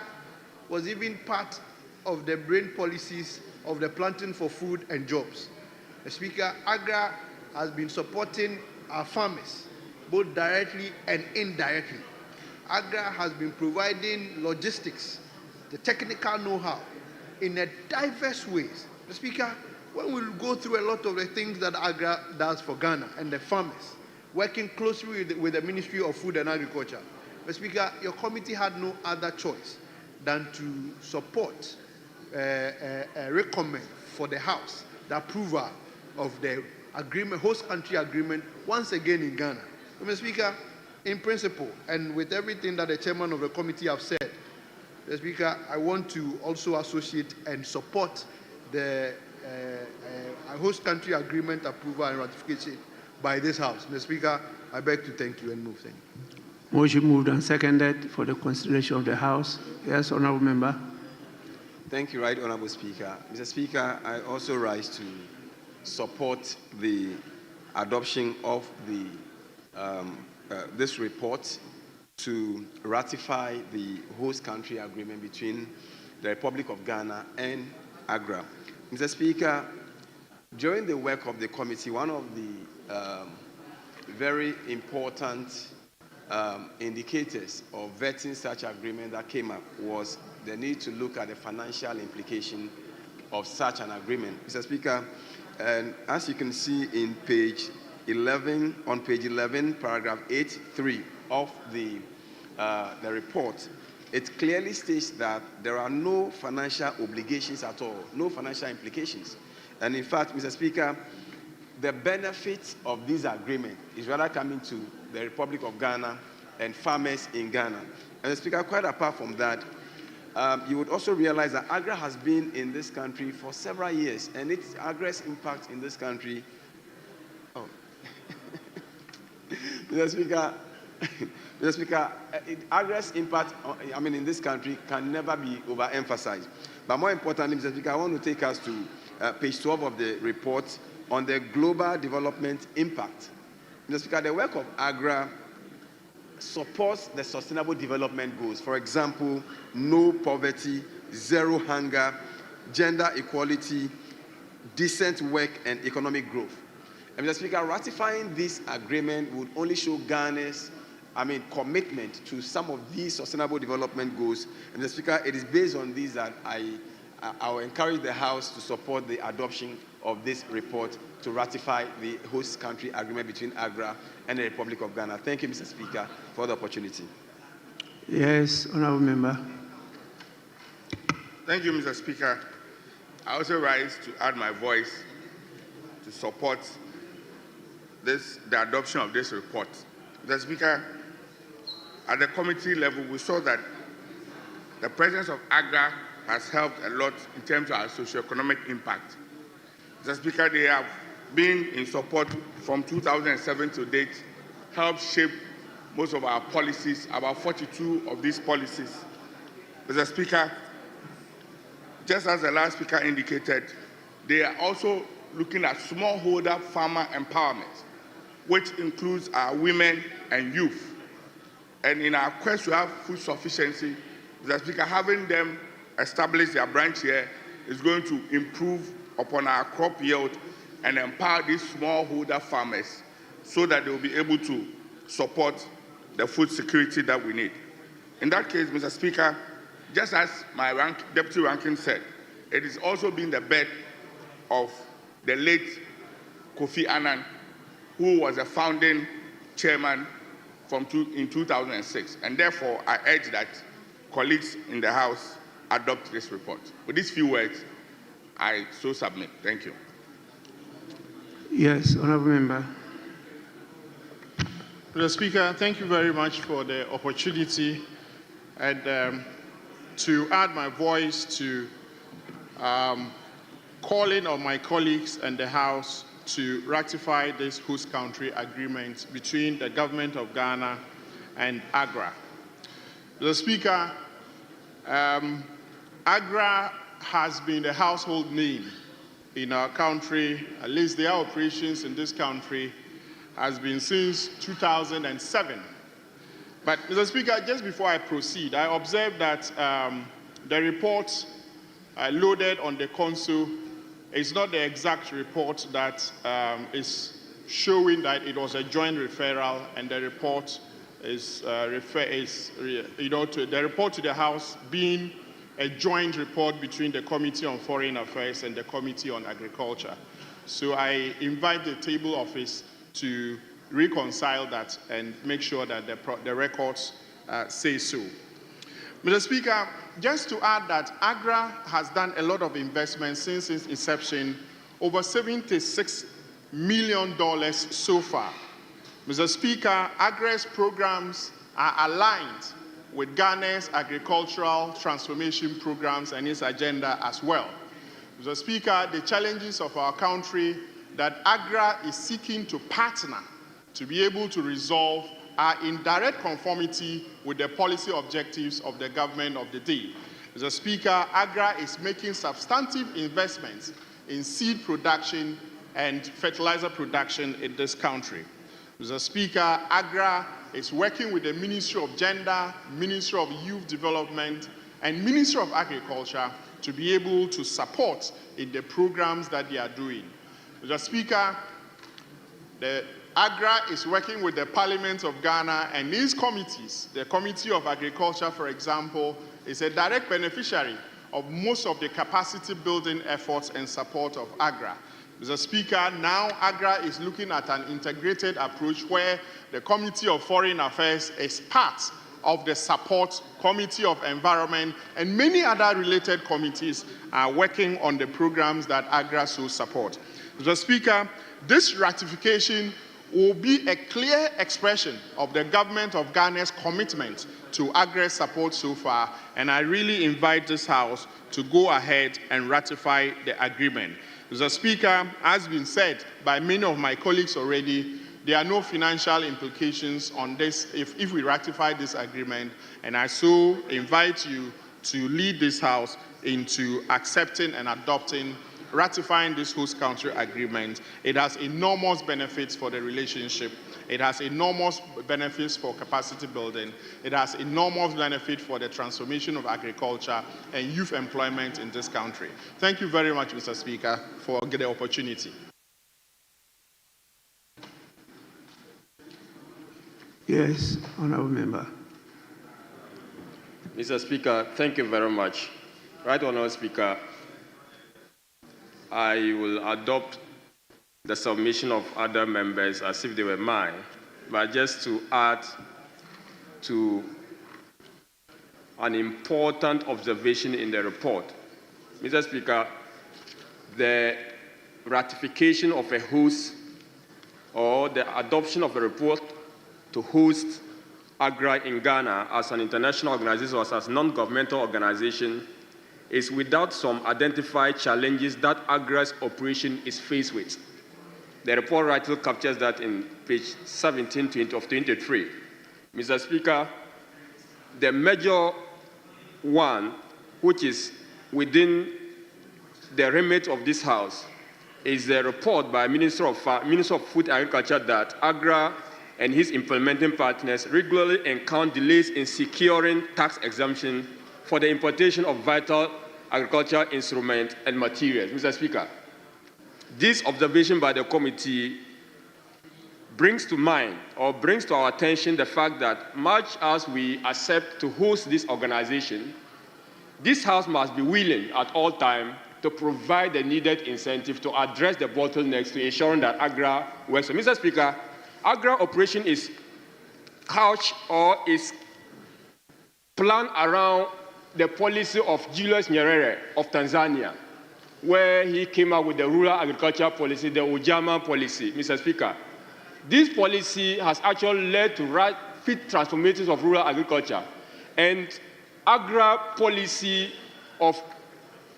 H: was even part of the brain policies of the Planting for Food and Jobs. Mr. Speaker, AGRA has been supporting our farmers, both directly and indirectly. AGRA has been providing logistics, the technical know-how, in a diverse ways. Mr. Speaker, when we go through a lot of the things that AGRA does for Ghana and the farmers, working closely with the Ministry of Food and Agriculture, Mr. Speaker, your committee had no other choice than to support, recommend for the House the approval of the agreement, host country agreement, once again in Ghana. Mr. Speaker, in principle, and with everything that the chairman of the committee have said, Mr. Speaker, I want to also associate and support the host country agreement approval and ratification by this House. Mr. Speaker, I beg to thank you and move. Thank you.
F: Motion moved and seconded for the consideration of the House. Yes, honourable member.
K: Thank you, Right Honourable Speaker. Mr. Speaker, I also rise to support the adoption of the this report to ratify the host country agreement between the Republic of Ghana and AGRA. Mr. Speaker, during the work of the committee, one of the very important indicators of vetting such agreement that came up was the need to look at the financial implication of such an agreement. Mr. Speaker, and as you can see in page 11, on page 11, paragraph 8.3 of the report, it clearly states that there are no financial obligations at all, no financial implications. And in fact, Mr. Speaker, the benefit of this agreement is rather coming to the Republic of Ghana and farmers in Ghana. And Mr. Speaker, quite apart from that, you would also realize that AGRA has been in this country for several years, and its AGRA's impact in this country. Oh, Mr. Speaker, Mr. Speaker, AGRA's impact, in this country can never be overemphasized. But more importantly, Mr. Speaker, I want to take us to page 12 of the report on the global development impact. Mr. Speaker, the work of AGRA supports the sustainable development goals. For example, no poverty, zero hunger, gender equality, decent work, and economic growth. And Mr. Speaker, ratifying this agreement would only show Ghana's commitment to some of these sustainable development goals. And Mr. Speaker, it is based on these that I will encourage the House to support the adoption of this report to ratify the host country agreement between Accra and the Republic of Ghana. Thank you, Mr. Speaker, for the opportunity.
F: Yes, Honourable Member.
P: Thank you, Mr. Speaker. I also rise to add my voice to support the adoption of this report. Mr. Speaker, at the committee level, we saw that the presence of Accra has helped a lot in terms of our socio-economic impact. Mr. Speaker, they have been in support from 2007 to date, helped shape most of our policies, about 42 of these policies. Mr. Speaker, just as the last speaker indicated, they are also looking at smallholder farmer empowerment, which includes our women and youth. And in our quest to have food sufficiency, Mr. Speaker, having them establish their branch here is going to improve upon our crop yield and empower these smallholder farmers so that they will be able to support the food security that we need. In that case, Mr. Speaker, just as my deputy ranking said, it is also been the bet of the late Kofi Annan, who was a founding chairman in 2006. And therefore, I urge that colleagues in the House adopt this report. With these few words, I so submit. Thank you.
U: Yes, Honourable Member. Mr. Speaker, thank you very much for the opportunity and to add my voice to calling on my colleagues and the House to ratify this host country agreement between the government of Ghana and Accra. Mr. Speaker, Accra has been a household name in our country, at least their operations in this country has been since 2007. But, Mr. Speaker, just before I proceed, I observed that the report loaded on the console is not the exact report that is showing that it was a joint referral, and the report is the report to the House being a joint report between the Committee on Foreign Affairs and the Committee on Agriculture. So I invite the table office to reconcile that and make sure that the records say so. Mr. Speaker, just to add that Accra has done a lot of investment since its inception, over $76 million so far. Mr. Speaker, Accra's programs are aligned with Ghana's agricultural transformation programs and its agenda as well. Mr. Speaker, the challenges of our country that Accra is seeking to partner to be able to resolve are in direct conformity with the policy objectives of the government of the day. Mr. Speaker, Accra is making substantive investments in seed production and fertilizer production in this country. Mr. Speaker, Accra is working with the Ministry of Gender, Ministry of Youth Development, and Ministry of Agriculture to be able to support in the programs that they are doing. Mr. Speaker, the Accra is working with the Parliament of Ghana and these committees. The Committee of Agriculture, for example, is a direct beneficiary of most of the capacity building efforts and support of Accra. Mr. Speaker, now Accra is looking at an integrated approach where the Committee of Foreign Affairs is part of the support, Committee of Environment, and many other related committees are working on the programs that Accra so support. Mr. Speaker, this ratification will be a clear expression of the government of Ghana's commitment to Accra's support so far, and I really invite this House to go ahead and ratify the agreement. Mr. Speaker, as been said by many of my colleagues already, there are no financial implications on this if we ratify this agreement, and I so invite you to lead this House into accepting and adopting, ratifying this host country agreement. It has enormous benefits for the relationship. It has enormous benefits for capacity building. It has enormous benefit for the transformation of agriculture and youth employment in this country. Thank you very much, Mr. Speaker, for the opportunity.
F: Yes, honorable member.
C: Mr. Speaker, thank you very much. Right Honourable Speaker, I will adopt the submission of other members as if they were mine, but just to add to an important observation in the report. Mr. Speaker, the ratification of a host or the adoption of a report to host AGRA in Ghana as an international organization or as a non-governmental organization is without some identified challenges that AGRA's operation is faced with. The report rightly captures that in page 17 of 23. Mr. Speaker, the major one, which is within the remit of this House, is the report by Minister of Food and Agriculture that AGRA and his implementing partners regularly encounter delays in securing tax exemption for the importation of vital agricultural instruments and materials. Mr. Speaker, this observation by the committee brings to mind or brings to our attention the fact that much as we accept to host this organization, this House must be willing at all times to provide the needed incentive to address the bottlenecks to ensuring that AGRA works. So, Mr. Speaker, AGRA operation is couched or is planned around the policy of Julius Nyerere of Tanzania, where he came up with the rural agriculture policy, the Ujamaa policy, Mr. Speaker. This policy has actually led to rapid transformations of rural agriculture, and AGRA policy of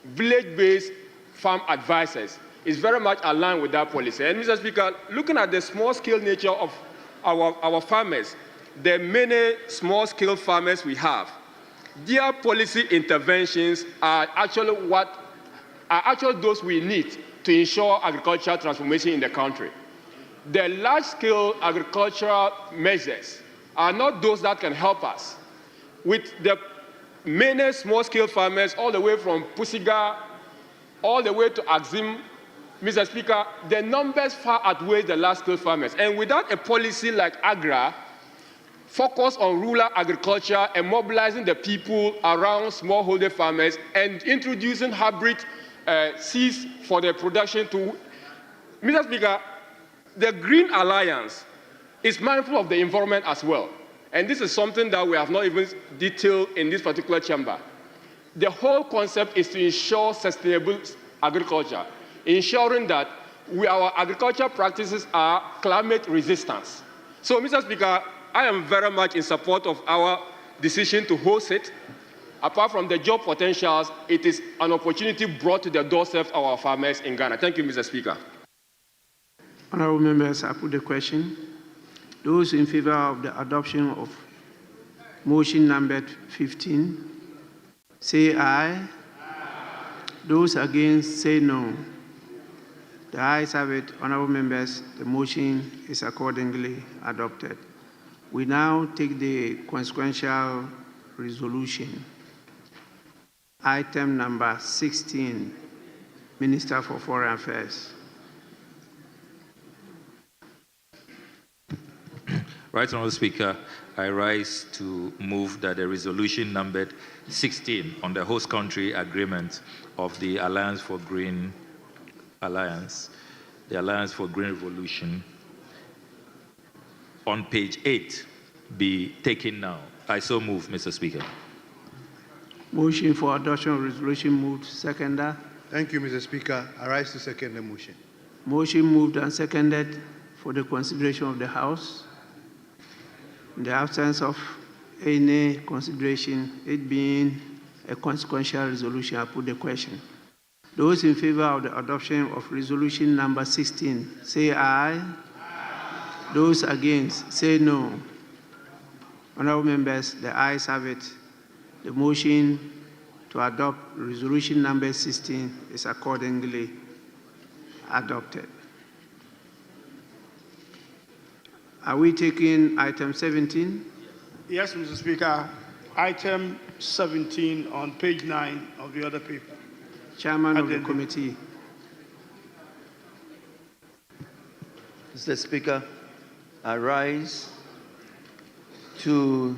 C: village-based farm advisors is very much aligned with that policy. And Mr. Speaker, looking at the small-scale nature of our farmers, the many small-scale farmers we have, their policy interventions are actually those we need to ensure agricultural transformation in the country. The large-scale agricultural measures are not those that can help us. With the many small-scale farmers, all the way from Pusiga, all the way to Axim, Mr. Speaker, the numbers far outweigh the large-scale farmers. And without a policy like AGRA, focus on rural agriculture and mobilizing the people around smallholder farmers and introducing hybrid seeds for their production to... Mr. Speaker, the Green Alliance is mindful of the environment as well. And this is something that we have not even detailed in this particular chamber. The whole concept is to ensure sustainable agriculture, ensuring that our agricultural practices are climate resistant. So, Mr. Speaker, I am very much in support of our decision to host it. Apart from the job potentials, it is an opportunity brought to the doorstep of our farmers in Ghana. Thank you, Mr. Speaker.
F: Honorable members, I put the question. Those in favor of the adoption of motion number 15, say aye. Those against, say no. The ayes have it. Honorable members, the motion is accordingly adopted. We now take the consequential resolution. Item number 16, Minister for Foreign Affairs.
R: Right, Honourable Speaker, I rise to move that the resolution numbered 16 on the host country agreement of the Alliance for Green Alliance, the Alliance for Green Revolution, on page 8 be taken now. I so move, Mr. Speaker.
F: Motion for adoption of resolution moved. Seconder.
H: Thank you, Mr. Speaker. I rise to second the motion.
F: Motion moved and seconded for the consideration of the House. In the absence of any consideration, it being a consequential resolution, I put the question. Those in favor of the adoption of resolution number 16, say aye. Those against, say no. Honorable members, the ayes have it. The motion to adopt resolution number 16 is accordingly adopted. Are we taking item 17?
B: Yes, Mr. Speaker. Item 17 on page 9 of the other paper.
F: Chairman of the committee.
S: Mr. Speaker, I rise to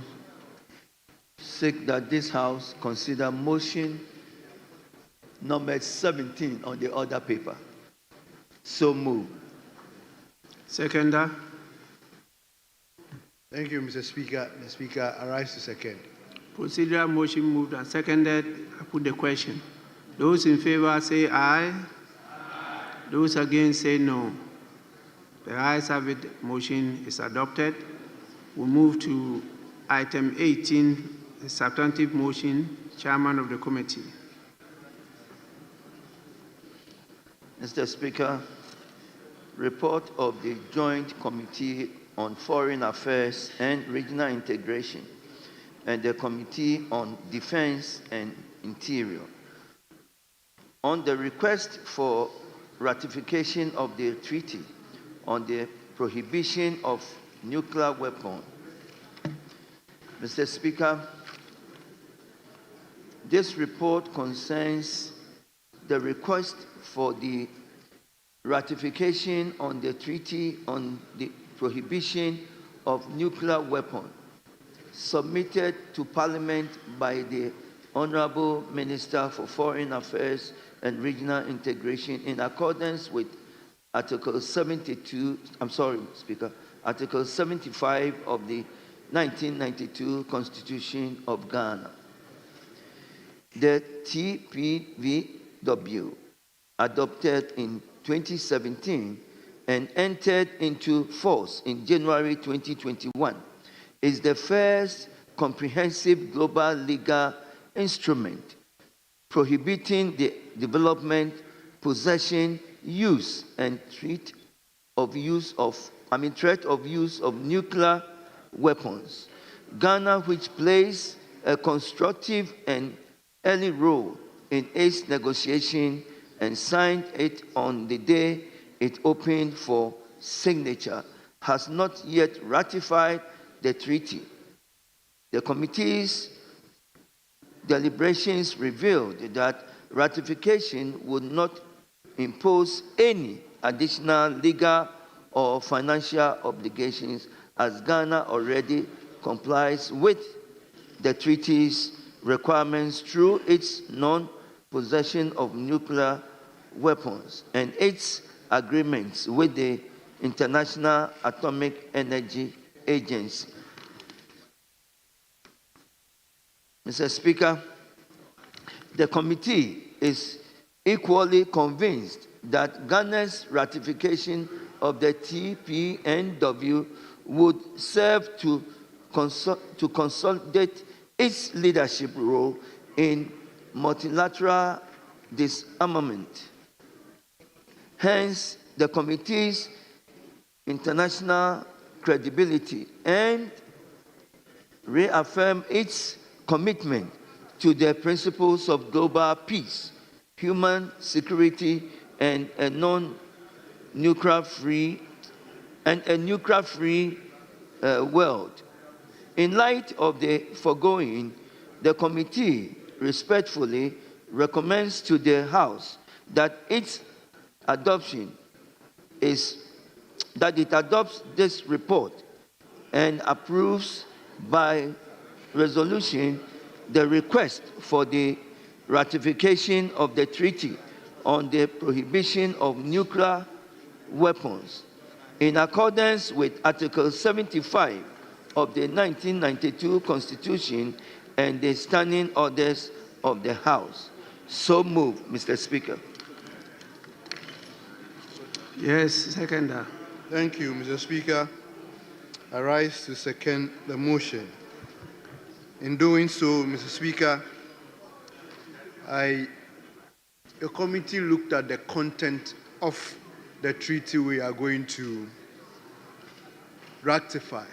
S: seek that this House consider motion number 17 on the order paper. So move.
F: Seconder.
H: Thank you, Mr. Speaker. Mr. Speaker, I rise to second.
F: Procedural motion moved and seconded. I put the question. Those in favor say aye. Those against say no. The ayes have it. Motion is adopted. We move to item 18, the substantive motion. Chairman of the committee.
S: Mr. Speaker, report of the Joint Committee on Foreign Affairs and Regional Integration and the Committee on Defense and Interior on the request for ratification of the treaty on the prohibition of nuclear weapons. Mr. Speaker, this report concerns the request for the ratification on the treaty on the prohibition of nuclear weapons submitted to Parliament by the Honorable Minister for Foreign Affairs and Regional Integration in accordance with Article 75 of the 1992 Constitution of Ghana. The TPVW, adopted in 2017 and entered into force in January 2021, is the first comprehensive global legal instrument prohibiting the development, possession, use, and threat of use of nuclear weapons. Ghana, which plays a constructive and early role in its negotiation and signed it on the day it opened for signature, has not yet ratified the treaty. The committee's deliberations revealed that ratification would not impose any additional legal or financial obligations, as Ghana already complies with the treaty's requirements through its non-possession of nuclear weapons and its agreements with the International Atomic Energy Agency. Mr. Speaker, the committee is equally convinced that Ghana's ratification of the TPNW would serve to consolidate its leadership role in multilateral disarmament. Hence, the committee's international credibility and reaffirm its commitment to the principles of global peace, human security, and a nuclear free world. In light of the foregoing, the committee respectfully recommends to the House that it adopts this report and approves by resolution the request for the ratification of the treaty on the prohibition of nuclear weapons in accordance with Article 75 of the 1992 Constitution and the standing orders of the House. So moved, Mr. Speaker.
F: Yes, seconder.
H: Thank you, Mr. Speaker. I rise to second the motion. In doing so, Mr. Speaker, the committee looked at the content of the treaty we are going to ratify.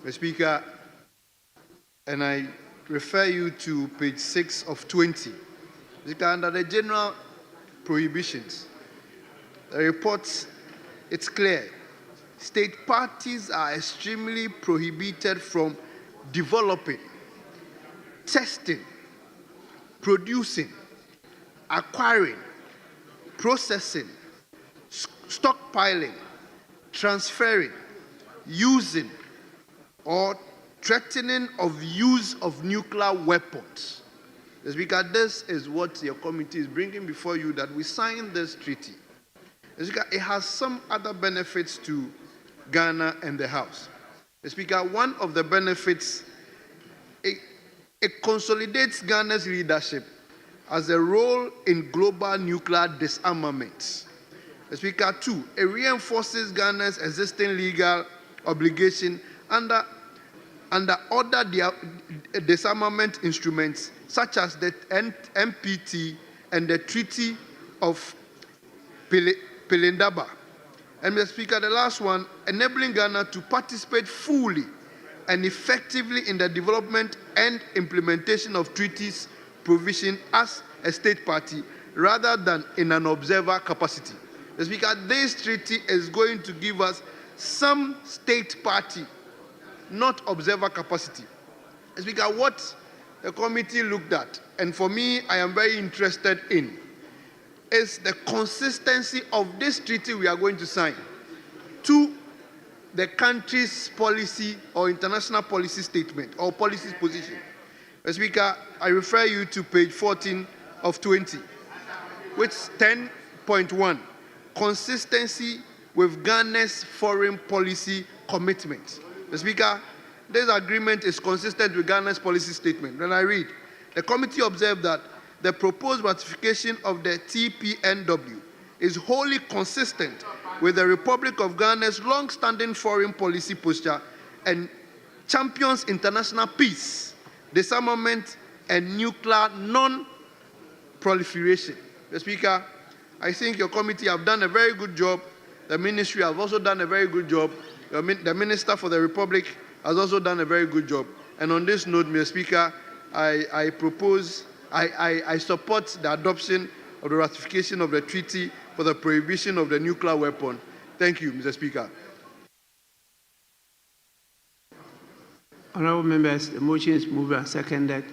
H: Mr. Speaker, and I refer you to page 6 of 20. Under the general prohibitions, the report, it's clear. State parties are extremely prohibited from developing, testing, producing, acquiring, processing, stockpiling, transferring, using, or threatening of use of nuclear weapons. Mr. Speaker, this is what your committee is bringing before you, that we sign this treaty. Mr. Speaker, it has some other benefits to Ghana and the House. Mr. Speaker, one of the benefits, it consolidates Ghana's leadership as a role in global nuclear disarmament. Mr. Speaker, two, it reinforces Ghana's existing legal obligation under other disarmament instruments such as the NPT and the Treaty of Pelindaba. And Mr. Speaker, the last one, enabling Ghana to participate fully and effectively in the development and implementation of treaties provision as a state party rather than in an observer capacity. Mr. Speaker, this treaty is going to give us some state party, not observer capacity. Mr. Speaker, what the committee looked at, and for me, I am very interested in, is the consistency of this treaty we are going to sign to the country's policy or international policy statement or policy position. Mr. Speaker, I refer you to page 14 of 20, which 10.1, consistency with Ghana's foreign policy commitment. Mr. Speaker, this agreement is consistent with Ghana's policy statement. When I read, the committee observed that the proposed ratification of the TPNW is wholly consistent with the Republic of Ghana's long-standing foreign policy posture and champions international peace, disarmament, and nuclear non-proliferation. Mr. Speaker, I think your committee have done a very good job. The ministry has also done a very good job. The Minister for the Republic has also done a very good job. And on this note, Mr. Speaker, I support the adoption of the ratification of the treaty for the prohibition of the nuclear weapon. Thank you, Mr. Speaker.
F: Honourable members, the motion is moved and seconded,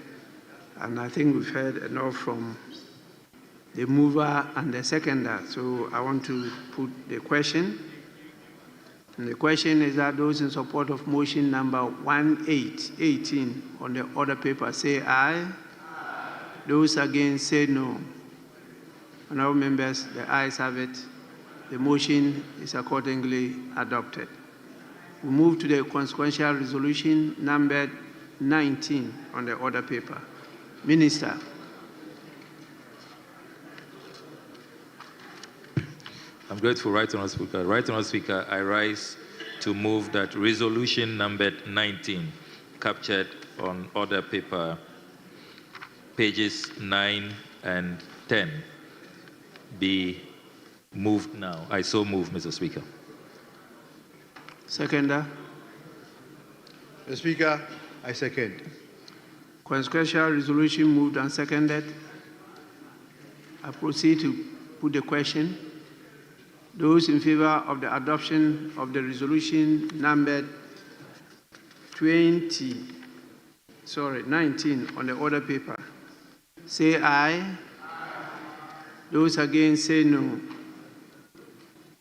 F: and I think we've heard enough from the mover and the seconder. So I want to put the question. And the question is that those in support of motion number 1818 on the order paper say aye. Those against say no. Honourable members, the ayes have it. The motion is accordingly adopted. We move to the consequential resolution numbered 19 on the order paper. Minister.
R: I'm grateful, Right Honourable Speaker. Right Honourable Speaker, I rise to move that resolution numbered 19, captured on order paper, pages 9 and 10, be moved now. I so move, Mr. Speaker.
F: Seconder.
H: Mr. Speaker, I second.
F: Consequential resolution moved and seconded. I proceed to put the question. Those in favor of the adoption of the resolution numbered 19 on the order paper, say aye. Those against say no.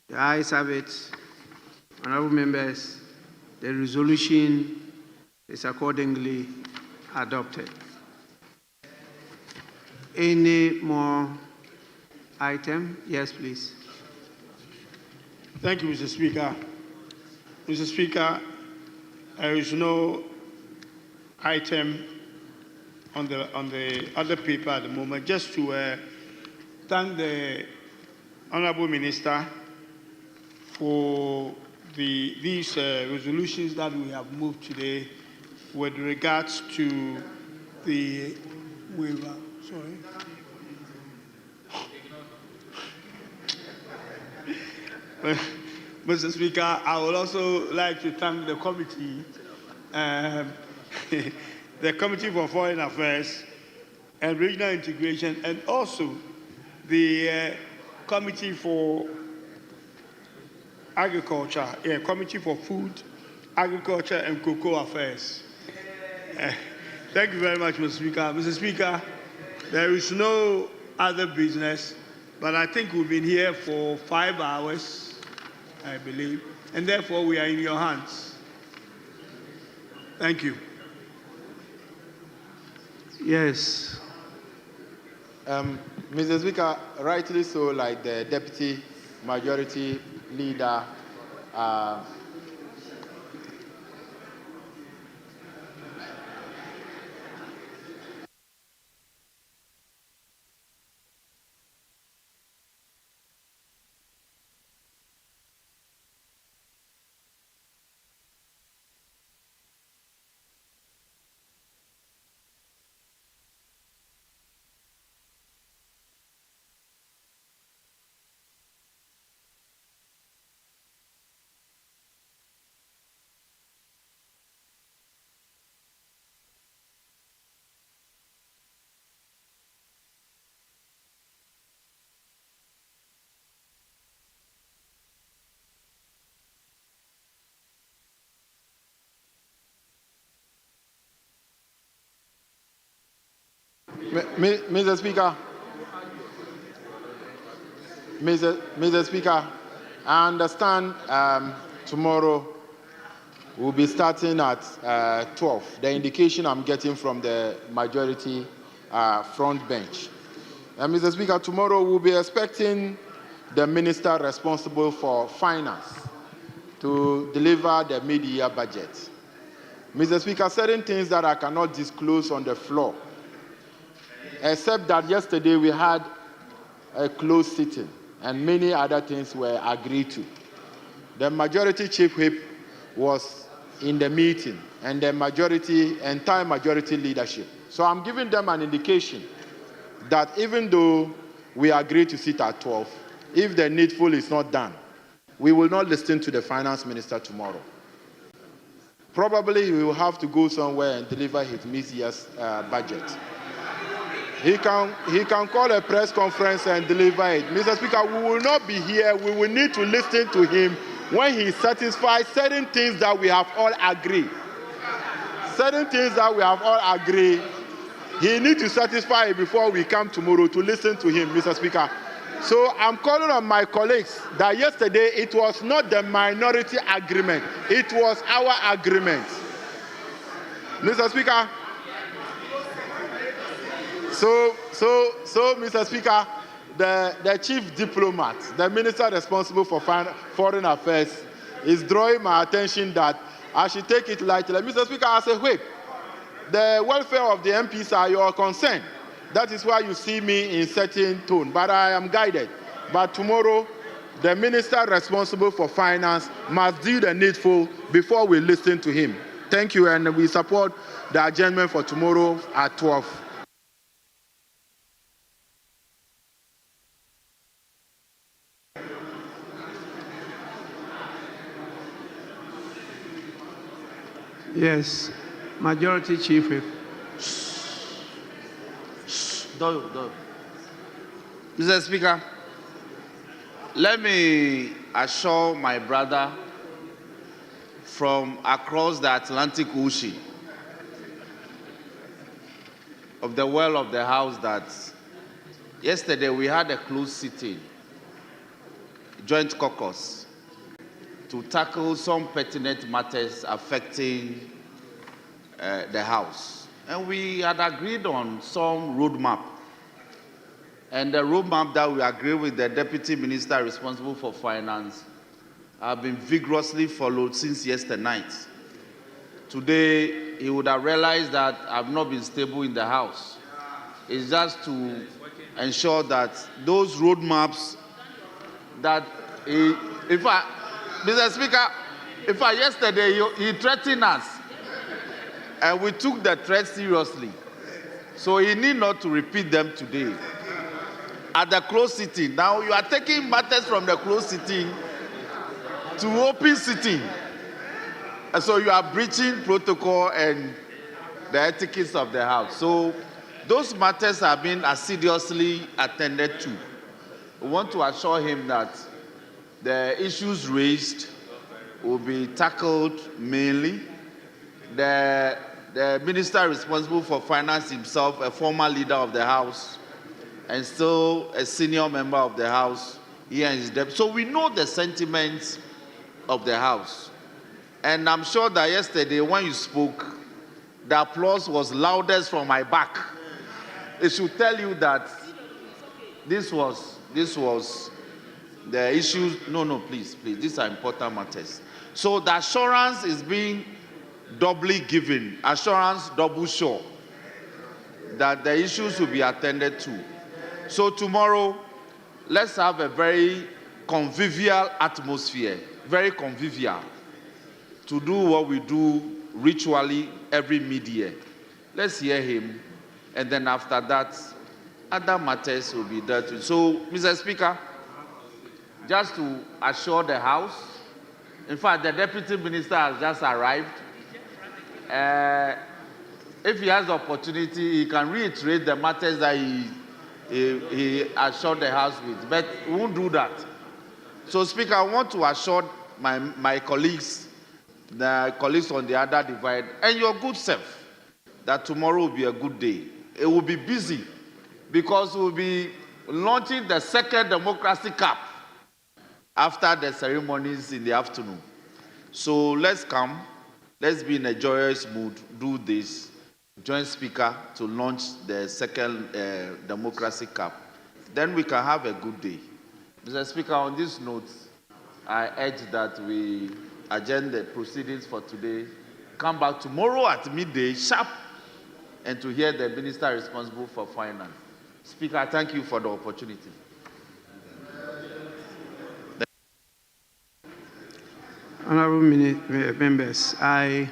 F: The ayes have it. Honourable members, the resolution is accordingly adopted. Any more item? Yes, please.
B: Thank you, Mr. Speaker. Mr. Speaker, there is no item on the other paper at the moment. Just to thank the Honourable Minister for these resolutions that we have moved today with regards to the waiver. Sorry. Mr. Speaker, I would also like to thank the committee, the Committee for Foreign Affairs and Regional Integration, and also the Committee for Agriculture, Committee for Food, Agriculture and Cocoa Affairs. Thank you very much, Mr. Speaker. Mr. Speaker, there is no other business, but I think we've been here for 5 hours, I believe, and therefore we are in your hands. Thank you.
F: Yes.
Q: Mr. Speaker, rightly so, like the Deputy Majority Leader Mr. Speaker, Mr. Speaker, I understand tomorrow we'll be starting at 12. The indication I'm getting from the majority front bench. Mr. Speaker, tomorrow we'll be expecting the minister responsible for finance to deliver the mid-year budget. Mr. Speaker, certain things that I cannot disclose on the floor, except that yesterday we had a closed sitting and many other things were agreed to. The majority chief whip was in the meeting and the entire majority leadership. So I'm giving them an indication that even though we agreed to sit at 12, if the needful is not done, we will not listen to the finance minister tomorrow. Probably he will have to go somewhere and deliver his mid-year's budget. He can call a press conference and deliver it. Mr. Speaker, we will not be here. We will need to listen to him when he satisfies certain things that we have all agreed. Certain things that we have all agreed, he needs to satisfy it before we come tomorrow to listen to him, Mr. Speaker. So I'm calling on my colleagues that yesterday it was not the minority agreement, it was our agreement. Mr. Speaker, so Mr. Speaker, the chief diplomat, the minister responsible for foreign affairs, is drawing my attention that I should take it lightly. Mr. Speaker, as a whip, the welfare of the MPs are your concern. That is why you see me in certain tone, but I am guided. But tomorrow, the minister responsible for finance must do the needful before we listen to him. Thank you, and we support the adjournment for tomorrow at 12.
F: Yes, Majority Chief Whip.
M: Mr. Speaker, let me assure my brother from across the Atlantic Ocean of the well of the House that yesterday we had a closed sitting, joint caucus, to tackle some pertinent matters affecting the House. And we had agreed on some roadmap. And the roadmap that we agreed with the Deputy Minister responsible for finance have been vigorously followed since yesterday night. Today, he would have realized that I've not been stable in the House. It's just to ensure that those roadmaps that Mr. Speaker, in fact, yesterday he threatened us, and we took the threat seriously. So he need not to repeat them today. At the closed sitting, now you are taking matters from the closed sitting to open sitting. And so you are breaching protocol and the etiquette of the House. So those matters have been assiduously attended to. We want to assure him that the issues raised will be tackled mainly. The minister responsible for finance himself, a former leader of the House, and still a senior member of the House, he and his deputy. So we know the sentiments of the House. And I'm sure that yesterday when you spoke, the applause was loudest from my back. It should tell you that this was the issue. No, please, these are important matters. So the assurance is being doubly given, assurance double sure that the issues will be attended to. So tomorrow, let's have a very convivial atmosphere, very convivial, to do what we do ritually every mid-year. Let's hear him, and then after that, other matters will be dealt with. So, Mr. Speaker, just to assure the House, in fact, the Deputy Minister has just arrived. If he has the opportunity, he can reiterate the matters that he assured the House with, but we won't do that. So, Speaker, I want to assure my colleagues, the colleagues on the other divide, and your good self, that tomorrow will be a good day. It will be busy because we'll be launching the second Democracy Cup after the ceremonies in the afternoon. So let's come, let's be in a joyous mood, do this, join Speaker to launch the second Democracy Cup. Then we can have a good day. Mr. Speaker, on this note, I urge that we adjourn the proceedings for today, come back tomorrow at midday, sharp, and to hear the Minister responsible for finance. Speaker, thank you for the opportunity.
F: Honorable members, I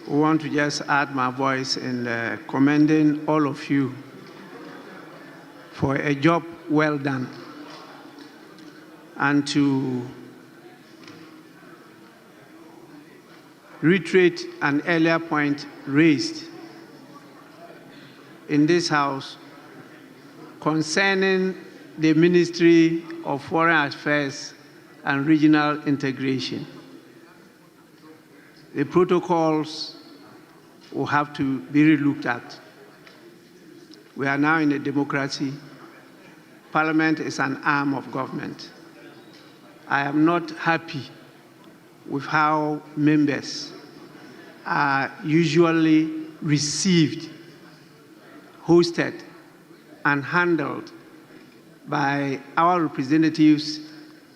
F: want to just add my voice in commending all of you for a job well done, and to reiterate an earlier point raised in this House concerning the Ministry of Foreign Affairs and Regional Integration. The protocols will have to be relooked at. We are now in a democracy. Parliament is an arm of government. I am not happy with how members are usually received, hosted, and handled by our representatives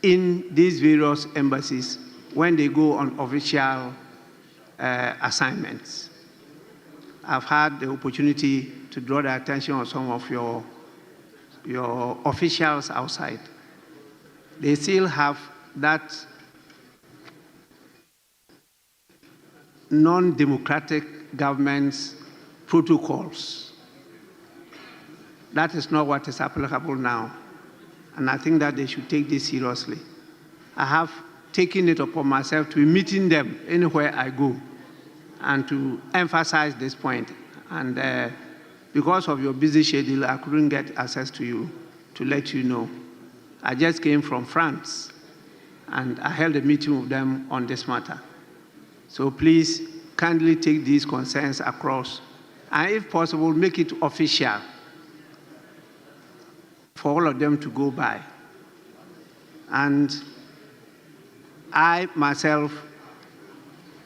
F: in these various embassies when they go on official assignments. I've had the opportunity to draw the attention of some of your officials outside. They still have that non-democratic government's protocols. That is not what is applicable now. And I think that they should take this seriously. I have taken it upon myself to be meeting them anywhere I go and to emphasize this point. And because of your busy schedule, I couldn't get access to you to let you know. I just came from France and I held a meeting with them on this matter. So please kindly take these concerns across and if possible, make it official for all of them to go by. And I myself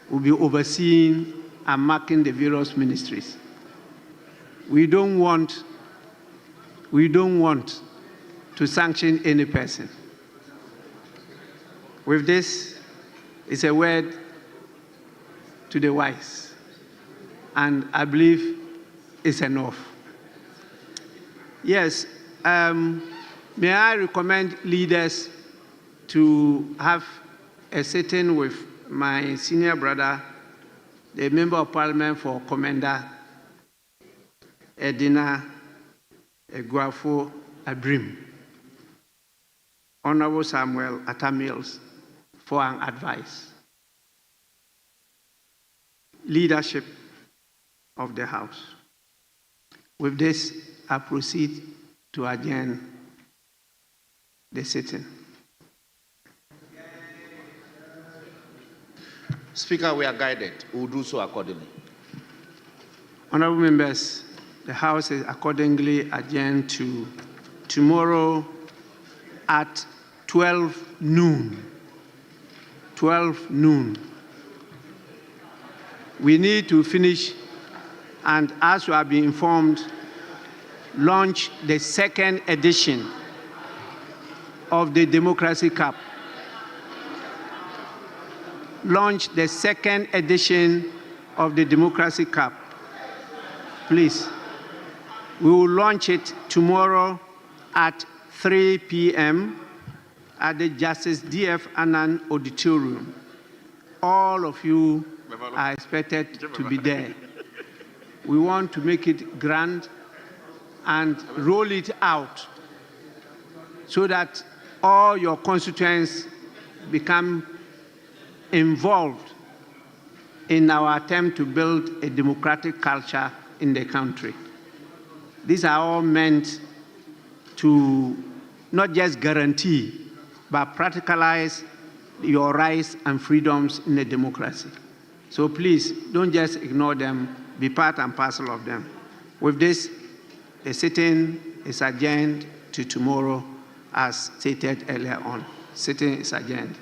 F: will be overseeing and marking the various ministries. We don't want to sanction any person. With this, it's a word to the wise, and I believe it's enough. Yes, may I recommend leaders to have a sitting with my senior brother, the Member of Parliament for Commander, Edina Eguafo Abrim, Honorable Samuel Atamils, for an advice. Leadership of the House. With this, I proceed to adjourn the sitting.
M: Speaker, we are guided. We will do so accordingly.
F: Honorable members, the House is accordingly adjourned to tomorrow at 12 noon. 12 noon. We need to finish, and as you have been informed, launch the second edition of the Democracy Cup. Launch the second edition of the Democracy Cup. Please. We will launch it tomorrow at 3 p.m. at the Justice D.F. Annan Auditorium. All of you are expected to be there. We want to make it grand and roll it out so that all your constituents become involved in our attempt to build a democratic culture in the country. These are all meant to not just guarantee, but practicalize your rights and freedoms in a democracy. So please, don't just ignore them, be part and parcel of them. With this, the sitting is adjourned to tomorrow, as stated earlier on. Sitting is adjourned.